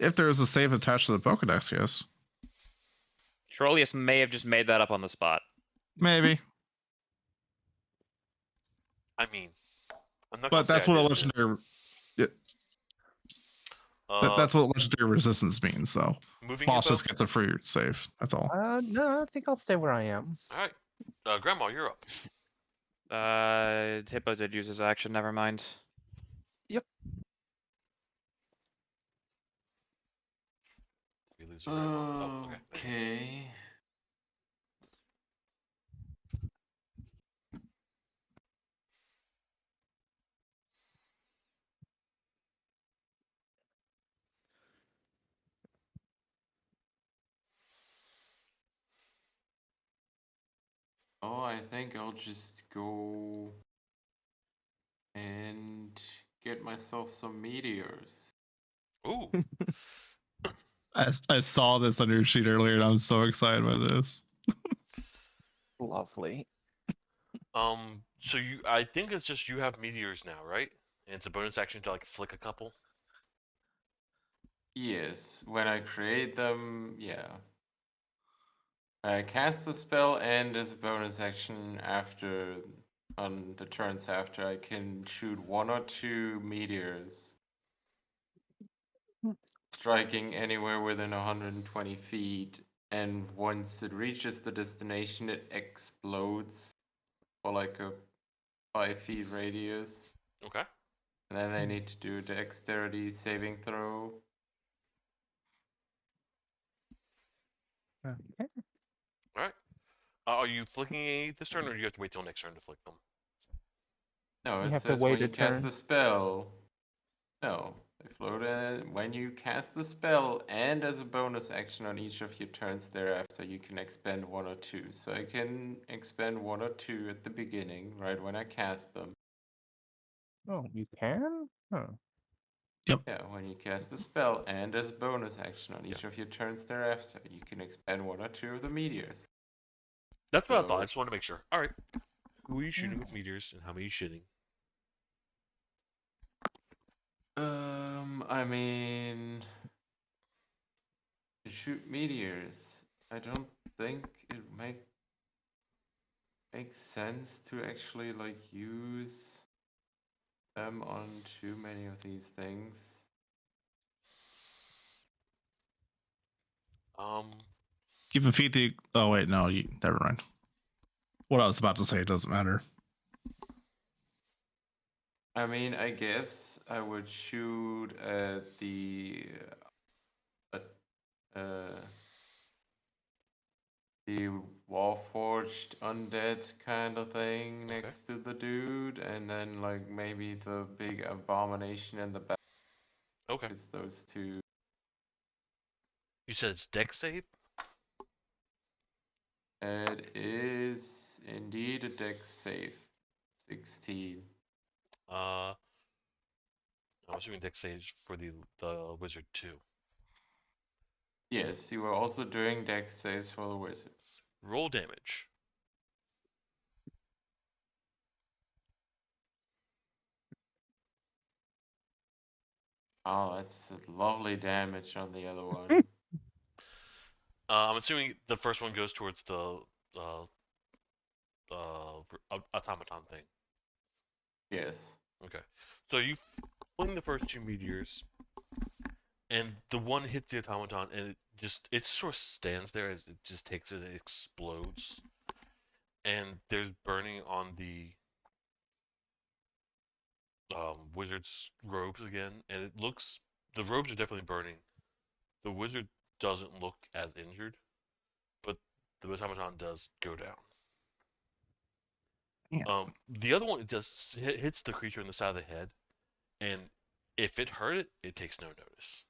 C: If there is a save attached to the Pokedex, yes.
F: Trollius may have just made that up on the spot.
C: Maybe.
A: I mean, I'm not
C: But
A: gonna
C: that's
A: say
C: what
A: I
C: a
A: didn't.
C: legendary. That's what legendary resistance means. So
A: Moving
C: boss
A: info?
C: just gets a free save. That's all.
J: No, I think I'll stay where I am.
A: All right, Grandma, you're up.
F: Hippo did use his action. Never mind.
J: Yep.
A: We lose Grandma. Oh, okay.
E: Okay. Oh, I think I'll just go and get myself some meteors.
A: Ooh.
C: I saw this on your sheet earlier, and I'm so excited by this.
J: Lovely.
A: So I think it's just you have meteors now, right? And it's a bonus action to like flick a couple.
E: Yes, when I create them, yeah. I cast the spell, and as a bonus action on the turns after, I can shoot 1 or 2 meteors, striking anywhere within 120 feet. And once it reaches the destination, it explodes for like a 5 feet radius.
A: Okay.
E: And then they need to do a dexterity saving throw.
J: Okay.
A: All right. Are you flicking any this turn, or do you have to wait till next turn to flick them?
E: No,
J: You
E: it
J: have to
E: says
J: wait
E: when
J: a
E: you cast
J: turn.
E: the spell. No, they float when you cast the spell, and as a bonus action on each of your turns thereafter, you can expend 1 or 2. So I can expend 1 or 2 at the beginning, right when I cast them.
J: Oh, you can? Huh.
E: Yeah, when you cast the spell, and as a bonus action on each of your turns thereafter, you can expend 1 or 2 of the meteors.
A: That's what I thought.
E: So-
A: I just wanted to make sure. All right. Who are you shooting with meteors, and how many are you shooting?
E: I mean, to shoot meteors, I don't think it makes sense to actually like use them on too many of these things.
C: Keep a feet the. Oh wait, no, never mind. What I was about to say, it doesn't matter.
E: I mean, I guess I would shoot at the Warforged undead kind of thing next to the dude, and then like maybe the big abomination in the back.
A: Okay.
E: Is those two.
A: You said it's dex save?
E: It is indeed a dex save. 16.
A: I'm assuming dex save for the wizard too.
E: Yes, you are also doing dex saves for the wizard.
A: Roll damage.
E: Oh, that's lovely damage on the other one.
A: I'm assuming the first one goes towards the automaton thing.
E: Yes.
A: Okay. So you fling the first 2 meteors, and the one hits the automaton, and it sort of stands there as it just takes it and explodes, and there's burning on the wizard's robes again, and the robes are definitely burning. The wizard doesn't look as injured, but the automaton does go down.
C: Yeah.
A: The other one, it just hits the creature in the side of the head, and if it hurt it, it takes no notice.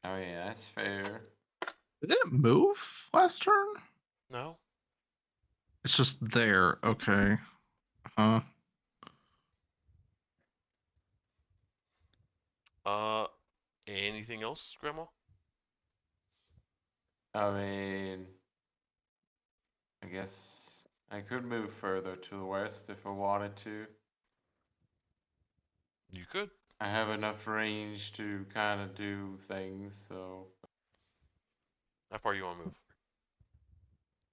E: Oh yeah, that's fair.
C: Did it move last turn?
A: No.
C: It's just there. Okay. Huh.
A: Anything else, Grandma?
E: I mean, I guess I could move further to the west if I wanted to.
A: You could.
E: I have enough range to kind of do things, so.
A: How far you want to move?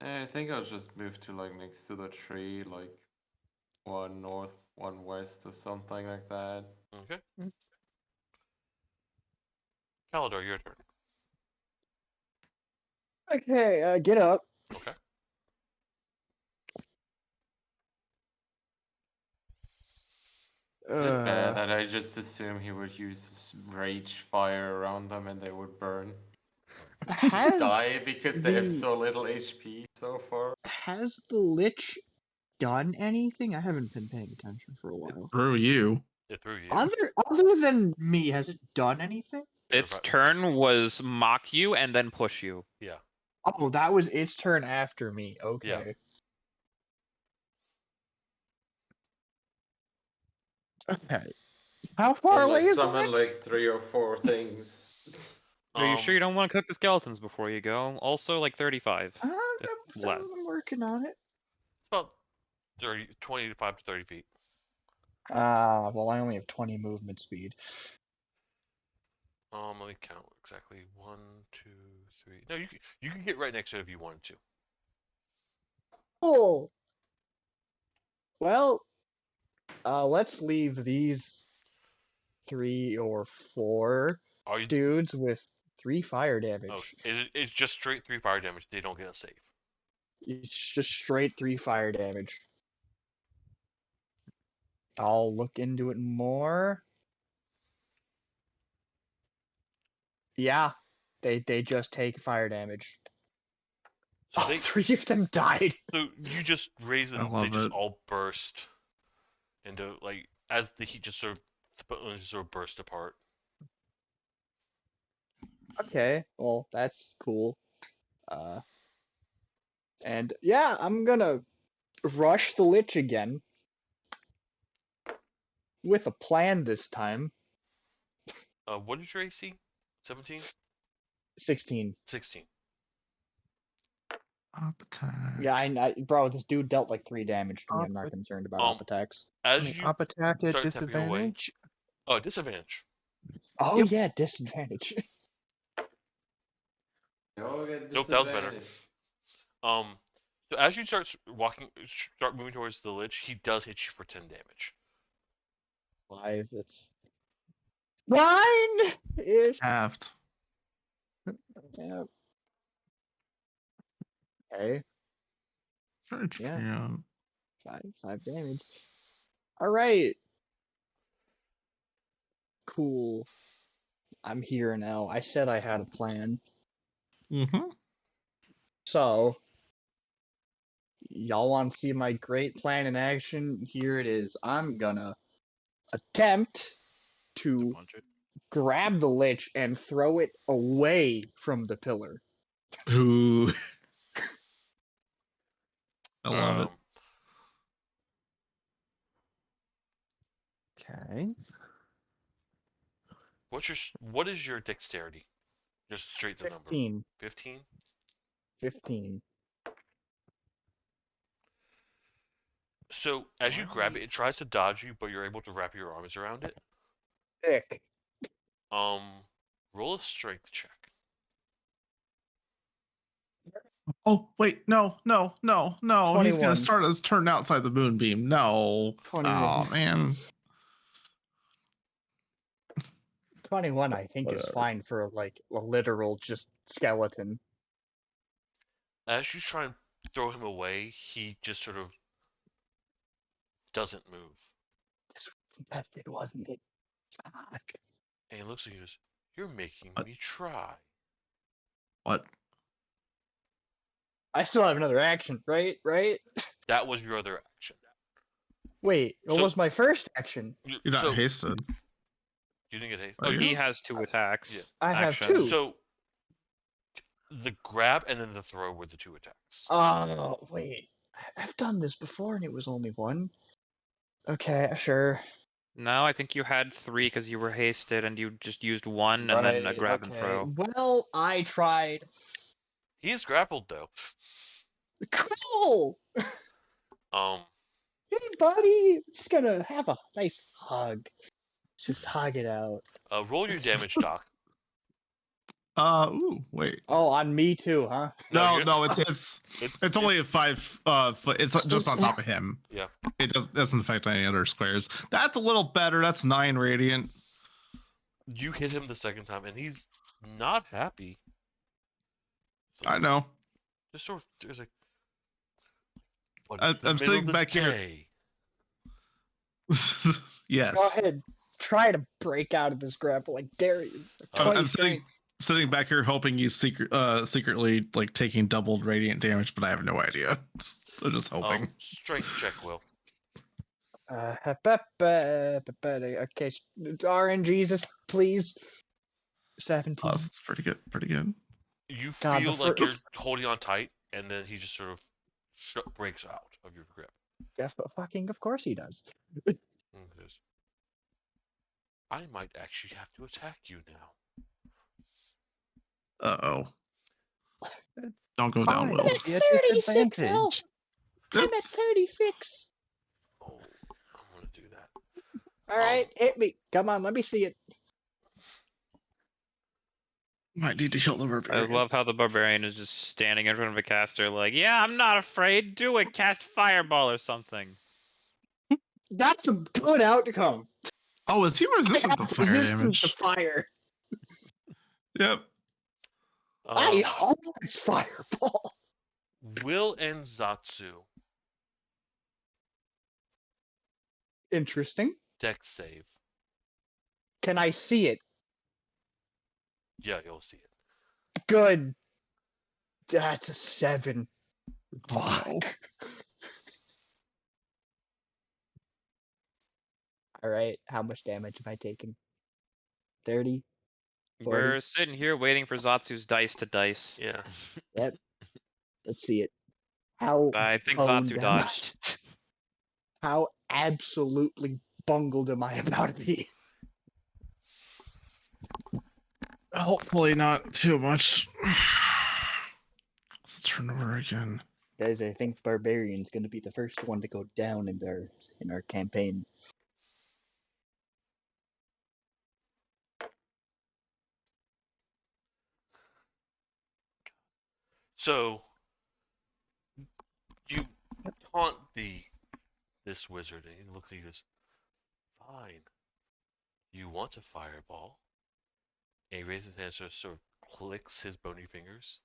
E: I think I'll just move to like next to the tree, like one north, one west, or something like that.
A: Okay. Kalidor, your turn.
B: Okay, get up.
A: Okay.
E: Is it bad that I just assume he would use rage fire around them and they would burn? Just die because they have so little HP so far?
B: Has the Lich done anything? I haven't been paying attention for a while.
C: Through you.
A: It threw you.
B: Other than me, has it done anything?
F: Its turn was mock you and then push you.
A: Yeah.
B: Oh, that was its turn after me. Okay.
A: Yeah.
B: Okay. How far away is
E: summon
B: it?
E: like 3 or 4 things.
F: Are you sure you don't want to cook the skeletons before you go? Also, like 35.
B: I'm
F: left.
B: working on it.
A: About 25 to 30 feet.
B: Well, I only have 20 movement speed.
A: Let me count exactly. 1, 2, 3. No, you can get right next to it if you wanted to.
B: Oh. Well, let's leave these 3 or 4 dudes with 3 fire damage.
A: Oh, it's just straight 3 fire damage. They don't get a save.
B: It's just straight 3 fire damage. I'll look into it more. Yeah, they just take fire damage.
A: So
B: all 3 of them died.
A: So you just raise them, they just all burst into, like, as the heat just sort of burst apart.
B: Okay, well, that's cool. And yeah, I'm gonna rush the Lich again. With a plan this time.
A: What is your AC? 17?
B: 16.
A: 16.
C: Up attack.
B: Yeah, bro, this dude dealt like 3 damage to me. I'm not concerned about up attacks.
A: As you
J: Up attack at
A: start stepping away-
J: disadvantage.
A: Oh, disadvantage.
B: Oh yeah, disadvantage.
E: You'll get
A: Nope, that was better.
E: disadvantage.
A: So as you start moving towards the Lich, he does hit you for 10 damage.
B: 5, that's 9-ish.
C: Halved.
B: Yeah. Okay.
C: Yeah.
B: 5 damage. Alright. Cool. I'm here now. I said I had a plan.
C: Mm-hmm.
B: So, y'all want to see my great plan in action? Here it is. I'm gonna attempt to grab the Lich and throw it away from the pillar.
C: Ooh. I love it.
J: Okay.
A: What is your dexterity? Just straight the number.
B: 15.
A: 15?
B: 15.
A: So as you grab it, it tries to dodge you, but you're able to wrap your arms around it.
B: Sick.
A: Roll a strength check.
C: Oh, wait, no. He's
B: 21.
C: gonna start his turn outside the moonbeam. No.
B: 21.
C: Oh man.
B: 21, I think, is
C: Whatever.
B: fine for like a literal just skeleton.
A: As you try and throw him away, he just sort of doesn't move.
B: This was contested, wasn't it? Fuck.
A: And he looks at you and goes, "You're making
C: What?
A: me try."
C: What?
B: I still have another action, right? Right?
A: That was your other action.
B: Wait, what
A: So-
B: was my first action?
C: You're not
A: so,
C: hasted.
A: You didn't get haste.
C: Oh,
F: He
C: yeah.
F: has 2 attacks.
A: Yeah.
B: I have
F: actions.
B: 2.
A: So the grab and then the throw were the 2 attacks.
B: Oh, wait. I've done this before and it was only 1. Okay, sure.
F: No, I think you had 3 because you were hasted and you just used 1 and then a
B: Right,
F: grab and
B: okay.
F: throw.
B: Well, I tried.
A: He is grappled though.
B: Cool! Hey, buddy! Just gonna have a nice hug. Just hug it out.
A: Roll your damage, Doc.
C: Ooh, wait.
B: Oh, on me too, huh?
C: No,
A: you're-
C: no, it's only a 5 foot. It's just on top of him.
A: Yeah.
C: It doesn't affect any other squares. That's a little better. That's 9 radiant.
A: You hit him the second time, and he's not happy. So
C: I know.
A: just sort of, there's like,
C: I'm sitting back here. Yes.
B: Go ahead. Try to break out of this grapple. I dare you.
C: I'm
B: 20
C: sitting
B: strength.
C: sitting back here hoping he's secretly like taking doubled radiant damage, but I have no idea. I'm just hoping.
A: Strength check, Will.
B: Okay, RNGesus, please. 17.
C: Oh, that's pretty good. Pretty good.
A: You
B: God,
A: feel
B: the
A: like
B: fir-
A: you're holding on tight, and then he just sort of breaks out of your grip.
B: Yes, but fucking of course he does.
A: And he goes, I might actually have to attack you now.
C: Uh-oh. Don't go down, Will.
J: Be at disadvantage.
B: I'm at
C: That's-
B: 36.
A: Oh, I'm gonna do that.
B: Alright, hit me. Come on, let me see it.
C: Might need to heal the
F: I
C: barbarian.
F: love how the barbarian is just standing in front of a caster like, yeah, I'm not afraid. Do it. Cast fireball or something.
B: That's a good outcome.
C: Oh, is he resistant to fire
B: Resistance
C: damage?
B: to fire.
C: Yep.
B: I hope it's fireball.
A: Will and Zatsu,
B: Interesting.
A: dex save.
B: Can I see it?
A: Yeah, you'll see it.
B: Good. That's a 7. Fuck. Alright, how much damage have I taken? 30? 40?
F: We're sitting here waiting for Zatsu's dice to dice.
A: Yeah.
B: Yep. Let's see it. How
F: I think
B: boned
F: Zatsu
B: am I?
F: dodged.
B: How absolutely bungled am I about to be?
C: Hopefully not too much. Let's turn over again.
B: Guys, I think Barbarian's gonna be the first one to go down in our campaign.
A: So you taunt this wizard, and he looks at you and goes, "Fine. You want a fireball?" And he raises his hand, sort of clicks his bony fingers.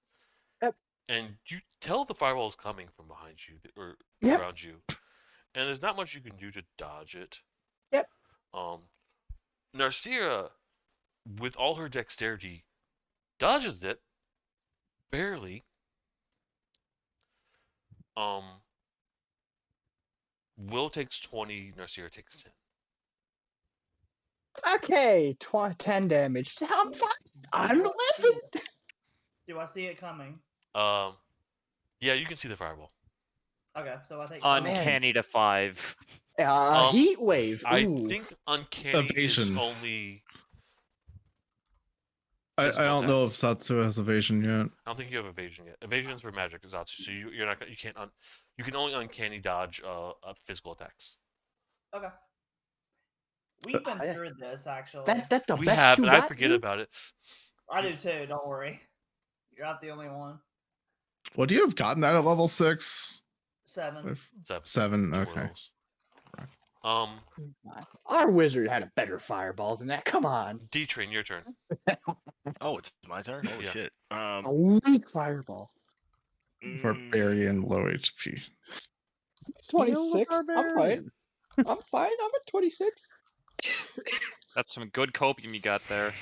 B: Yep.
A: And you tell the fireball is coming from behind you or
B: Yep.
A: around you, and there's not much you can do to dodge it.
B: Yep.
A: Narcera, with all her dexterity, dodges it barely. Will takes 20, Narcera takes 10.
B: Okay, 10 damage. I'm fine. I'm living.
D: Do I see it coming?
A: Yeah, you can see the fireball.
D: Okay, so I take
F: Uncanny to 5.
B: Heat wave.
A: I
B: Ooh.
A: think uncanny is
C: Evasion.
A: only.
C: I
A: physical
C: don't know if
A: attacks.
C: Satsu has evasion yet.
A: I don't think you have evasion yet. Evasion's for magic, Zatsu. So you're not. You can't. You can only uncanny dodge physical attacks.
D: Okay. We've been through this actually.
B: That's the
A: We
B: best
A: have,
B: you
A: and I
B: got,
A: forget
B: dude?
A: about it.
D: I do too. Don't worry. You're not the only one.
C: Would you have gotten that at level 6?
D: 7.
C: Seven,
A: Two more
C: okay.
A: levels.
B: Our wizard had a better fireball than that. Come on.
A: D-Train, your turn.
L: Oh, it's my turn. Holy
A: Yeah.
L: shit.
B: A weak fireball.
C: Barbarian, low HP.
B: 26. I'm fine.
C: Barbarian.
B: I'm fine. I'm at 26.
F: That's some good copium you got there.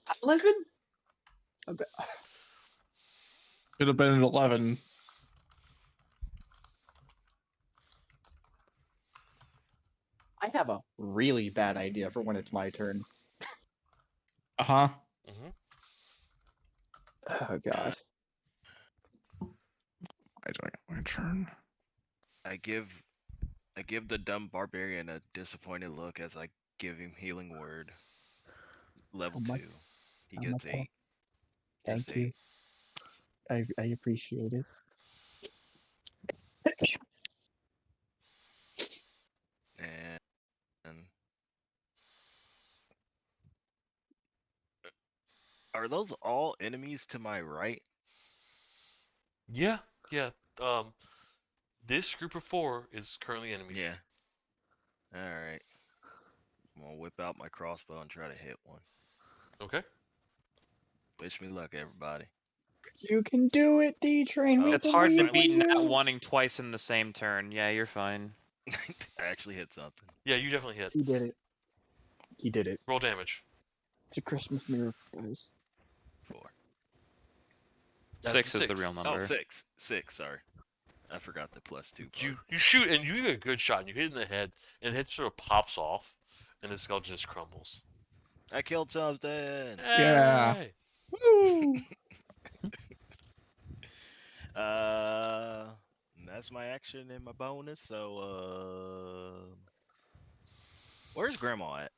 B: I'm living.
C: Could have been an 11.
B: I have a really bad idea for when it's my turn.
C: Uh-huh.
B: Oh god.
C: I don't get my turn.
L: I give the dumb barbarian a disappointed look as I give him healing word. Level
B: How much-
L: 2. He
B: how
L: gets
B: much more?
L: 8.
B: Thank
L: Just
B: you. I appreciate it.
L: And are those all enemies to my right?
A: Yeah. This group of 4 is currently enemies.
L: Yeah. Alright. I'm gonna whip out my crossbow and try to hit one.
A: Okay.
L: Wish me luck, everybody.
B: You can do it, D-Train. We
F: It's hard to
B: believe
F: beat
B: in
F: nat
B: you.
F: wanting twice in the same turn. Yeah, you're fine.
L: I actually hit something.
A: Yeah, you definitely hit.
B: He did it. He did it.
A: Roll damage.
B: It's a Christmas miracle, guys.
L: 4.
A: That's
F: 6
A: a
F: is the
A: 6.
F: real
L: Oh,
F: number.
L: 6. 6, sorry. I forgot the +2 part.
A: You shoot and you get a good shot and you hit it in the head and the head sort of pops off and the skull just crumbles.
L: I killed something!
C: Yeah.
A: Hey!
C: Woo!
L: And that's my action and my bonus, so, where's Grandma at?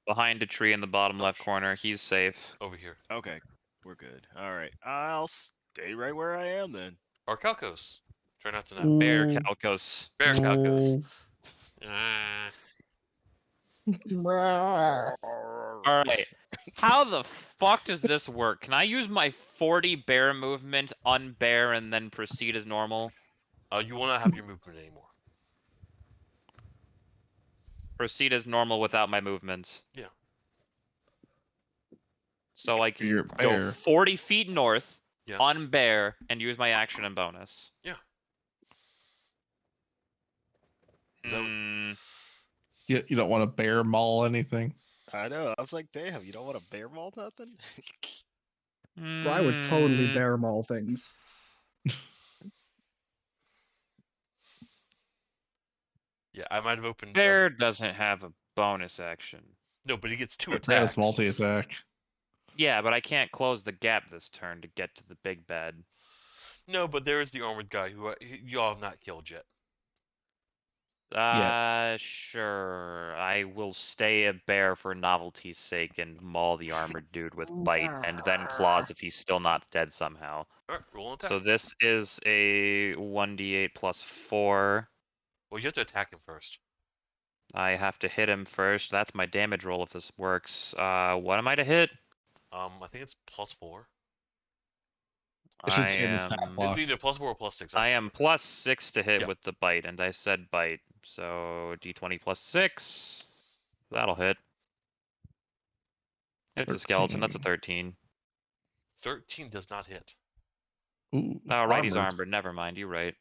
F: Behind a tree in the bottom left corner. He's safe.
A: Over here.
L: Okay, we're good. Alright, I'll stay right where I am then.
A: Or Calcos. Try not to nap.
F: Bear Calcos.
A: Bear Calcos.
F: Alright. How the fuck does this work? Can I use my 40 bear movement, unbear, and then proceed as normal?
A: You will not have your movement anymore.
F: Proceed as normal without my movement.
A: Yeah.
F: So I can
C: You're
F: go
C: bear.
F: 40 feet north,
A: Yeah.
F: unbear, and use my action and bonus.
A: Yeah.
C: You don't want to bear maul anything?
L: I know, I was like, damn, you don't want to bear maul nothing?
B: Well, I would totally bear maul things.
A: Yeah, I might have opened.
F: Bear doesn't have a bonus action.
A: No, but he gets 2
C: That
A: attacks.
C: is multi-attack.
F: Yeah, but I can't close the gap this turn to get to the big bed.
A: No, but there is the armored guy who y'all have not killed yet.
F: Sure. I will stay a bear for novelty's sake and maul the armored dude with bite, and then claws if he's still not dead somehow.
A: Alright, roll an attack.
F: So this is a 1d8 plus 4.
A: Well, you have to attack him first.
F: I have to hit him first. That's my damage roll if this works. What am I to hit?
A: I think it's +4.
C: It should
F: I
C: say in the stat
F: am,
C: block.
A: It's either +4 or +6.
F: I am +6 to hit
A: Yep.
F: with the bite, and I said bite. So d20 plus 6. That'll hit. It's a skeleton. That's a 13.
A: 13 does not hit.
C: Ooh,
F: Oh, right, he's
C: armored.
F: armored. Never mind. You're right.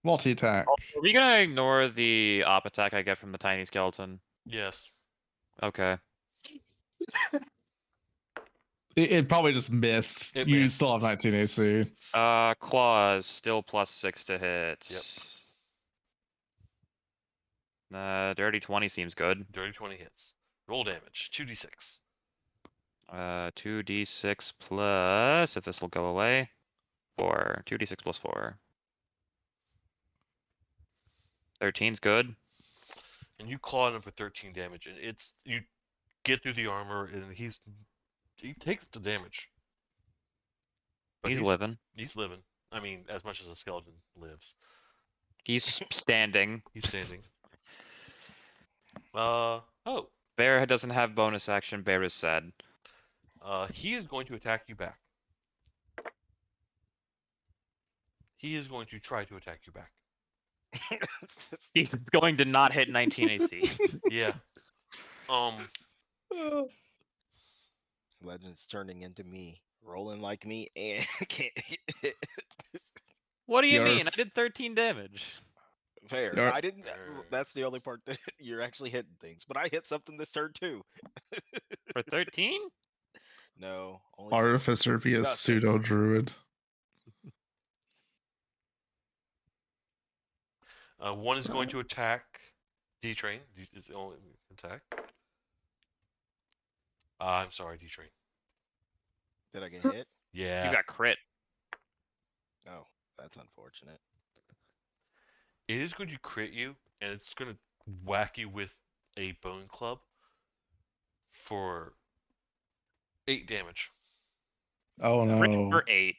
C: Multi-attack.
F: Are we gonna ignore the op attack I get from the tiny skeleton?
A: Yes.
F: Okay.
C: It probably just missed.
A: It
C: You
A: missed.
C: still have 19 AC.
F: Claws still +6 to hit.
A: Yep.
F: Dirty 20 seems good.
A: Dirty 20 hits. Roll damage. 2d6.
F: 2d6 plus, if this will go away, 4. 2d6 plus 4. 13's good.
A: And you claw him for 13 damage, and you get through the armor, and he takes the damage. But
F: He's living.
A: He's living. I mean, as much as a skeleton lives.
F: He's standing.
A: He's standing. Oh.
F: Bear doesn't have bonus action. Bear is sad.
A: He is going to attack you back. He is going to try to attack you back.
F: He's going to not hit 19 AC.
A: Yeah.
K: Legend's turning into me, rolling like me, and can't hit.
F: What do you
C: Yarf.
F: mean? I did 13 damage.
K: Fair.
C: Yar-
K: I didn't. That's the only part that you're actually hitting things. But I hit something this turn too.
F: For 13?
K: No. Only for-
C: Artificer be a
K: got six.
C: pseudo druid.
A: One is going to attack D-Train. Is the only attack. I'm sorry, D-Train.
K: Did I get hit?
A: Yeah.
F: You got crit.
K: Oh, that's unfortunate.
A: It is going to crit you, and it's going to whack you with a bone club for 8 damage.
C: Oh
F: Crit
C: no.
F: for 8.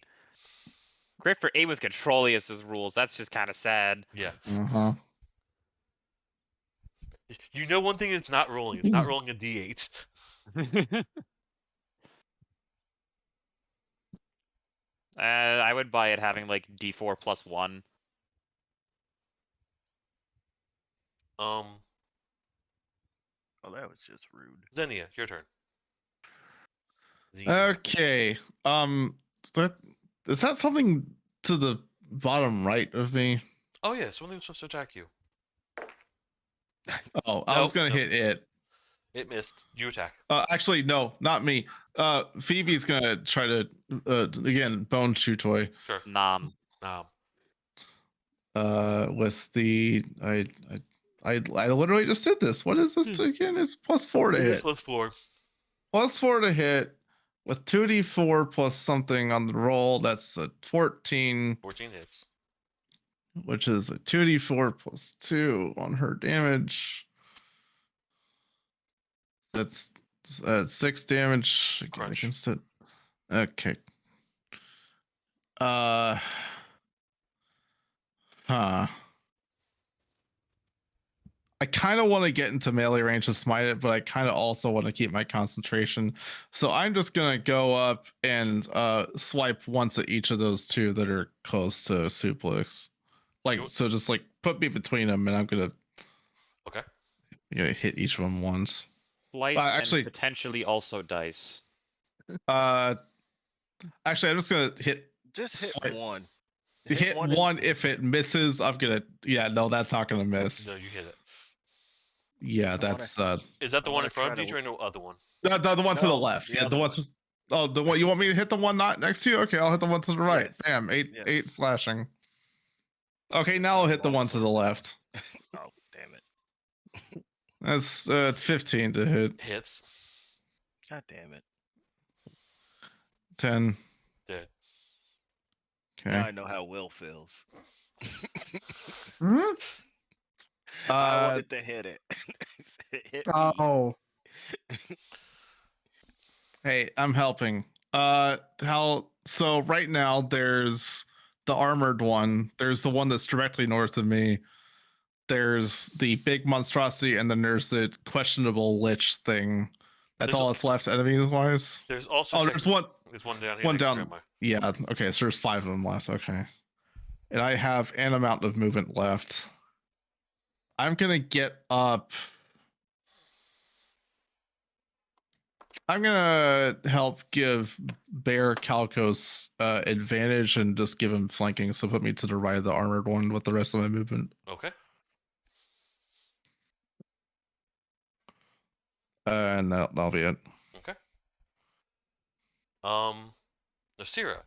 F: Crit for 8 with Controlius' rules. That's just kind of sad.
A: Yeah.
C: Uh-huh.
A: You know one thing it's not rolling. It's not rolling a D8.
F: I would buy it having like D4 plus 1.
L: Oh, that was just rude.
A: Xenia, your turn.
C: Okay. That is that something to the bottom right of me?
A: Oh yeah, something was supposed to attack you.
C: Oh, I was
A: Nope,
C: gonna hit it.
A: It missed. You attack.
C: Actually, no, not me. Phoebe's gonna try to again bone shoe toy.
A: Sure.
F: Nom.
C: With the I literally just did this. What is this again? It's +4 to
A: It is
C: hit.
A: +4.
C: +4 to hit with 2d4 plus something on the roll. That's a 14.
A: 14 hits.
C: Which is a 2d4 plus 2 on her damage. That's 6 damage against it. Okay. I kind of want to get into melee range to smite it, but I kind of also want to keep my concentration. So I'm just gonna go up and swipe once at each of those two that are close to Suplex. Like, so just like put me between them, and I'm gonna hit each of them once.
F: Slice
C: actually,
F: and potentially also dice.
C: Actually, I'm just gonna hit.
K: Just hit
C: swipe.
K: one.
C: Hit one. If it misses, I'm gonna. Yeah, no, that's not gonna miss.
A: No, you hit it.
C: Yeah, that's.
A: Is that the one in front of you or no other one?
C: The one to the left. Yeah, the one. Oh, the one. You want me to hit the one not next to you? Okay, I'll hit the one to the right. Bam, 8 slashing. Okay, now I'll hit the one to the left.
K: Oh, damn it.
C: That's 15 to hit.
A: Hits.
K: God damn it.
C: 10.
A: Dead.
C: Okay.
K: Now I know how Will feels.
B: I
K: wanted to hit it. It hit me.
B: Oh.
C: Hey, I'm helping. So right now there's the armored one. There's the one that's directly north of me. There's the big monstrosity, and then there's the questionable lich thing. That's all that's left enemy wise.
A: There's also.
C: There's one.
A: There's one down here.
C: One
A: next to
C: down.
A: Grandma.
C: Yeah. Okay. So there's 5 of them left. Okay. And I have an amount of movement left. I'm gonna get up. I'm gonna help give Bear Calcos advantage and just give him flanking. So put me to the right of the armored one with the rest of my movement.
A: Okay.
C: And that'll be it.
A: Okay. Nasira.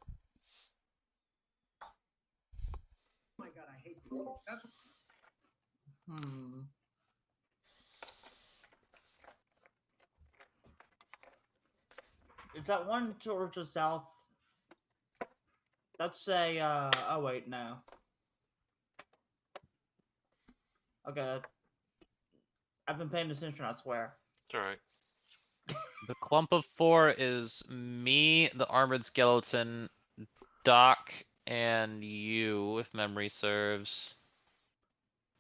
M: Oh my god, I hate these.
D: Is that one towards the south? Let's say, oh wait, no. Okay. I've been paying attention, I swear.
A: It's alright.
F: The clump of 4 is me, the armored skeleton, Doc, and you, if memory serves.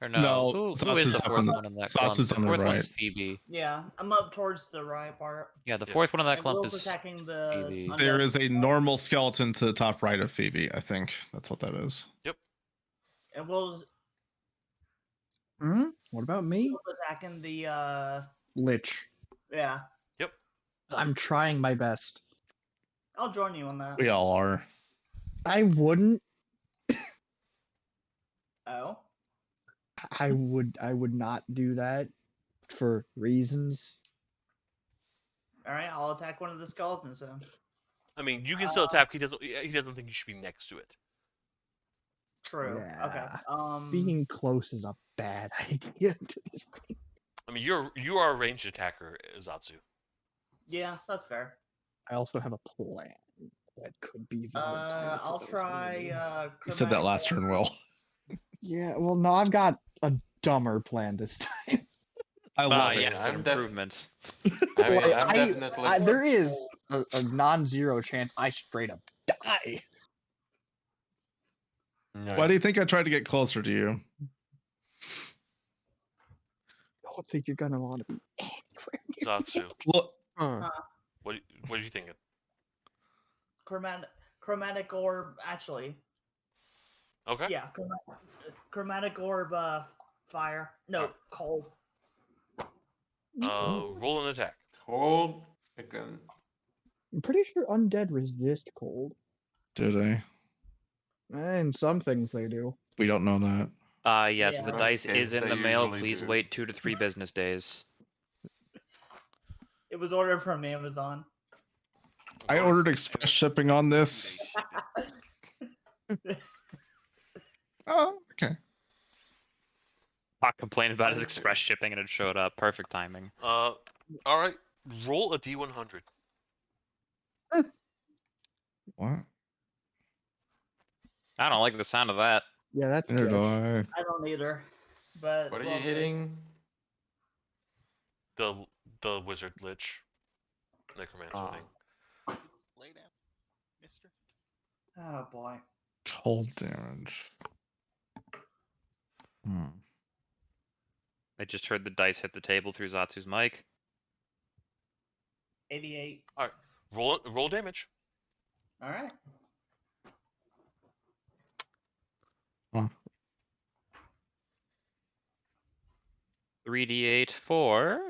F: Or no, who is the fourth one in that clump? The fourth one's Phoebe.
D: Yeah, I'm up towards the right part.
F: Yeah, the fourth one in that
D: And
F: clump
D: Will's
F: is
D: attacking the
F: Phoebe.
C: There is a normal skeleton to the top right of Phoebe. I think that's what that is.
A: Yep.
D: And Will's
B: What about me?
D: Attacking the
B: Lich.
D: yeah.
A: Yep.
B: I'm trying my best.
D: I'll join you on that.
C: We all are.
B: I wouldn't.
D: Oh.
B: I would not do that for reasons.
D: All right, I'll attack one of the skeletons then.
A: I mean, you can still attack. He doesn't think you should be next to it.
D: True. Okay.
B: Yeah. Being close is a bad idea to this thing.
A: I mean, you are a ranged attacker, Zatsu.
D: Yeah, that's fair.
B: I also have a plan that could be volatile.
D: I'll try.
C: You said that last turn, Will.
B: Yeah, well, no, I've got a dumber plan this time.
C: I love it.
F: Yes, an improvement.
E: I mean, I'm
B: Like,
E: definitely.
B: there is a non-zero chance I straight up die.
C: Why do you think I tried to get closer to you?
B: I don't think you're gonna want to be.
A: Zatsu.
C: Look.
A: What are you thinking?
D: Chromatic orb, actually.
A: Okay.
D: Yeah, chromatic orb. Fire. No, cold.
A: Roll an attack.
E: Cold again.
B: I'm pretty sure undead resist cold.
C: Do they?
B: And some things they do.
C: We don't know that.
F: Yes,
D: Yeah.
F: the
E: Most
F: dice
E: games
F: is in
E: they
F: the mail.
E: usually
F: Please
E: do.
F: wait 2 to 3 business days.
D: It was ordered from Amazon.
C: I ordered express shipping on this. Oh, okay.
F: Not complaining about his express shipping and it showed up. Perfect timing.
A: All right. Roll a d100.
C: What?
F: I don't like the sound of that.
B: Yeah, that's
C: Neither
B: good.
C: do I.
D: I don't either. But
E: What are you
D: well,
E: hitting?
A: The wizard lich. Necromancer thing.
K: Lay down, mister.
D: Oh boy.
C: Cold damage.
F: I just heard the dice hit the table through Zatsu's mic.
D: 88.
A: All right. Roll damage.
D: All right.
C: Huh.
F: 3d8 for.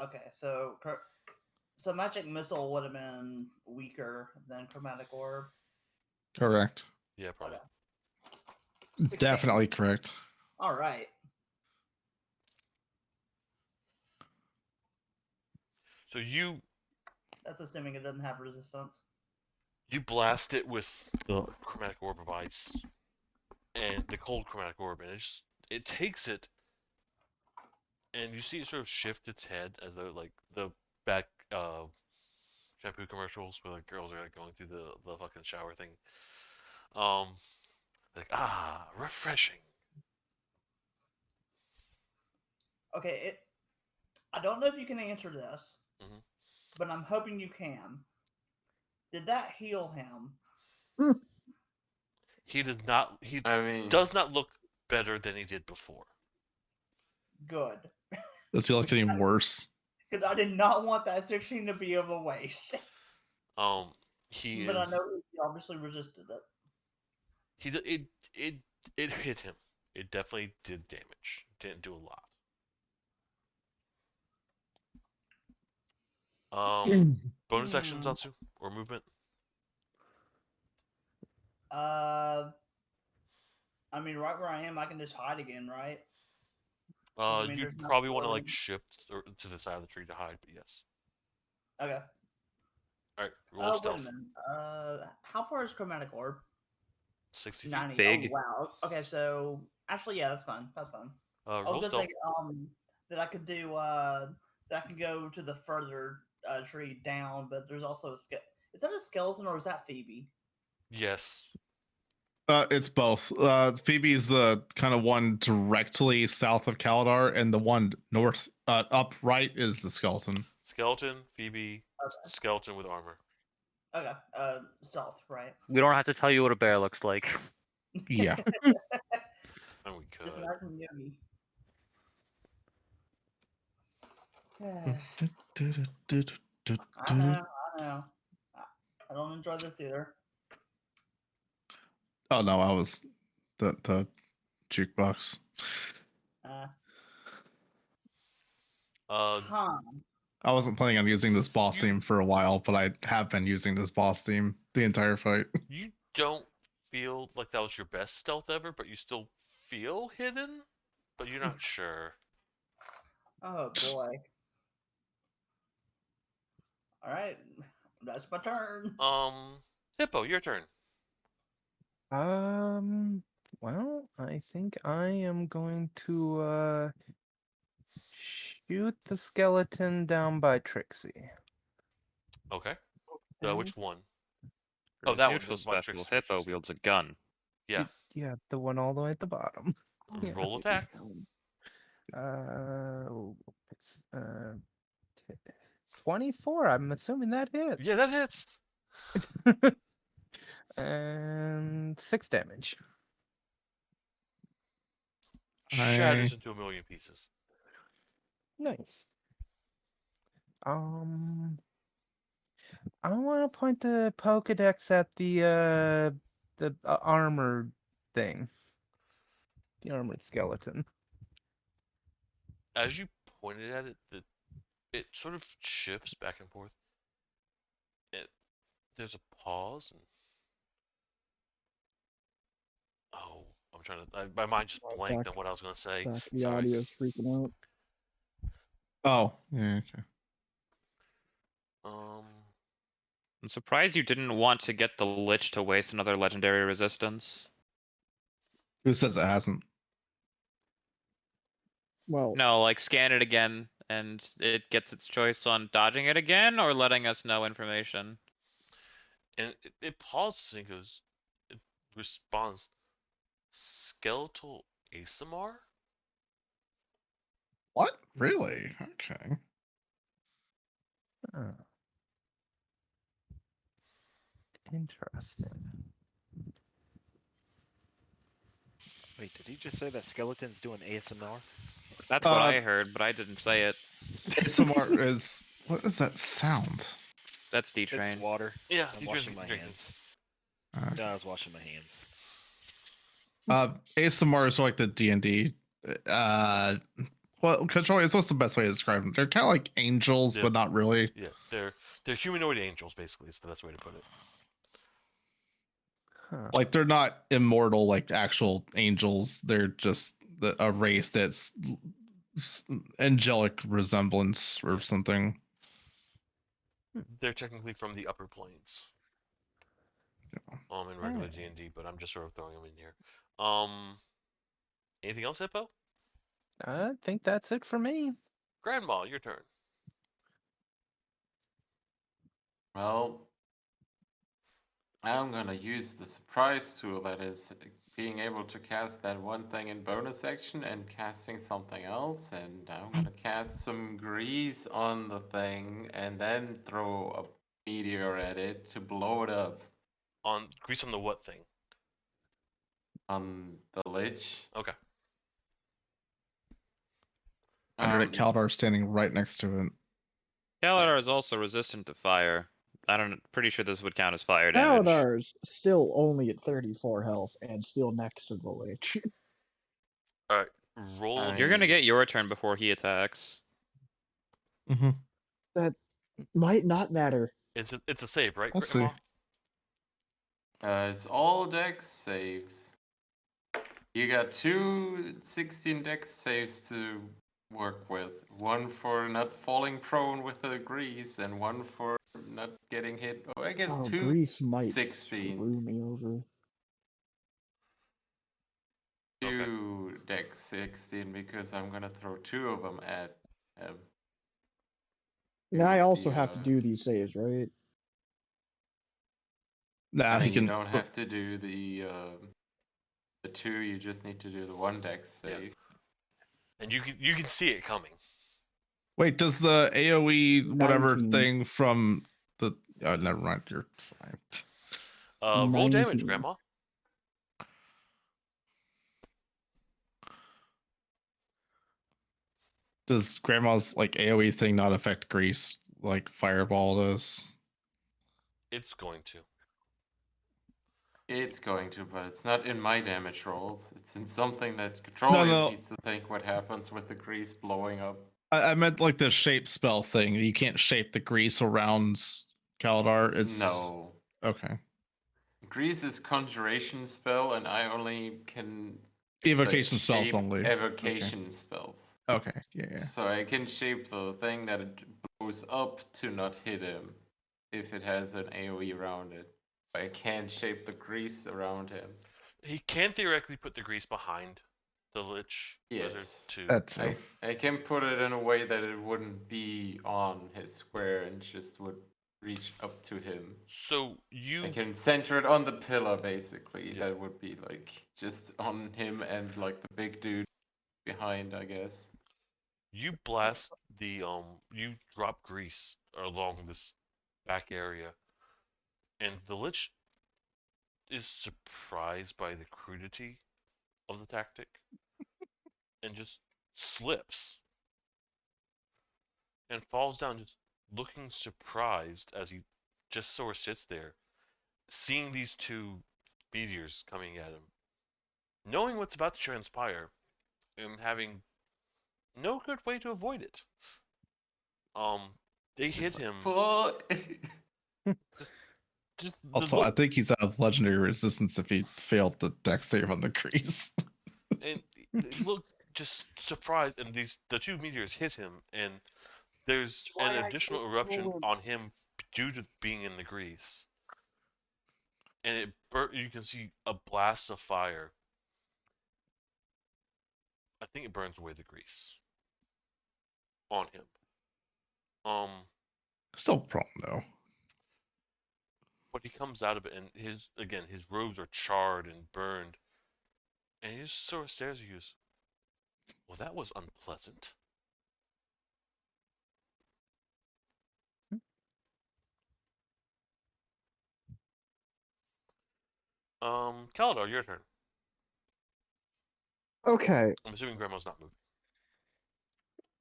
D: Okay, so magic missile would have been weaker than chromatic orb.
C: Correct.
A: Yeah, probably.
D: 16.
C: Definitely correct.
D: All right.
A: So you
D: That's assuming it doesn't have resistance.
A: blast it with the chromatic orb of ice and the cold chromatic orb, and it takes it, and you see it sort of shift its head as though like the back shampoo commercials where like girls are like going through the fucking shower thing. Like refreshing.
D: Okay, I don't know if you can answer this,
A: Mhm.
D: but I'm hoping you can. Did that heal him?
A: He does not. He
E: I mean,
A: does not look better than he did before.
D: Good.
C: Does he look any worse?
D: Because I did not want that 16 to be of a waste.
A: He
D: But
A: is.
D: I know he obviously resisted it.
A: It hit him. It definitely did damage. Didn't do a lot. Bonus action, Zatsu, or movement.
D: I mean, right where I am, I can just hide again, right?
A: You'd
D: there's not
A: probably want to
D: really-
A: like shift to the side of the tree to hide, but yes.
D: Okay.
A: All right, roll
D: Wait a
A: stealth.
D: minute. How far is chromatic orb?
A: 60 feet.
D: 90.
F: Big.
D: Oh, wow. Okay, so actually, yeah, that's fine. That's fine. I
A: Roll
D: was gonna
A: stealth.
D: say that I could do that I could go to the further tree down, but there's also a is that a skeleton or is that Phoebe?
A: Yes.
C: It's both. Phoebe's the kind of one directly south of Kaladar, and the one north upright is the skeleton.
A: Skeleton, Phoebe,
D: Okay.
A: skeleton with armor.
D: Okay. Stealth, right?
F: We don't have to tell you what a bear looks like.
C: Yeah.
A: And we could.
D: Just imagine Yogi. I know. I don't enjoy this either.
C: Oh no, I was the jukebox.
D: Uh,
A: Uh,
D: huh.
C: I wasn't planning on using this boss theme for a while, but I have been using this boss theme the entire fight.
A: you don't feel like that was your best stealth ever, but you still feel hidden, but you're not sure.
D: Oh boy. All right, that's my turn.
A: Hippo, your turn.
J: Well, I think I am going to shoot the skeleton down by Trixie.
A: Okay.
J: Okay.
A: Which one?
F: For
A: Oh,
F: his
A: that one.
F: neutral
A: The Black
F: special,
A: Trickster.
F: Hippo wields a gun.
A: Yeah.
J: Yeah, the one all the way at the bottom. Yeah.
A: Roll attack.
J: It's 24. I'm assuming that hits.
A: Yeah, that hits.
J: And 6 damage.
A: Shatters into a million pieces.
J: Nice. I want to point the Pokedex at the armored thing. The armored skeleton.
A: As you pointed at it, it sort of shifts back and forth. There's a pause, and I'm trying to. My mind just blanked on what I was going to say.
B: The
A: Sorry.
B: audio's freaking out.
C: Oh, yeah, okay.
F: I'm surprised you didn't want to get the Lich to waste another legendary resistance.
C: Who says it hasn't?
B: Well,
F: No, like scan it again and it gets its choice on dodging it again or letting us know information.
A: And it pauses and goes. It responds. Skeletal ASMR?
C: What? Really? Okay.
J: Oh. Interesting.
N: Wait, did he just say that skeleton's doing ASMR?
F: That's what I heard, but I didn't say it.
C: ASMR is... What is that sound?
F: That's D-Train.
N: It's water.
A: Yeah,
N: I'm
A: you
N: washing
A: drink-
N: my
A: drinking.
N: hands. No, I was washing my hands.
C: ASMR is like the D&D. Well, control is what's the best way to describe them? They're kind of like angels,
A: Yeah.
C: but not really.
A: Yeah, they're humanoid angels, basically. Is the best way to put it.
J: Huh.
C: Like they're not immortal like actual angels. They're just a race that's angelic resemblance or something.
A: They're technically from the upper planes. In regular D&D, but I'm just sort of throwing them in here. Anything else, Hippo?
J: I think that's it for me.
A: Grandma, your turn.
E: Well, I'm gonna use the surprise tool, that is being able to cast that one thing in bonus action and casting something else, and I'm gonna cast some grease on the thing and then throw a meteor at it to blow it up.
A: Grease on the what thing?
E: On the Lich.
A: Okay.
C: Under it, Kaldar standing right next to it.
F: Kaladar is also resistant to fire. Pretty sure this would count as fire damage.
B: Kaladar's still only at 34 health and still next to the Lich.
A: Alright, roll.
F: You're gonna get your turn before he attacks.
C: Mm-hmm.
B: That might not matter.
A: It's a save, right?
C: We'll see.
E: It's all dex saves. You got 2 16 dex saves to work with. One for not falling prone with the grease, and one for not getting hit. Oh, I guess 2
B: Grease might
E: 16.
B: screw me over.
E: 2 dex 16 because I'm gonna throw 2 of them at him.
B: And I also have to do these saves, right?
C: Nah,
E: I mean,
C: he can.
E: You don't have to do the 2. You just need to do the 1 dex save.
A: And you can see it coming.
C: Wait, does the AOE whatever
B: 19.
C: thing from the? Oh, never mind. You're fine.
A: Roll damage,
B: 19.
A: Grandma.
C: Does Grandma's like AOE thing not affect grease like Fireball does?
A: It's going to.
E: It's going to, but it's not in my damage rolls. It's in something that Controlius
C: no.
E: needs to think what happens with the grease blowing up.
C: I meant like the shape spell thing. You can't shape the grease around Kaladar. It's
E: No.
C: okay.
E: Grease is conjuration spell, and I only can
C: Evocation spells
E: shape
C: only.
E: Evocation spells.
C: Okay, yeah.
E: So I can shape the thing that it blows up to not hit him if it has an AoE around it. But I can't shape the grease around him.
A: He can theoretically put the grease behind the Lich Wizard
E: Yes.
A: too.
C: That too.
E: I can put it in a way that it wouldn't be on his square and just would reach up to him.
A: So you
E: I can center it on the pillar, basically. That would be like just on him and like the big dude behind, I guess.
A: You blast the you drop grease along this back area, and the Lich is surprised by the crudity of the tactic and just slips and falls down, just looking surprised as he just sort of sits there, seeing these two meteors coming at him, knowing what's about to transpire, and having no good way to avoid it. They hit him.
C: Also, I think he's out of legendary resistance if he failed the dex save on the grease.
A: And they look just surprised, and the two meteors hit him, and there's an additional eruption on him due to being in the grease, and you can see a blast of fire. I think it burns away the grease on him.
C: Still prone though.
A: But he comes out of it, and his robes are charred and burned, and he just sort of stares at you. Well, that was unpleasant. Kaladar, your turn.
B: Okay.
A: I'm assuming Grandma's not moving.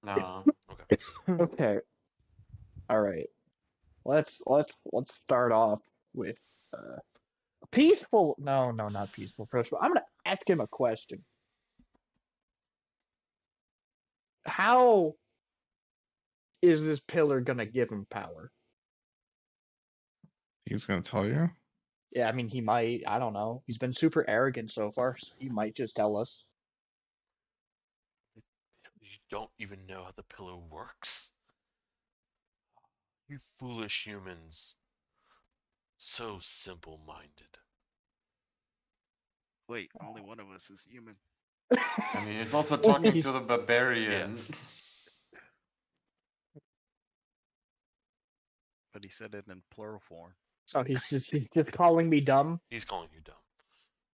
E: No.
A: Okay.
B: Okay. All right. Let's start off with peaceful. No, not peaceful approach. But I'm gonna ask him a question. How is this pillar gonna give him power?
C: He's gonna tell you.
B: Yeah, I mean he might. I don't know. He's been super arrogant so far, so he might just tell us.
A: You don't even know how the pillar works. You foolish humans. So simple-minded.
L: Wait, only one of us is human.
E: I mean, he's also talking to the barbarian.
L: But he said it in plural form.
B: So he's just calling me dumb.
A: He's calling you dumb.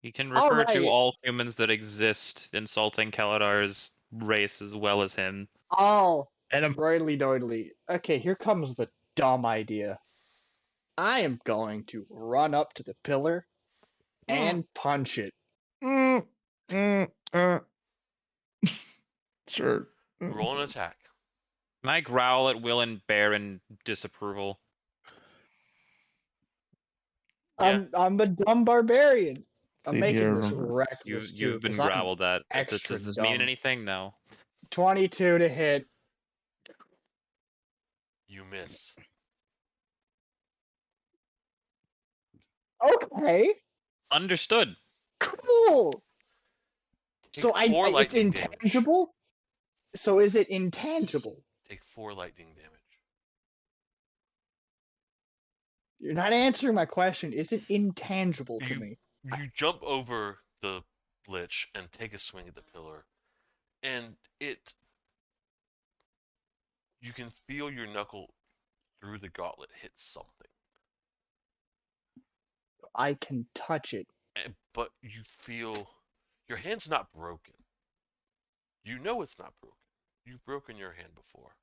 F: You can refer to all humans that exist, insulting Kaladar's race as well as him.
B: Oh, roidly doidly. Okay, here comes the dumb idea. I am going to run up to the pillar and punch it.
C: Sure.
A: Roll an attack.
F: Can I growl at Will and bear in disapproval?
B: I'm a dumb barbarian. I'm
C: See,
B: making this
C: here-
B: reckless.
F: You've been growled at. Does this mean anything? No.
B: 22 to hit.
A: You miss.
B: Okay.
F: Understood.
B: Cool.
A: Take
B: So
A: four
B: it's
A: lightning damage.
B: intangible? So is it intangible?
A: Take 4 lightning damage.
B: You're not answering my question. Is it intangible to me?
A: You jump over the Lich and take a swing at the pillar, and you can feel your knuckle through the gauntlet hit something.
B: I can touch it.
A: But you feel your hand's not broken. You know it's not broken. You've broken your hand before.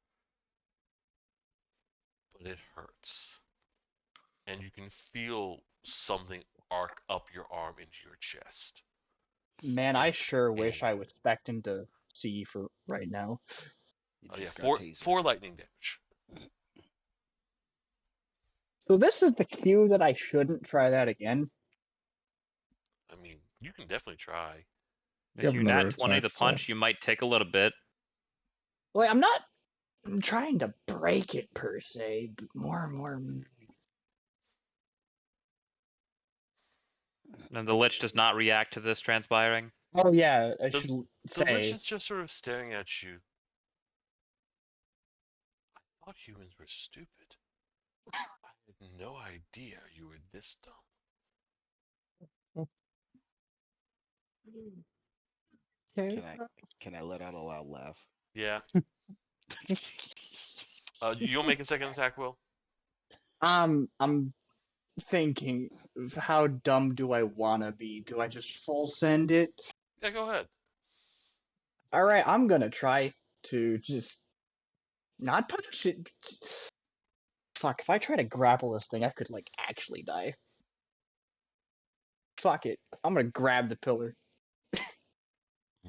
A: But it hurts. And you can feel something arc up your arm into your chest.
B: Man, I sure wish I was expecting to see for right now.
A: Oh yeah, four lightning damage.
B: So this is the cue that I shouldn't try that again.
A: You can definitely try.
C: You
F: If
C: have
F: you
C: another
F: nat 20
C: attack,
F: the
C: so-
F: punch, you might take a little bit.
B: Like, I'm trying to break it per se, but more.
F: And the Lich does not react to this transpiring.
B: Oh yeah, I
A: The-
B: should
A: The Lich
B: say.
A: is just sort of staring at you. I thought humans were stupid. I had no idea you were this dumb.
K: Can I let out a loud laugh?
A: Yeah. You'll make a second attack, Will?
B: I'm thinking, how dumb do I wanna be? Do I just full send it?
A: Yeah, go ahead.
B: Alright, I'm gonna try to just not punch it. Fuck, if I try to grapple this thing, I could, like, actually die. Fuck it. I'm gonna grab the pillar.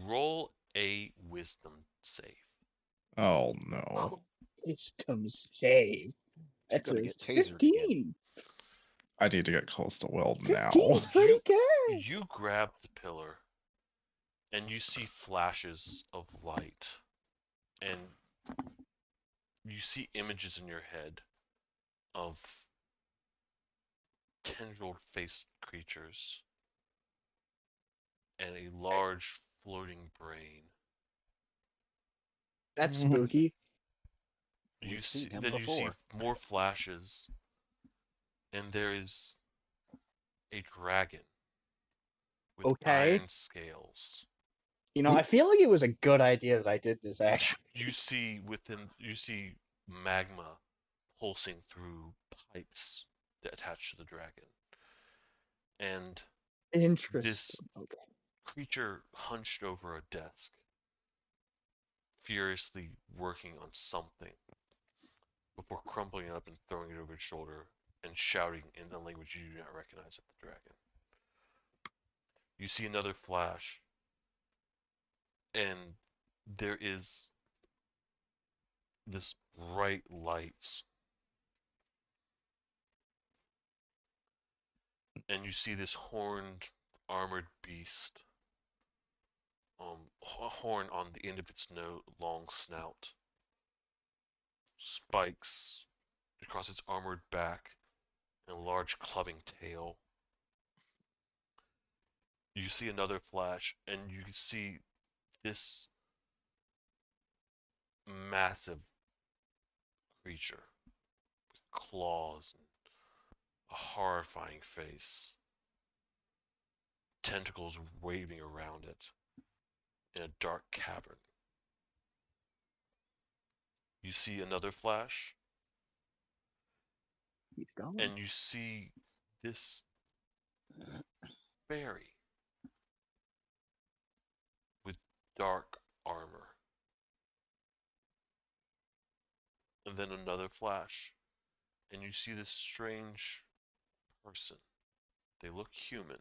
A: Roll a wisdom save.
C: Oh no.
B: Wisdom save. That's
K: gonna
B: a
K: get tasered again.
B: 15.
C: I need to get close to Will now.
B: 15's pretty good.
A: You grab the pillar, and you see flashes of light, and you see images in your head of tendril-faced creatures and a large floating brain.
B: That's spooky.
A: You
K: We've
A: see,
K: seen him
A: then you see
K: before.
A: more flashes, and there is a dragon with
B: Okay.
A: iron scales.
B: You know, I feel like it was a good idea that I did this, actually.
A: You see magma pulsing through pipes that attach to the dragon, and
B: Interesting.
A: this
B: Okay.
A: creature hunched over a desk, furiously working on something before crumpling it up and throwing it over his shoulder and shouting in a language you do not recognize at the dragon. You see another flash, and there is this bright light, and you see this horned, armored beast, a horn on the end of its long snout, spikes across its armored back, and a large clubbing tail. You see another flash, and you can see this massive creature with claws and a horrifying face, tentacles waving around it in a dark cavern. You see another flash,
B: He's gone.
A: and you see this fairy with dark armor. And then another flash, and you see this strange person. They look human,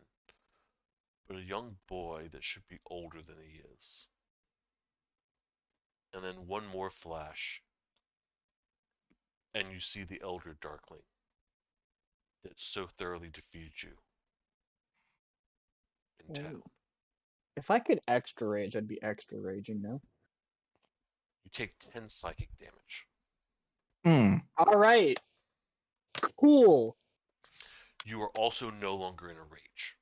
A: but a young boy that should be older than he is. And then one more flash, and you see the Elder Darkling that so thoroughly defeated you in town.
B: If I could extra rage, I'd be extra raging now.
A: You take 10 psychic damage.
B: Alright. Cool.
A: You are also no longer in a rage.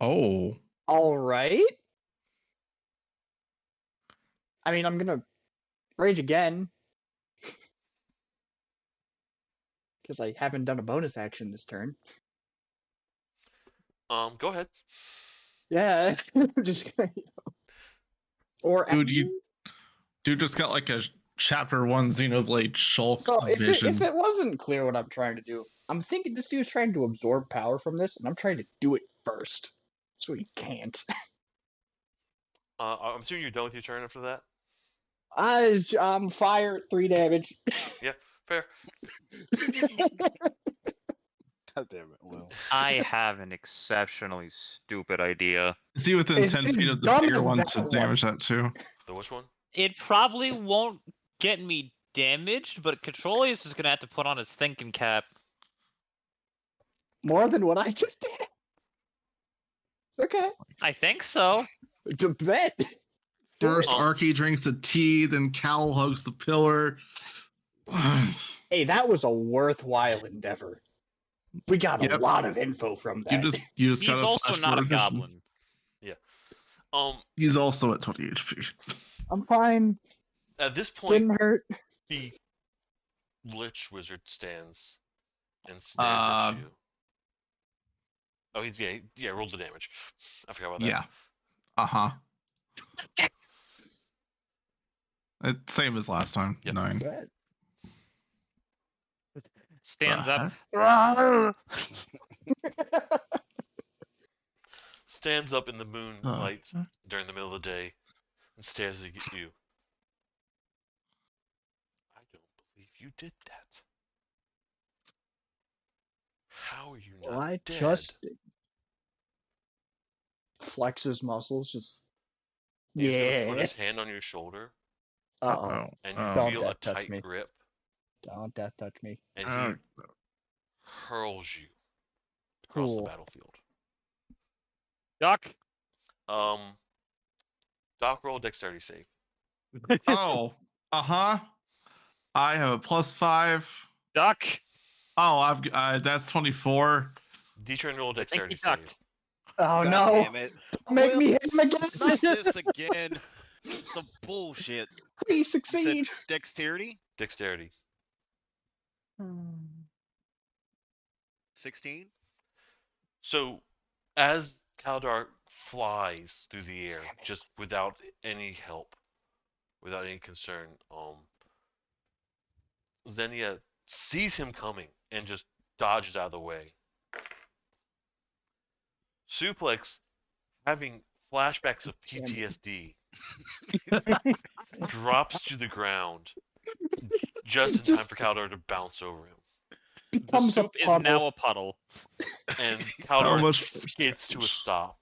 C: Oh.
B: Alright. I mean, I'm gonna rage again. Because I haven't done a bonus action this turn.
A: Go ahead.
B: Yeah, I'm just gonna. Or
C: Dude just got like a chapter 1 Xenoblade Shulk
B: so
C: vision.
B: if it wasn't clear what I'm trying to do, I'm thinking this dude's trying to absorb power from this, and I'm trying to do it first, so he can't.
A: I'm assuming you're done with your turn after that?
B: I'm fire 3 damage.
A: Yeah, fair.
K: God damn it, Will.
F: I have an exceptionally stupid idea.
C: Is he within
B: It's
C: 10 feet of the
B: dumb
C: bigger
B: as
C: one
B: that
C: to
B: one.
C: damage that too?
A: The which one?
F: It probably won't get me damaged, but Controlius is gonna have to put on his thinking cap.
B: More than what I just did. Okay.
F: I think so.
B: To bet.
C: First,
A: Oh.
C: Arky drinks the tea, then Cal hugs the pillar.
B: Hey, that was a worthwhile endeavor. We got a
C: Yep.
B: lot of info from that.
C: You just
F: He's
C: got a
F: also
C: flash
F: not a
C: forward vision.
F: goblin.
C: He's also at 20 HP.
B: I'm fine.
A: At this point,
B: Didn't hurt.
A: the Lich Wizard stands and stares at you. Oh, he's roll the damage. I forgot about that.
C: Yeah. Uh-huh. Same as last time.
A: Yep.
C: 9.
F: Stands up.
A: Stands up in the moonlight during the middle of the day and stares at you. I don't believe you did that. How are you not
B: Well, I
A: dead?
B: just flex his muscles. Just
A: He's gonna put his hand on your shoulder,
B: Uh-oh.
A: and you
B: Don't
A: feel a
B: death touch
A: tight
B: me.
A: grip,
B: Don't death touch me.
A: and he hurls you across the
B: Cool.
A: battlefield.
F: Doc.
A: Doc, roll a dexterity save.
C: Oh. Uh-huh. I have a +5.
F: Doc.
C: Oh, I've that's 24.
A: D-Train, roll a dexterity
F: he ducked.
A: save.
B: Oh
L: God
B: no!
L: damn it.
B: Make
L: Will,
B: me hit him again!
L: Not this again. Some bullshit.
B: Please
L: You said
B: succeed!
L: dexterity?
A: Dexterity.
L: 16?
A: So, as Kaldar flies through the air, just without any help, without any concern, Xenia sees him coming and just dodges out of the way. Suplex, having flashbacks of PTSD, drops to the ground just in time for Kaldar to bounce over him.
F: The
B: Becomes a
F: soup is
B: puddle.
F: now a puddle.
A: And
C: How
A: Kaldar
C: much
A: skids to a stop.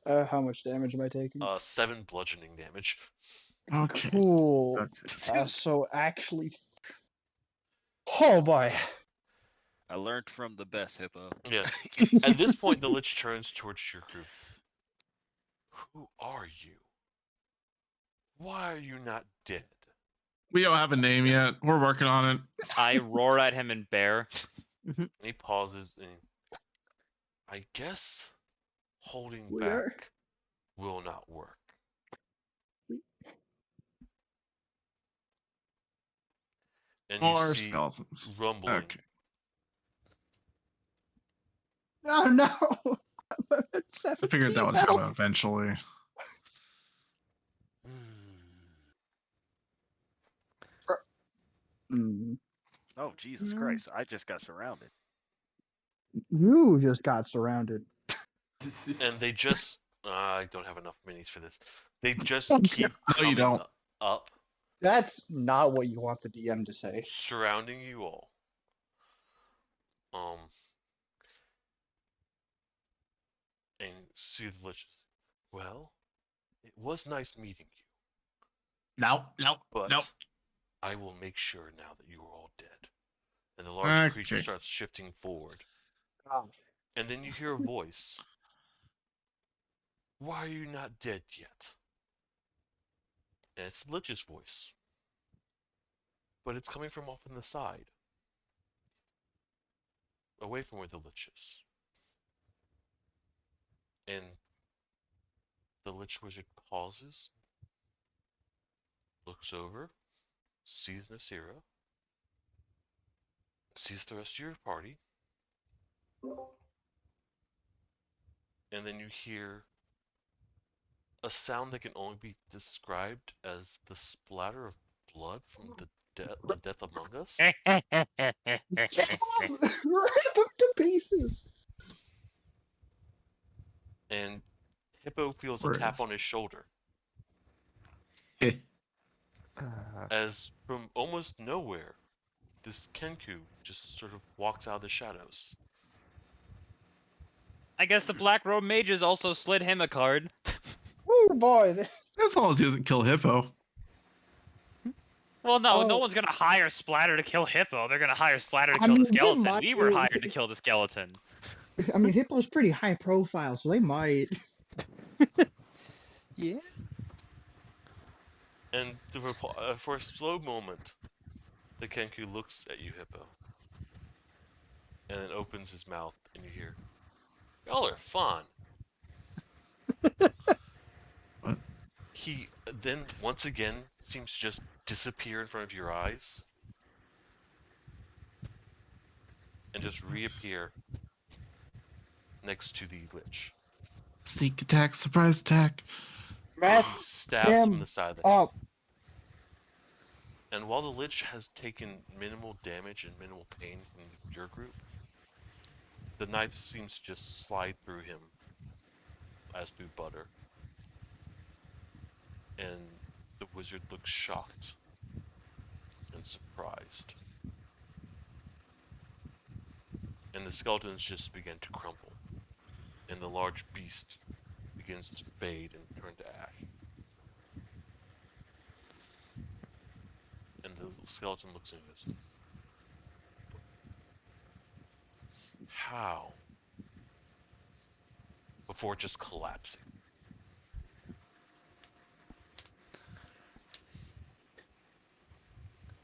B: How much damage am I taking?
A: 7 bludgeoning damage.
C: Okay.
B: Cool. So actually, oh boy.
L: I learned from the best, Hippo.
A: Yeah. At this point, the Lich turns towards your group. Who are you? Why are you not dead?
C: We don't have a name yet. We're working on it.
F: I roar at him in bear.
A: And he pauses and I guess holding
B: We
A: back
B: are-
A: will not work. And
C: More
A: you see
C: skeletons.
A: rumbling.
C: Okay.
B: Oh no! I'm at
C: I figured that would
B: 17 health.
C: happen eventually.
B: Mm.
L: Oh, Jesus Christ. I just got surrounded.
B: You just got surrounded.
A: And they just I don't have enough minis for this. They just
B: Okay.
A: keep
C: No, you
A: coming
C: don't.
A: up,
B: That's not what you want the DM to say.
A: surrounding you all. And see the Lich. Well, it was nice meeting you,
C: Nope.
A: but
C: Nope.
A: I will make sure now that you are all dead. And the large creature
C: Okay.
A: starts shifting forward.
B: Oh.
A: And then you hear a voice. Why are you not dead yet? And it's the Lich's voice. But it's coming from off on the side. Away from where the Lich is. And the Lich Wizard pauses. Looks over. Sees Nasira. Sees the rest of your party. And then you hear a sound that can only be described as the splatter of blood from the death among us.
B: Rip him to pieces.
A: And Hippo feels a
C: Words.
A: tap on his shoulder. As from almost nowhere, this Kenku just sort of walks out of the shadows.
F: I guess the Black Robe Mages also slid him a card.
B: Oh boy.
C: As long as he doesn't kill Hippo.
F: Well, no,
B: Oh.
F: no one's gonna hire Splatter to kill Hippo. They're gonna hire Splatter to
B: I
F: kill
B: mean,
F: the
B: we
F: skeleton.
B: might
F: We were
B: be-
F: hired to kill the skeleton.
B: I mean, Hippo's pretty high profile, so they might.
J: Yeah.
A: And for a slow moment, the Kenku looks at you, Hippo, and then opens his mouth, and you hear, "Y'all are fun."
C: What?
A: He then once again seems to just disappear in front of your eyes, and just reappear next to the Lich.
C: Sneak attack, surprise attack.
B: Mess
A: He stabs him in
B: him
A: the side of the head.
B: up.
A: And while the Lich has taken minimal damage and minimal pain from your group, the knife seems to just slide through him as through butter. And the wizard looks shocked and surprised. And the skeletons just begin to crumble. And the large beast begins to fade and turn to ash. And the skeleton looks at us. How? Before just collapsing.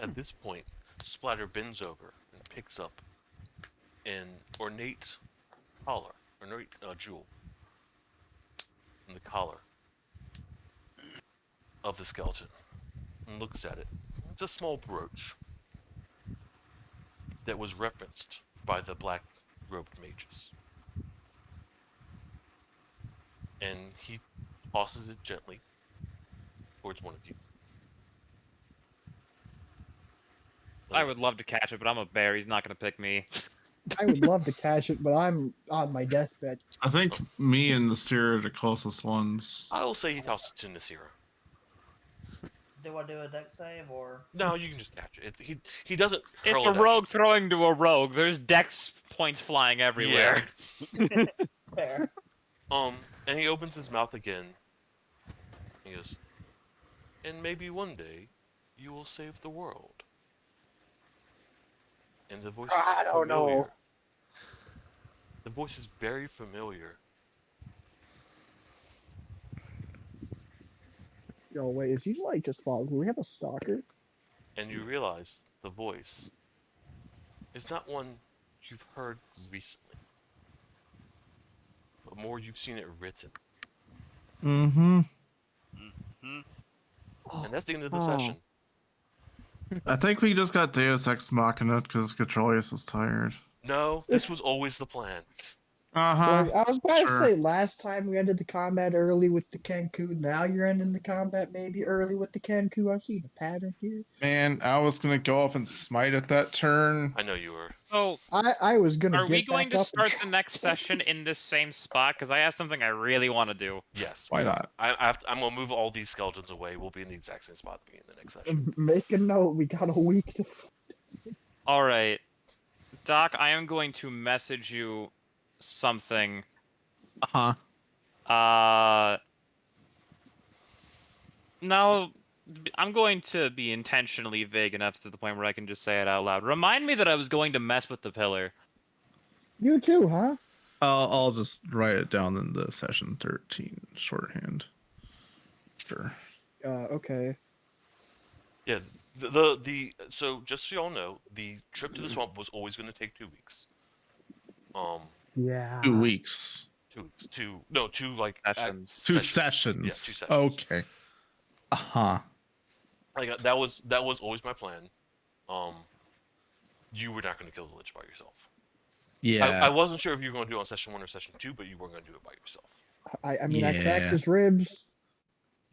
A: At this point, Splatter bends over and picks up an ornate collar, ornate jewel, from the collar of the skeleton, and looks at it. It's a small brooch that was referenced by the black-robed mages. And he tosses it gently towards one of you.
F: I would love to catch it, but I'm a bear. He's not going to pick me.
B: I would love to catch it, but I'm on my deathbed.
C: I think me and Nasira are the closest ones.
A: I will say he tosses it to Nasira.
D: Do I do a deck save or?
A: No, you can just catch it. He doesn't
F: It's
A: hurl
F: a
A: it at
F: rogue throwing to a rogue. There's dex points flying everywhere.
D: Fair.
A: you. And he opens his mouth again. He goes, and maybe one day you will save the world. And the voice is
B: I don't
A: familiar.
B: know.
A: The voice is very familiar.
B: Yo, wait, is he like just following? Do we have a stalker?
A: And you realize the voice is not one you've heard recently, but more you've seen it written.
C: Mm-hmm.
A: And that's the end of the
B: Oh.
A: session.
C: I think we just got Deus Ex Machina because Catrolius is tired.
A: No, this was always the plan.
C: Uh-huh.
B: Like, I was about
C: Sure.
B: to say, last time we ended the combat early with the Kenku, now you're ending the combat maybe early with the Kenku. I've seen a pattern here.
C: Man, I was gonna go up and smite at that turn.
A: I know you were.
F: So,
B: I was gonna
F: are
B: get
F: we going
B: back
F: to
B: up and
F: start the next session in this same spot? Because I have something I really want to do.
A: Yes.
C: Why not?
A: I'm gonna move all these skeletons away. We'll be in the exact same spot at the beginning of the next session.
B: make a note. We got a week to.
F: All right, Doc, I am going to message you something.
C: Uh-huh.
F: No, I'm going to be intentionally vague enough to the point where I can just say it out loud. Remind me that I was going to mess with the pillar.
B: You too, huh?
C: I'll just write it down in the session 13 shorthand. Sure.
B: Okay.
A: Yeah. So just so y'all know, the trip to the swamp was always going to take 2 weeks.
B: Yeah.
C: 2 weeks.
A: 2 weeks. Two like
F: Sessions.
C: Two
A: sessions.
C: sessions.
A: Yeah, 2 sessions.
C: Okay. Uh-huh.
A: Like that was always my plan. You were not going to kill the Lich by yourself.
C: Yeah.
A: I wasn't sure if you were going to do it on session 1 or session 2, but you weren't going to do it by yourself.
B: I mean, I
C: Yeah.
B: cracked his ribs.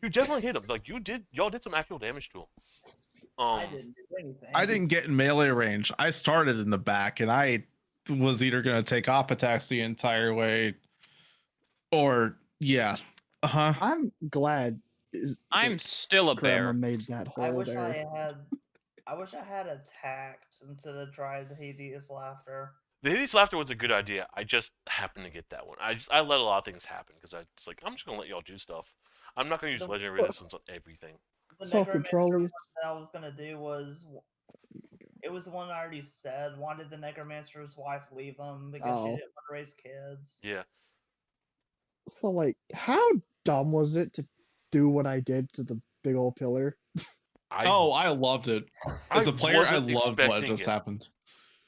A: You definitely hit him. Like y'all did some actual damage to him.
D: I didn't do anything.
C: I didn't get in melee range. I started in the back, and I was either going to take op attacks the entire way, or yeah. Uh-huh.
B: I'm glad.
F: I'm still a
B: Grandma
F: bear.
B: made that
D: I
B: hole
D: wish
B: there.
D: I wish I had attacked instead of tried hideous laughter.
A: The hideous laughter was a good idea. I just happened to get that one. I let a lot of things happen because I was like, I'm just gonna let y'all do stuff. I'm not gonna use legendary resistance on everything.
D: The
B: So
D: necromancer
B: controlling.
D: that I was gonna do was It was the one I already said. Wanted the necromancer's wife leave him because she
B: Oh.
D: didn't want to raise kids.
A: Yeah.
B: So like, how dumb was it to do what I did to the big old pillar?
A: I
C: I loved it. As
A: I
C: a player, I
A: wasn't
C: loved what
A: expecting
C: just
A: it.
C: happened.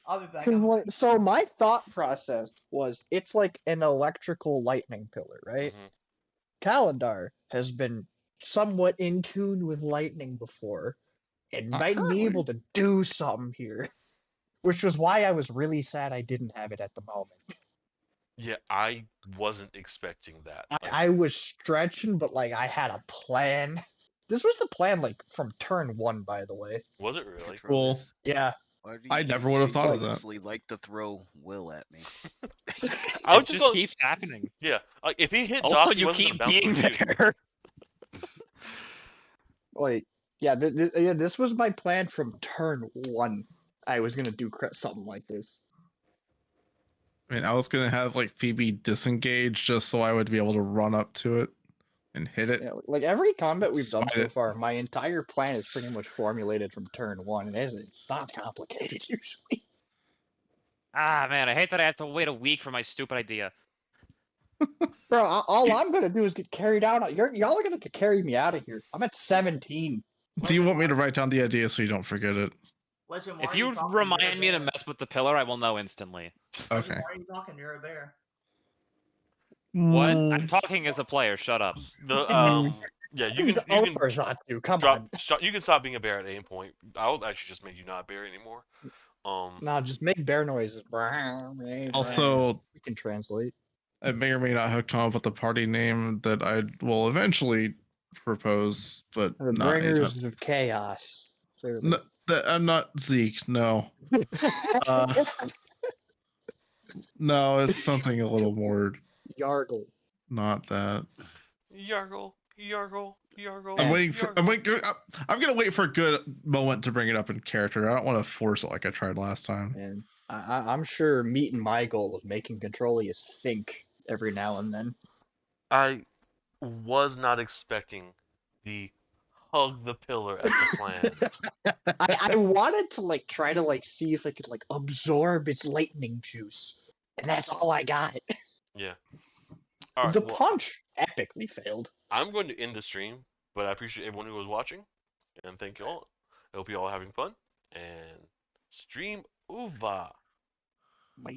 D: I'll be back.
B: 'Cause, like, so my thought process was, it's like an electrical lightning pillar, right?
A: Mhm.
B: Kalendar has been somewhat in tune with lightning before, and
C: Not
B: might be
C: currently.
B: able to do something here. Which was why I was really sad I didn't have it at the moment.
A: Yeah, I wasn't expecting that. Like,
B: I was stretching, but like I had a plan. This was the plan like from turn 1, by the way.
A: was it really?
C: Cool.
I: Patronus,
B: Yeah.
I: why do
C: I
I: you
C: never would have thought of that.
I: continuously like to throw Will at me?
A: I was
F: It
A: just
F: just
A: going,
F: keeps happening.
A: yeah. Like, if he hit
F: Also,
A: Doc, he
F: you
A: wasn't
F: keep
A: gonna bounce
F: being
A: to you.
F: there.
B: Like, yeah, yeah, this was my plan from turn 1. I was gonna do something like this.
C: I mean, I was gonna have like Phoebe disengage just so I would be able to run up to it and hit it.
B: Yeah, like every combat we've done
C: Smite
B: so
C: it.
B: far, my entire plan is pretty much formulated from turn 1, and it's not complicated usually.
F: Ah, man, I hate that I have to wait a week for my stupid idea.
B: Bro, all I'm gonna do is get carried out. Y'all are gonna get carry me out of here. I'm at 17.
C: Do you want me to write down the idea so you don't forget it?
D: Legend, why
F: If
D: are
F: you
D: talking?
F: remind me to mess with the pillar, I will know instantly.
D: Legend,
C: Okay.
D: why are you talking? You're a bear.
F: What?
C: Mm,
F: I'm talking as a player. Shut up.
A: The yeah, you can
B: Come
A: drop
B: on.
A: stop, you can stop being a bear at any point. I'll actually just make you not a bear anymore.
B: Nah, just make bear noises.
C: Also,
B: we can translate.
C: I may or may not have come up with the party name that I will eventually propose, but
B: The
C: not
B: bringers
C: anytime.
B: of chaos. Clearly.
C: No, I'm not Zeke. No. No, it's something a little more.
B: Yargle.
C: Not that.
A: Yargle, Yargle, Yargle.
C: I'm waiting for.
A: Yargle.
C: I'm gonna wait for a good moment to bring it up in character. I don't want to force it like I tried last time.
B: And I'm sure meeting my goal of making Controlius think every now and then.
A: I was not expecting the hug the pillar as the plan.
B: I wanted to like try to like see if I could like absorb its lightning juice, and that's all I got.
A: Yeah. All right.
B: The
A: Well,
B: punch epically failed.
A: I'm going to end the stream, but I appreciate everyone who was watching, and thank you all. I hope you all are having fun. And stream over.